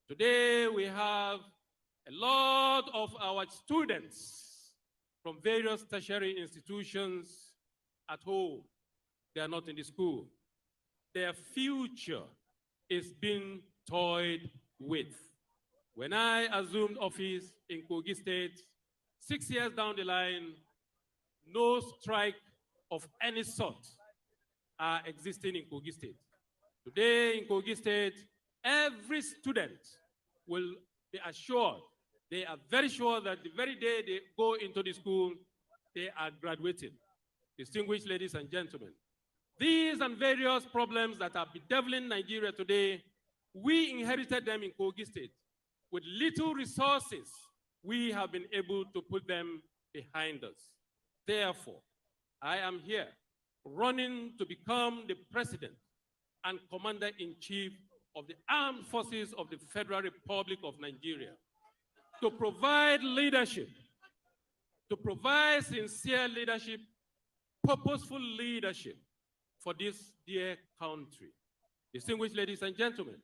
today we have a lot of our students from various tertiary institutions at home. They are not in the school. Their future is being toyed with. When I assumed office in Kogi State, 6 years down the line, no strike of any sort are existing in Kogi State. Today in Kogi State, every student will be assured, they are very sure that the very day they go into the school, they are graduating. Distinguished ladies and gentlemen, these and various problems that are bedeviling Nigeria today, we inherited them in Kogi State. With little resources, we have been able to put them behind us. Therefore, I am here running to become the president and commander-in-chief of the armed forces of the Federal Republic of Nigeria to provide leadership to provide sincere leadership, purposeful leadership for this dear country. Distinguished ladies and gentlemen,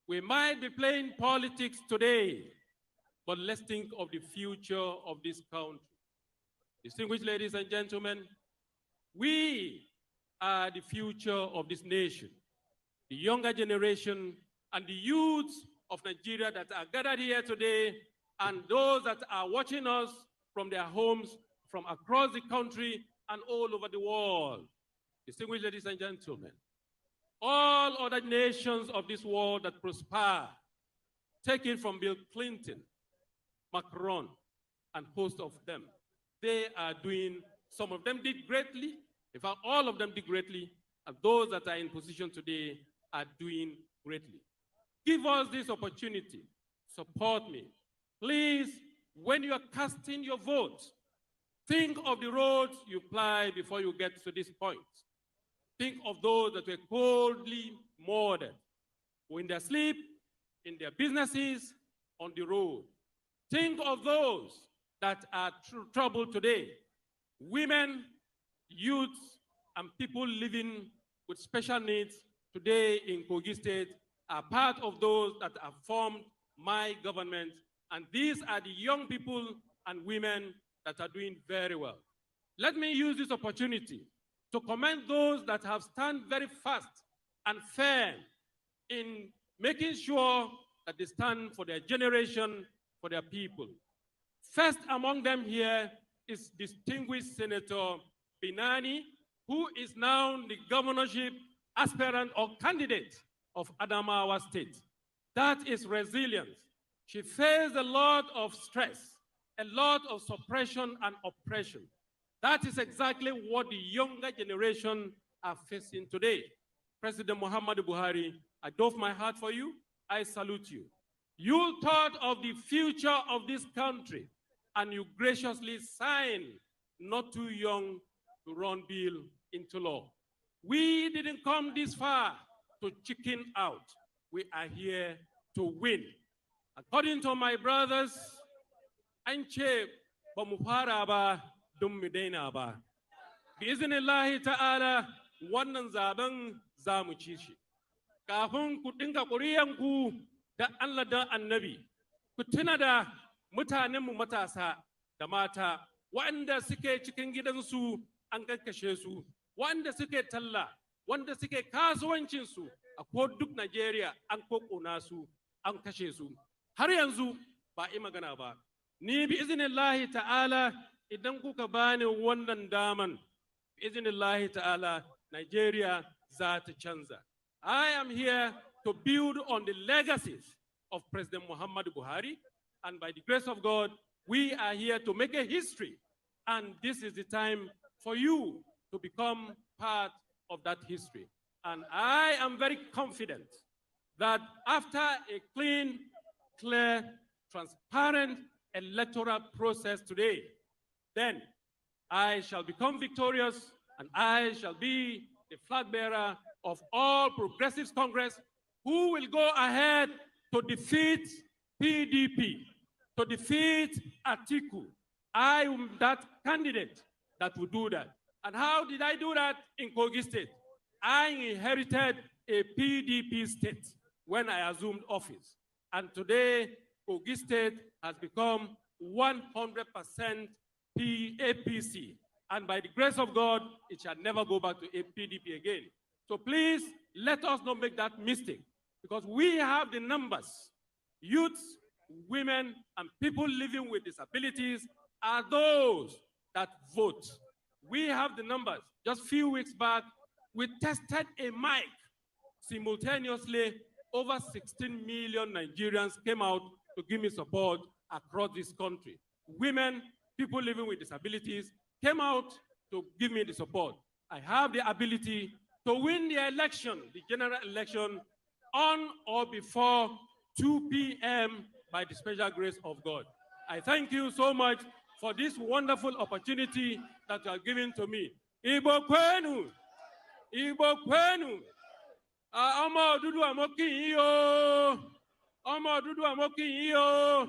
we might be playing politics today, but let's think of the future of this country. Distinguished ladies and gentlemen, we are the future of this nation. The younger generation and the youths of Nigeria that are gathered here today, and those that are watching us from their homes, from across the country and all over the world. Distinguished ladies and gentlemen, all other nations of this world that prosper, take it from Bill Clinton, Macron, and host of them, they are doing, some of them did greatly, in fact, all of them did greatly, and those that are in position today are doing greatly. Give us this opportunity. Support me. Please, when you are casting your vote, think of the roads you ply before you get to this point. Think of those that were coldly murdered, or in their sleep, in their businesses, on the road. Think of those that are troubled today. Women, youths, and people living with special needs today in Kogi State are part of those that have formed my government. And these are the young people and women that are doing very well. Let me use this opportunity to commend those that have stand very fast and firm in making sure that they stand for their generation, for their people. First among them here is distinguished Senator Binani, who is now the governorship aspirant or candidate of Adamawa State. That is resilience. She faced a lot of stress, a lot of suppression and oppression. That is exactly what the younger generation are facing today. President Muhammadu Buhari, I doff my heart for you. I salute you. You thought of the future of this country, and you graciously signed not too young to run bill into law. We didn't come this far to chicken out. We are here to win. According to my brothers, Anche Bamufara ba Dummidaina ba. Biiznillahi ta'ala wannan zaben zamu ci shi. Kafin ku dinga ƙuriyanku da Allah da Annabi, ku tuna da mutanenmu matasa da mata, waɗanda suke cikin gidansu an kakkashe su, waɗanda suke talla, wanda suke kasuwancinsu a ko duk Najeriya an kokona su, an kashe su. Har yanzu ba yi magana ba. Ni bi iznillahi ta'ala idan kuka bani wannan daman, bi iznillahi ta'ala Nigeria za ta canza. I am here to build on the legacies of President Muhammadu Buhari, and by the grace of God, we are here to make a history. And this is the time for you to become part of that history. And I am very confident that after a clean, clear, transparent electoral process today, then I shall become victorious and I shall be the flag bearer of all Progressives Congress who will go ahead to defeat PDP, to defeat Atiku. I am that candidate that will do that. And how did I do that in Kogi State? I inherited a PDP state when I assumed office. And today, Kogi State has become 100% APC. And by the grace of God, it shall never go back to a PDP again. So please, let us not make that mistake, because we have the numbers. Youths, women, and people living with disabilities are those that vote. We have the numbers. Just a few weeks back, we tested a mic. Simultaneously, over 16 million Nigerians came out to give me support across this country. Women, people living with disabilities came out to give me the support. I have the ability to win the election, the general election, on or before 2 p.m. by the special grace of God. I thank you so much for this wonderful opportunity that you are giving to me. Igbo kwenu, Igbo kwenu. Ọmọ dúdú àmọ́kì yín o, ọmọ dúdú àmọ́kì yín o.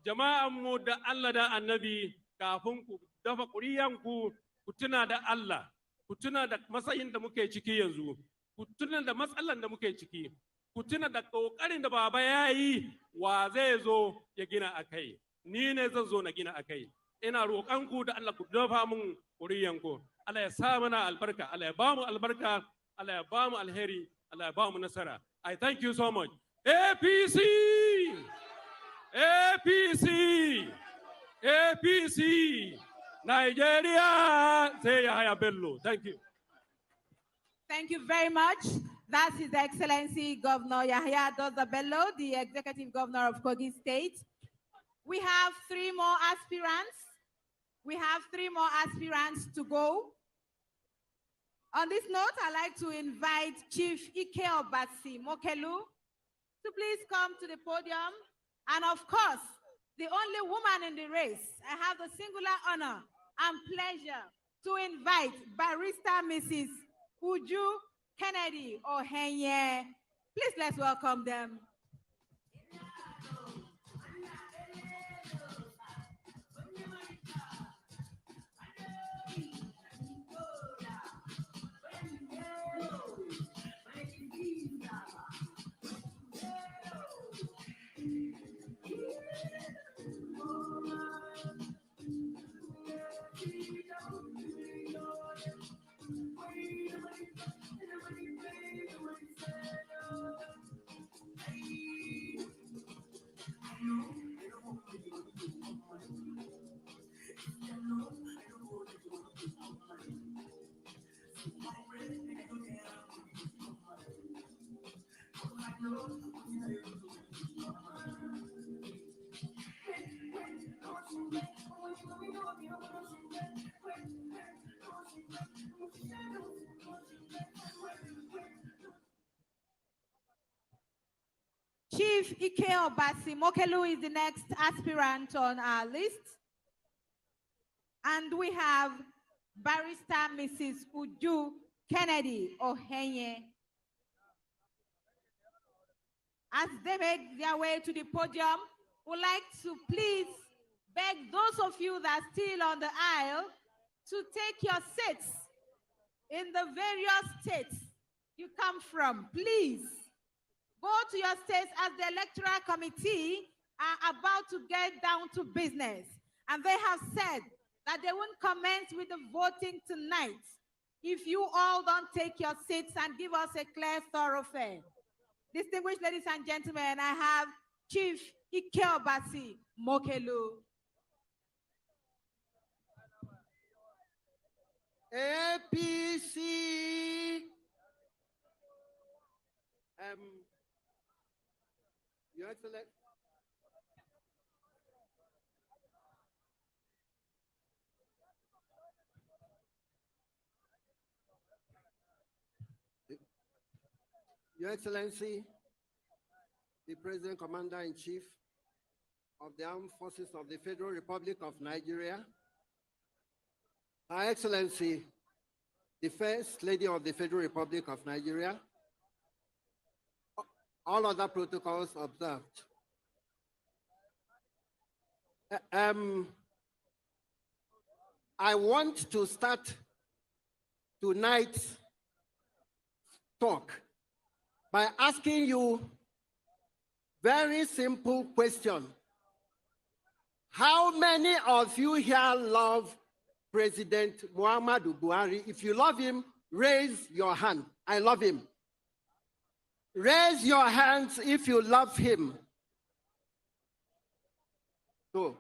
Jama'a mu da Allah da Annabi, kafin ku dafa ƙuri'anku ku tuna da Allah, ku tuna da matsayin da muke ciki yanzu, ku tuna da matsalan da muke ciki, ku tuna da ƙoƙarin da baba ya yi wa zai zo ya gina a kai. Ni ne zan zo na gina a kai. Ina roƙonku da Allah ku dafa mun ƙuri'anku. Allah ya sa mana albarka, Allah ya ba mu albarka, Allah ya ba mu alheri, Allah ya ba mu nasara. I thank you so much. APC! APC! APC! Nigeria! Say Yahya Bello. Thank you. Thank you very much. That's His Excellency Governor Yahya Doza Bello, the Executive Governor of Kogi State. We have 3 more aspirants. We have 3 more aspirants to go. On this note, I'd like to invite Chief Ike Obasi Mokelu to please come to the podium. And of course, the only woman in the race, I have the singular honor and pleasure to invite Barrister Mrs. Uju Kennedy Ohenye. Please let's welcome them. Chief Ike Obasi Mokelu is the next aspirant on our list. And we have Barrister Mrs. Uju Kennedy Ohenye. As they make their way to the podium, we'd like to please beg those of you that are still on the aisle to take your seats in the various states you come from. Please go to your states as the electoral committee are about to get down to business. And they have said that they won't commence with the voting tonight if you all don't take your seats and give us a clear thoroughfare. Distinguished ladies and gentlemen, I have Chief Ike Obasi Mokelu. APC. Your Excellency. Your Excellency, the President Commander-in-Chief of the Armed Forces of the Federal Republic of Nigeria, Her Excellency, the First Lady of the Federal Republic of Nigeria, all other protocols observed. I want to start tonight's talk by asking you very simple question. How many of you here love President Muhammadu Buhari? If you love him, raise your hand. I love him. Raise your hands if you love him. So,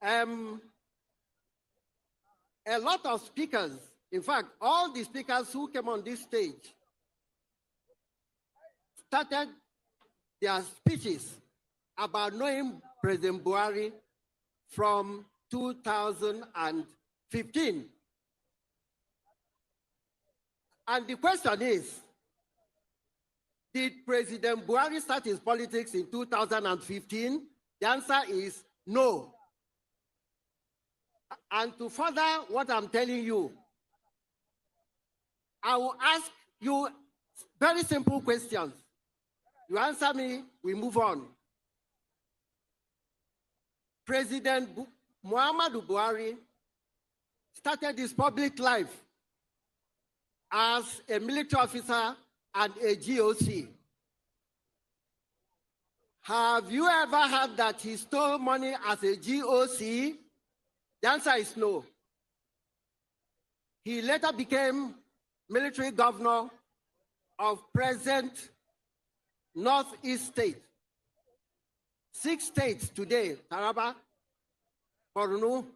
a lot of speakers, in fact, all the speakers who came on this stage started their speeches about knowing President Buhari from 2015. And the question is, did President Buhari start his politics in 2015? The answer is no. And to further what I'm telling you, I will ask you very simple questions. You answer me, we move on. President Muhammadu Buhari started his public life as a military officer and a GOC. Have you ever heard that he stole money as a GOC? The answer is no. He later became military governor of present Northeast state. 6 states today: Taraba, Borno,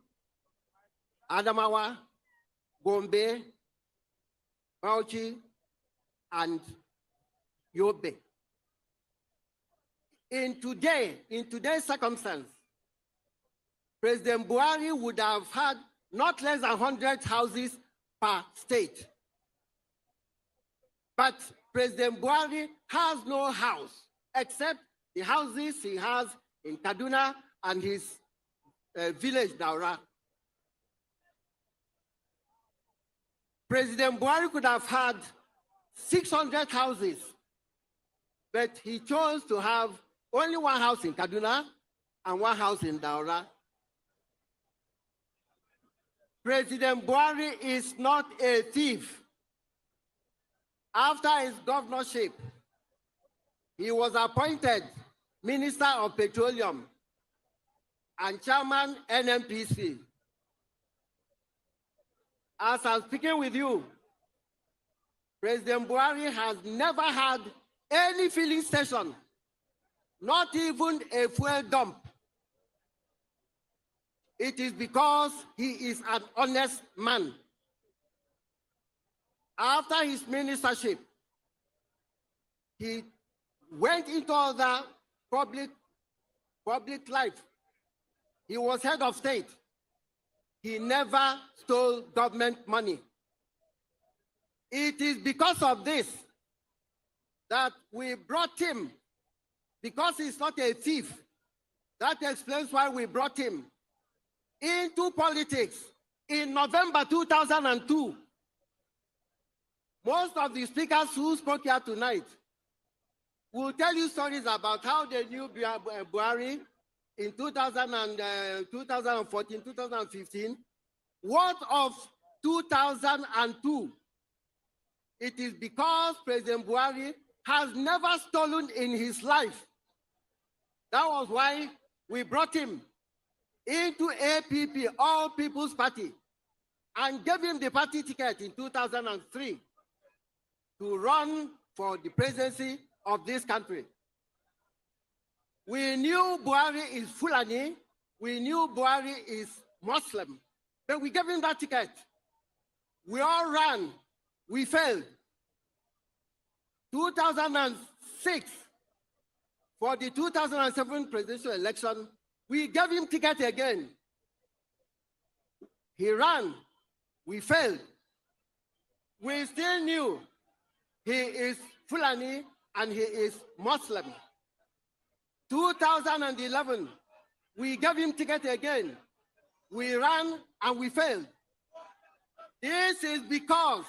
Adamawa, Gombe, Bauchi, and Yobe. In today's circumstance, President Buhari would have had not less than 100 houses per state. But President Buhari has no house except the houses he has in Kaduna and his village, Daura. President Buhari could have had 600 houses, but he chose to have only 1 house in Kaduna and 1 house in Daura. President Buhari is not a thief. After his governorship, he was appointed Minister of Petroleum and Chairman NNPC. As I'm speaking with you, President Buhari has never had any filling station, not even a fuel dump. It is because he is an honest man. After his ministership, he went into other public life. He was head of state. He never stole government money. It is because of this that we brought him, because he's not a thief. That explains why we brought him into politics in November 2002. Most of the speakers who spoke here tonight will tell you stories about how they knew Buhari in 2014, 2015. What of 2002? It is because President Buhari has never stolen in his life. That was why we brought him into APP, All People's Party, and gave him the party ticket in 2003 to run for the presidency of this country. We knew Buhari is Fulani, we knew Buhari is Muslim, but we gave him that ticket. We all ran, we failed. 2006, for the 2007 presidential election, we gave him ticket again. He ran, we failed. We still knew he is Fulani and he is Muslim. 2011, we gave him ticket again. We ran and we failed. This is because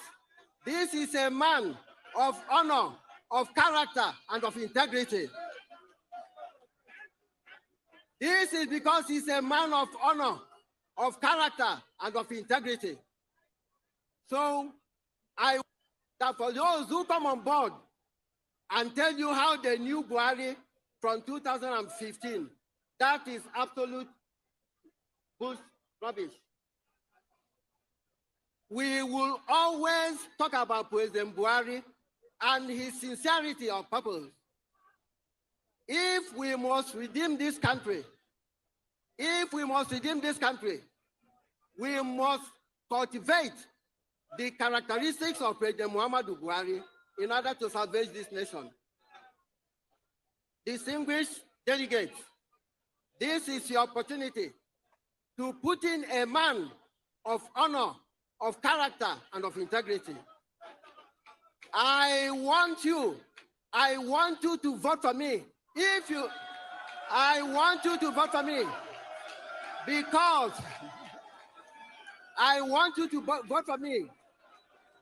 this is a man of honor, of character, and of integrity. This is because he's a man of honor, of character, and of integrity. So I want that for those who come on board and tell you how they knew Buhari from 2015, that is absolute rubbish. We will always talk about President Buhari and his sincerity of purpose. If we must redeem this country, we must cultivate the characteristics of President Muhammadu Buhari in order to salvage this nation. Distinguished delegates, this is your opportunity to put in a man of honor, of character, and of integrity. I want you to vote for me. I want you to vote for me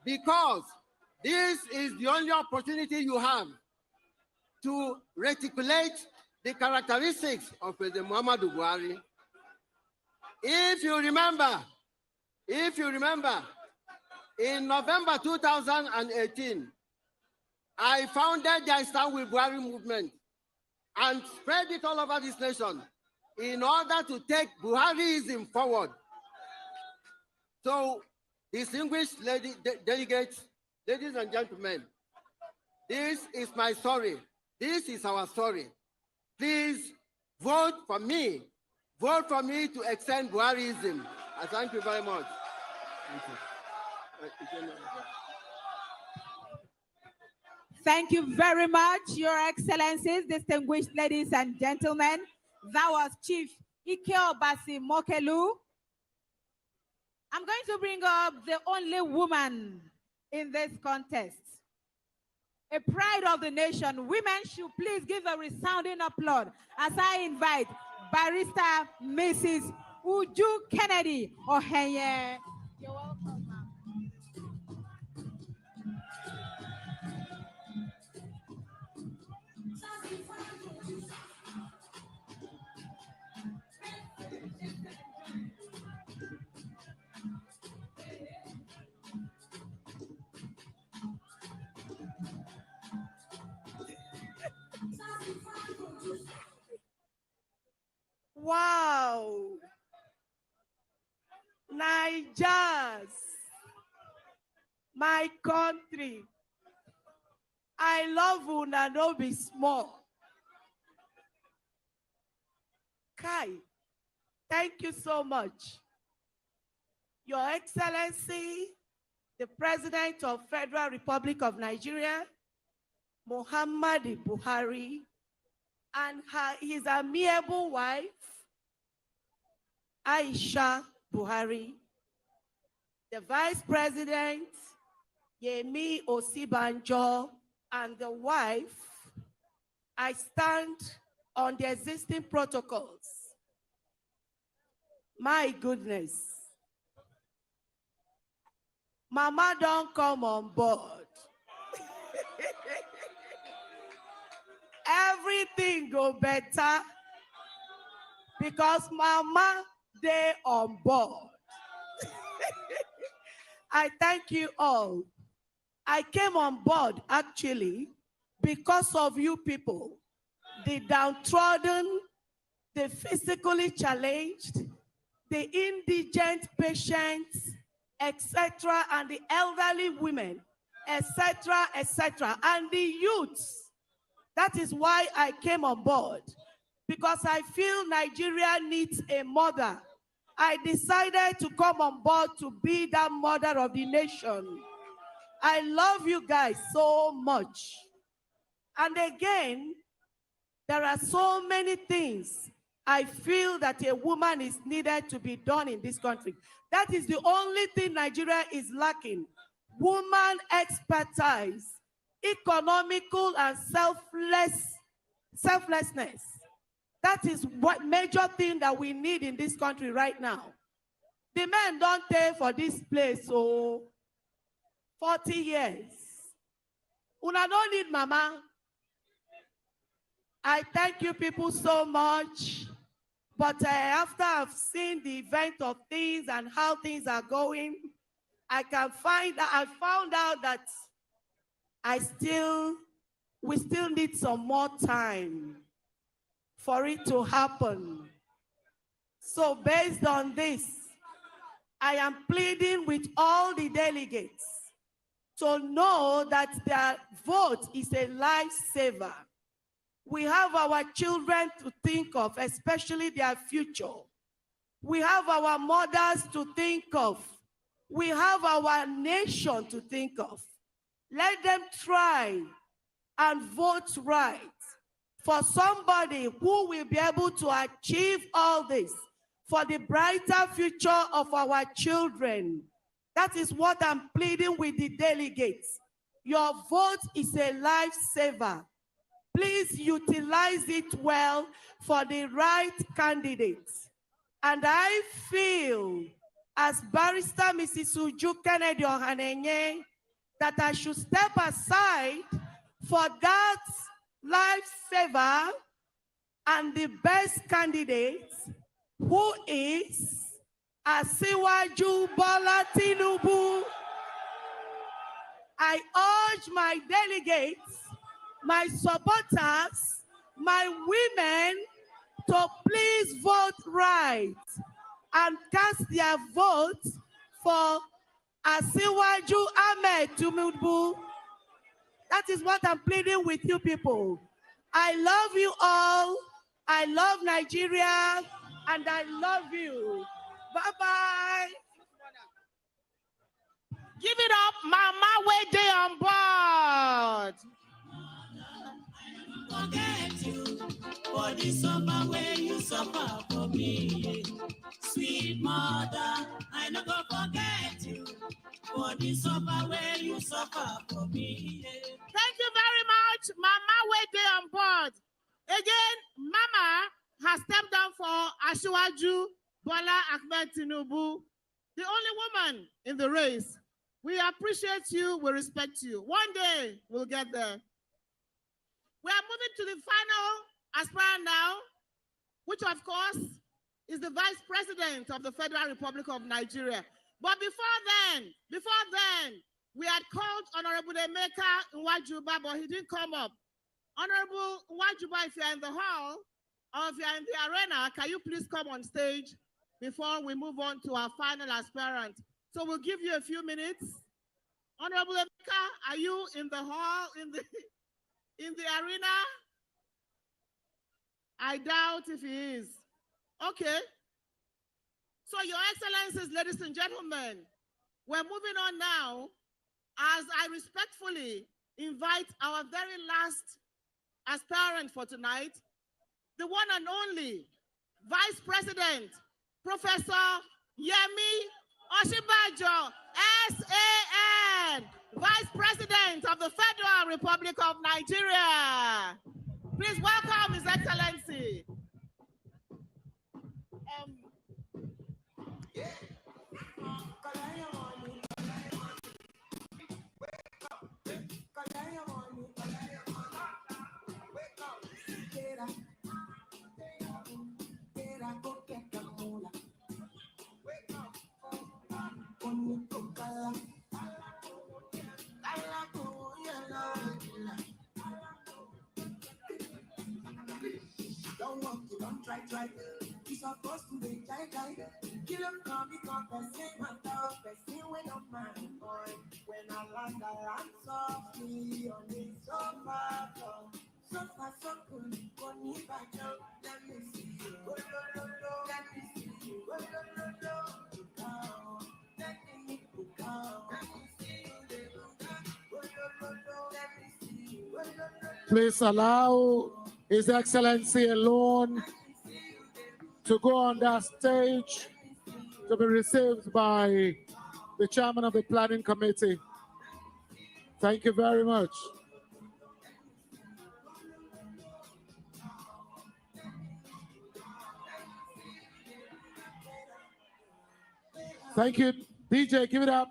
because this is the only opportunity you have to reticulate the characteristics of President Muhammadu Buhari If you remember, in November 2018, I founded the I Stand with Buhari movement and spread it all over this nation in order to take Buhariism forward. So, distinguished delegates, ladies and gentlemen, this is my story. This is our story. Please vote for me. Vote for me to extend Buhariism. I thank you very much. Thank you. Thank you very much, Your Excellencies, distinguished ladies and gentlemen. That was Chief Ike Obasi Mokelu. I'm going to bring up the only woman in this contest. A pride of the nation. Women should please give a resounding applause as I invite Barrister Mrs. Uju Kennedy Ohenye. You're welcome, ma'am. Wow. Niger's, my country. I love una no be small. Kai, thank you so much. Your Excellency, the President of Federal Republic of Nigeria, Muhammadu Buhari, and his amiable wife, Aisha Buhari, the Vice President, Yemi Osibanjo, and the wife, I stand on the existing protocols. My goodness. Mama don't come on board. Everything go better because Mama, they on board. I thank you all. I came on board actually because of you people, the downtrodden, the physically challenged, the indigent patients, etc., and the elderly women, etc., and the youths. That is why I came on board, because I feel Nigeria needs a mother. I decided to come on board to be that mother of the nation. I love you guys so much. And again, there are so many things I feel that a woman is needed to be done in this country. That is the only thing Nigeria is lacking. Woman expertise, economical and selflessness. That is what major thing that we need in this country right now. The men don't pay for this place, so 40 years. Una don't need mama. I thank you people so much. But after I've seen the event of things and how things are going, I found out that we still need some more time for it to happen. So based on this, I am pleading with all the delegates to know that their vote is a lifesaver. We have our children to think of, especially their future. We have our mothers to think of. We have our nation to think of. Let them try and vote right for somebody who will be able to achieve all this for the brighter future of our children. That is what I'm pleading with the delegates. Your vote is a lifesaver. Please utilize it well for the right candidates. And I feel, as Barrister Mrs. Uju Kennedy Ohanenye, that I should step aside for that lifesaver and the best candidate, who is Asiwaju Bola Tinubu. I urge my delegates, my supporters, my women to please vote right and cast their vote for Asiwaju Ahmed Tinubu. That is what I'm pleading with you people. I love you all. I love Nigeria, and I love you. Bye-bye. Give it up, Mama way day on board. Forget you for the summer where you suffer for me. Sweet mother, I never forget you for the summer where you suffer for me. Thank you very much, Mama way day on board. Again, Mama has stepped down for Asiwaju Bola Ahmed Tinubu, the only woman in the race. We appreciate you, we respect you. One day, we'll get there. We are moving to the final aspirant now, which of course is the Vice President of the Federal Republic of Nigeria. But before then, we had called Honorable Emeka Nwajuba, but he didn't come up. Honorable Nwajuba, if you're in the hall or if you're in the arena, can you please come on stage before we move on to our final aspirant? So we'll give you a few minutes. Honorable Emeka, are you in the hall, in the arena? I doubt if he is. Okay. So, Your Excellencies, ladies and gentlemen, we're moving on now as I respectfully invite our very last aspirant for tonight, the one and only Vice President, Professor Yemi Osinbajo, SAN, Vice President of the Federal Republic of Nigeria. Please welcome His Excellency. Don't walk, you don't try. You're supposed to be jai. Kill up, come, because person my dog, person when I'm my boy. When I land softly on the sofa, so far so good. Let me see you. Go, lo, let me see you. Go, lo, let me go. Let me see you. Go, let me see you. Please allow His Excellency alone to go on that stage to be received by the chairman of the planning committee. Thank you very much. Thank you. DJ, give it up.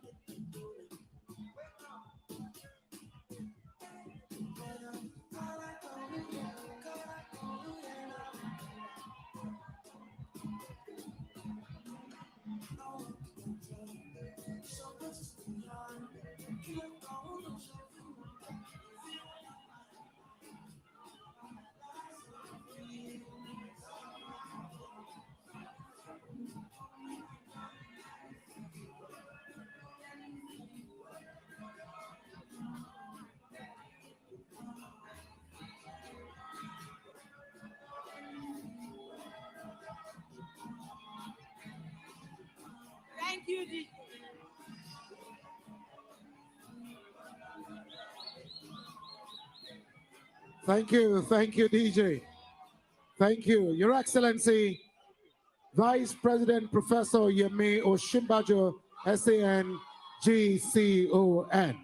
Thank you, DJ. Thank you, DJ. Thank you, Your Excellency, Vice President Professor Yemi Osinbajo, SAN, GCON.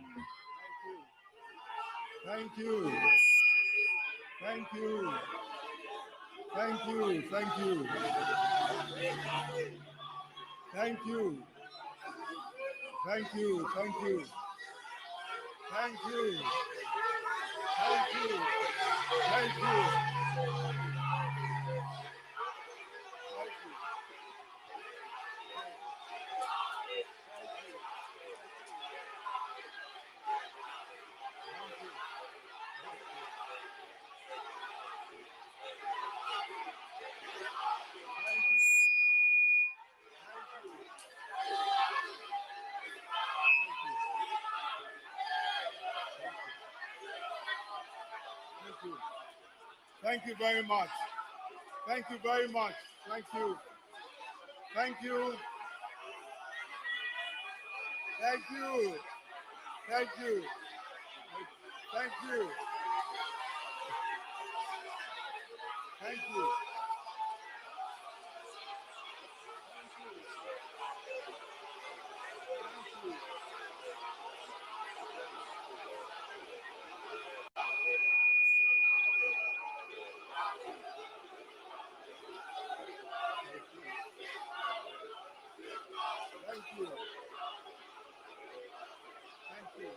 Thank you. Thank you. Thank you. Thank you. Thank you. Thank you. Thank you. Thank you. Thank you. Thank you. you. Thank you very much. Thank you very much. Thank you. Thank you. Thank you. Thank you. Thank you. Thank you. Thank you. Thank you. Thank you.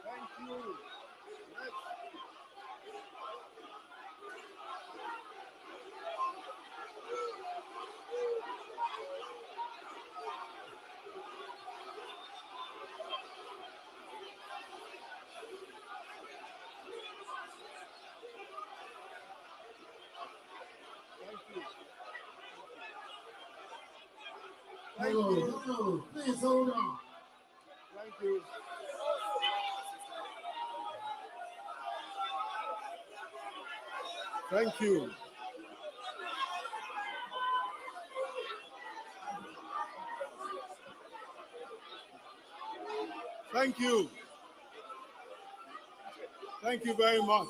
Thank you. Let's Thank you. Please hold on. Thank you. Thank you. Thank you. Thank you very much.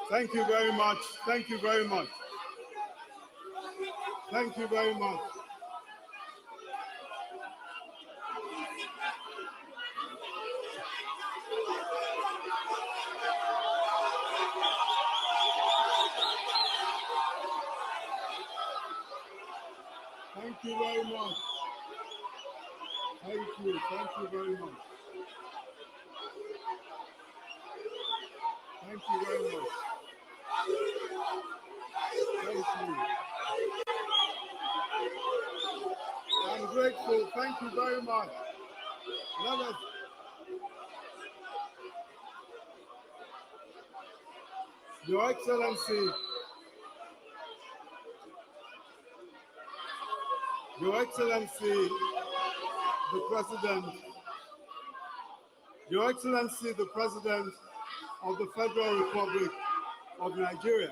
Thank you very much. Thank you very much. Thank you very much. Thank you very much. Thank you. Thank you very much. Thank you very much. Thank you. I'm grateful. Thank you very much. Let us. Your Excellency, Your Excellency, the President, Your Excellency, the President of the Federal Republic of Nigeria,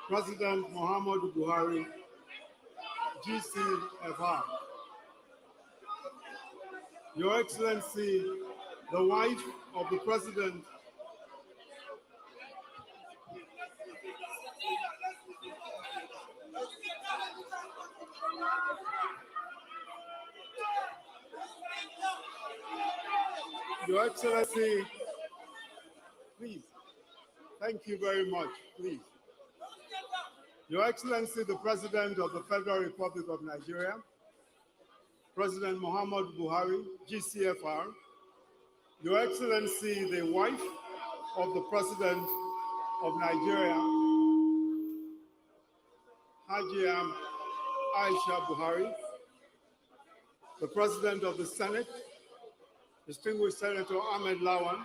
President Muhammadu Buhari, GCFR. Your Excellency, the wife of the President, Your Excellency, please, thank you very much, please. Your Excellency, the President of the Federal Republic of Nigeria, President Muhammadu Buhari, GCFR, Your Excellency, the wife of the President of Nigeria, Hajiya Aisha Buhari, the President of the Senate, Distinguished Senator Ahmed Lawan,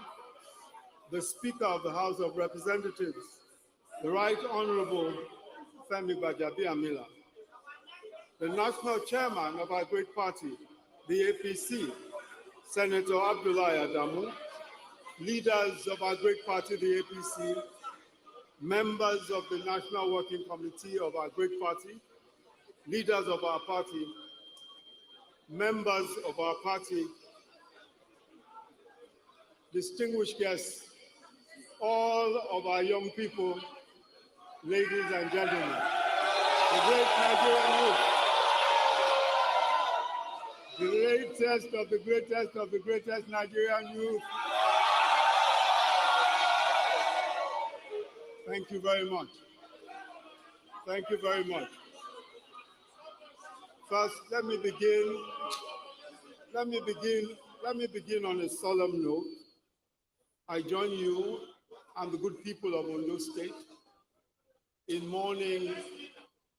the Speaker of the House of Representatives, the Right Honorable Femi Gbajabiamila, the National Chairman of our great party, the APC, Senator Abdullahi Adamu, leaders of our great party, the APC, members of the National Working Committee of our great party, leaders of our party, members of our party, distinguished guests, all of our young people, ladies and gentlemen, the great Nigerian youth, the greatest of the greatest of the greatest Nigerian youth. Thank you very much. Thank you very much. First, let me begin on a solemn note. I join you and the good people of Ondo State in mourning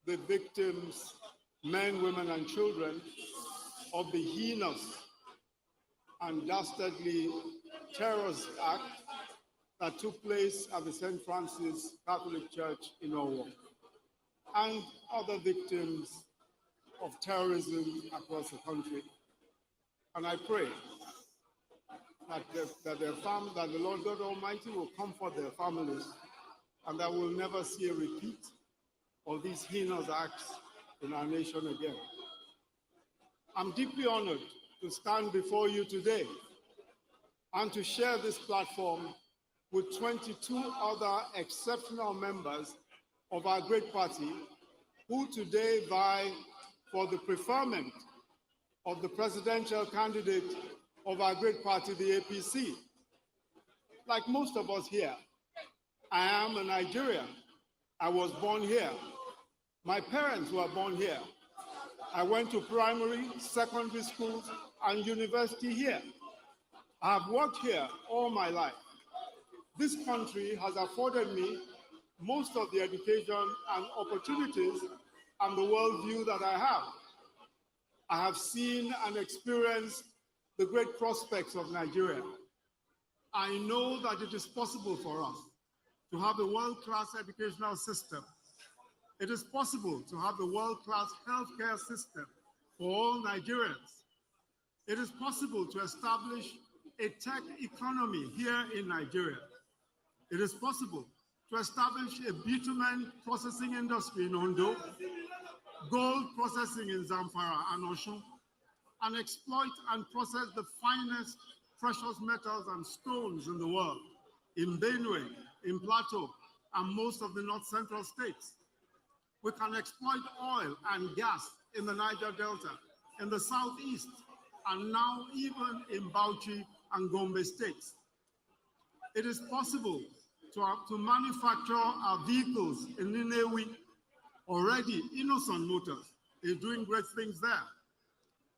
the victims, men, women, and children of the heinous and dastardly terrorist act that took place at the St. Francis Catholic Church in Owo, and other victims of terrorism across the country. And I pray that the Lord God Almighty will comfort their families and that we'll never see a repeat of these heinous acts in our nation again. I'm deeply honored to stand before you today and to share this platform with 22 other exceptional members of our great party who today vie for the preferment of the presidential candidate of our great party, the APC. Like most of us here, I am a Nigerian. I was born here. My parents were born here. I went to primary, secondary schools, and university here. I have worked here all my life. This country has afforded me most of the education and opportunities and the worldview that I have. I have seen and experienced the great prospects of Nigeria. I know that it is possible for us to have a world-class educational system. It is possible to have a world-class healthcare system for all Nigerians. It is possible to establish a tech economy here in Nigeria. It is possible to establish a bitumen processing industry in Ondo, gold processing in Zamfara and Osun, and exploit and process the finest precious metals and stones in the world, in Benue, in Plateau, and most of the North Central states. We can exploit oil and gas in the Niger Delta, in the Southeast, and now even in Bauchi and Gombe states. It is possible to manufacture our vehicles in Ninewi. Already, Innocent Motors is doing great things there.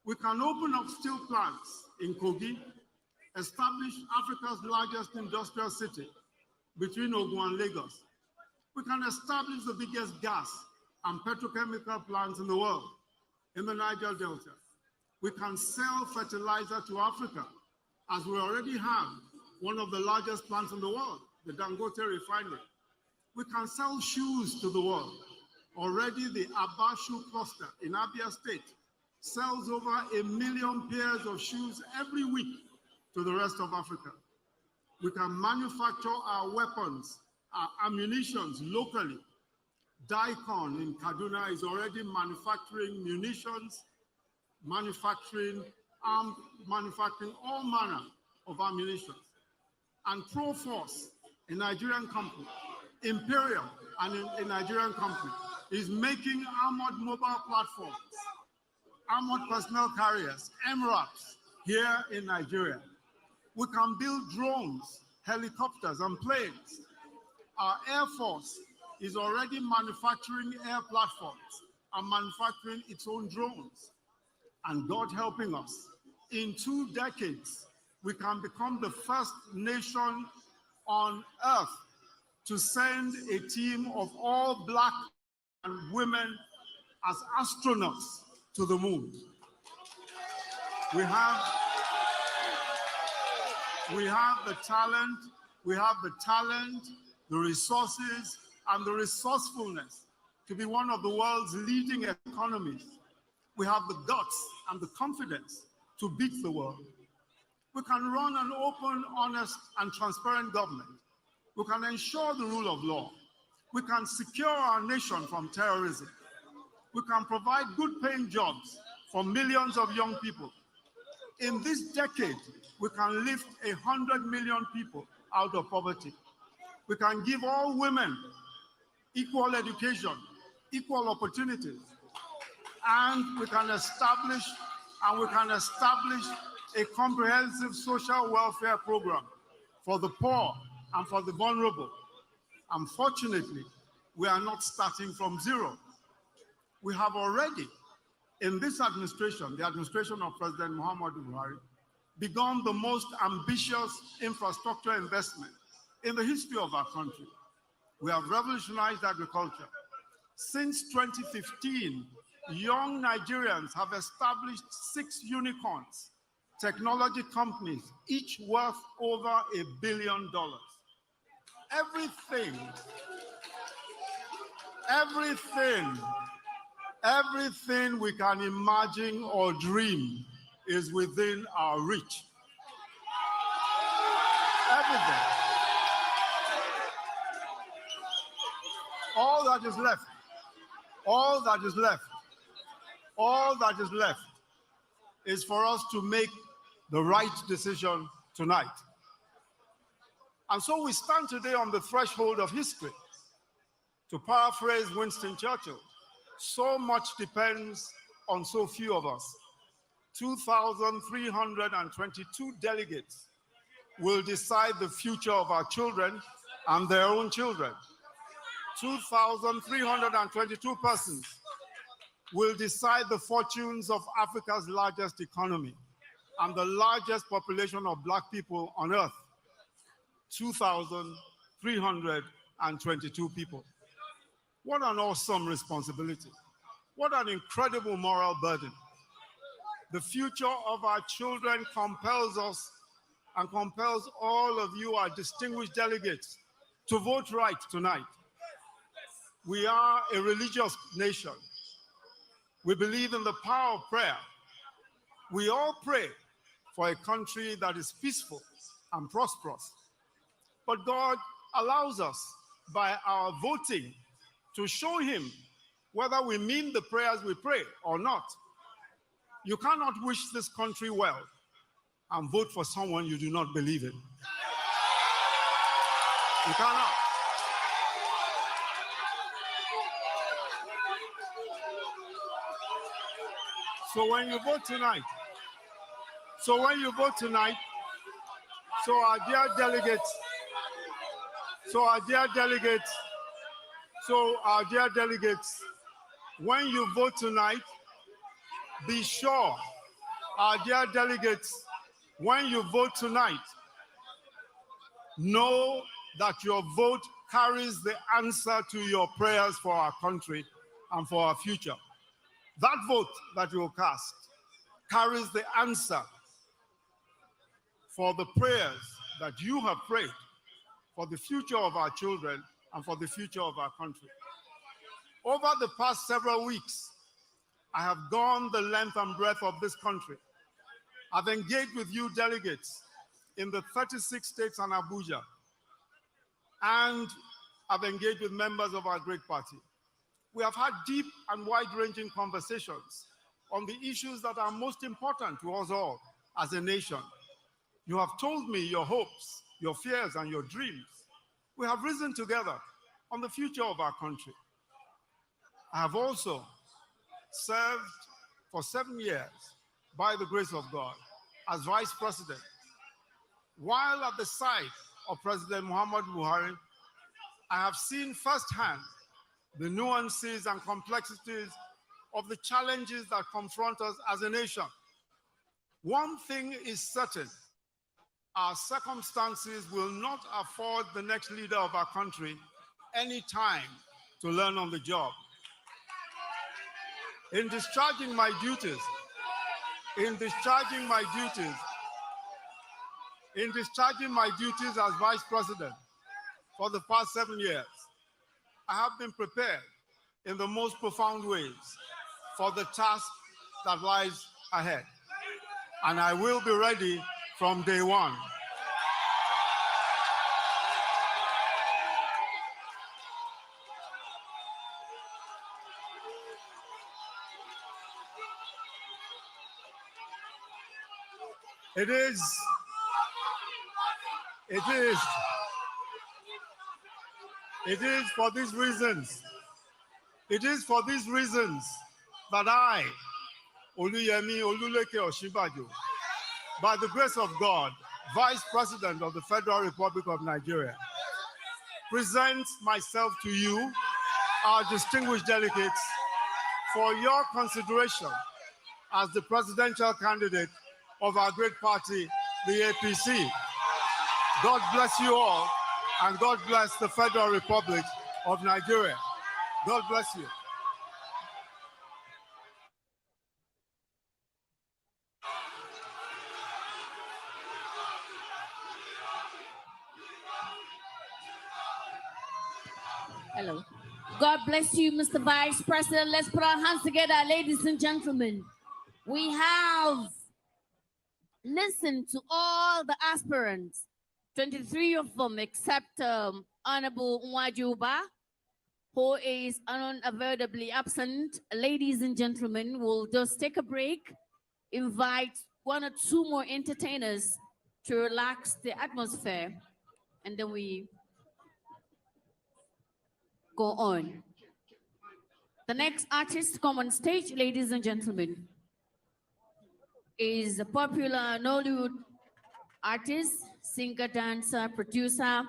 We can open up steel plants in Kogi, establish Africa's largest industrial city between Ogun and Lagos. We can establish the biggest gas and petrochemical plants in the world in the Niger Delta. We can sell fertilizer to Africa, as we already have one of the largest plants in the world, the Dangote refinery. We can sell shoes to the world. Already the Aba shoe cluster in Abia State sells over 1 million pairs of shoes every week to the rest of Africa. We can manufacture our weapons, our ammunitions locally. Daikon in Kaduna is already manufacturing munitions, manufacturing all manner of ammunition. And Proforce, a Nigerian company, Imperial, a Nigerian company, is making armored mobile platforms, armored personnel carriers, MRAPs, here in Nigeria. We can build drones, helicopters, and planes. Our Air Force is already manufacturing air platforms and manufacturing its own drones. And God helping us, in 2 decades, we can become the first nation on earth to send a team of all Black and women as astronauts to the moon. We have the talent, the resources, and the resourcefulness to be one of the world's leading economies. We have the guts and the confidence to beat the world. We can run an open, honest, and transparent government. We can ensure the rule of law. We can secure our nation from terrorism. We can provide good-paying jobs for millions of young people. In this decade, we can lift 100 million people out of poverty. We can give all women equal education, equal opportunities, and we can establish a comprehensive social welfare program for the poor and for the vulnerable. Unfortunately, we are not starting from zero. We have already, in this administration, the administration of President Muhammadu Buhari, begun the most ambitious infrastructure investment in the history of our country. We have revolutionized agriculture. Since 2015, young Nigerians have established 6 unicorns, technology companies, each worth over $1 billion. Everything we can imagine or dream is within our reach. Everything. All that is left, all that is left, all that is left is for us to make the right decision tonight. And so we stand today on the threshold of history. To paraphrase Winston Churchill, so much depends on so few of us. 2,322 delegates will decide the future of our children and their own children. 2,322 persons will decide the fortunes of Africa's largest economy and the largest population of Black people on earth. 2,322 people. What an awesome responsibility. What an incredible moral burden. The future of our children compels us and compels all of you, our distinguished delegates, to vote right tonight. We are a religious nation. We believe in the power of prayer. We all pray for a country that is peaceful and prosperous. But God allows us, by our voting, to show him whether we mean the prayers we pray or not. You cannot wish this country well and vote for someone you do not believe in. You cannot. So when you vote tonight, so our dear delegates, when you vote tonight, be sure, our dear delegates, when you vote tonight, know that your vote carries the answer to your prayers for our country and for our future. That vote that you will cast carries the answer for the prayers that you have prayed for the future of our children and for the future of our country. Over the past several weeks, I have gone the length and breadth of this country. I've engaged with you delegates in the 36 states and Abuja, and I've engaged with members of our great party. We have had deep and wide-ranging conversations on the issues that are most important to us all as a nation. You have told me your hopes, your fears, and your dreams. We have risen together on the future of our country. I have also served for 7 years, by the grace of God, as Vice President. While at the side of President Muhammadu Buhari, I have seen firsthand the nuances and complexities of the challenges that confront us as a nation. One thing is certain: our circumstances will not afford the next leader of our country any time to learn on the job. In discharging my duties as Vice President for the past 7 years, I have been prepared in the most profound ways for the task that lies ahead. And I will be ready from day one. It is for these reasons that I, Oluyemi Oluleke Osinbajo, by the grace of God, Vice President of the Federal Republic of Nigeria, present myself to you, our distinguished delegates, for your consideration as the presidential candidate of our great party, the APC. God bless you all, and God bless the Federal Republic of Nigeria. God bless you. Hello. God bless you, Mr. Vice President. Let's put our hands together, ladies and gentlemen. We have listened to all the aspirants, 23 of them, except Honorable Nwajuba, who is unavoidably absent. Ladies and gentlemen, we'll just take a break, invite one or two more entertainers to relax the atmosphere, and then we go on. The next artist to come on stage, ladies and gentlemen, is a popular Nollywood artist, singer, dancer, producer.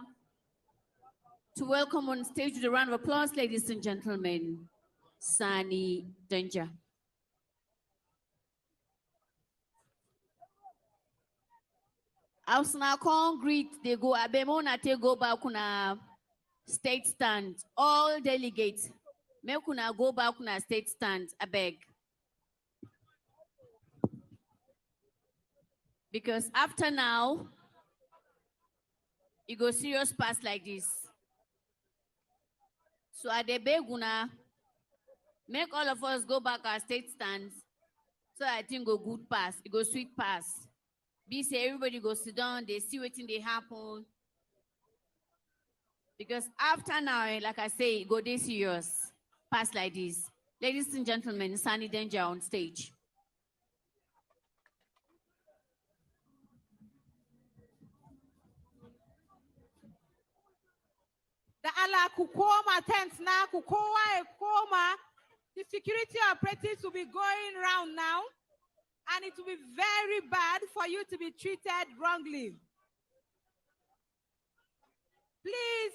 To welcome on stage with a round of applause, ladies and gentlemen, Sani Danger. As na concrete, they go abemona te go back kuna state stand. All delegates, may kuna go back kuna state stand. I beg. Because after now, you go serious pass like this. So at the beguna, make all of us go back our state stands. So I think go good pass, it go sweet pass. Be say everybody go sit down, they see what they happen. Because after now, like I say, go this serious pass like this. Ladies and gentlemen, Sani Danger on stage. The ala kukoma tents na kukowa ekoma. The security operatives will be going round now, and it will be very bad for you to be treated wrongly. Please,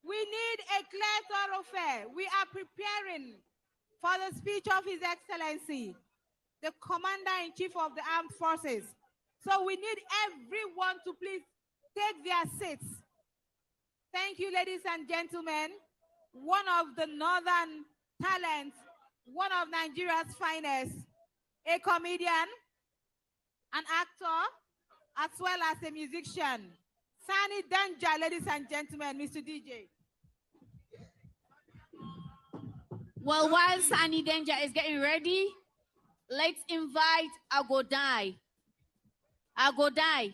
we need a clear thoroughfare. We are preparing for the speech of His Excellency, the Commander-in-Chief of the Armed Forces. So we need everyone to please take their seats. Thank you, ladies and gentlemen. One of the northern talents, one of Nigeria's finest, a comedian, an actor, as well as a musician. Sani Danger, ladies and gentlemen, Mr. DJ. Well, while Sani Danger is getting ready, let's invite Agodai. Agodai.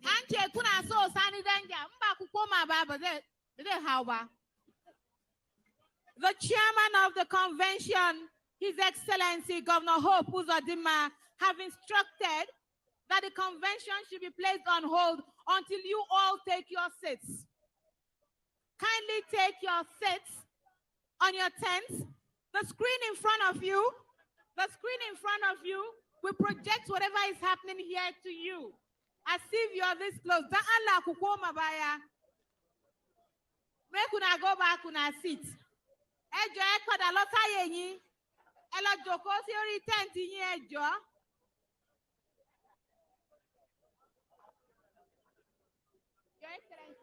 Anche kuna so Sani Danger, mba kukoma baba de hawa. The chairman of the convention, His Excellency Governor Hope Uzodinma, have instructed that the convention should be placed on hold until you all take your seats. Kindly take your seats on your tents. The screen in front of you will project whatever is happening here to you, as if you are this close. Da'ala kukoma baya. Make una go back una seat. Ejo e pada lo saye yin. E lo joko si ori tent yin ejo. Your Excellency.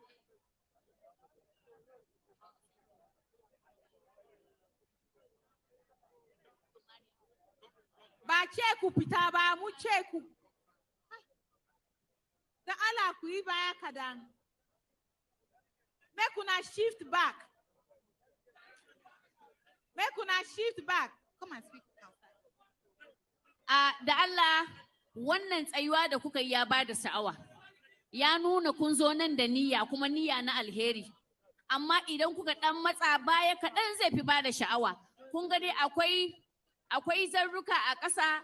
Ba cheku pita ba mu cheku. The ala ku ibaya kadang. Make una shift back. Make una shift back. Come and speak outside. Da Allah, wannan tsayuwa da kuka yi ya ba da sha'awa. Ya nuna kun zo nan da niyya, kuma niyya na alheri. Amma idan kuka dan matsa baya kaɗan zai fi ba da sha'awa. Kun ga dai akwai zarruka a ƙasa,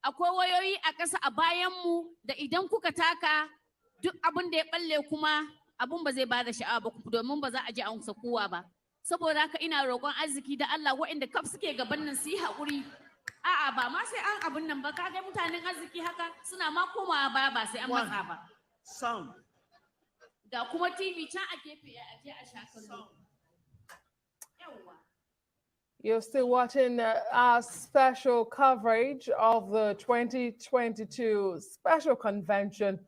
akwai wayoyi a ƙasa a bayanmu da idan kuka taka duk abin da ya balle kuma abun ba zai ba da sha'awa ba, domin ba za a ji an kowa ba. Saboda haka ina roƙon arziki da Allah waɗanda kaf suke gaban nan su yi haƙuri. A'a ba ma sai an abun nan ba, kaga mutanen arziki haka suna ma komawa baya ba sai an matsa ba. Sound. Ga kuma TV can a gefe a je a sha kallo. You're still watching our special coverage of the 2022 special convention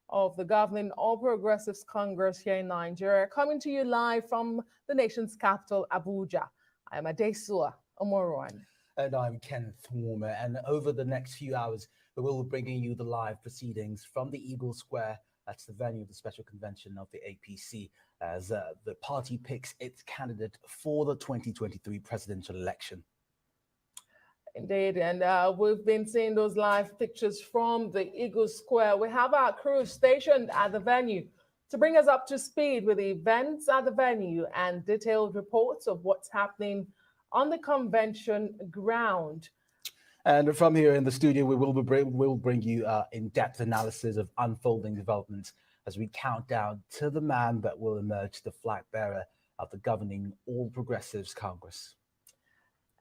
of the governing All Progressives Congress here in Nigeria, coming to you live from the nation's capital, Abuja. I'm Adesua Omorwan. And I'm Kenneth Warmer. And over the next few hours, we will be bringing you the live proceedings from the Eagle Square. That's the venue of the special convention of the APC as the party picks its candidate for the 2023 presidential election. Indeed, and we've been seeing those live pictures from the Eagle Square. We have our crew stationed at the venue to bring us up to speed with the events at the venue and detailed reports of what's happening on the convention ground. And from here in the studio, we'll bring you in-depth analysis of unfolding developments as we count down to the man that will emerge the flag bearer of the governing All Progressives Congress.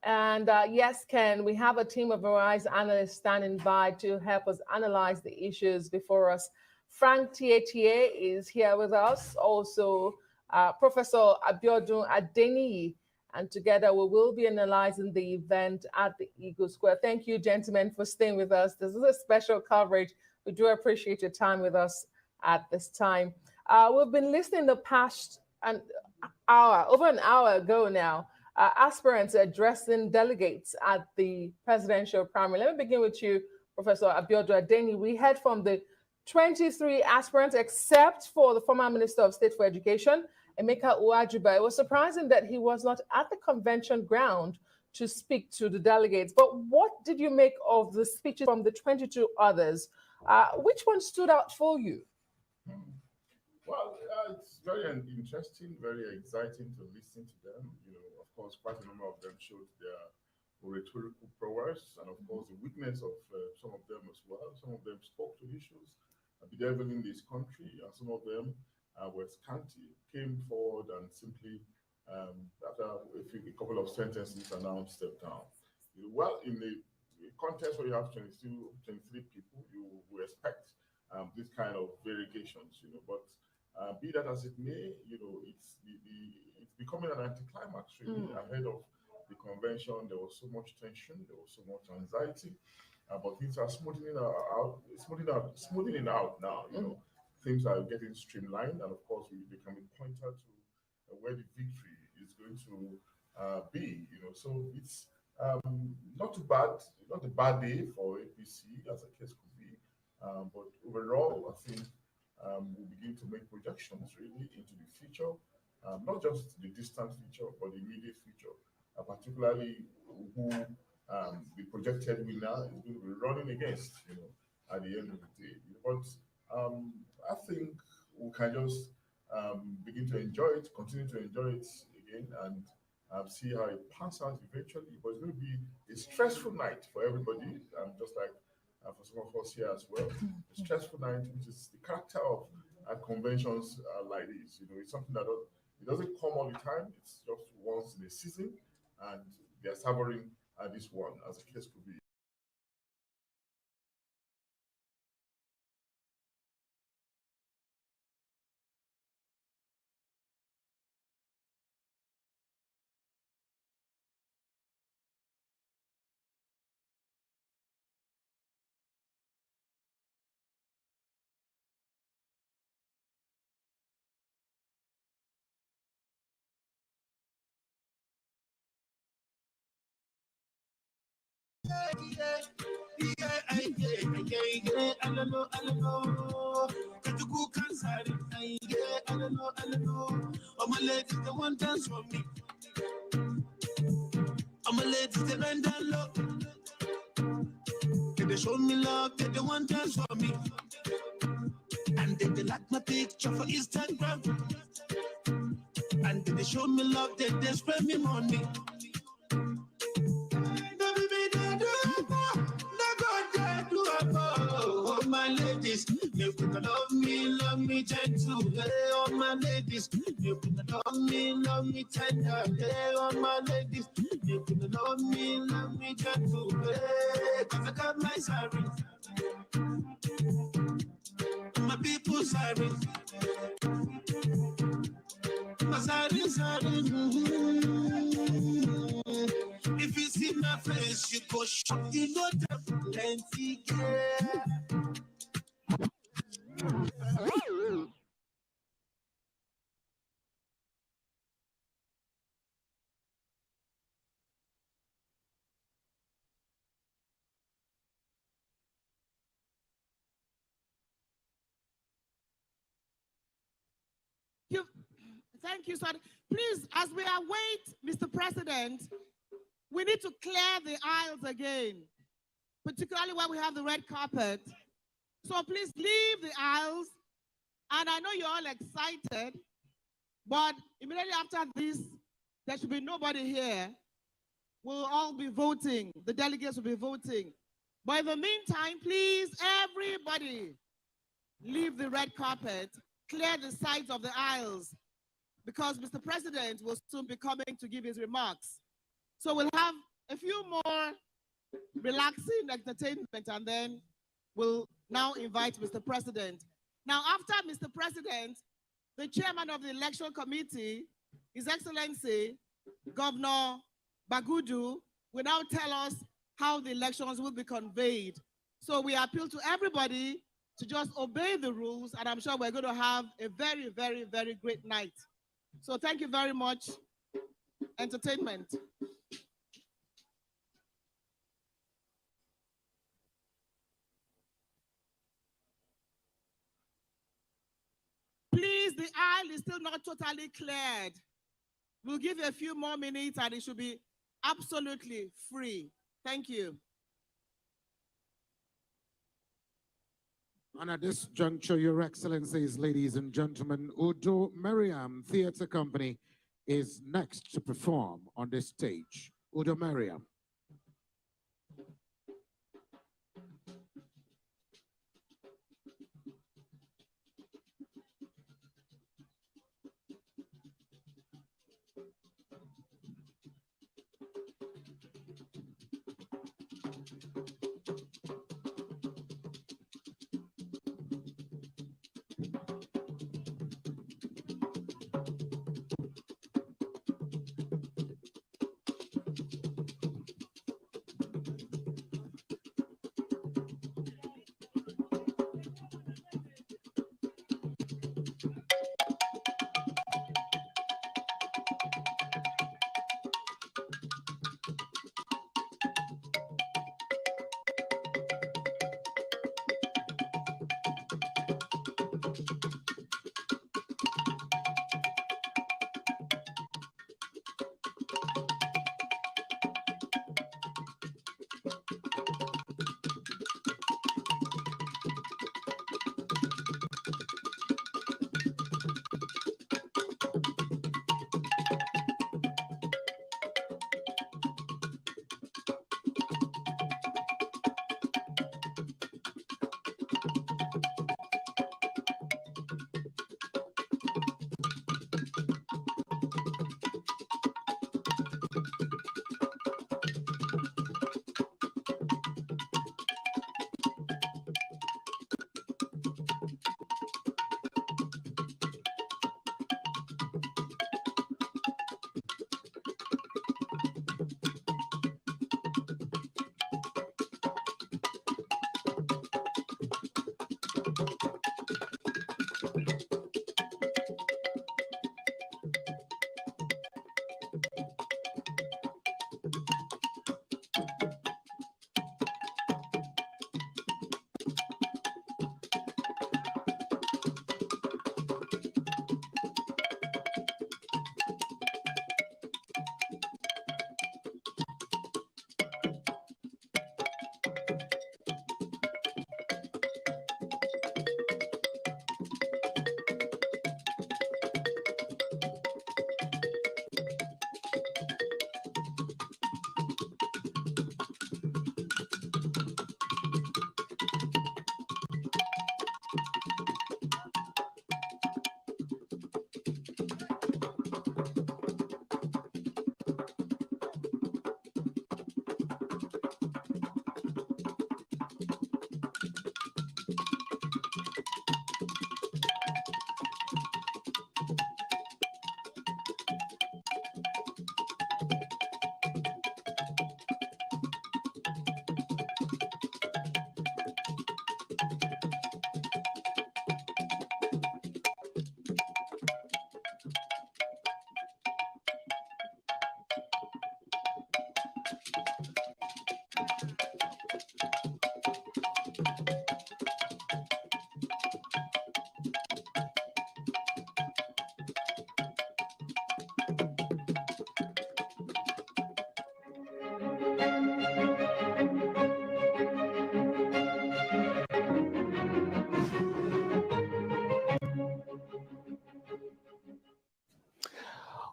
And yes, Ken, we have a team of Verizon analysts standing by to help us analyze the issues before us. Frank Tietie is here with us, also Professor Abiodun Adeniyi, and together we will be analyzing the event at the Eagle Square. Thank you, gentlemen, for staying with us. This is a special coverage. We do appreciate your time with us at this time. We've been listening the past over an hour ago now, aspirants addressing delegates at the presidential primary. Let me begin with you, Professor Abiodun Adeniyi. We heard from the 23 aspirants, except for the former Minister of State for Education, Emeka Uwajuba. It was surprising that he was not at the convention ground to speak to the delegates. But what did you make of the speeches from the 22 others? Which one stood out for you? Well, it's very interesting, very exciting to listen to them. You know, of course, quite a number of them showed their rhetorical prowess, and of course, the weakness of some of them as well. Some of them spoke to issues bedeviling this country, and some of them were scanty, came forward and simply, after a couple of sentences, announced step down. Well, in the contest where you have 23 people, you will expect this kind of variegations, you know, but be that as it may, you know, it's becoming an anticlimax really. Ahead of the convention, there was so much tension, there was so much anxiety, but things are smoothing out now. You know, things are getting streamlined, and of course, they can be pointed to where the victory is going to be. You know, so it's not too bad, not a bad day for APC as a case could be, but overall, I think. We begin to make projections really into the future, not just the distant future, but the immediate future, particularly who the projected winner is going to be running against, you know, at the end of the day. But I think we can just begin to enjoy it, continue to enjoy it again, and see how it pans out eventually. But it's going to be a stressful night for everybody, just like for some of us here as well. A stressful night, which is the character of conventions like this. You know, it's something that it doesn't come all the time. It's just once in a season, and they're savoring this one, as the case could be. All my ladies, they want dance for me. All my ladies, they bend down low. They show me love, they want dance for me. And they like my picture for Instagram. And they show me love, they spend me money. Oh, my ladies, you could love me gentle. Hey, all my ladies, you could love me tender. Hey, all my ladies, you could love me gentle. Hey, 'cause I got my sorry. My people sorry. My sorry. If you see my face, you go shock. You know that plenty, yeah. you. Thank you, sir. Please, as we await Mr. President, we need to clear the aisles again, particularly where we have the red carpet. So please leave the aisles. And I know you're all excited, but immediately after this, there should be nobody here. We'll all be voting. The delegates will be voting. But in the meantime, please, everybody, leave the red carpet, clear the sides of the aisles, because Mr. President will soon be coming to give his remarks. So we'll have a few more relaxing entertainment, and then we'll now invite Mr. President. Now, after Mr. President, the chairman of the election committee, His Excellency, Governor Bagudu, will now tell us how the elections will be conveyed. So we appeal to everybody to just obey the rules, and I'm sure we're going to have a very, very, very great night. So thank you very much. Entertainment. Please, the aisle is still not totally cleared. We'll give you a few more minutes and it should be absolutely free. Thank you. And at this juncture, Your Excellencies, ladies and gentlemen, Udo Mariam Theatre Company is next to perform on this stage. Udo Mariam.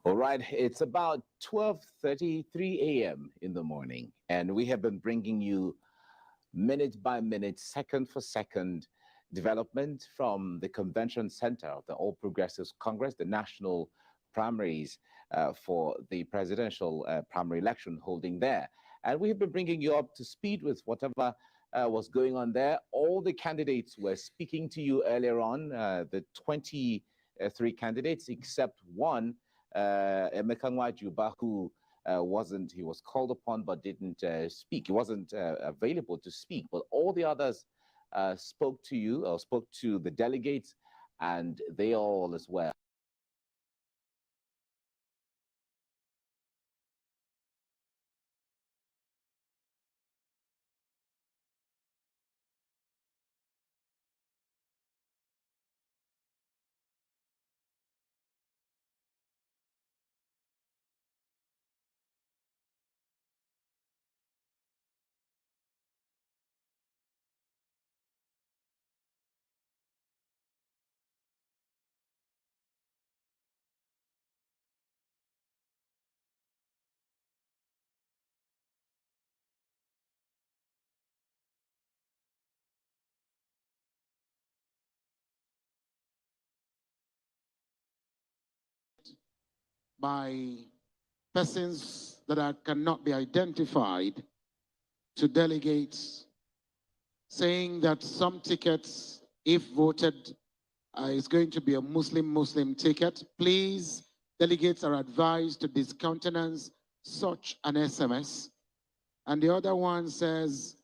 All right, it's about 12:33 a.m. in the morning, and we have been bringing you minute by minute, second for second development from the convention center of the All Progressives Congress, the national primaries for the presidential primary election holding there. And we have been bringing you up to speed with whatever was going on there. All the candidates were speaking to you earlier on, the 23 candidates, except one, Emeka Nwajuba, who he was called upon but didn't speak. He wasn't available to speak, but all the others spoke to you or spoke to the delegates, and they all as well. By persons that cannot be identified to delegates, saying that some tickets, if voted, is going to be a Muslim ticket. Please, delegates are advised to discountenance such an SMS. And the other one says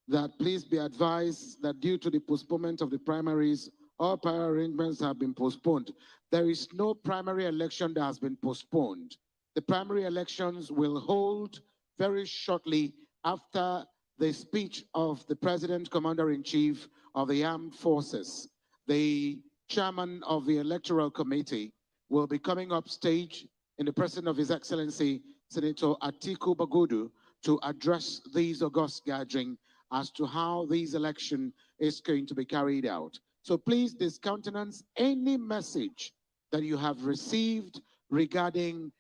that please be advised that due to the postponement of the primaries, all prior arrangements have been postponed. There is no primary election that has been postponed. The primary elections will hold very shortly after the speech of the President, Commander-in-Chief of the Armed Forces. The chairman of the Electoral Committee will be coming up stage in the presence of His Excellency, Senator Atiku Bagudu, to address these august gathering as to how this election is going to be carried out. So please discountenance any message that you have received regarding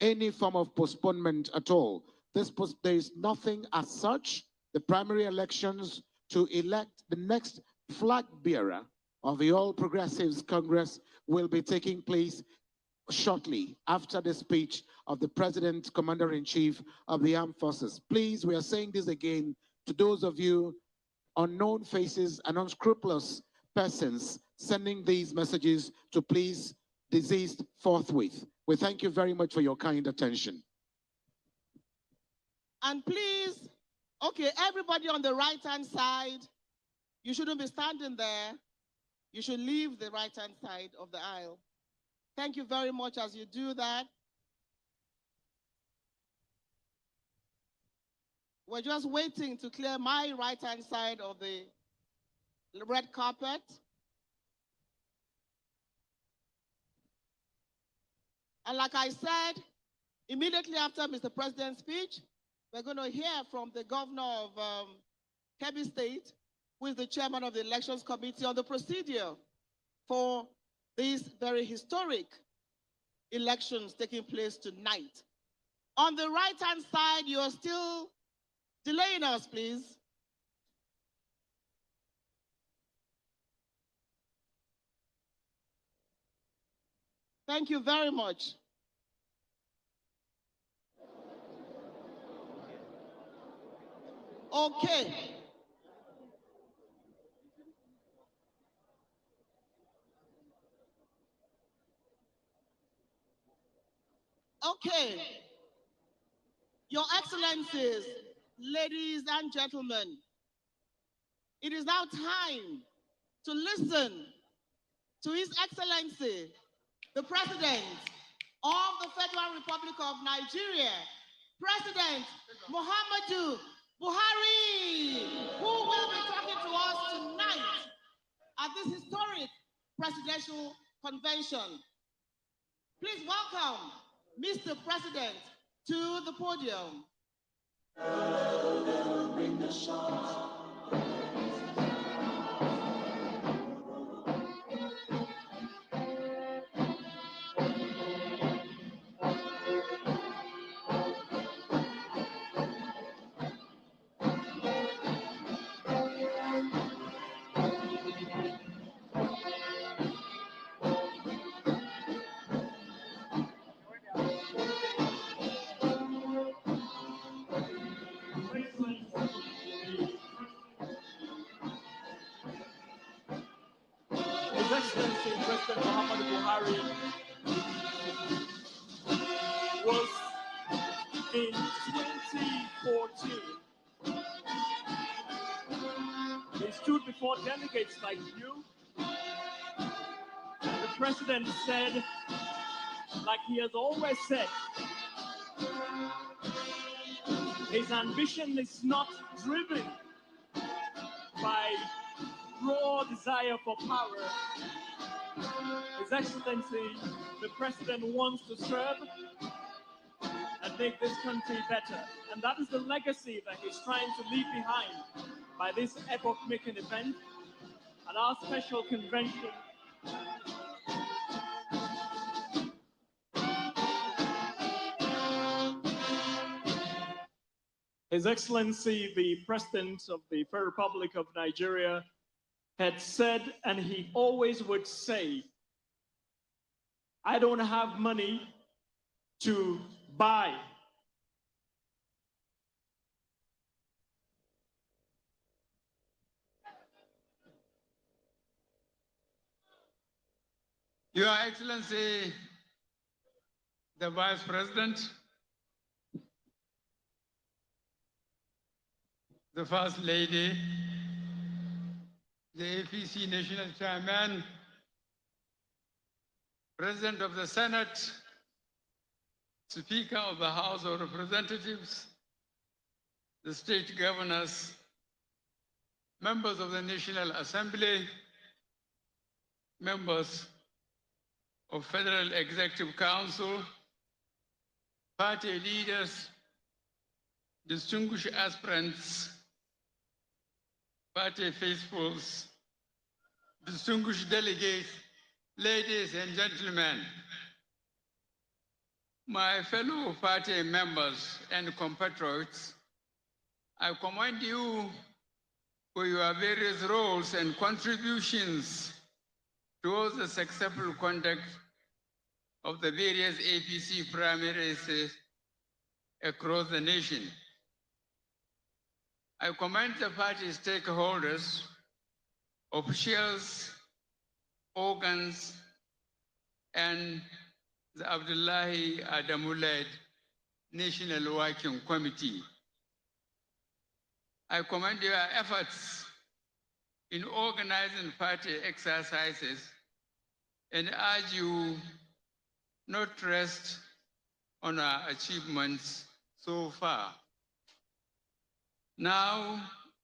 any form of postponement at all. There is nothing as such. The primary elections to elect the next flag bearer of the All Progressives Congress will be taking place shortly after the speech of the President, Commander-in-Chief of the Armed Forces. Please, we are saying this again to those of you unknown faces and unscrupulous persons sending these messages to please desist forthwith. We thank you very much for your kind attention. And please, okay, everybody on the right-hand side, you shouldn't be standing there. You should leave the right-hand side of the aisle. Thank you very much as you do that. We're just waiting to clear my right-hand side of the red carpet. And like I said, immediately after Mr. President's speech, we're going to hear from the governor of Kebbi State, who is the chairman of the Elections Committee, on the procedure for these very historic elections taking place tonight. On the right-hand side, you are still delaying us, please. Thank you very much. Okay. Okay. Your Excellencies, ladies and gentlemen, it is now time to listen to His Excellency, the President of the Federal Republic of Nigeria, President Muhammadu Buhari, who will be talking to us tonight at this historic presidential convention. Please welcome Mr. President to the podium. Bring the shots. Excellency President Muhammad Buhari was in 2014. He stood before delegates like you. The president said, like he has always said, his ambition is not driven by raw desire for power. His Excellency, the President wants to serve and make this country better. And that is the legacy that he's trying to leave behind by this epoch-making event and our special convention. His Excellency, the President of the Federal Republic of Nigeria, had said, and he always would say, I don't have money to buy. Your Excellency, the Vice President, the First Lady, the APC National Chairman, President of the Senate, Speaker of the House of Representatives, the state governors, members of the National Assembly, members of Federal Executive Council, party leaders, distinguished aspirants, party faithfuls, distinguished delegates, ladies and gentlemen, my fellow party members and compatriots, I commend you for your various roles and contributions towards the successful conduct of the various APC primaries across the nation. I commend the party stakeholders, officials, organs, and the Abdullahi Adamu-led National Working Committee. I commend your efforts in organizing party exercises and urge you not to rest on our achievements so far. Now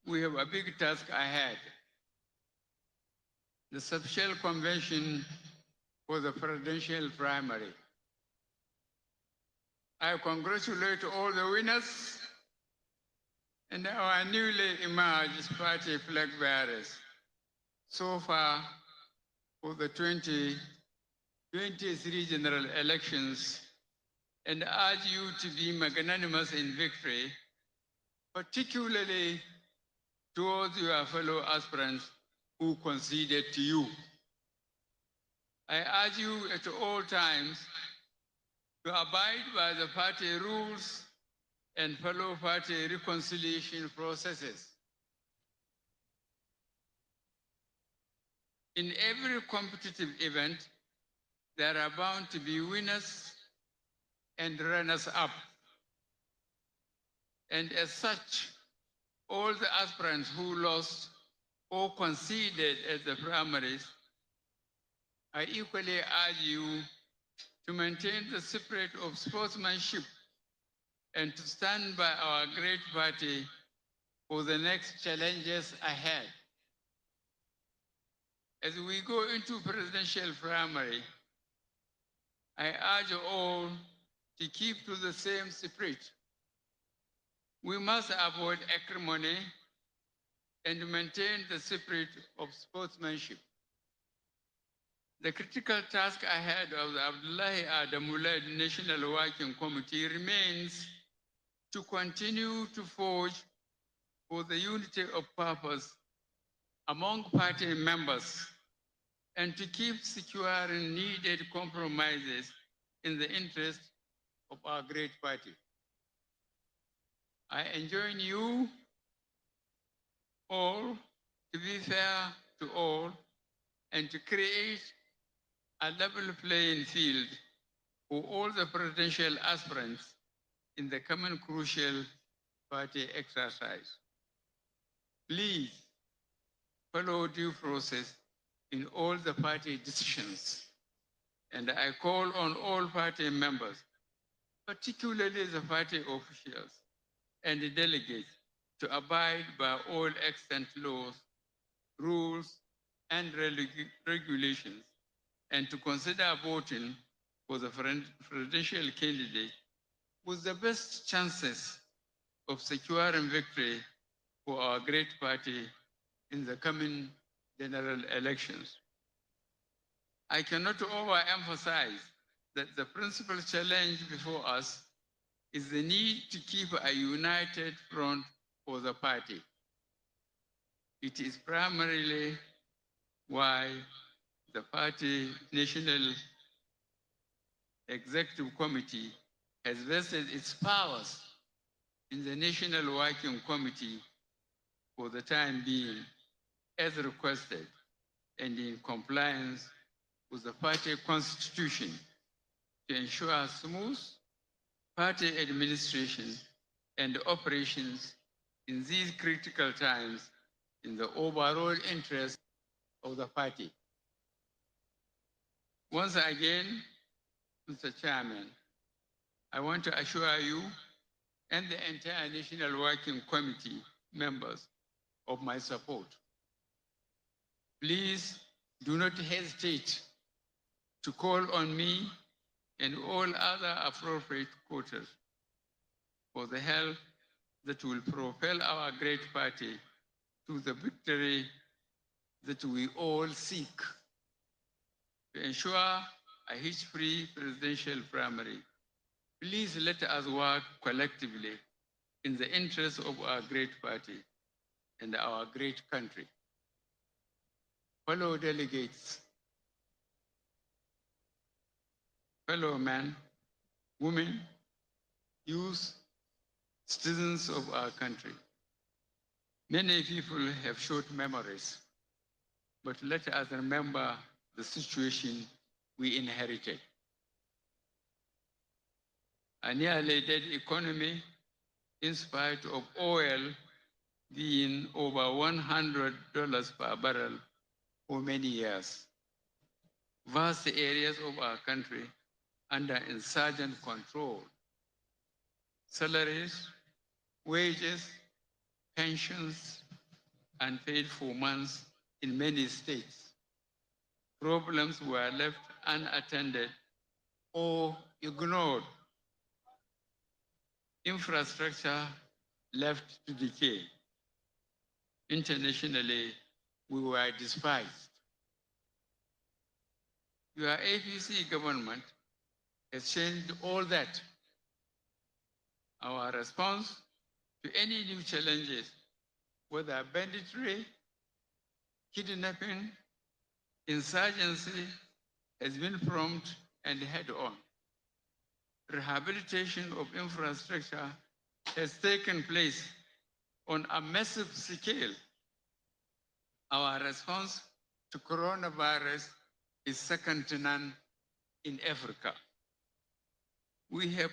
we have a big task ahead. The special convention for the presidential primary. I congratulate all the winners and our newly emerged party flag bearers so far for the 2023 general elections and urge you to be magnanimous in victory, particularly towards your fellow aspirants who conceded to you. I urge you at all times to abide by the party rules and follow party reconciliation processes. In every competitive event, there are bound to be winners and runners-up. And as such, all the aspirants who lost or conceded at the primaries, I equally urge you to maintain the spirit of sportsmanship and to stand by our great party for the next challenges ahead. As we go into presidential primary, I urge all to keep to the same spirit. We must avoid acrimony and maintain the spirit of sportsmanship. The critical task ahead of the Abdullahi Adamu-led National Working Committee remains to continue to forge for the unity of purpose among party members and to keep securing needed compromises in the interest of our great party. I enjoin you all to be fair to all and to create a level playing field for all the presidential aspirants in the coming crucial party exercise. Please follow due process in all the party decisions. And I call on all party members, particularly the party officials and the delegates, to abide by all extant laws, rules, and regulations, and to consider voting for the presidential candidate with the best chances of securing victory for our great party in the coming general elections. I cannot overemphasize that the principal challenge before us is the need to keep a united front for the party. It is primarily why the party National Executive Committee has vested its powers in the National Working Committee for the time being, as requested and in compliance with the party constitution, to ensure smooth party administration and operations in these critical times in the overall interest of the party. Once again, Mr. Chairman, I want to assure you and the entire National Working Committee members of my support. Please do not hesitate to call on me and all other appropriate quarters for the help that will propel our great party to the victory that we all seek. To ensure a hitch-free presidential primary, please let us work collectively in the interest of our great party and our great country. Fellow delegates, fellow men, women, youth, citizens of our country. Many people have short memories, but let us remember the situation we inherited. A nearly dead economy, in spite of oil being over $100 per barrel for many years. Vast areas of our country under insurgent control. Salaries, wages, pensions, unpaid for months in many states. Problems were left unattended or ignored. Infrastructure left to decay. Internationally, we were despised. Your APC government has changed all that. Our response to any new challenges, whether banditry, kidnapping, insurgency, has been prompt and head-on. Rehabilitation of infrastructure has taken place on a massive scale. Our response to coronavirus is second to none in Africa. We have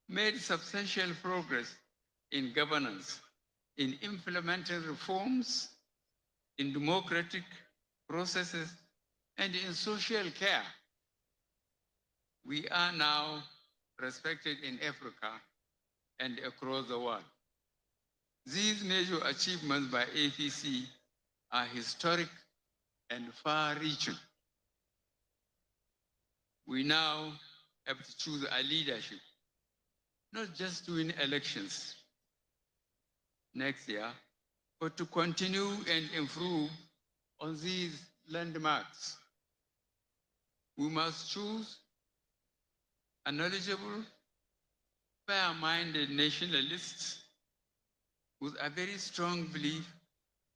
made substantial progress in governance, in implementing reforms, in democratic processes, and in social care. We are now respected in Africa and across the world. These major achievements by APC are historic and far-reaching. We now have to choose a leadership, not just to win elections next year, but to continue and improve on these landmarks. We must choose a knowledgeable, fair-minded nationalist with a very strong belief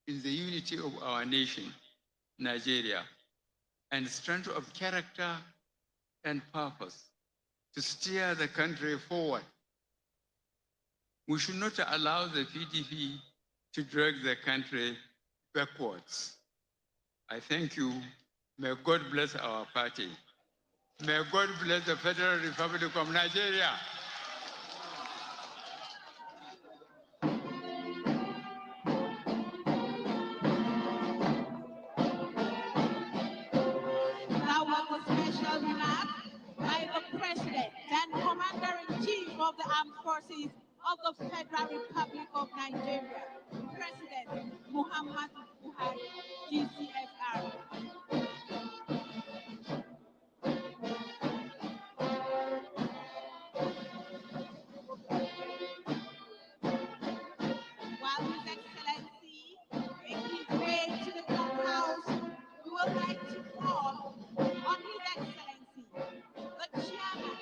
in the unity of our nation, Nigeria, and strength of character and purpose to steer the country forward. We should not allow the PDP to drag the country backwards. I thank you May God bless our party. May God bless the Federal Republic of Nigeria. That was a special remark by the President and Commander-in-Chief of the Armed Forces of the Federal Republic of Nigeria, President Muhammadu Buhari, GCFR. While His Excellency makes his way to the clubhouse, we would like to call on His Excellency, the Chairman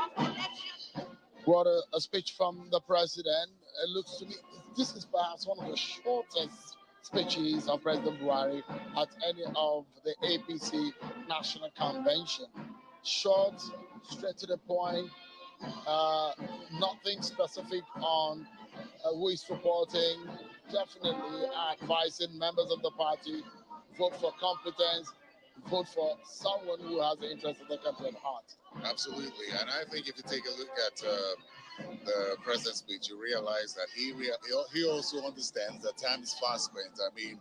of the Election. What a speech from the president. It looks to me, this is perhaps one of the shortest speeches of President Buhari at any of the APC National Convention. Short, straight to the point, nothing specific on who is supporting, definitely advising members of the party, vote for competence, vote for someone who has the interest of the country at heart. Absolutely, and I think if you take a look at the president's speech, you realize that he also understands that time is fast spent. I mean,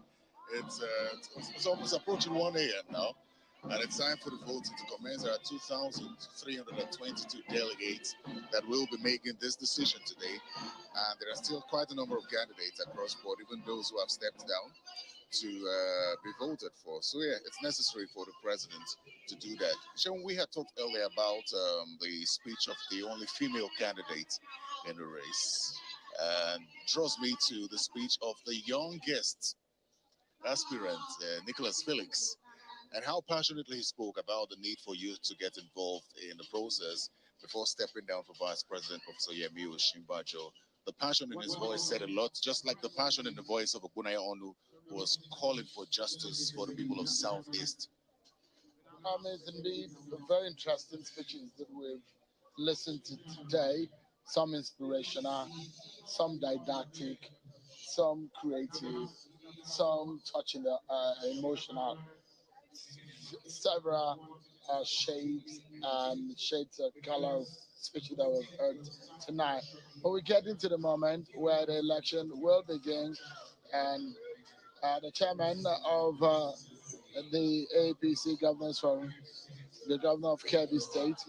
it's almost approaching 1 a.m. now, and it's time for the voting to commence. There are 2,322 delegates that will be making this decision today, and there are still quite a number of candidates across board, even those who have stepped down, to be voted for. So yeah, it's necessary for the president to do that. Sean, we had talked earlier about the speech of the only female candidate in the race, and draws me to the speech of the youngest aspirant, Nicholas Felix, and how passionately he spoke about the need for youth to get involved in the process before stepping down for Vice President Professor Yemi Osinbajo. The passion in his voice said a lot, just like the passion in the voice of Ogunaya Onu, who was calling for justice for the people of Southeast. It's indeed very interesting speeches that we've listened to today. Some inspirational, some didactic, some creative, some touching the emotional. Several shades of color of speeches that we've heard tonight. But we get into the moment where the election will begin, and the chairman of the APC Governors Forum, the governor of Kebbi State,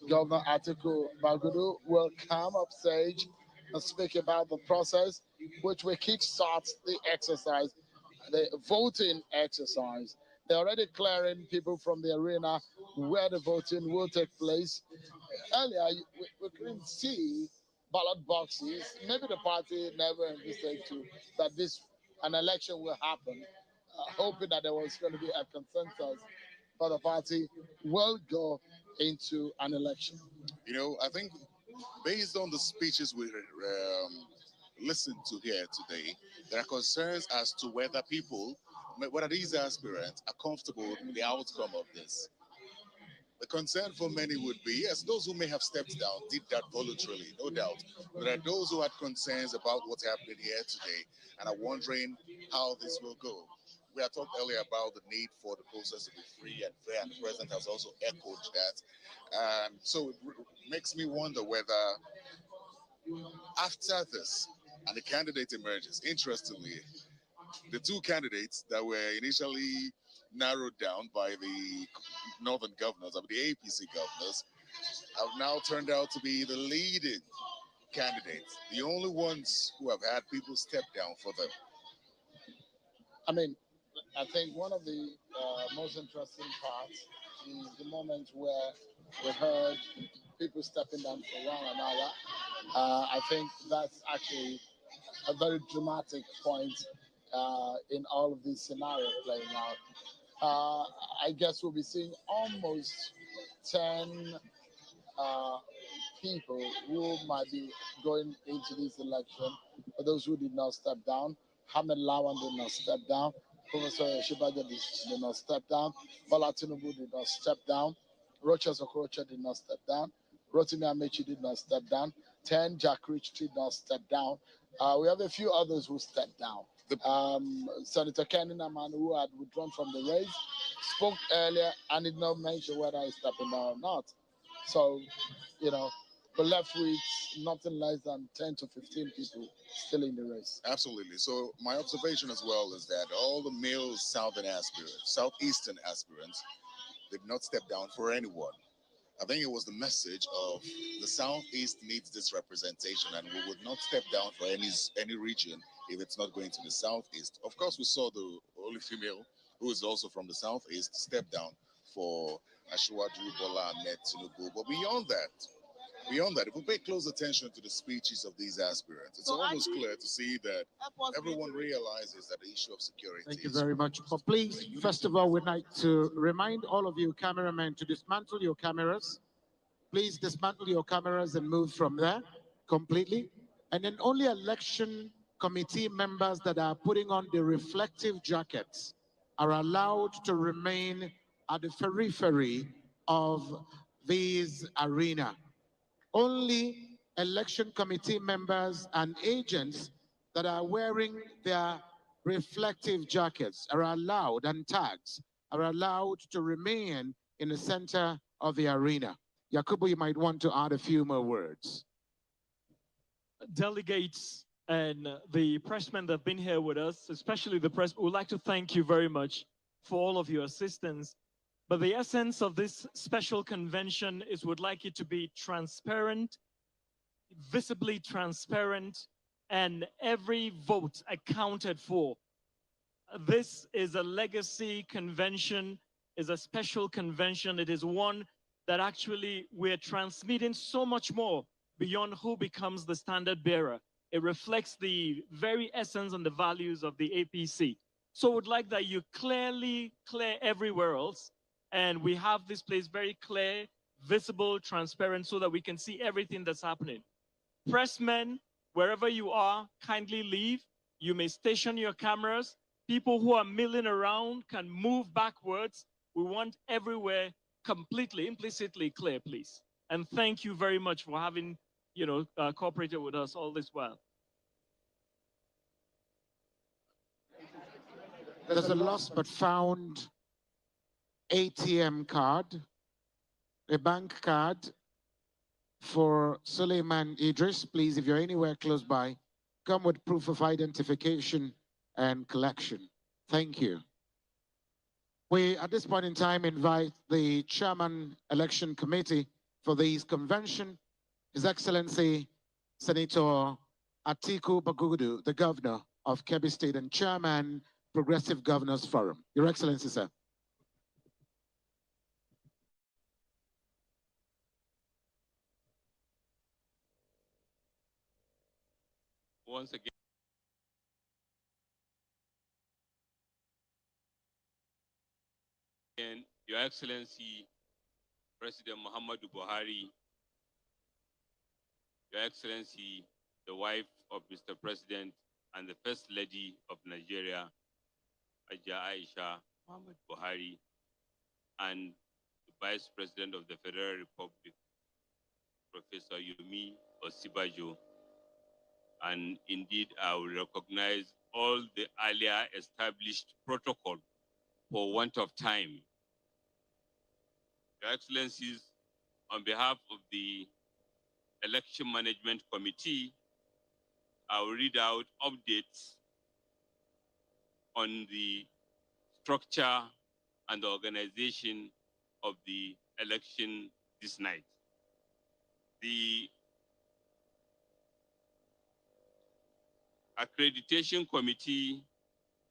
Governor Atiku Bagudu, will come up stage and speak about the process, which will kickstart the exercise, the voting exercise. They're already clearing people from the arena where the voting will take place. Earlier, we couldn't see ballot boxes. Maybe the party never envisaged that an election will happen, hoping that there was going to be a consensus for the party will go into an election. You know, I think based on the speeches we listened to here today, there are concerns as to whether these aspirants are comfortable with the outcome of this. The concern for many would be, yes, those who may have stepped down did that voluntarily, no doubt. But there are those who had concerns about what's happening here today and are wondering how this will go. We had talked earlier about the need for the process to be free and fair, and the president has also echoed that. So it makes me wonder whether after this, and the candidate emerges, interestingly, the two candidates that were initially narrowed down by the northern governors, the APC governors, have now turned out to be the leading candidates, the only ones who have had people step down for them. I mean, I think one of the most interesting parts is the moment where we heard people stepping down for one another. I think that's actually a very dramatic point in all of these scenarios playing out. I guess we'll be seeing almost 10 people who might be going into this election. For those who did not step down, Hamid Lawan did not step down. Professor Shibaja did not step down. Bola Tinubu did not step down. Rochas Okorocha did not step down. Rotimi Amechi did not step down. 10 Jack Rich did not step down. We have a few others who stepped down. Senator Kenny Naman, who had withdrawn from the race, spoke earlier and did not mention whether he's stepping down or not. So, we're left with nothing less than 10 to 15 people still in the race. Absolutely. So my observation as well is that all the male southeastern aspirants did not step down for anyone. I think it was the message of the Southeast needs this representation, and we would not step down for any region if it's not going to the Southeast. Of course, we saw the only female who is also from the Southeast step down for Ashwaju Bola Ahmed Tinubu. But beyond that, if we pay close attention to the speeches of these aspirants, it's almost clear to see that everyone realizes that the issue of security. Thank you very much. But please, first of all, we'd like to remind all of you cameramen to dismantle your cameras. Please dismantle your cameras and move from there completely. And then only election committee members that are putting on the reflective jackets are allowed to remain at the periphery of this arena. Only election committee members and agents that are wearing their reflective jackets are allowed, and tags are allowed to remain in the center of the arena. Yakubu, you might want to add a few more words. Delegates and the pressmen that have been here with us, especially the press, would like to thank you very much for all of your assistance. But the essence of this special convention is we'd like it to be transparent, visibly transparent, and every vote accounted for. This is a legacy convention, is a special convention. It is one that actually we're transmitting so much more beyond who becomes the standard bearer. It reflects the very essence and the values of the APC. So we'd like that you clear everywhere else, and we have this place very clear, visible, transparent, so that we can see everything that's happening. Pressmen, wherever you are, kindly leave. You may station your cameras. People who are milling around can move backwards. We want everywhere completely, implicitly clear, please. And thank you very much for having, cooperated with us all this while. There's a lost but found ATM card, a bank card for Suleiman Idris. Please, if you're anywhere close by, come with proof of identification and collection. Thank you. We, at this point in time, invite the Chairman Election Committee for this convention, His Excellency Senator Atiku Bagudu, the Governor of Kebbi State and Chairman, Progressive Governors Forum. Your Excellency, sir. Once again, Your Excellency, President Muhammadu Buhari, Your Excellency, the wife of Mr. President and the First Lady of Nigeria, Aja Aisha Muhammad Buhari, and the Vice President of the Federal Republic, Professor Yomi Osibajo. And indeed, I will recognize all the earlier established protocol for want of time. Your Excellencies, on behalf of the Election Management Committee, I will read out updates on the structure and the organization of the election this night. The Accreditation Committee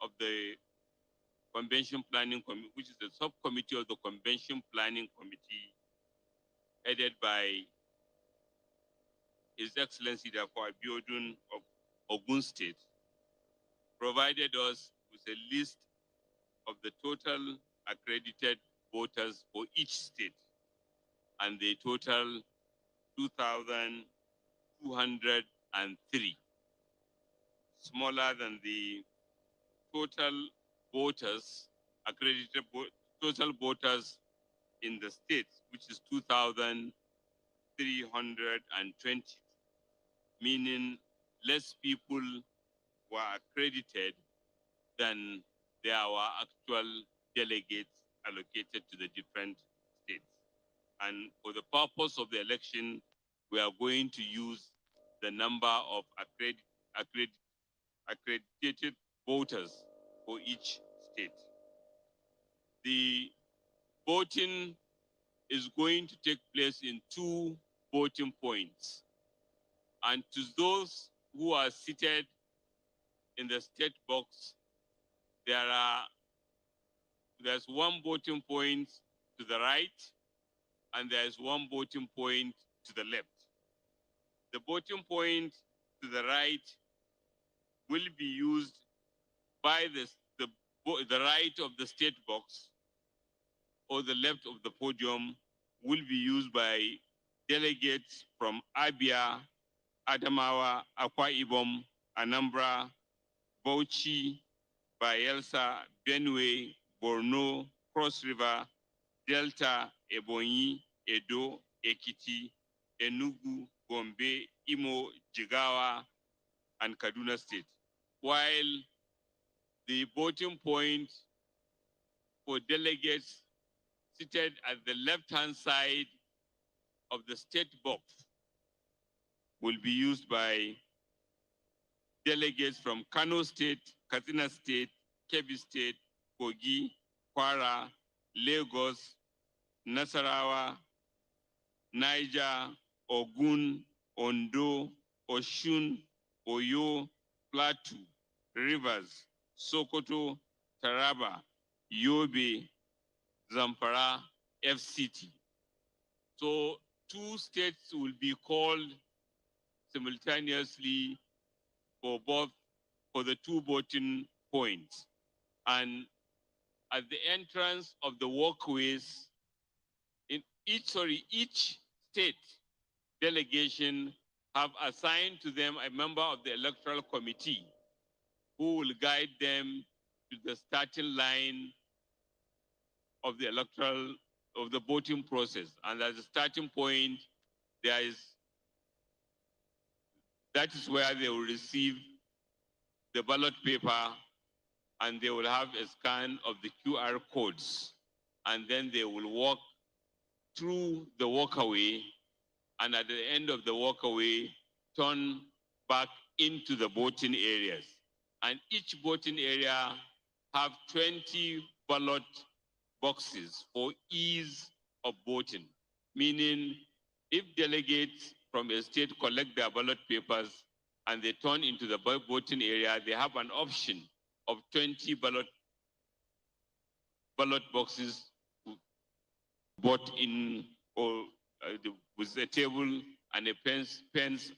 of the Convention Planning Committee, which is the subcommittee of the Convention Planning Committee, headed by His Excellency Dafo Abiodun of Ogun State, provided us with a list of the total accredited voters for each state, and they total 2,203, smaller than the total voters, accredited total voters in the states, which is 2,320, meaning less people were accredited than there are actual delegates allocated to the different states. And for the purpose of the election, we are going to use the number of accredited voters for each state. The voting is going to take place in 2 voting points. And to those who are seated in the state box, there's 1 voting point to the right, and there's 1 voting point to the left. The voting point to the right will be used by the right of the state box, or the left of the podium will be used by delegates from Abia, Adamawa, Akwa Ibom, Anambra, Bauchi, Bayelsa, Benue, Borno, Cross River, Delta, Ebonyi, Edo, Ekiti, Enugu, Gombe, Imo, Jigawa, and Kaduna State. While the voting point for delegates seated at the left-hand side of the state box will be used by delegates from Kano State, Katsina State, Kebbi State, Kogi, Kwara, Lagos, Nasarawa, Niger, Ogun, Ondo, Oshun, Oyo, Plateau, Rivers, Sokoto, Taraba, Yobe, Zamfara, FCT. So 2 states will be called simultaneously for the 2 voting points. And at the entrance of the walkways, in each state delegation have assigned to them a member of the electoral committee who will guide them to the starting line of the voting process. And as a starting point, that is where they will receive the ballot paper, and they will have a scan of the QR codes. And then they will walk through the walkaway, and at the end of the walkaway, turn back into the voting areas. And each voting area have 20 ballot boxes for ease of voting, meaning if delegates from a state collect their ballot papers and they turn into the voting area, they have an option of 20 ballot boxes to vote in, or with a table and a pens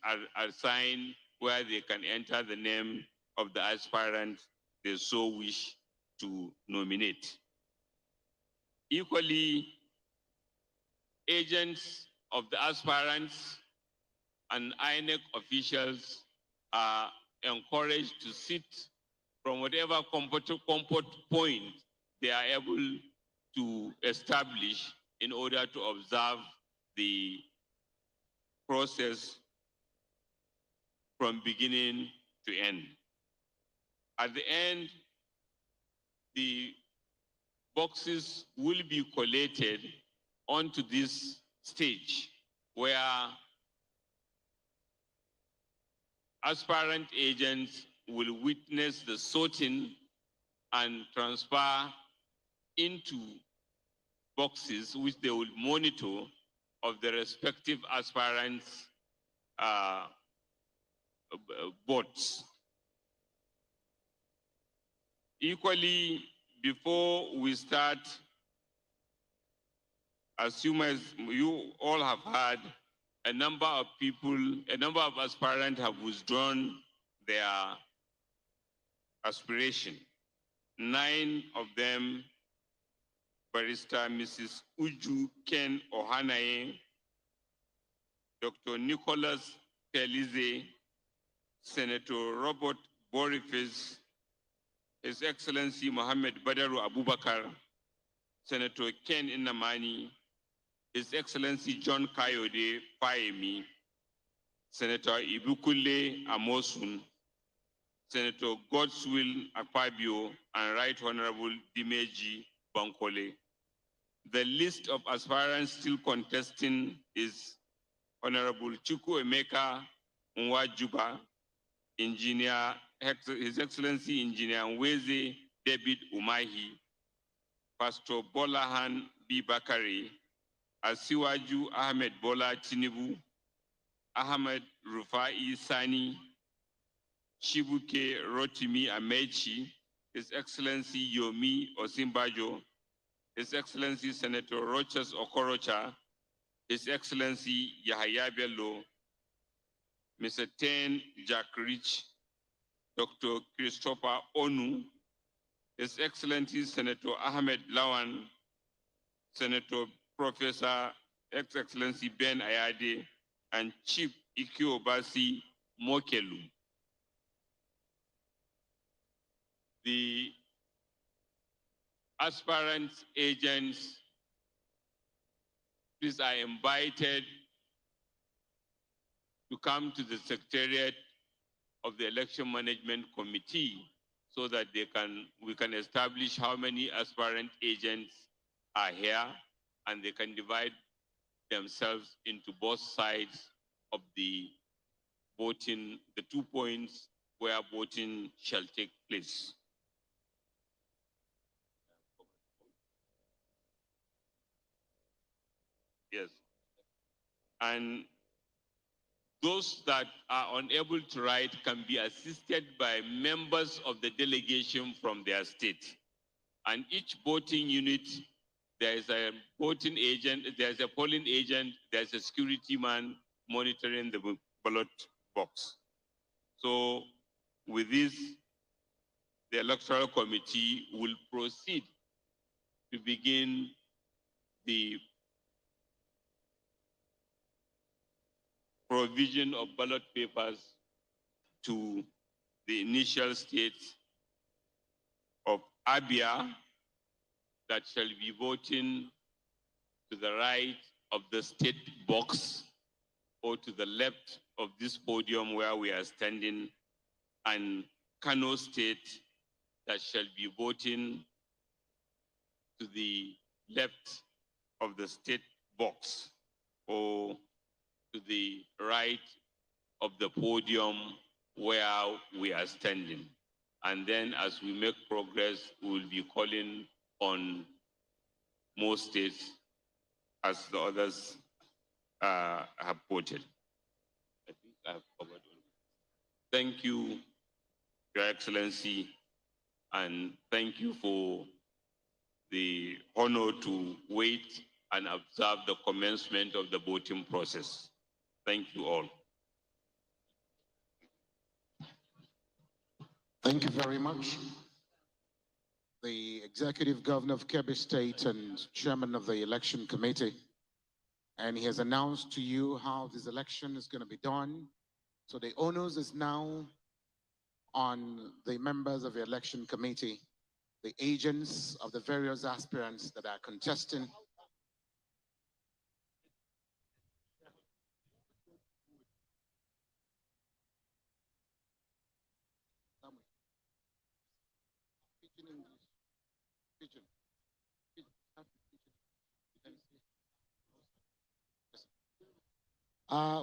are signed where they can enter the name of the aspirant they so wish to nominate. Equally, agents of the aspirants and INEC officials are encouraged to sit from whatever comfort point they are able to establish in order to observe the process from beginning to end. At the end, the boxes will be collated onto this stage where aspirant agents will witness the sorting and transfer into boxes which they will monitor of the respective aspirants' votes. Equally, before we start, as you all have heard, a number of aspirants have withdrawn their aspiration. 9 of them, Barrister Mrs. Uju Ken Ohanaye, Dr. Nicholas Telize, Senator Robert Boniface, His Excellency Mohammed Badaru Abubakar, Senator Ken Inamani, His Excellency John Kayode Fayemi, Senator Ibukule Amosun, Senator Godswill Akpabio, and Right Honorable Dimeji Bankole. The list of aspirants still contesting is Honorable Chuku Emeka Nwajuba, Engineer, His Excellency Engineer Nweze David Umahi, Pastor Bolahan B. Bakari, Asiwaju Ahmed Bola Tinubu, Ahmed Rufai Sani, Shibuke Rotimi Amechi, His Excellency Yomi Osinbajo, His Excellency Senator Rochas Okorocha, His Excellency Yahaya Bello, Mr. Ten Jack Rich, Dr. Christopher Onu, His Excellency Senator Ahmed Lawan, Senator Professor Excellency Ben Ayade, and Chief Ikiobasi Mokelu. The aspirants, agents, please are invited to come to the Secretariat of the Election Management Committee so that we can establish how many aspirant agents are here, and they can divide themselves into both sides of the voting, the 2 points where voting shall take place. Yes. And those that are unable to write can be assisted by members of the delegation from their state. And each voting unit, there is a voting agent, there's a polling agent, there's a security man monitoring the ballot box. So with this, the Electoral Committee will proceed to begin the provision of ballot papers to the initial states of Abia that shall be voting to the right of the state box or to the left of this podium where we are standing, and Kano State that shall be voting to the left of the state box or to the right of the podium where we are standing. And then as we make progress, we will be calling on more states as the others have voted. I think I have covered all. Thank you, Your Excellency, and thank you for the honor to wait and observe the commencement of the voting process. Thank you all. Thank you very much. The Executive Governor of Kebbi State and Chairman of the Election Committee, and he has announced to you how this election is going to be done. So the onus is now on the members of the Election Committee, the agents of the various aspirants that are contesting.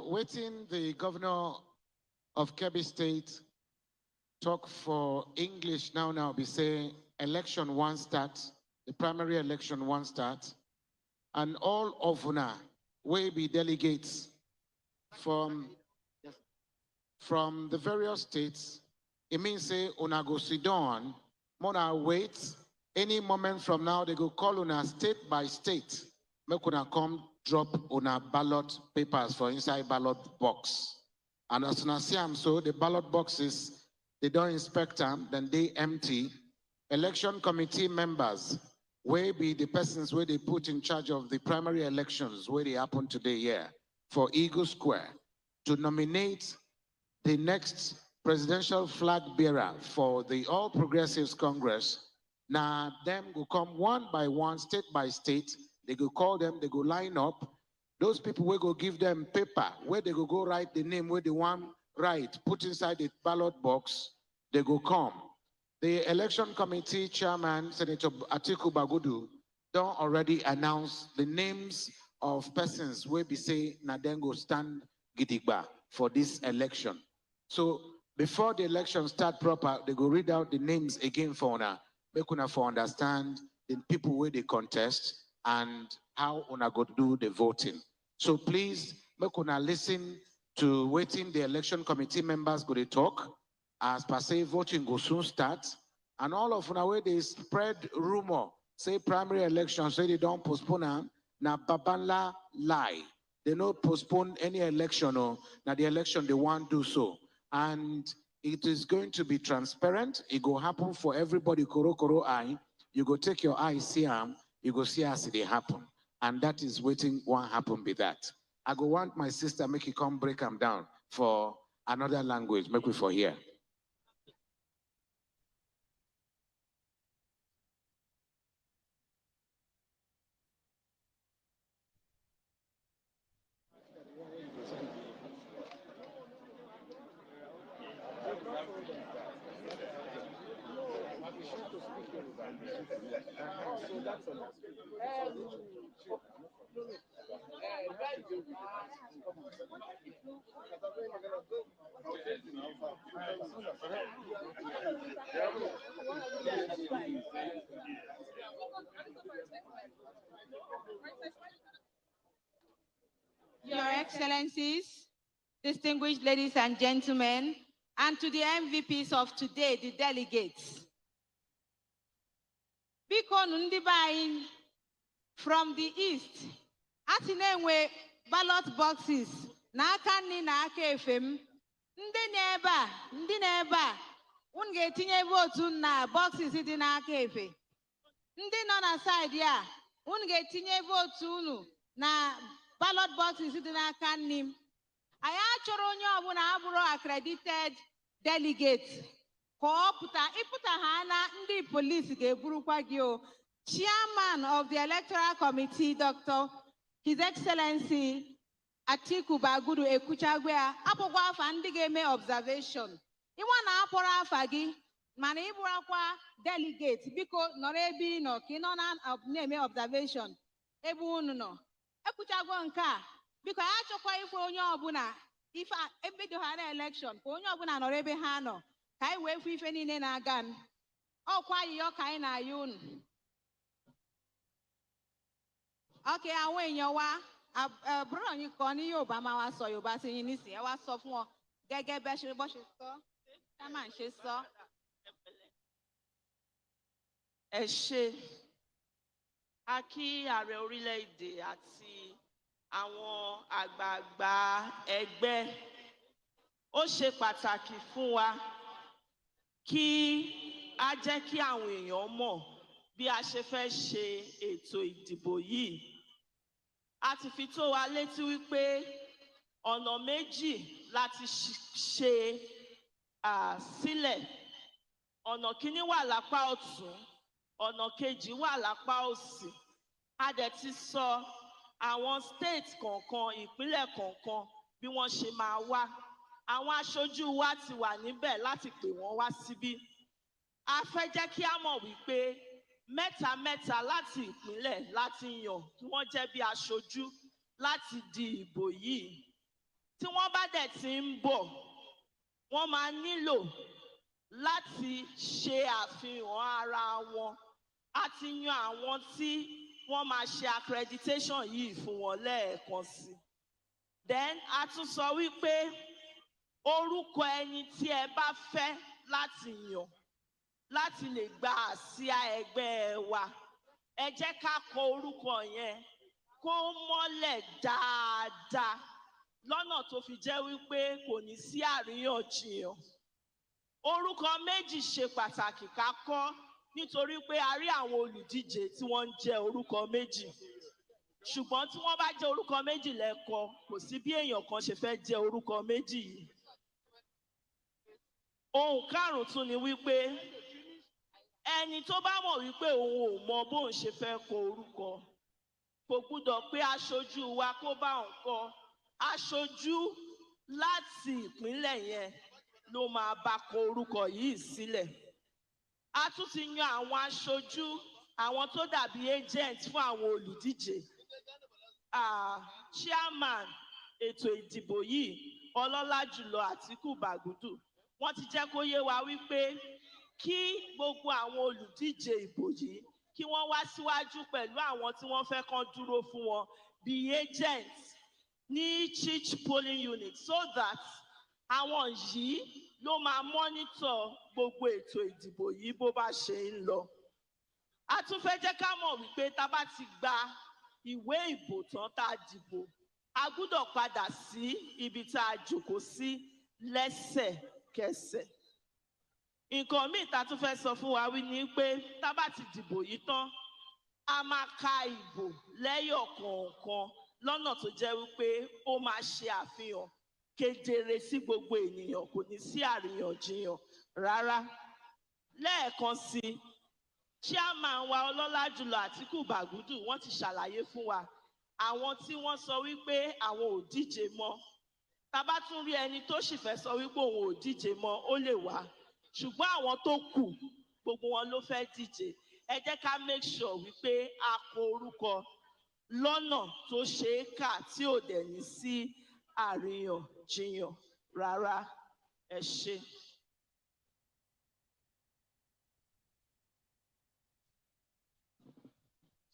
Waiting the governor of Kebbi State talk for English now be say election one start, the primary election one start, and all of una will be delegates from the various states. It means say una go sit down, mona wait. Any moment from now they go call una state by state. Make una come drop una ballot papers for inside ballot box. And as soon as see them, so the ballot boxes, they don't inspect them, then they empty. Election committee members will be the persons where they put in charge of the primary elections where they happen today here for Eagle Square to nominate the next presidential flag bearer for the All Progressives Congress. Now them go come one by one, state by state. They go call them, they go line up. Those people will go give them paper where they go write the name where they want write, put inside the ballot box. they go come. The election committee chairman, Senator Atiku Bagudu, don't already announce the names of persons where we say Nadengo stand gidigba for this election. So before the election start proper, they go read out the names again for una, make una for understand the people where they contest and how una go do the voting. So please make una listen to waiting the election committee members go to talk. As per say, voting go soon start. And all of una where they spread rumor, say primary elections, say they don't postpone them, na babanla lie. They don't postpone any election or now the election they want to do so. And it is going to be transparent. It go happen for everybody, koro eye. You go take your eye, see them, you go see as it happen. And that is waiting what happen be that. I go want my sister make it come break them down for another language, make we for here. Your Excellencies, distinguished ladies and gentlemen, and to the MVPs of today, the delegates. Biko ndị be anyị from the east, asị na-enwe ballot boxes n'aka nri na aka efe m. Ndị na-ebe a, unu ga-etinye votu na boxes dị n'aka efe. Ndị nọ na side ya, unu ga-etinye votu unu na ballot boxes dị n'aka nri m. Anyị achọrọ onye ọbụla abụrụ accredited delegate. Ịpụta ha na ndị police ga-eburukwa gị o. Chairman of the Electoral Committee, Dr. His Excellency Atiku Bagudu Ekuchagwe, apụkwa afa ndị ga-eme observation. Ịnwa na-apụrụ afa gị, mana ịbụrakwa delegate, biko nọrọ ebe ị nọ ka ị nọ na-eme observation ebe unu nọ. Ekwuchagwo nke a, biko ya achọkwa ife onye ọbụla ife ebido ha na election ka onye ọbụla nọrọ ebe ha nọ ka anyị wee fụ ife niile na-aga. Ọkwa ayịyọ ka anyị na-ayọ unu. Okay, àwọn èèyàn wa àbúrò yín kan ní Yorùbá máa wá sọ Yorùbá sí yín nísìnyí, ẹ wá sọ fún wọn gẹ́gẹ́ bẹ́ ṣe bọ́ ṣe sọ, ká máa ń ṣe sọ. Ẹ ṣé, a kí ààrẹ orílẹ̀-èdè àti àwọn àgbààgbà ẹgbẹ́. Ó ṣe pàtàkì fún wa kí a jẹ́ kí àwọn èèyàn mọ̀ bí a ṣe fẹ́ ṣe ètò ìdìbò yìí. A ti fi tó wa létí wípé ọ̀nà méjì láti ṣe sílẹ̀. Ọ̀nà kíní wà lápá ọ̀tún, ọ̀nà kejì wà lápá òsì. A dẹ̀ ti sọ àwọn state kọ̀ọ̀kan, ìpínlẹ̀ kọ̀ọ̀kan bí wọ́n ṣe máa wá. Àwọn aṣojú wa ti wà níbẹ̀ láti pè wọ́n wá síbí. A fẹ́ jẹ́ kí a mọ̀ wípé mẹ́ta láti ìpínlẹ̀ láti yàn kí wọ́n jẹ́ bí aṣojú láti di ìbò yìí. Tí wọ́n bá dẹ̀ ti ń bọ̀, wọ́n máa nílò láti ṣe àfihàn ara wọn. A ti yan àwọn tí wọ́n máa ṣe accreditation yìí fún wọn lẹ́ẹ̀kan sí. Then a tún sọ wípé orúkọ ẹni tí ẹ bá fẹ́ láti yàn láti lè gba àsíá ẹgbẹ́ wa, ẹ jẹ́ ká kọ orúkọ yẹn kó mọ́lẹ̀ dáadáa lọ́nà tó fi jẹ́ wípé kò ní sí àríyànjiyàn. Orúkọ méjì ṣe pàtàkì ká kọ nítorí pé a rí àwọn olùdíje tí wọ́n ń jẹ́ orúkọ méjì. Ṣùgbọ́n tí wọ́n bá jẹ́ orúkọ méjì lẹ́kọ, kò sí bí èèyàn kan ṣe fẹ́ jẹ́ orúkọ méjì yìí. Ohun karùn-ún tún ni wípé ẹni tó bá mọ̀ wípé òun ò mọ bóun ṣe fẹ́ kọ orúkọ, kò gbúdọ̀ pé aṣojú wa kó bá òun kọ. Aṣojú láti ìpínlẹ̀ yẹn ló máa bá kọ orúkọ yìí sílẹ̀. A tún ti yan àwọn aṣojú, àwọn tó dàbí agent fún àwọn olùdíje. Chairman ètò ìdìbò yìí, ọlọ́lá jùlọ Àtíkù Bàgúdù, wọ́n ti jẹ́ kó yé wa wípé kí gbogbo àwọn olùdíje ìbò yìí kí wọ́n wá síwájú pẹ̀lú àwọn tí wọ́n fẹ́ kán dúró fún wọn bí agents ní each polling unit, so that àwọn yìí ló máa monitor gbogbo ètò ìdìbò yìí bó bá ṣe ń lọ. A tún fẹ́ jẹ́ ká mọ̀ wípé tá bá ti gba ìwé ìbò tán tá a dìbò, a gbúdọ̀ padà sí ibi tá a jókòó sí lẹ́sẹ̀kẹsẹ̀. Nǹkan míì tá tún fẹ́ sọ fún wa wí ni pé tá bá ti dìbò yìí tán, a máa ka ìbò lẹ́yọ̀ kọ̀ọ̀kan lọ́nà tó jẹ́ wípé ó máa ṣe àfihàn kedere sí gbogbo ènìyàn, kò ní sí àríyànjiyàn rárá. Lẹ́ẹ̀kan sí, chairman wa ọlọ́lá jùlọ Àtíkù Bàgúdù wọ́n ti ṣàlàyé fún wa àwọn tí wọ́n sọ wípé àwọn ò díje mọ́. Tá bá tún rí ẹni tó sì fẹ́ sọ wípé òun ò díje mọ́, ó lè wá. Ṣùgbọ́n àwọn tó kù, gbogbo wọn ló fẹ́ díje. Ẹ jẹ́ ká make sure wípé a kọ orúkọ lọ́nà tó ṣe é kà tí ò dẹ̀ ní sí àríyànjiyàn rárá. Ẹ ṣé.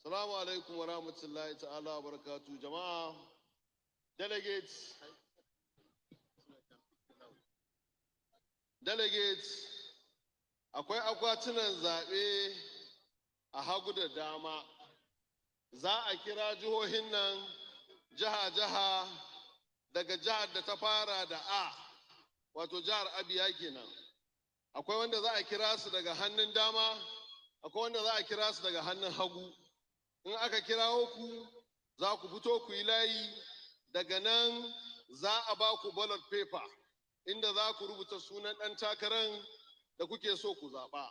Assalamu alaikum wa rahmatullahi ta'ala wa barakatuh. Jama'a, delegates, akwai akwatunan zaɓe a hagu da dama. Za a kira jihohin nan jiha-jiha daga jihar da ta fara da A, wato jihar Abia kenan. Akwai wanda za a kira su daga hannun dama, akwai wanda za a kira su daga hannun hagu. In aka kirawo ku, za ku fito ku yi layi, daga nan za a ba ku ballot paper, inda za ku rubuta sunan ɗan takarar da kuke so ku zaɓa.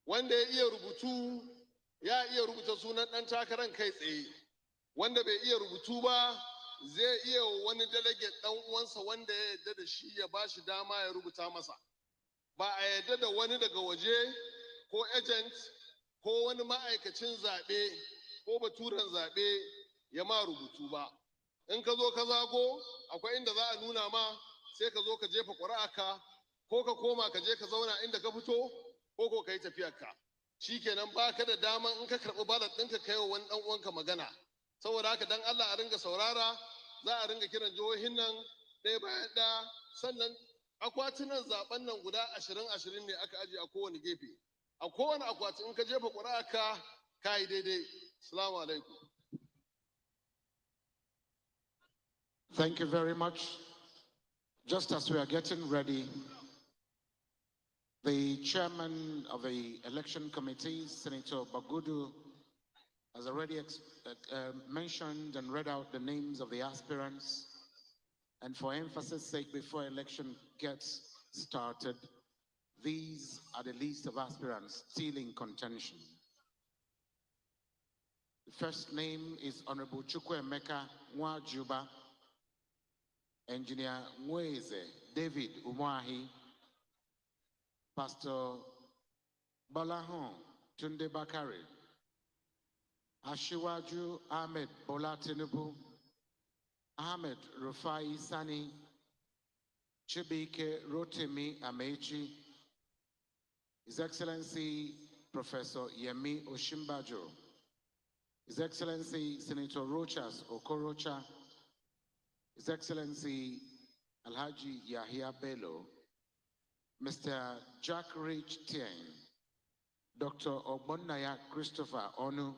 Wanda ya iya rubutu, ya iya rubuta sunan ɗan takarar kai tsaye. Wanda bai iya rubutu ba, zai iya wani delegate ɗan uwansa wanda ya yarda da shi ya ba shi dama ya rubuta masa. Ba a yarda da wani daga waje ko agent ko wani ma'aikacin zaɓe ko baturen zaɓe ya ma rubutu ba. In ka zo ka zago, akwai inda za a nuna ma, sai ka zo ka jefa ƙuri'arka, ko ka koma ka je ka zauna inda ka fito, ko ka yi tafiyarka. Shi kenan ba ka da daman in ka karɓi ballot ɗinka ka yi wa wani ɗan uwanka magana. Saboda haka dan Allah a ringa saurara, za a ringa kiran jihohin nan ɗaya bayan ɗaya, sannan akwatunan zaɓen nan guda 20 ne aka ajiye a kowane gefe. A kowane akwati in ka jefa ƙuri'arka ka yi daidai. Assalamu alaikum. Thank you very much. Just as we are getting ready, the chairman of the election committee, Senator Bagudu, has already mentioned and read out the names of the aspirants. And for emphasis sake, before election gets started, these are the list of aspirants still in contention. The first name is Honorable Chukwuemeka Nwajuba, Engineer Mweze David Umwahi, Pastor Balahon Tunde Bakari, Ashiwaju Ahmed Bola Tinubu, Ahmed Rufai Sani, Chibike Rotimi Amechi, His Excellency Professor Yemi Oshimbajo, His Excellency Senator Rochas Okorocha, His Excellency Alhaji Yahya Bello, Mr. Jack Rich Tien, Dr. Obonnaya Christopher Onu,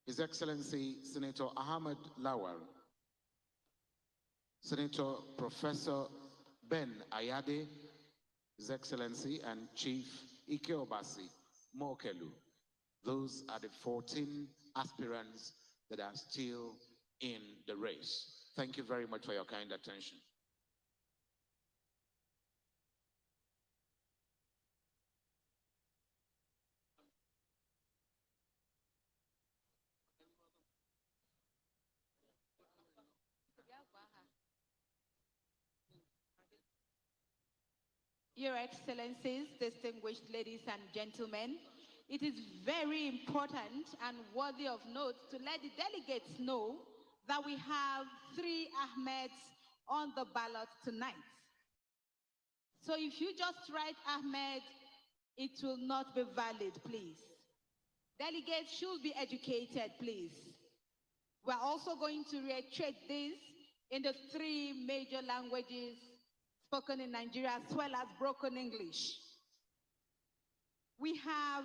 His Excellency Senator Ahmed Lawal, Senator Professor Ben Ayade, His Excellency, and Chief Ike Obasi Mokelu. Those are the 14 aspirants that are still in the race. Thank you very much for your kind attention. Your Excellencies, distinguished ladies and gentlemen, it is very important and worthy of note to let the delegates know that we have 3 Ahmeds on the ballot tonight. So if you just write Ahmed, it will not be valid, please. Delegates should be educated, please. We're also going to reiterate this in the 3 major languages spoken in Nigeria as well as broken English. We have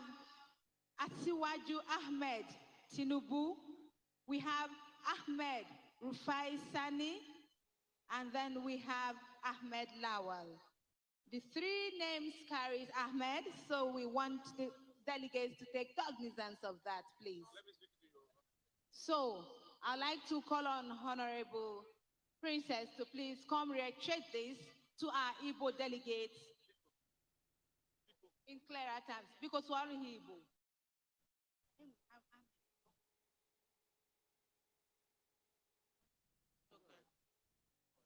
Asiwaju Ahmed Tinubu, we have Ahmed Rufai Sani, and then we have Ahmed Lawal. The 3 names carries Ahmed, so we want the delegates to take cognizance of that, please. So I'd like to call on Honorable Princess to please come reiterate this to our Igbo delegates in clearer terms, because we're Igbo.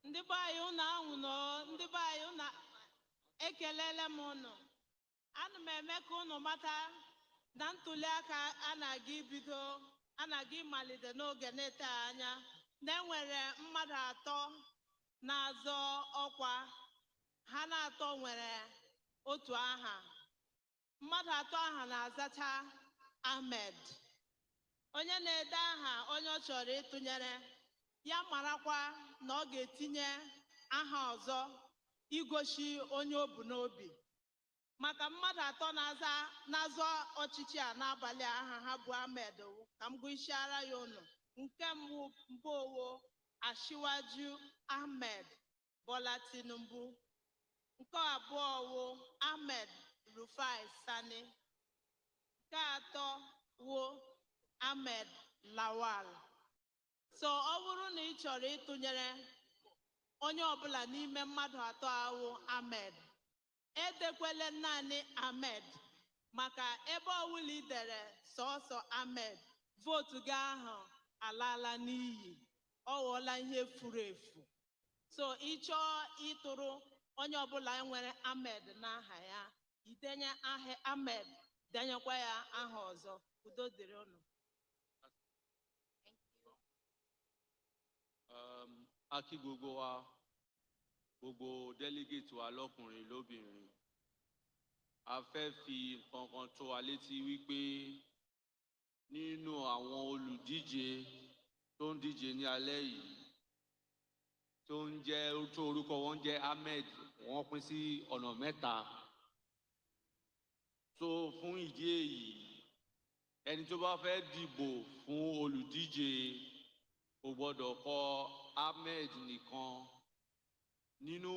Ndị be anyị unu ahụ nọ, ndị be anyị unu ekelele m unu. Ana m eme ka unu mata na ntuli aka anaghị ibido, anaghị malite n'oge na-ete anya, na enwere mmadụ 3 na-azọ ọkwa, ha na-atọ nwere otu aha. Mmadụ 3 aha na-azacha Ahmed. Onye na-ede aha onye ọ chọrọ ịtụnyere, ya marakwa na ọ ga-etinye aha ọzọ igosi onye o bu n'obi. Maka mmadụ 3 na-azọ ọchịchị a n'abalị aha ha bụ Ahmed, ka m gụisiara ya unu. Nke mbụ owo Asiwaju Ahmed Bola Tinubu. Nke abụọ wo Ahmed Rufai Sani. Nke atọ wo Ahmed Lawal. So ọ bụrụ na ị chọrọ ịtụnyere onye ọbụla n'ime mmadụ 3 ahụ Ahmed, edekwele naanị Ahmed, maka ebe ọbụla ị dere sọsọ Ahmed, votu gị ahụ alala n'iyi, ọ ghọọla ihe furu efu. So ị chọọ ịtụrụ onye ọbụla nwere Ahmed n'aha ya, idenye aha Ahmed, denyekwa ya aha ọzọ. Udo dịrị unu. Akí gbogbo wa, gbogbo delegate wa lọ́kùnrin lóbìnrin. A fẹ́ fi nǹkan kan tó wa létí wípé nínú àwọn olùdíje tó ń díje ní alẹ́ yìí, tó orúkọ wọn jẹ́ Ahmed, wọ́n pín sí ọ̀nà 3. So fún ìdí èyí, ẹni tó bá fẹ́ dìbò fún olùdíje kò gbọ́dọ̀ kọ Ahmed nìkan. Nínú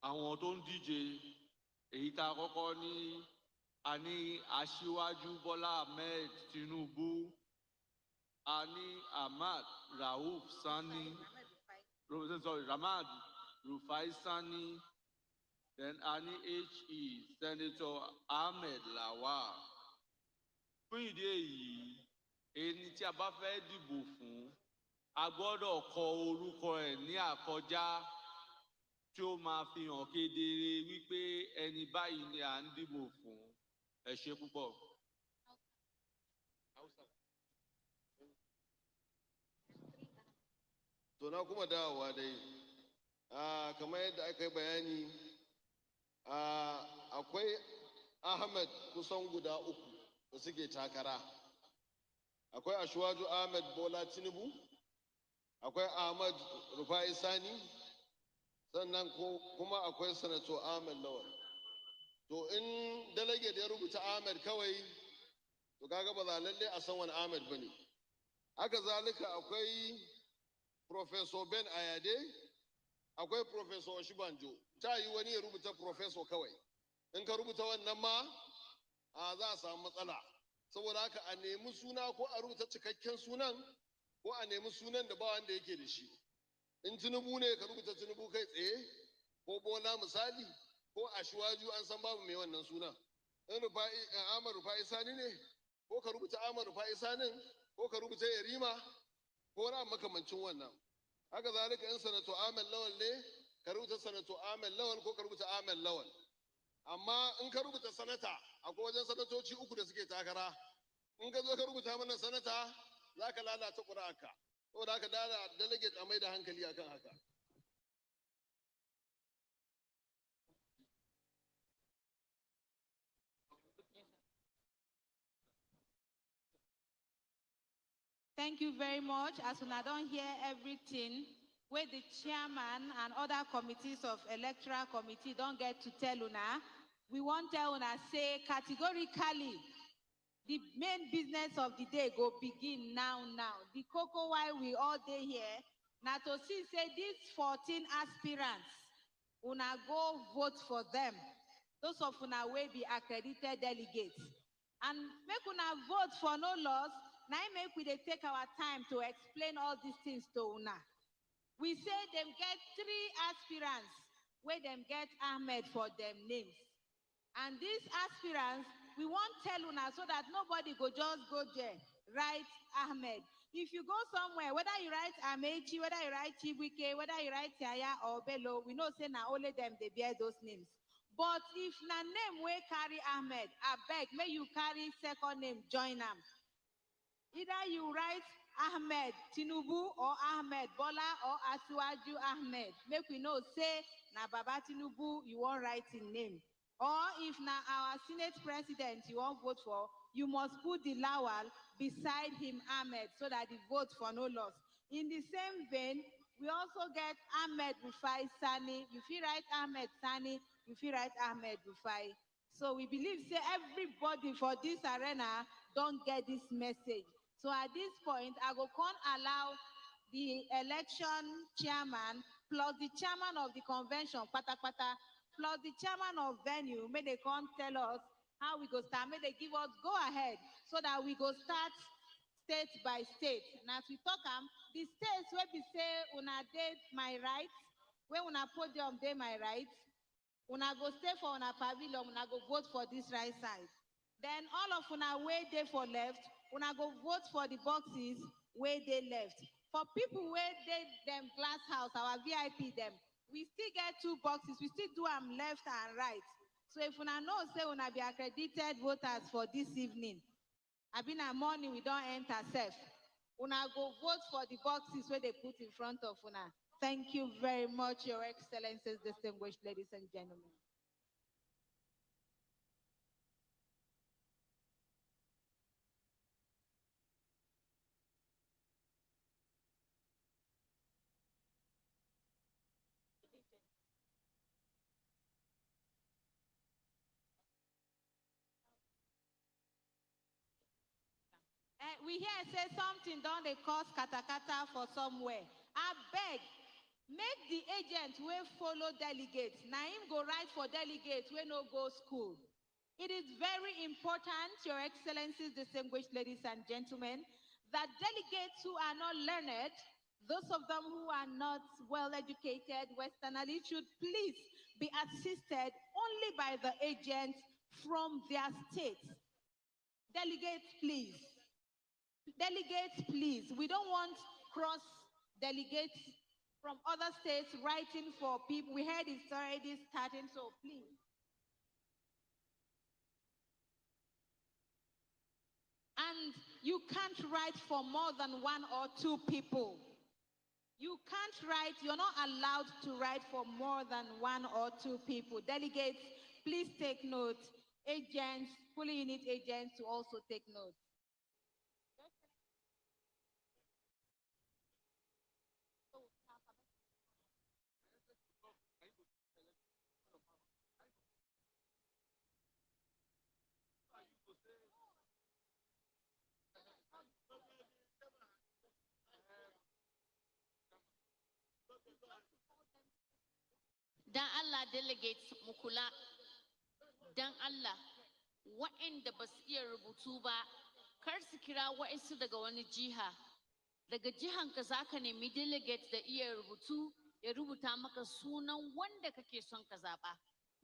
àwọn tó ń díje, èyí tá a kọ́kọ́ ní, a ní Aṣíwájú Bọ́lá Ahmed Tinubu, a ní Ahmad Rauf Sani, Ahmad Rufai Sani, then a ní HE Senator Ahmed Lawal. Fún ìdí èyí, ẹni tí a bá fẹ́ dìbò fún, a gbọ́dọ̀ kọ orúkọ ẹ̀ ní àkọjá tí ó máa fi hàn kedere wípé ẹni báyìí ni à ń dìbò fún. Ẹ ṣé púpọ̀. To na kuma dawowa dai. Kamar yadda aka yi bayani, akwai Ahmed kusan guda 3 da suke takara. Akwai Asiwaju Ahmed Bola Tinubu, akwai Ahmed Rufai Sani, sannan kuma akwai Sanato Ahmed Lawal. To in delegate ya rubuta Ahmed kawai, to kaga ba za lalle a san wani Ahmed bane. Haka zalika akwai Professor Ben Ayade, akwai Professor Oshibanjo. Ta yi wani ya rubuta Professor kawai. In ka rubuta wannan ma, za a samu matsala. Saboda haka a nemi suna ko a rubuta cikakken sunan, ko a nemi sunan da ba wanda yake da shi. In Tinubu ne ka rubuta Tinubu kai tsaye, ko Bola misali, ko Asiwaju an san babu mai wannan suna. In Ahmad Rufai Sani ne, ko ka rubuta Ahmad Rufai Sanin, ko ka rubuta Yarima, ko na makamancin wannan. Haka zalika in Sanato Ahmed Lawal ne, ka rubuta sanato Ahmed Lawal ko ka rubuta Ahmed Lawal. Amma in ka rubuta sanata akwai wajen sanatoci uku da suke takara. In ka zo ka rubuta mana sanata za ka lalata ƙuri'arka. Saboda haka delegate a mai da hankali akan haka. Thank you very much. As una don't hear everything, where the chairman and other committees of electoral committee don't get to tell una, we want tell una say categorically, the main business of the day go begin now. The cocoa why we all day here, now to see say these 14 aspirants, una go vote for them. Those of una will be accredited delegates. And make una vote for no loss. Now make we dey take our time to explain all these things to una. We say them get 3 aspirants where them get Ahmed for them names. And these aspirants, we won't tell una so that nobody go just go there, write Ahmed. If you go somewhere, whether you write Amechi, whether you write Chibuike, whether you write Yaya or Bello, we know say na only them they bear those names. But if na name wey carry Ahmed, I beg, may you carry second name, join them. Either you write Ahmed Tinubu or Ahmed Bola or Asiwaju Ahmed. Make we know say na Baba Tinubu you won't write in name. Or if na our Senate president you won't vote for, you must put the Lawal beside him Ahmed so that the vote for no loss. In the same vein, we also get Ahmed Rufai Sani. If you write Ahmed Sani, if you write Ahmed Rufai. So we believe say everybody for this arena don't get this message. So at this point, I go con allow the election chairman plus the chairman of the convention, pata, plus the chairman of venue, may they come tell us how we go start, may they give us go ahead so that we go start state by state. And as we talk, the states where we say una did my right, where una podium day my right, una go stay for una pavilion, una go vote for this right side. Then all of una way they for left, una go vote for the boxes where they left. For people where they them glass house, our VIP them, we still get 2 boxes, we still do them left and right. So if una know say una be accredited voters for this evening, I been a morning we don't enter safe. Una go vote for the boxes where they put in front of una. Thank you very much, Your Excellencies, distinguished ladies and gentlemen. We hear say something don't they cause kata for somewhere. I beg, make the agent will follow delegates. Now him go write for delegates we no go school. It is very important, Your Excellencies, distinguished ladies and gentlemen, that delegates who are not learned, those of them who are not well educated westernally, should please be assisted only by the agents from their states. Delegates, please. Delegates, please. We don't want cross delegates from other states writing for people. We heard it's already starting, so please. And you can't write for more than 1 or 2 people. You can't write, you're not allowed to write for more than 1 or 2 people. Delegates, please take note. Agents, fully unit agents to also take note. Dan Allah delegates mu kula, dan Allah waɗanda ba su iya rubutu ba, kar su kira waɗansu daga wani jiha. Daga jihanka za ka nemi delegate da iya rubutu ya rubuta maka sunan wanda kake son ka zaɓa.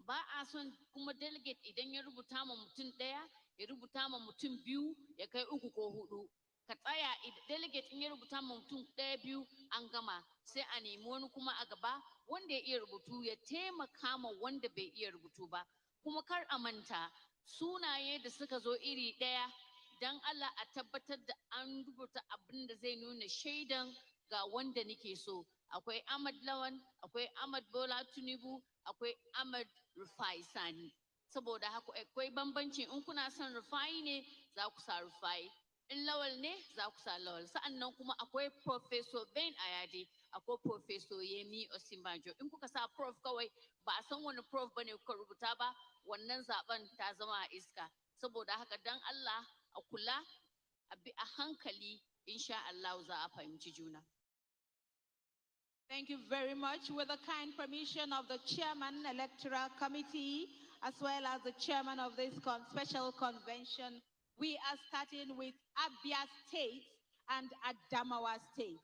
Ba a son kuma delegate idan ya rubuta ma mutum ɗaya, ya rubuta ma mutum 2, ya kai 3 ko 4. ka tsaya delegate in ya rubuta mutum ɗaya biyu an gama sai a nemi wani kuma a gaba wanda ya iya rubutu ya taimaka ma wanda bai iya rubutu ba kuma kar a manta sunaye da suka zo iri ɗaya dan Allah a tabbatar da an rubuta abin da zai nuna shaidan ga wanda nake so akwai Ahmad Lawan akwai Ahmad Bola Tinubu akwai Ahmad Rufai Sani saboda haka akwai bambanci in kuna son Rufai ne za ku sa Rufai in Lawal ne za ku sa Lawal sa'annan kuma akwai Professor Ben Ayade akwai Professor Yemi Osinbajo in kuka sa prof kawai ba a san wani prof bane kuka rubuta ba wannan zaben ta zama a iska saboda haka dan Allah a kula a bi a hankali insha Allah za a fahimci juna. Thank you very much. With the kind permission of the Chairman Electoral Committee, as well as the Chairman of this special convention, we are starting with Abia State and Adamawa State.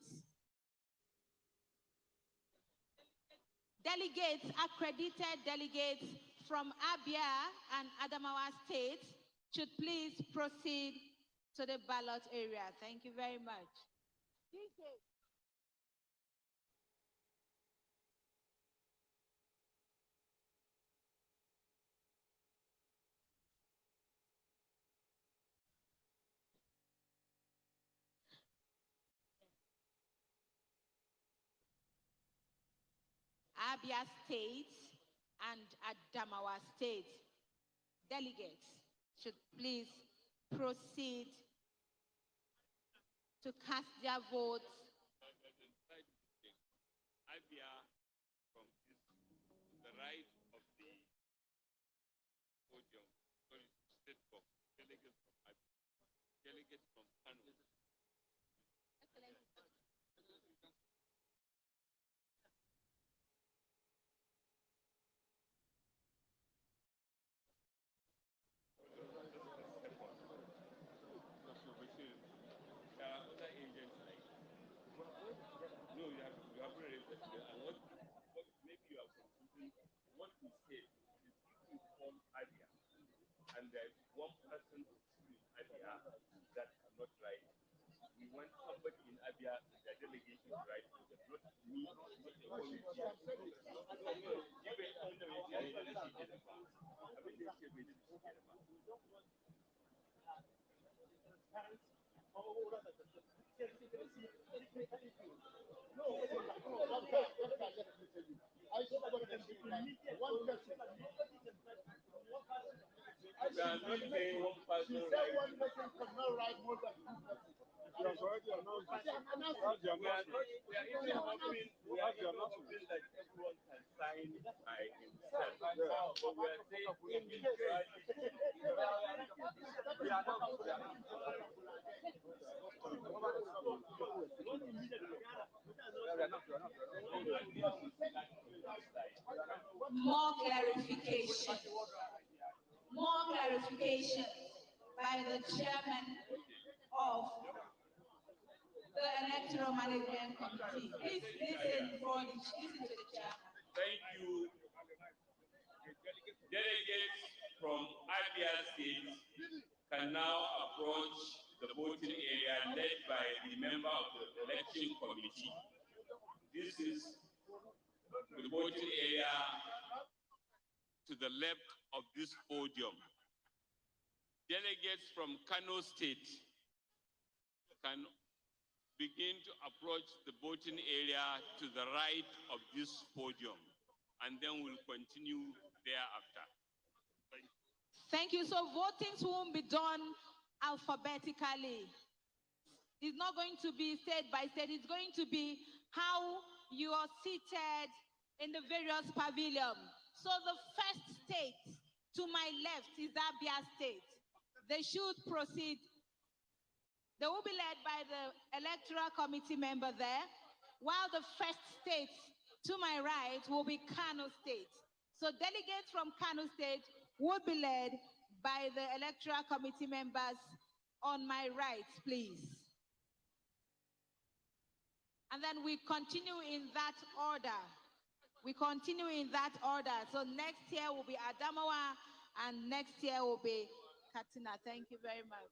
Delegates, accredited delegates from Abia and Adamawa State should please proceed to the ballot area. Thank you very much. Abia State and Adamawa State delegates should please proceed to cast their votes. Abia from the right of the podium, sorry, state box, delegates from Abia, delegates from Kano. No, you have raised it. And what maybe you are confusing what we said is if you form Abia and there's one person in Abia that cannot write, we want somebody in Abia the delegation to write for them, not me, not the committee. We are not saying one person cannot write more than two persons. We are even hoping that everyone can sign by himself. But we are saying More clarification. More clarification by the chairman of the Electoral Management Committee. Please listen to the chairman. Thank you. Delegates from Abia State can now approach the voting area led by the member of the election committee. This is the voting area to the left of this podium. Delegates from Kano State can begin to approach the voting area to the right of this podium, and then we'll continue thereafter. Thank you. So voting won't be done alphabetically. It's not going to be state by state. It's going to be how you are seated in the various pavilions. So the first state to my left is Abia State. They should proceed. They will be led by the electoral committee member there, while the first state to my right will be Kano State. So delegates from Kano State will be led by the electoral committee members on my right, please. And then we continue in that order. We continue in that order. So next year will be Adamawa, and next year will be Katina. Thank you very much.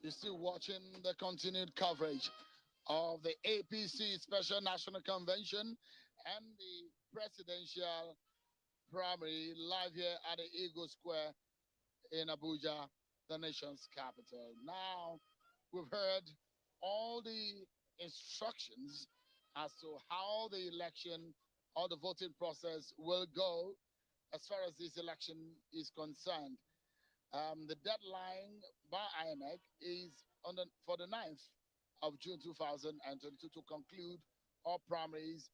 You're still watching the continued coverage of the APC Special National Convention and the presidential primary live here at the Eagle Square in Abuja, the nation's capital. Now, we've heard all the instructions as to how the election or the voting process will go as far as this election is concerned. The deadline by INEC is for the 9th of June 2022 to conclude all primaries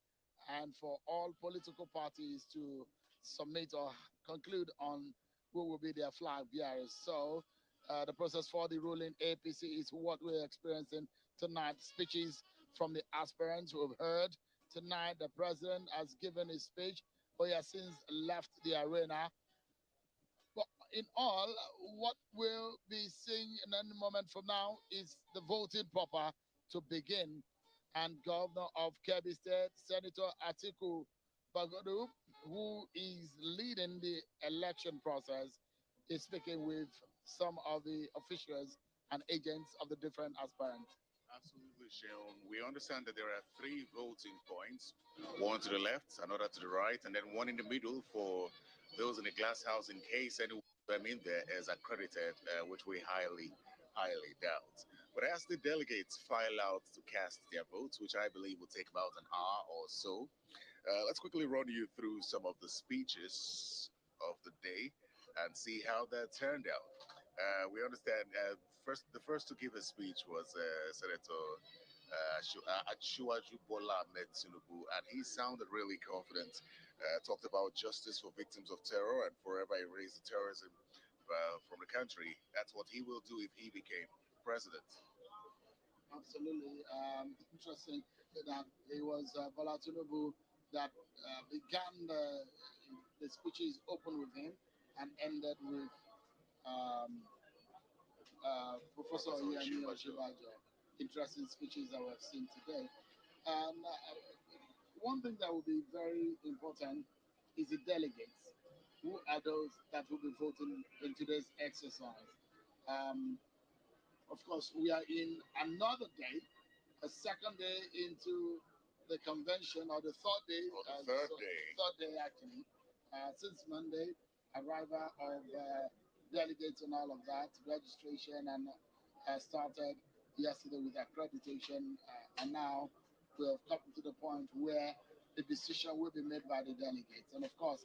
and for all political parties to submit or conclude on who will be their flag bearers. So the process for the ruling APC is what we're experiencing tonight. Speeches from the aspirants who have heard tonight. The president has given his speech, but he has since left the arena. But in all, what we'll be seeing in any moment from now is the voting proper to begin. And Governor of Kebbi State, Senator Atiku Bagudu, who is leading the election process, is speaking with some of the officials and agents of the different aspirants. Absolutely, Sheon. We understand that there are 3 voting points, one to the left, another to the right, and then one in the middle for those in the glass house in case anyone in there is accredited, which we highly doubt. But as the delegates file out to cast their votes, which I believe will take about an hour or so, let's quickly run you through some of the speeches of the day and see how that turned out. We understand the first to give a speech was Senator Achuaju Bola Ahmed Tinubu, and he sounded really confident. Talked about justice for victims of terror and forever erase the terrorism from the country. That's what he will do if he became president. Absolutely. Interesting that it was Bola Tinubu that began the speeches open with him and ended with Professor Yemi Oshibajo. Interesting speeches that we've seen today. And one thing that will be very important is the delegates. Who are those that will be voting in today's exercise? Of course, we are in another day, a second day into the convention, or the third day. Third day, actually. Since Monday, arrival of delegates and all of that, registration, and started yesterday with accreditation, and now we have come to the point where the decision will be made by the delegates. And of course,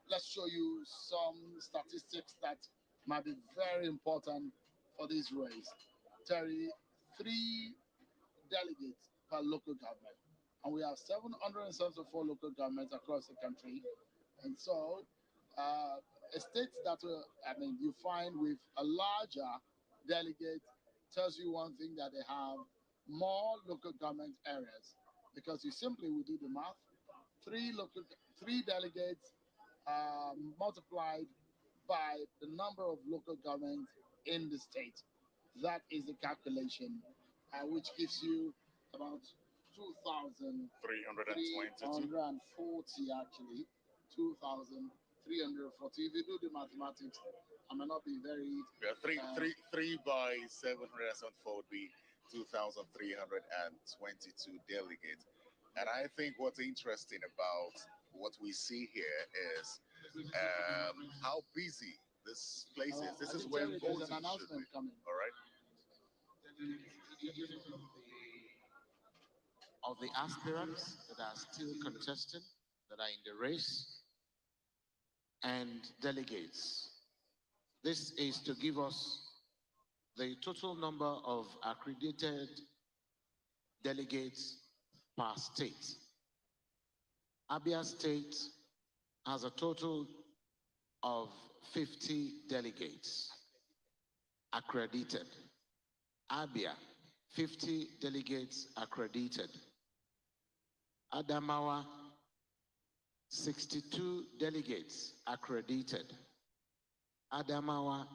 let's show you some statistics that might be very important for this race. Terry, 3 delegates per local government. And we have 774 local governments across the country. And so, a state that, you find with a larger delegate tells you one thing, that they have more local government areas. Because you simply will do the math. 3 delegates multiplied by the number of local governments in the state. That is the calculation, which gives you about 2,340 actually. 2,340. If you do the mathematics, I may not be very. Yeah, three by 774 would be 2,322 delegates. And I think what's interesting about what we see here is how busy this place is. This is where voting an announcement should be. coming. All right. Of the aspirants that are still contesting, that are in the race, and delegates. This is to give us the total number of accredited delegates per state. Abia State has a total of 50 delegates accredited. Abia, 50 delegates accredited. Adamawa, 62 delegates accredited. Adamawa,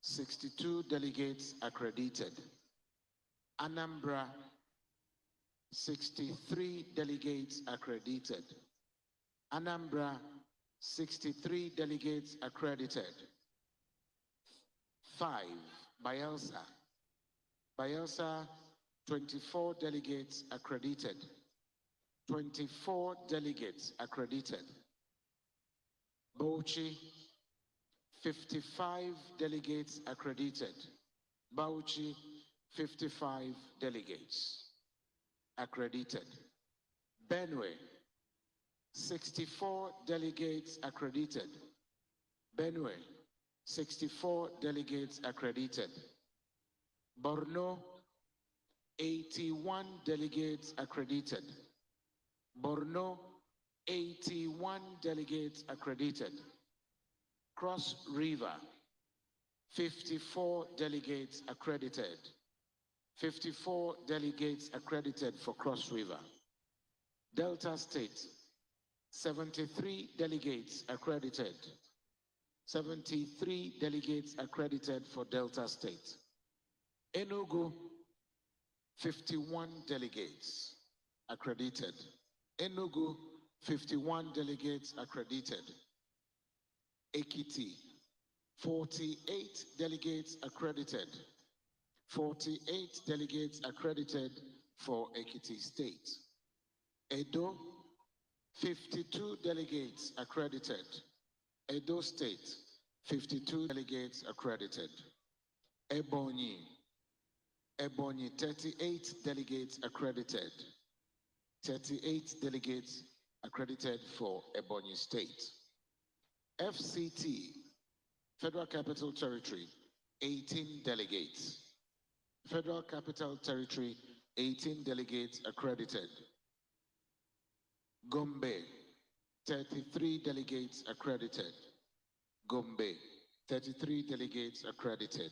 62 delegates accredited. Anambra, 63 delegates accredited. Anambra, 63 delegates accredited. 5, Bayelsa. Bayelsa, 24 delegates accredited. 24 delegates accredited. Bauchi, 55 delegates accredited. Bauchi, 55 delegates accredited. Benue, 64 delegates accredited. Benue, 64 delegates accredited. Borno, 81 delegates accredited. Borno, 81 delegates accredited. Cross River, 54 delegates accredited. 54 delegates accredited for Cross River. Delta State, 73 delegates accredited. 73 delegates accredited for Delta State. Enugu, 51 delegates accredited. Enugu, 51 delegates accredited. Ekiti, 48 delegates accredited. 48 delegates accredited for Ekiti State. Edo, 52 delegates accredited. Edo State, 52 delegates accredited. Ebonyi, 38 delegates accredited. 38 delegates accredited for Ebonyi State. FCT, Federal Capital Territory, 18 delegates. Federal Capital Territory, 18 delegates accredited. Gombe, 33 delegates accredited. Gombe, 33 delegates accredited.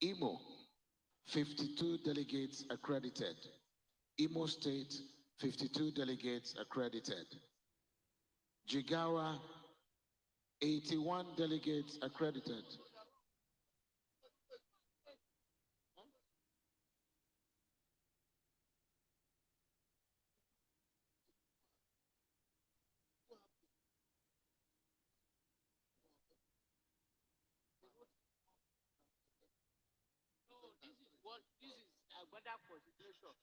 Imo, 52 delegates accredited. Imo State, 52 delegates accredited. Jigawa, 81 delegates accredited. This is weather consideration.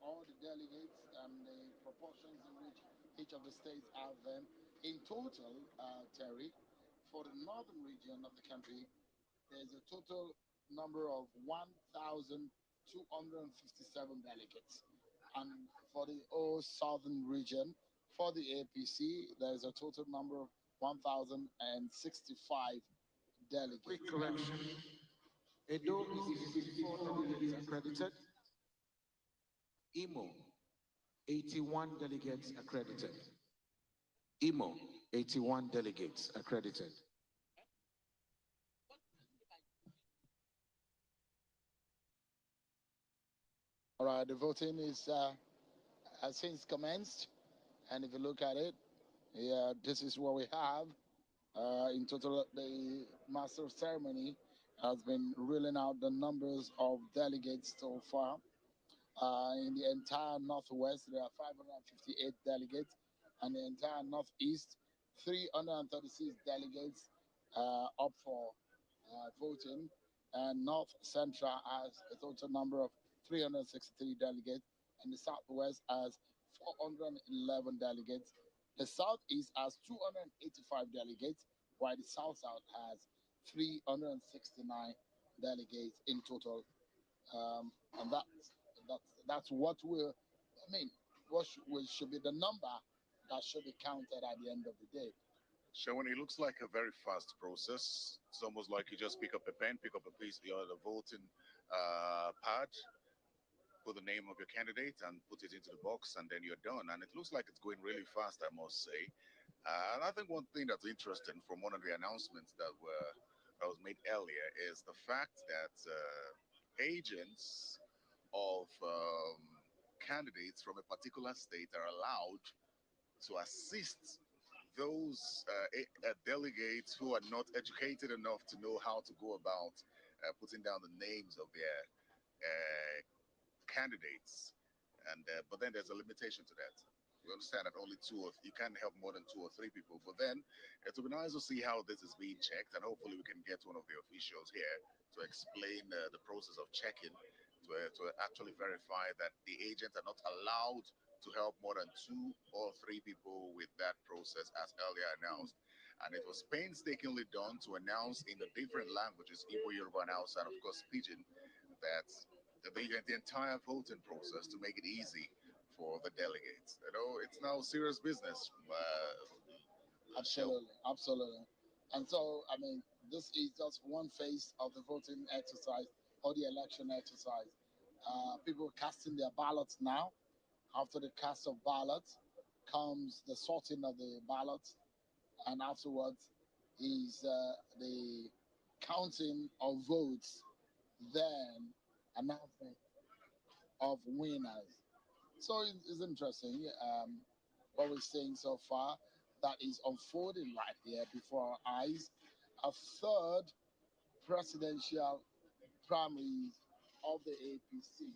All the delegates and the proportions in which each of the states have them. In total, Terry, for the northern region of the country, there's a total number of 1,257 delegates. And for the whole southern region, for the APC, there's a total number of 1,065 delegates. Quick correction. Edo is 54 delegates accredited. Imo, 81 delegates accredited. Imo, 81 delegates accredited. All right, the voting is has since commenced, and if you look at it, yeah, this is what we have. In total, the master of ceremony has been ruling out the numbers of delegates so far. In the entire Northwest, there are 558 delegates, and the entire Northeast, 336 delegates up for voting, and North Central has a total number of 363 delegates, and the Southwest has 411 delegates. The Southeast has 285 delegates, while the South-South has 369 delegates in total. And that's what will, I mean, should be the number that should be counted at the end of the day. Shawan, it looks like a very fast process. It's almost like you just pick up a pen, pick up a piece of the voting pad, put the name of your candidate and put it into the box, and then you're done. And it looks like it's going really fast, I must say. And I think one thing that's interesting from one of the announcements that was made earlier is the fact that agents of candidates from a particular state are allowed to assist those delegates who are not educated enough to know how to go about putting down the names of their candidates. And but then there's a limitation to that. We understand that only you can't help more than 2 or 3 people. But then it will be nice to see how this is being checked, and hopefully we can get one of the officials here to explain the process of checking to actually verify that the agents are not allowed to help more than 2 or 3 people with that process as earlier announced. And it was painstakingly done to announce in the different languages, Igbo, Yoruba, and Hausa, and of course Pidgin, that the entire voting process to make it easy for the delegates. You know, it's now serious business. Absolutely. And so, I mean, this is just one phase of the voting exercise or the election exercise. People casting their ballots now. After the cast of ballots comes the sorting of the ballots, and afterwards is the counting of votes, then announcement of winners. So it's interesting what we're seeing so far that is unfolding right here before our eyes. A third presidential primaries of the APC.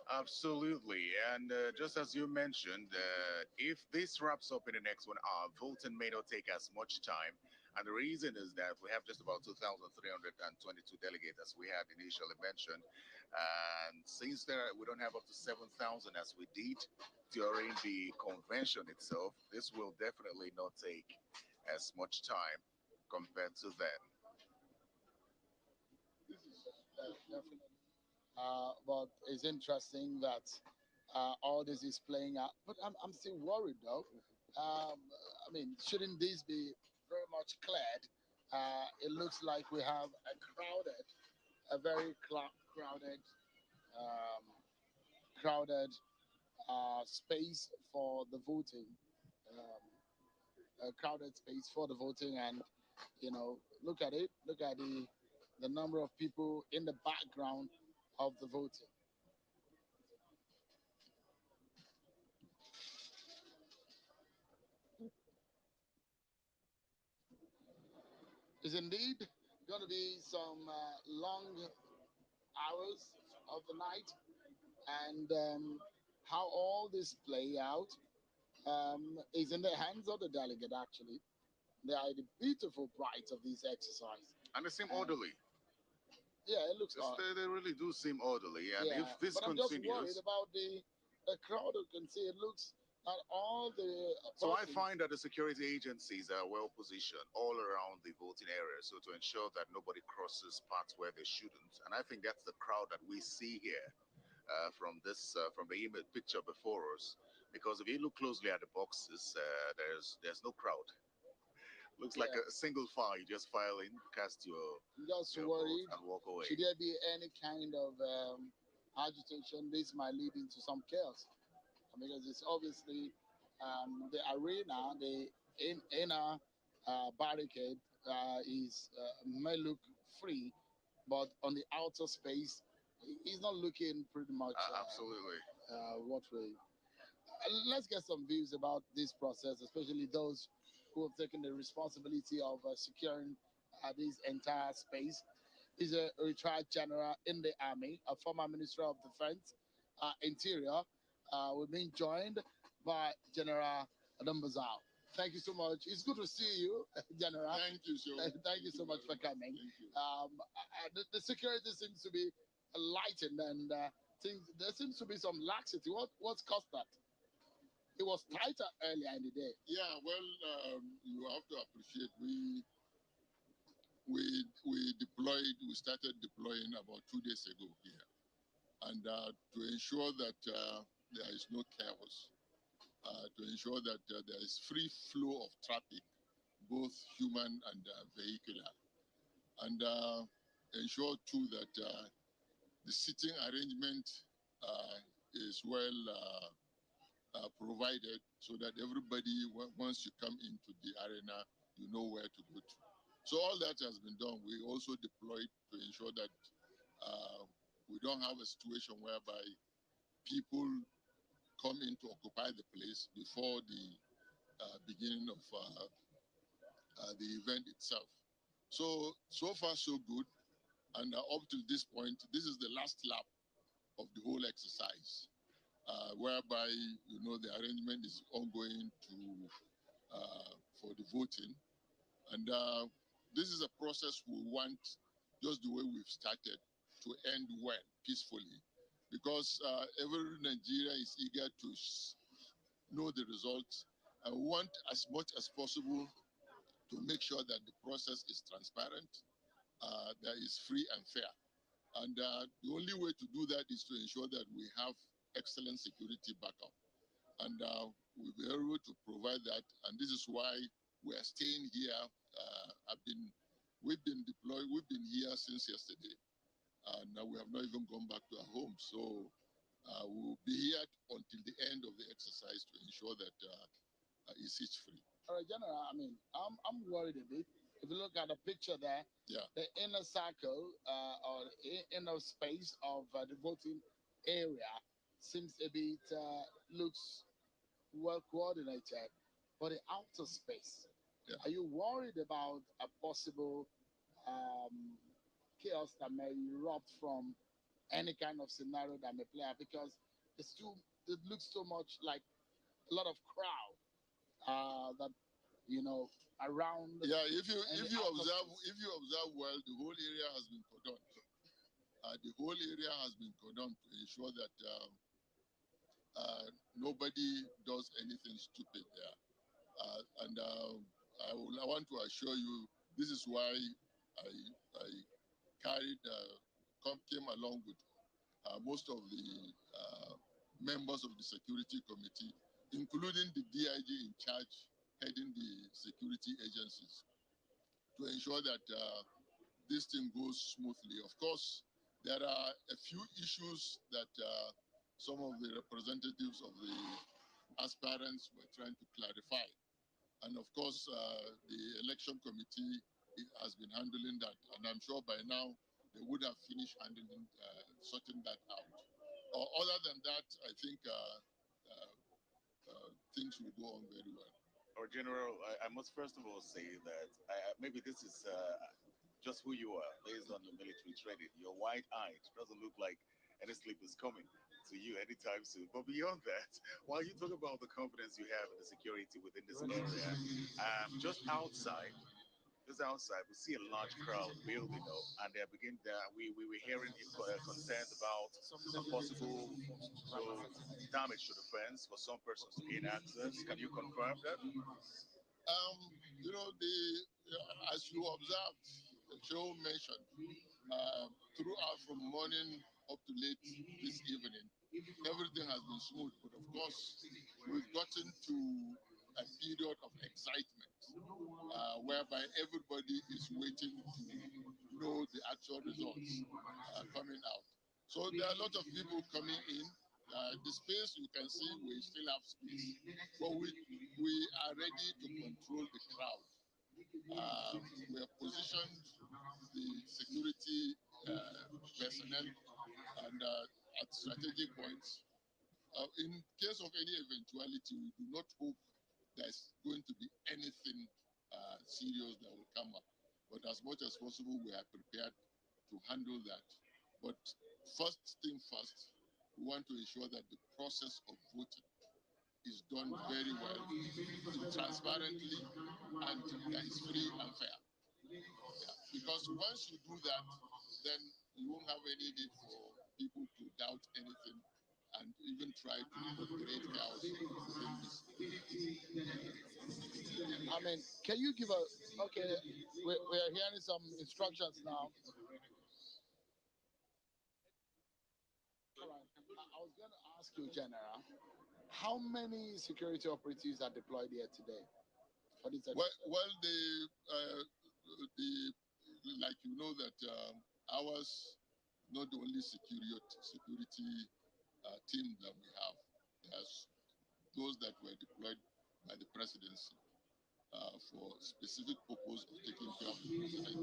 Absolutely. And just as you mentioned, if this wraps up in the next 1 hour, voting may not take as much time. And the reason is that we have just about 2,322 delegates, as we had initially mentioned. And since we don't have up to 7,000 as we did during the convention itself, this will definitely not take as much time compared to then. Definitely. But it's interesting that all this is playing out. But I'm still worried though. I mean, shouldn't this be very much cleared? It looks like we have a very crowded space for the voting. A crowded space for the voting, and you know, look at it. Look at the number of people in the background of the voting. Is indeed going to be some long hours of the night, and how all this play out is in the hands of the delegate. Actually, they are the beautiful brides of this exercise, and they seem orderly. Yeah, it looks. They really do seem orderly, and if this but continues, I'm just worried about the crowd. You can see it looks at all the. So I find that the security agencies are well positioned all around the voting area, so to ensure that nobody crosses parts where they shouldn't. And I think that's the crowd that we see here from the image picture before us. Because if you look closely at the boxes, there's no crowd. Looks like a single file. You just file in, cast your vote and walk away. Should there be any kind of agitation, this might lead into some chaos. Because it's obviously the arena, the inner barricade may look free, but on the outer space, it's not looking pretty much absolutely what way. let's get some views about this process, especially those who have taken the responsibility of securing this entire space. He's a retired general in the army, a former minister of defense, interior. We're being joined by General Adambazao. Thank you so much. It's good to see you, General. Thank you so much. Thank you so much for coming. The security seems to be lightened, and there seems to be some laxity. What's caused that? It was tighter earlier in the day. Yeah, well, you have to appreciate we started deploying about 2 days ago here, and to ensure that there is no chaos, to ensure that there is free flow of traffic, both human and vehicular, and ensure too that the seating arrangement is well provided, so that everybody, once you come into the arena, you know where to go to. So all that has been done. We also deployed to ensure that we don't have a situation whereby people come in to occupy the place before the beginning of the event itself. So far so good, and up to this point, this is the last lap of the whole exercise, whereby the arrangement is ongoing for the voting, and this is a process we want, just the way we've started, to end well, peacefully, because every Nigerian is eager to know the results, and we want as much as possible to make sure that the process is transparent, that is free and fair. And the only way to do that is to ensure that we have excellent security backup. And we'll be able to provide that. And this is why we are staying here. We've been deployed, we've been here since yesterday. And now we have not even gone back to our homes. So we'll be here until the end of the exercise to ensure that it's hitch-free. All right, General, I mean, I'm worried a bit. If you look at the picture there, yeah, the inner circle or inner space of the voting area seems a bit, looks well coordinated, but the outer space, yeah. Are you worried about a possible chaos that may erupt from any kind of scenario that may play out? Because it looks so much like a lot of crowd that around. Yeah, if you observe well, the whole area has been cordoned. The whole area has been cordoned to ensure that nobody does anything stupid there. And I want to assure you, this is why I came along with most of the members of the security committee, including the DIG in charge heading the security agencies, to ensure that this thing goes smoothly. Of course, there are a few issues that some of the representatives of the aspirants were trying to clarify. And of course, the election committee has been handling that. And I'm sure by now they would have finished handling, sorting that out. Other than that, I think things will go on very well. Our General, I must first of all say that maybe this is just who you are based on the military training. You're wide-eyed. Doesn't look like any sleep is coming to you anytime soon. But beyond that, while you talk about the confidence you have in the security within this area, just outside, we see a large crowd building up, and we were hearing concerns about a possible damage to the fence for some persons to gain access. Can you confirm that? As you observed, Joe mentioned, throughout from morning up to late this evening, everything has been smooth. But of course, we've gotten to a period of excitement, whereby everybody is waiting to know the actual results coming out. So there are a lot of people coming in. The space, you can see, we still have space, but we are ready to control the crowd. We have positioned the security personnel and at strategic points In case of any eventuality, we do not hope there's going to be anything serious that will come up. But as much as possible, we are prepared to handle that. But first thing first, we want to ensure that the process of voting is done very well, transparently, and that is free and fair. Yeah. Because once you do that, then you won't have any need for people to doubt anything and even try to create chaos within this. I mean, can you give a, okay, we are hearing some instructions now. All right. I was going to ask you, General, how many security operatives are deployed here today? For this well, like you know that ours, not the only security team that we have. There's those that were deployed by the presidency for specific purpose of taking care of the president,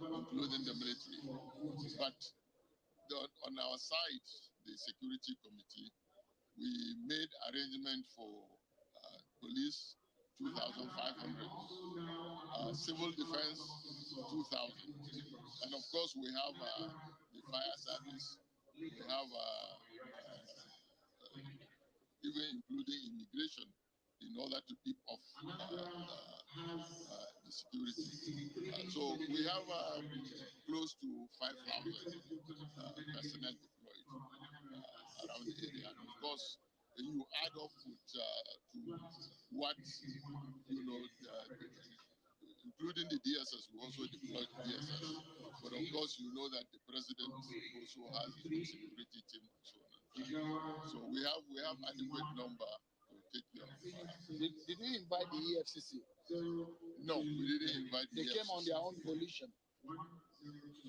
including the military. But on our side, the security committee, we made arrangement for police 2,500, civil defense 2,000, and of course we have the fire service, we have even including immigration in order to keep off the security. So we have close to 5,000 personnel deployed around the area. And of course, you add up with to what, you know, including the DSS, we also deployed DSS. But of course, you know that the president also has his own security team and so on. So we have adequate number to take care of. Did you invite the EFCC? No, we didn't invite the EFCC. They came on their own volition.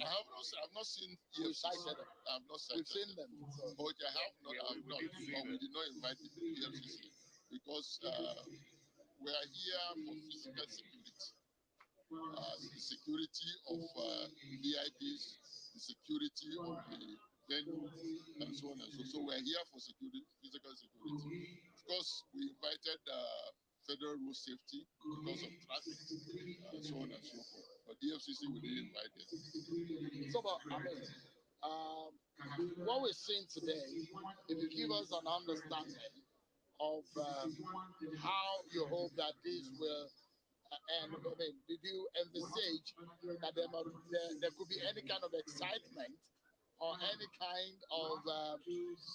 I've not seen We cited them. I've not cited We've seen them. So. But I have not, we did not invite the EFCC because we are here for physical security. The security of VIPs, the security of the venue, and so on and so. So we're here for security, physical security. Of course, we invited federal road safety because of traffic, so on and so forth. But the FCC, we didn't invite them. So, but, I mean, what we're seeing today, if you give us an understanding of how you hope that this will end, I mean, did you envisage that there could be any kind of excitement or any kind of,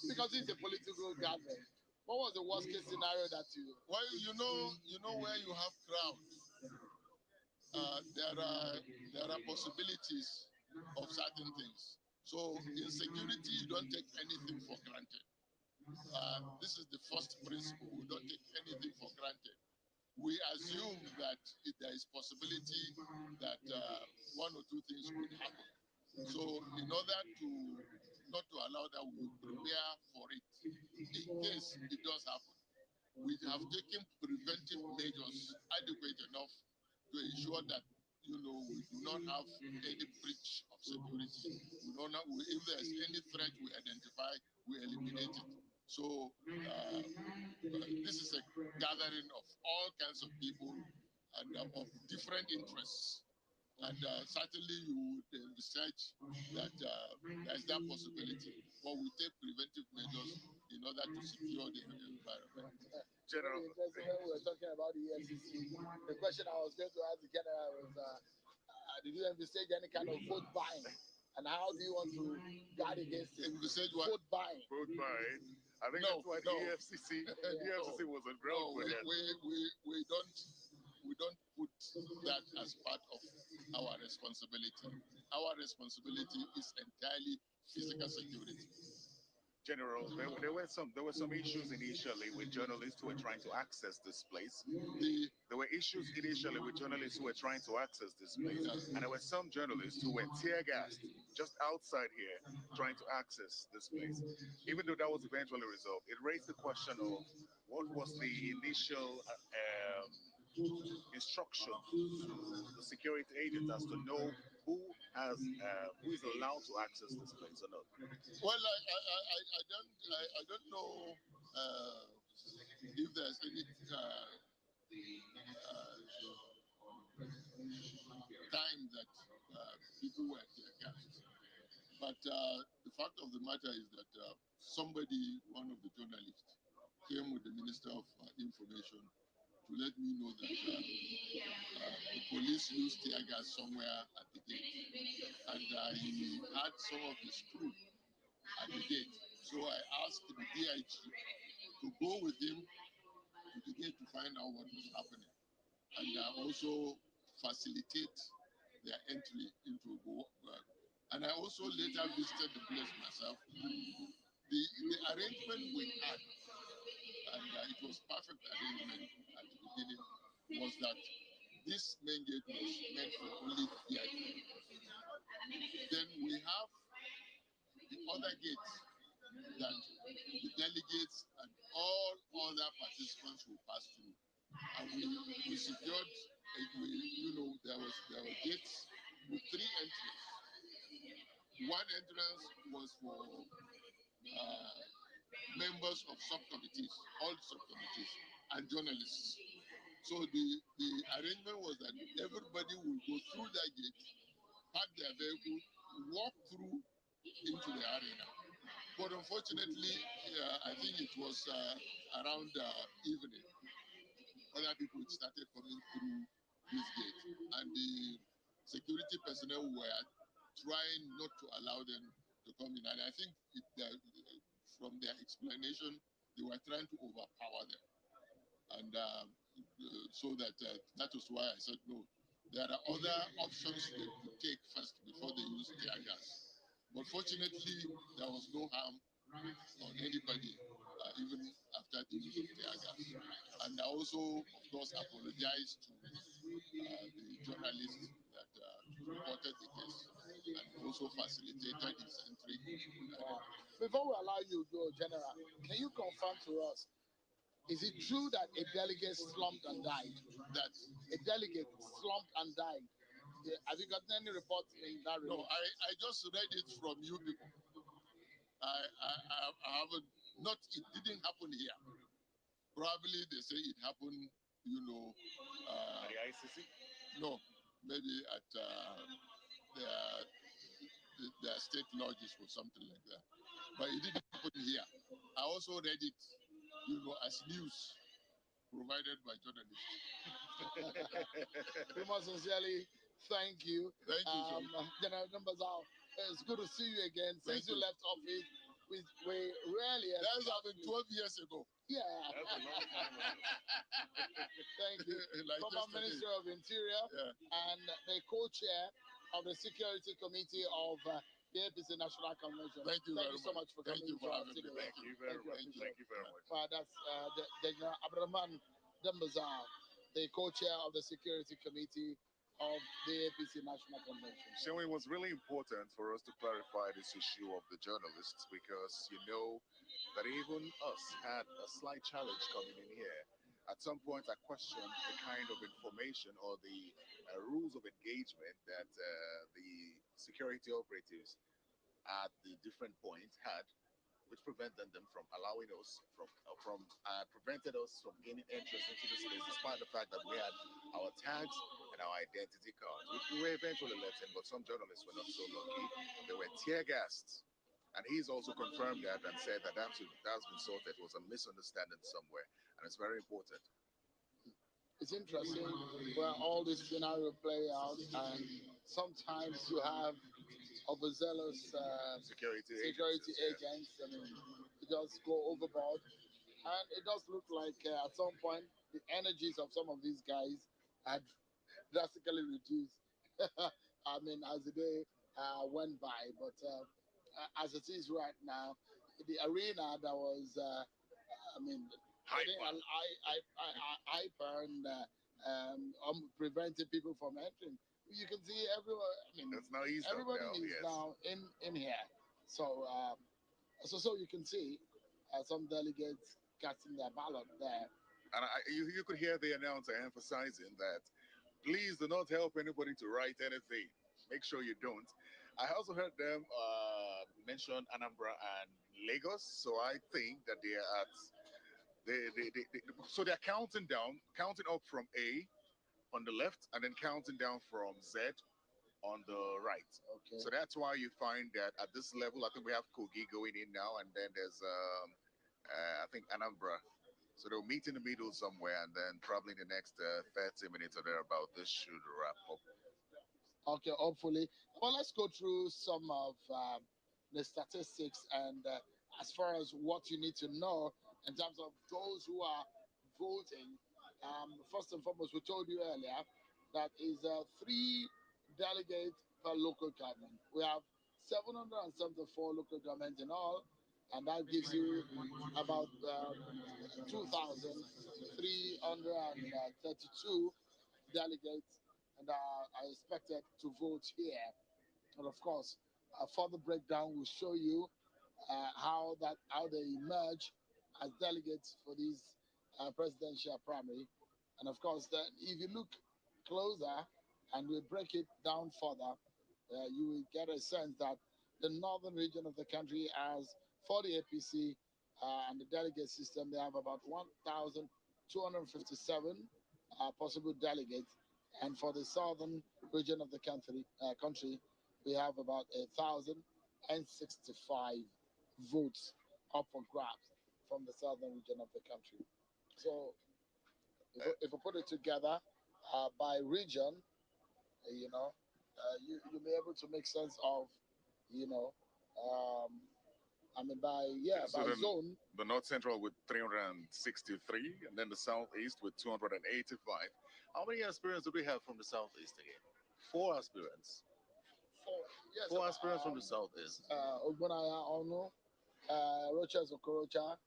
because it's a political gathering, what was the worst case scenario that you... Well, you know where you have crowds, there are possibilities of certain things. So in security, you don't take anything for granted. This is the first principle. We don't take anything for granted. We assume that if there is possibility that one or two things could happen. So in order to not to allow that, we prepare for it. In case it does happen, we have taken preventive measures adequate enough to ensure that, you know, we do not have any breach of security. We don't have, if there's any threat we identify, we eliminate it. So this is a gathering of all kinds of people and of different interests. And certainly you would research that there's that possibility. But we take preventive measures in order to secure the environment. General, when we were talking about the EFCC, the question I was going to ask the general was, did you envisage any kind of vote buying? And how do you want to guard against it? Envisage what? Vote buying. Vote buying. I think that's why the EFCC, EFCC was on ground for that. We don't put that as part of our responsibility. Our responsibility is entirely physical security. General, there were some issues initially with journalists who were trying to access this place. There were issues initially with journalists who were trying to access this place, and there were some journalists who were tear gassed just outside here trying to access this place. Even though that was eventually resolved, it raised the question of what was the initial instruction to the security agents as to know who is allowed to access this place or not? Well, I don't know if there's any time that people were tear gassed. But the fact of the matter is that somebody, one of the journalists, came with the Minister of Information to let me know that the police used tear gas somewhere at the gate. And he had some of his crew at the gate. So I asked the DIG to go with him to the gate to find out what was happening. And also facilitate their entry into and I also later visited the place myself. The arrangement we had, and it was perfect arrangement at the beginning, was that this main gate was meant for only VIP. Then we have the other gates that the delegates and all other participants will pass through. And we secured, there were gates with 3 entries. One entrance was for members of subcommittees, all subcommittees, and journalists. So the arrangement was that everybody will go through that gate, park their vehicle, walk through into the arena. But unfortunately, I think it was around evening, other people started coming through this gate, and the security personnel were trying not to allow them to come in. And I think from their explanation, they were trying to overpower them. And so that was why I said, no, there are other options they could take first before they use tear gas. But fortunately, there was no harm on anybody, even after the use of tear gas. And I also, of course, apologize to the journalists that reported the case and also facilitated his entry. Before we allow you to go, General, can you confirm to us, is it true that a delegate slumped and died? That a delegate slumped and died? Have you gotten any reports in that regard? No, I just read it from you people. I haven't, it didn't happen here. Probably they say it happened, at the ICC? No, maybe at their state lodges or something like that. But it didn't happen here. I also read it, as news provided by journalists. We must sincerely thank you. Thank you, General Nambazao, it's good to see you again. Since you left office, we rarely... That happened 12 years ago. Yeah. That's a long time ago. Thank you. Like Former Minister of Interior and the co-chair of the Security Committee of the APC National Convention. Thank you so much for coming to our studio. Thank you very much. Thank you very much. That's General Abdurrahman Dambazar, the co-chair of the Security Committee of the APC National Convention. So it was really important for us to clarify this issue of the journalists, because that even us had a slight challenge coming in here. At some point, I questioned the kind of information or the rules of engagement that the security operatives at the different points had, which prevented them from allowing us prevented us from gaining entrance into this place, despite the fact that we had our tags and our identity cards, which we were eventually let in. But some journalists were not so lucky; they were tear gassed. And he's also confirmed that and said that that's been sorted. It was a misunderstanding somewhere, and it's very important. It's interesting where all this scenario play out, and sometimes you have overzealous security agents. I mean, it does go overboard, and it does look like at some point the energies of some of these guys had drastically reduced. I mean, as the day went by, but as it is right now, the arena that was, hyper and preventing people from entering. You can see everyone. Everybody is now in here. So, so you can see some delegates casting their ballot there. And you could hear the announcer emphasizing that, please do not help anybody to write anything. make sure you don't. I also heard them mention Anambra and Lagos, so I think that they are at so they're counting down, counting up from A on the left, and then counting down from Z on the right. Okay. So that's why you find that at this level, I think we have Kogi going in now, and then there's I think Anambra. So they'll meet in the middle somewhere, and then probably in the next 30 minutes or thereabout, this should wrap up. Okay, hopefully. Well, let's go through some of the statistics and as far as what you need to know in terms of those who are voting. First and foremost, we told you earlier that is 3 delegates per local government. We have 774 local governments in all, and that gives you about 2,332 delegates and are expected to vote here. And of course, a further breakdown will show you how they emerge as delegates for these presidential primary. And of course, then if you look closer and we break it down further, you will get a sense that the northern region of the country has, for the APC and the delegate system, they have about 1,257 possible delegates. And for the southern region of the country, we have about 1,065 votes up for grabs from the southern region of the country. So if we put it together by region, you'll be able to make sense of, So by then zone. the North Central with 363, and then the Southeast with 285. How many aspirants do we have from the Southeast again? 4 aspirants. Yes, 4 aspirants from the Southeast. Ogbonaya Ono, Rochas Okorocha,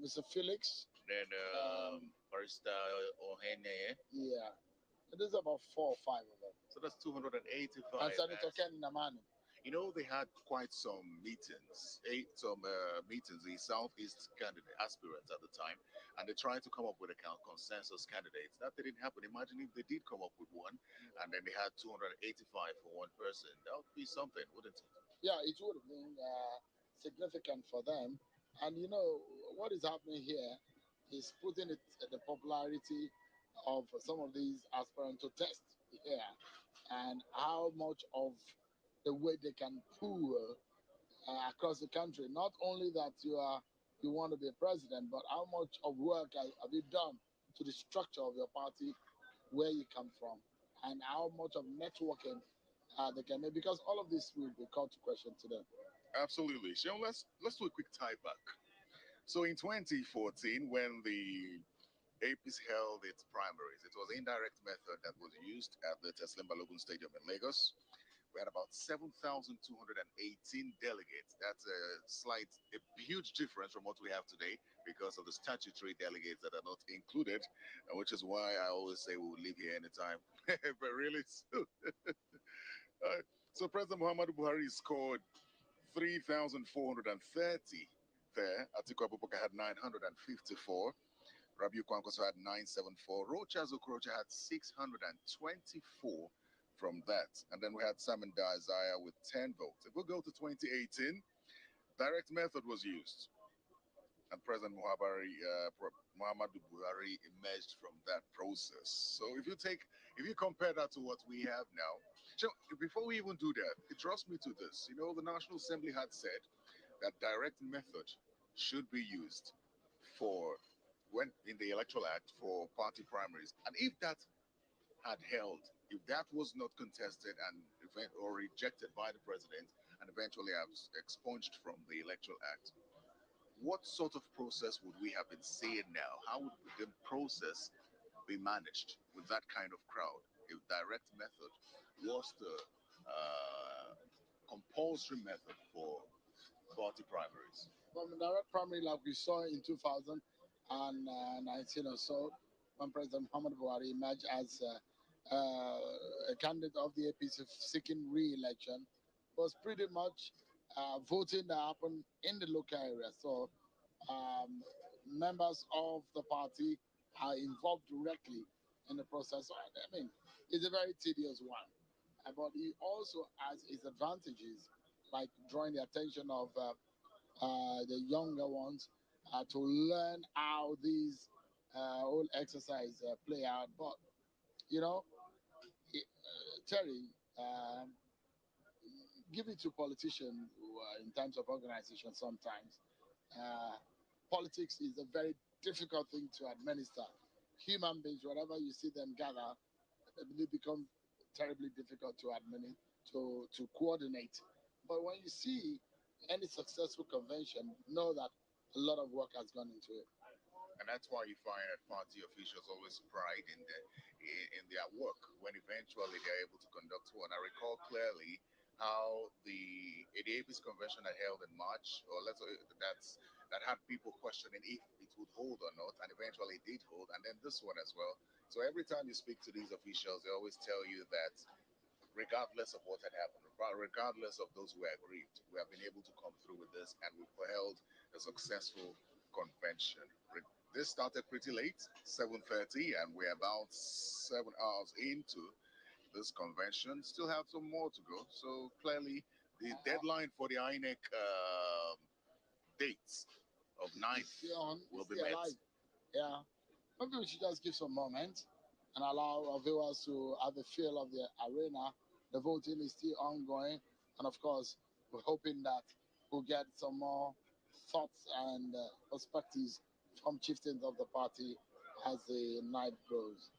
Mr. Felix. Then Barista Ohene. Yeah. There's about 4 or 5 of them. So that's 285. And Senator Ken Namani. You know, they had quite some meetings, the Southeast candidate aspirants at the time, and they tried to come up with a consensus candidates. That didn't happen. Imagine if they did come up with one, and then they had 285 for one person. That would be something, wouldn't it? Yeah, it would have been significant for them. And what is happening here is putting the popularity of some of these aspirants to test here, and how much of the way they can pull across the country. Not only that you want to be a president, but how much of work have you done to the structure of your party, where you come from, and how much of networking they can make. Because all of this will be called to question to them. Absolutely. So let's do a quick tie back. So in 2014, when the APC held its primaries, it was the indirect method that was used at the Teslim Balogun Stadium in Lagos. We had about 7,218 delegates. That's a huge difference from what we have today because of the statutory delegates that are not included, which is why I always say we will leave here anytime. But really soon. So President Muhammadu Buhari scored 3,430 there. Atiku Abubakar had 954. Rabiu Kwankwaso had 974. Rochas Okorocha had 624 from that. And then we had Simon Isaiah with 10 votes. If we go to 2018, direct method was used. And President Muhammadu Buhari emerged from that process. So if you compare that to what we have now, so before we even do that, it draws me to this. The National Assembly had said that direct method should be used when in the Electoral Act for party primaries. And if that had held, if that was not contested or rejected by the president and eventually expunged from the Electoral Act, what sort of process would we have been seeing now? How would the process be managed with that kind of crowd if direct method was the compulsory method for party primaries? From the direct primary, like we saw in 2019 or so, when President Muhammadu Buhari emerged as a candidate of the APC seeking re-election, was pretty much voting that happened in the local area. So members of the party are involved directly in the process. I mean, is a very tedious one. But it also has its advantages, like drawing the attention of the younger ones to learn how these whole exercise play out. But, you know, Terry, give it to politicians in terms of organization sometimes. Uh, Politics is a very difficult thing to administer. Human beings, wherever you see them gather, they become terribly difficult to to coordinate. But when you see any successful convention, know that a lot of work has gone into it. And that's why you find that party officials always pride in their work when eventually they're able to conduct one. I recall clearly how the APC convention I held in March, or that had people questioning if it would hold or not, and eventually it did hold, and then this one as well. So every time you speak to these officials, they always tell you that regardless of what had happened, regardless of those who were aggrieved, we have been able to come through with this, and we've held a successful convention. This started pretty late, 7:30, and we're about 7 hours into this convention. Still have some more to go. So clearly, the deadline for the INEC dates of 9th will be met. Yeah. Maybe we should just give some moment and allow our viewers to have a feel of the arena. The voting is still ongoing. And of course, we're hoping that we'll get some more thoughts and perspectives from chieftains of the party as the night goes.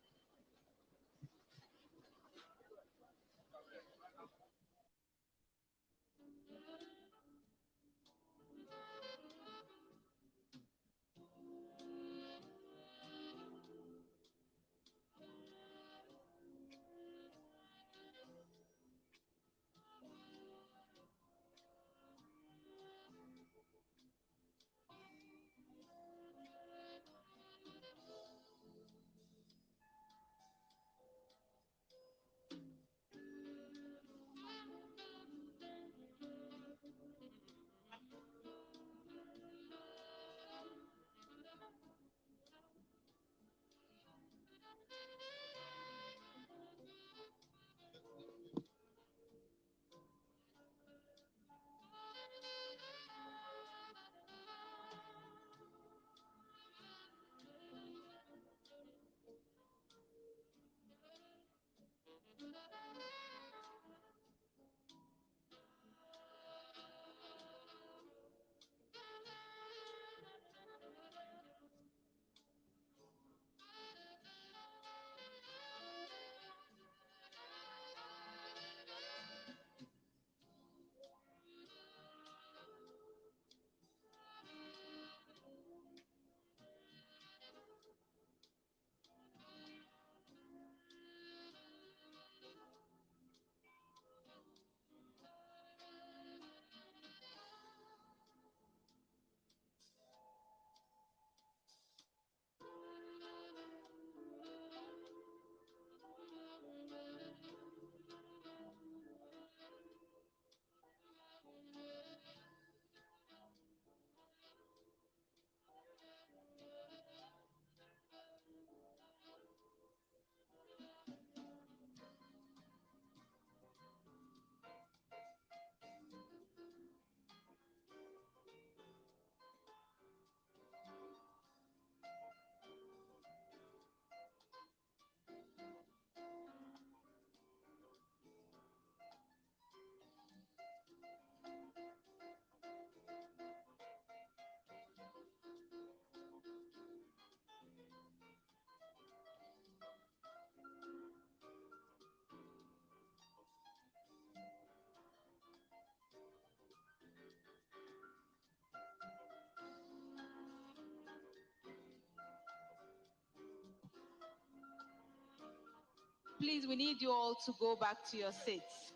Please, we need you all to go back to your seats.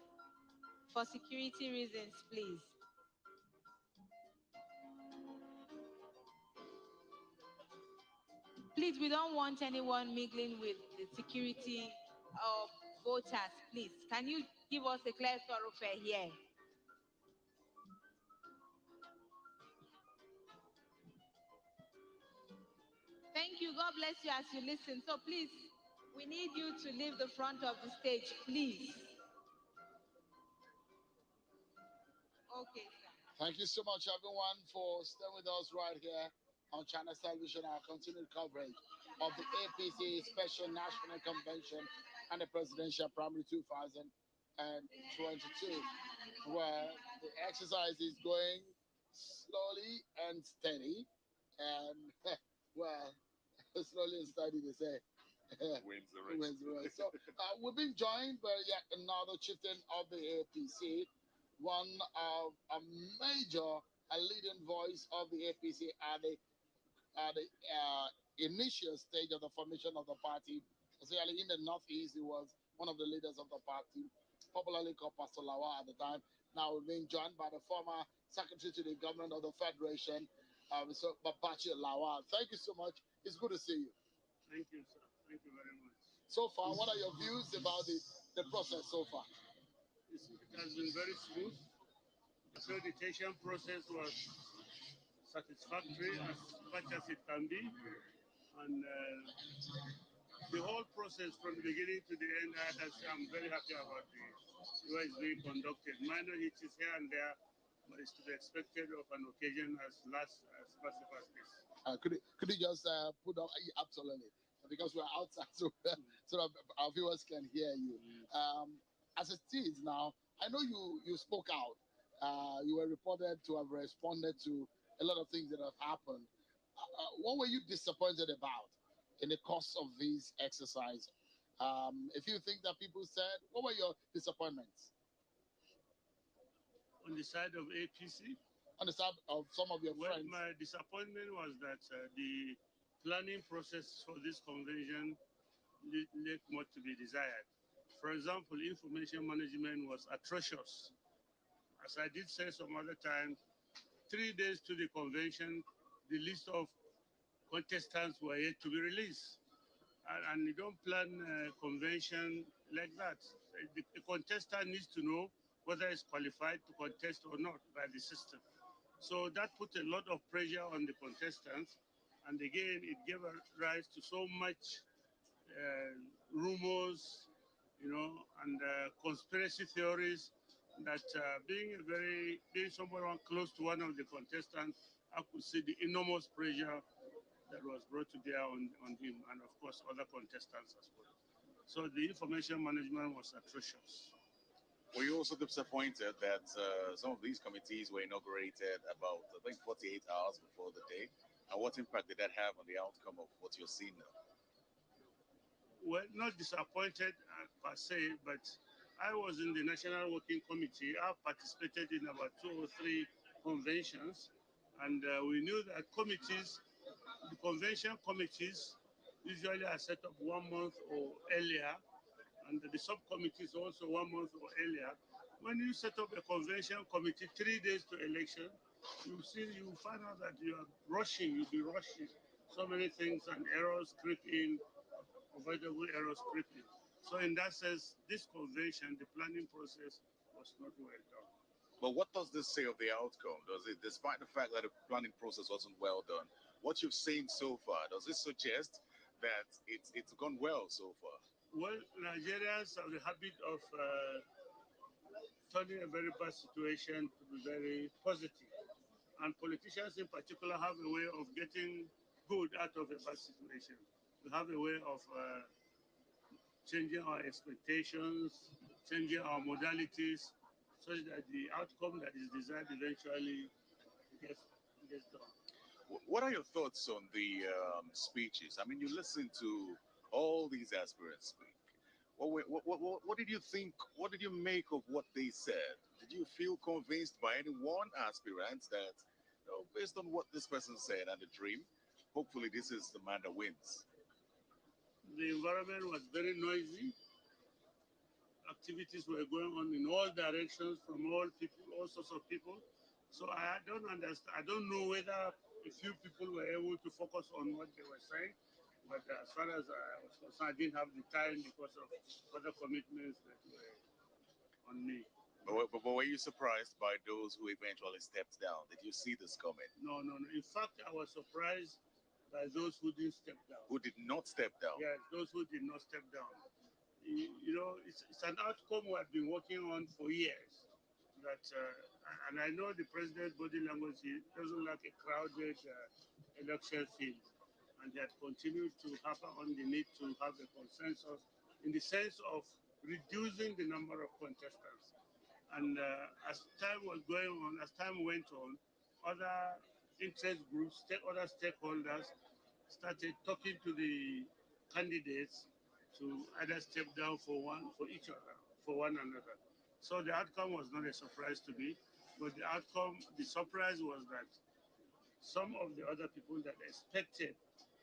For security reasons, please. Please, we don't want anyone mingling with the security of voters, please. Can you give us a clear thoroughfare here? Thank you. God bless you as you listen. So please, We need you to leave the front of the stage, please. Okay, sir. Thank you so much, everyone, for staying with us right here on China Television, our continued coverage of the APC Special National Convention and the Presidential Primary 2022, where the exercise is going slowly and steady. And, well, slowly and steady, they say. Wins the race. Wins the race. So we've been joined by yet another chieftain of the APC, one of a major, a leading voice of the APC at the initial stage of the formation of the party, especially in the Northeast. He was one of the leaders of the party, popularly called Pastor Lawa at the time. Now we're being joined by the former secretary to the government of the Federation, Mr. Babachi Lawa. Thank you so much. It's good to see you. Thank you, sir. Thank you very much. So far, what are your views about the process so far? It has been very smooth. The accreditation process was satisfactory as much as it can be. And the whole process from the beginning to the end, I'm very happy about the way it's being conducted. Minor hitches here and there, but it's to be expected of an occasion as massive as this. Could you just put up, absolutely, because we're outside, so that our viewers can hear you. As it is now, I know you spoke out. You were reported to have responded to a lot of things that have happened. What were you disappointed about in the course of this exercise? If you think that people said, what were your disappointments? On the side of APC? On the side of some of your friends? My disappointment was that the planning process for this convention left much to be desired. For example, information management was atrocious. As I did say some other time, 3 days to the convention, the list of contestants were yet to be released. And you don't plan a convention like that. The contestant needs to know whether he's qualified to contest or not by the system. So that put a lot of pressure on the contestants. And again, it gave rise to so much rumors, and conspiracy theories that being someone close to one of the contestants, I could see the enormous pressure that was brought to bear on him and, of course, other contestants as well. So the information management was atrocious. Were you also disappointed that some of these committees were inaugurated about, I think, 48 hours before the day? And what impact did that have on the outcome of what you're seeing now? Well, not disappointed per se, but I was in the National Working Committee. I participated in about 2 or 3 conventions, and we knew that the convention committees usually are set up 1 month or earlier, and the subcommittees also 1 month or earlier. When you set up a convention committee 3 days to election, you find out that you'll be rushing. So many things and errors creep in, avoidable errors creep in. So in that sense, this convention, the planning process was not well done. But what does this say of the outcome? Does it, despite the fact that the planning process wasn't well done, what you've seen so far, does it suggest that it's gone well so far? Well, Nigerians have the habit of turning a very bad situation to be very positive. And politicians in particular have a way of getting good out of a bad situation. We have a way of changing our expectations, changing our modalities, such that the outcome that is desired eventually gets done. What are your thoughts on the speeches? I mean, you listen to all these aspirants speak. What did you think? What did you make of what they said? Did you feel convinced by any one aspirant that, based on what this person said and the dream, hopefully this is the man that wins? The environment was very noisy. Activities were going on in all directions from all sorts of people. So I don't understand. I don't know whether a few people were able to focus on what they were saying. But as far as I was concerned, I didn't have the time because of other commitments that were on me. But were you surprised by those who eventually stepped down? Did you see this coming? No. In fact, I was surprised by those who didn't step down. Who did not step down? Yes, those who did not step down. You know, it's an outcome we have been working on for years. That and I know the president's body language, he doesn't like a crowded election field, and that continues to hammer on the need to have a consensus in the sense of reducing the number of contestants. And as time was going on, as time went on, other interest groups, other stakeholders started talking to the candidates to either step down for each other, for one another. So the outcome was not a surprise to me, but the surprise was that some of the other people that expected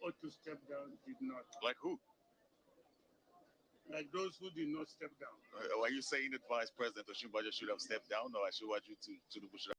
ought to step down did not. Like who? Like those who did not step down. Are you saying that Vice President Osinbajo should have stepped down, or Asiwaju Tinubu should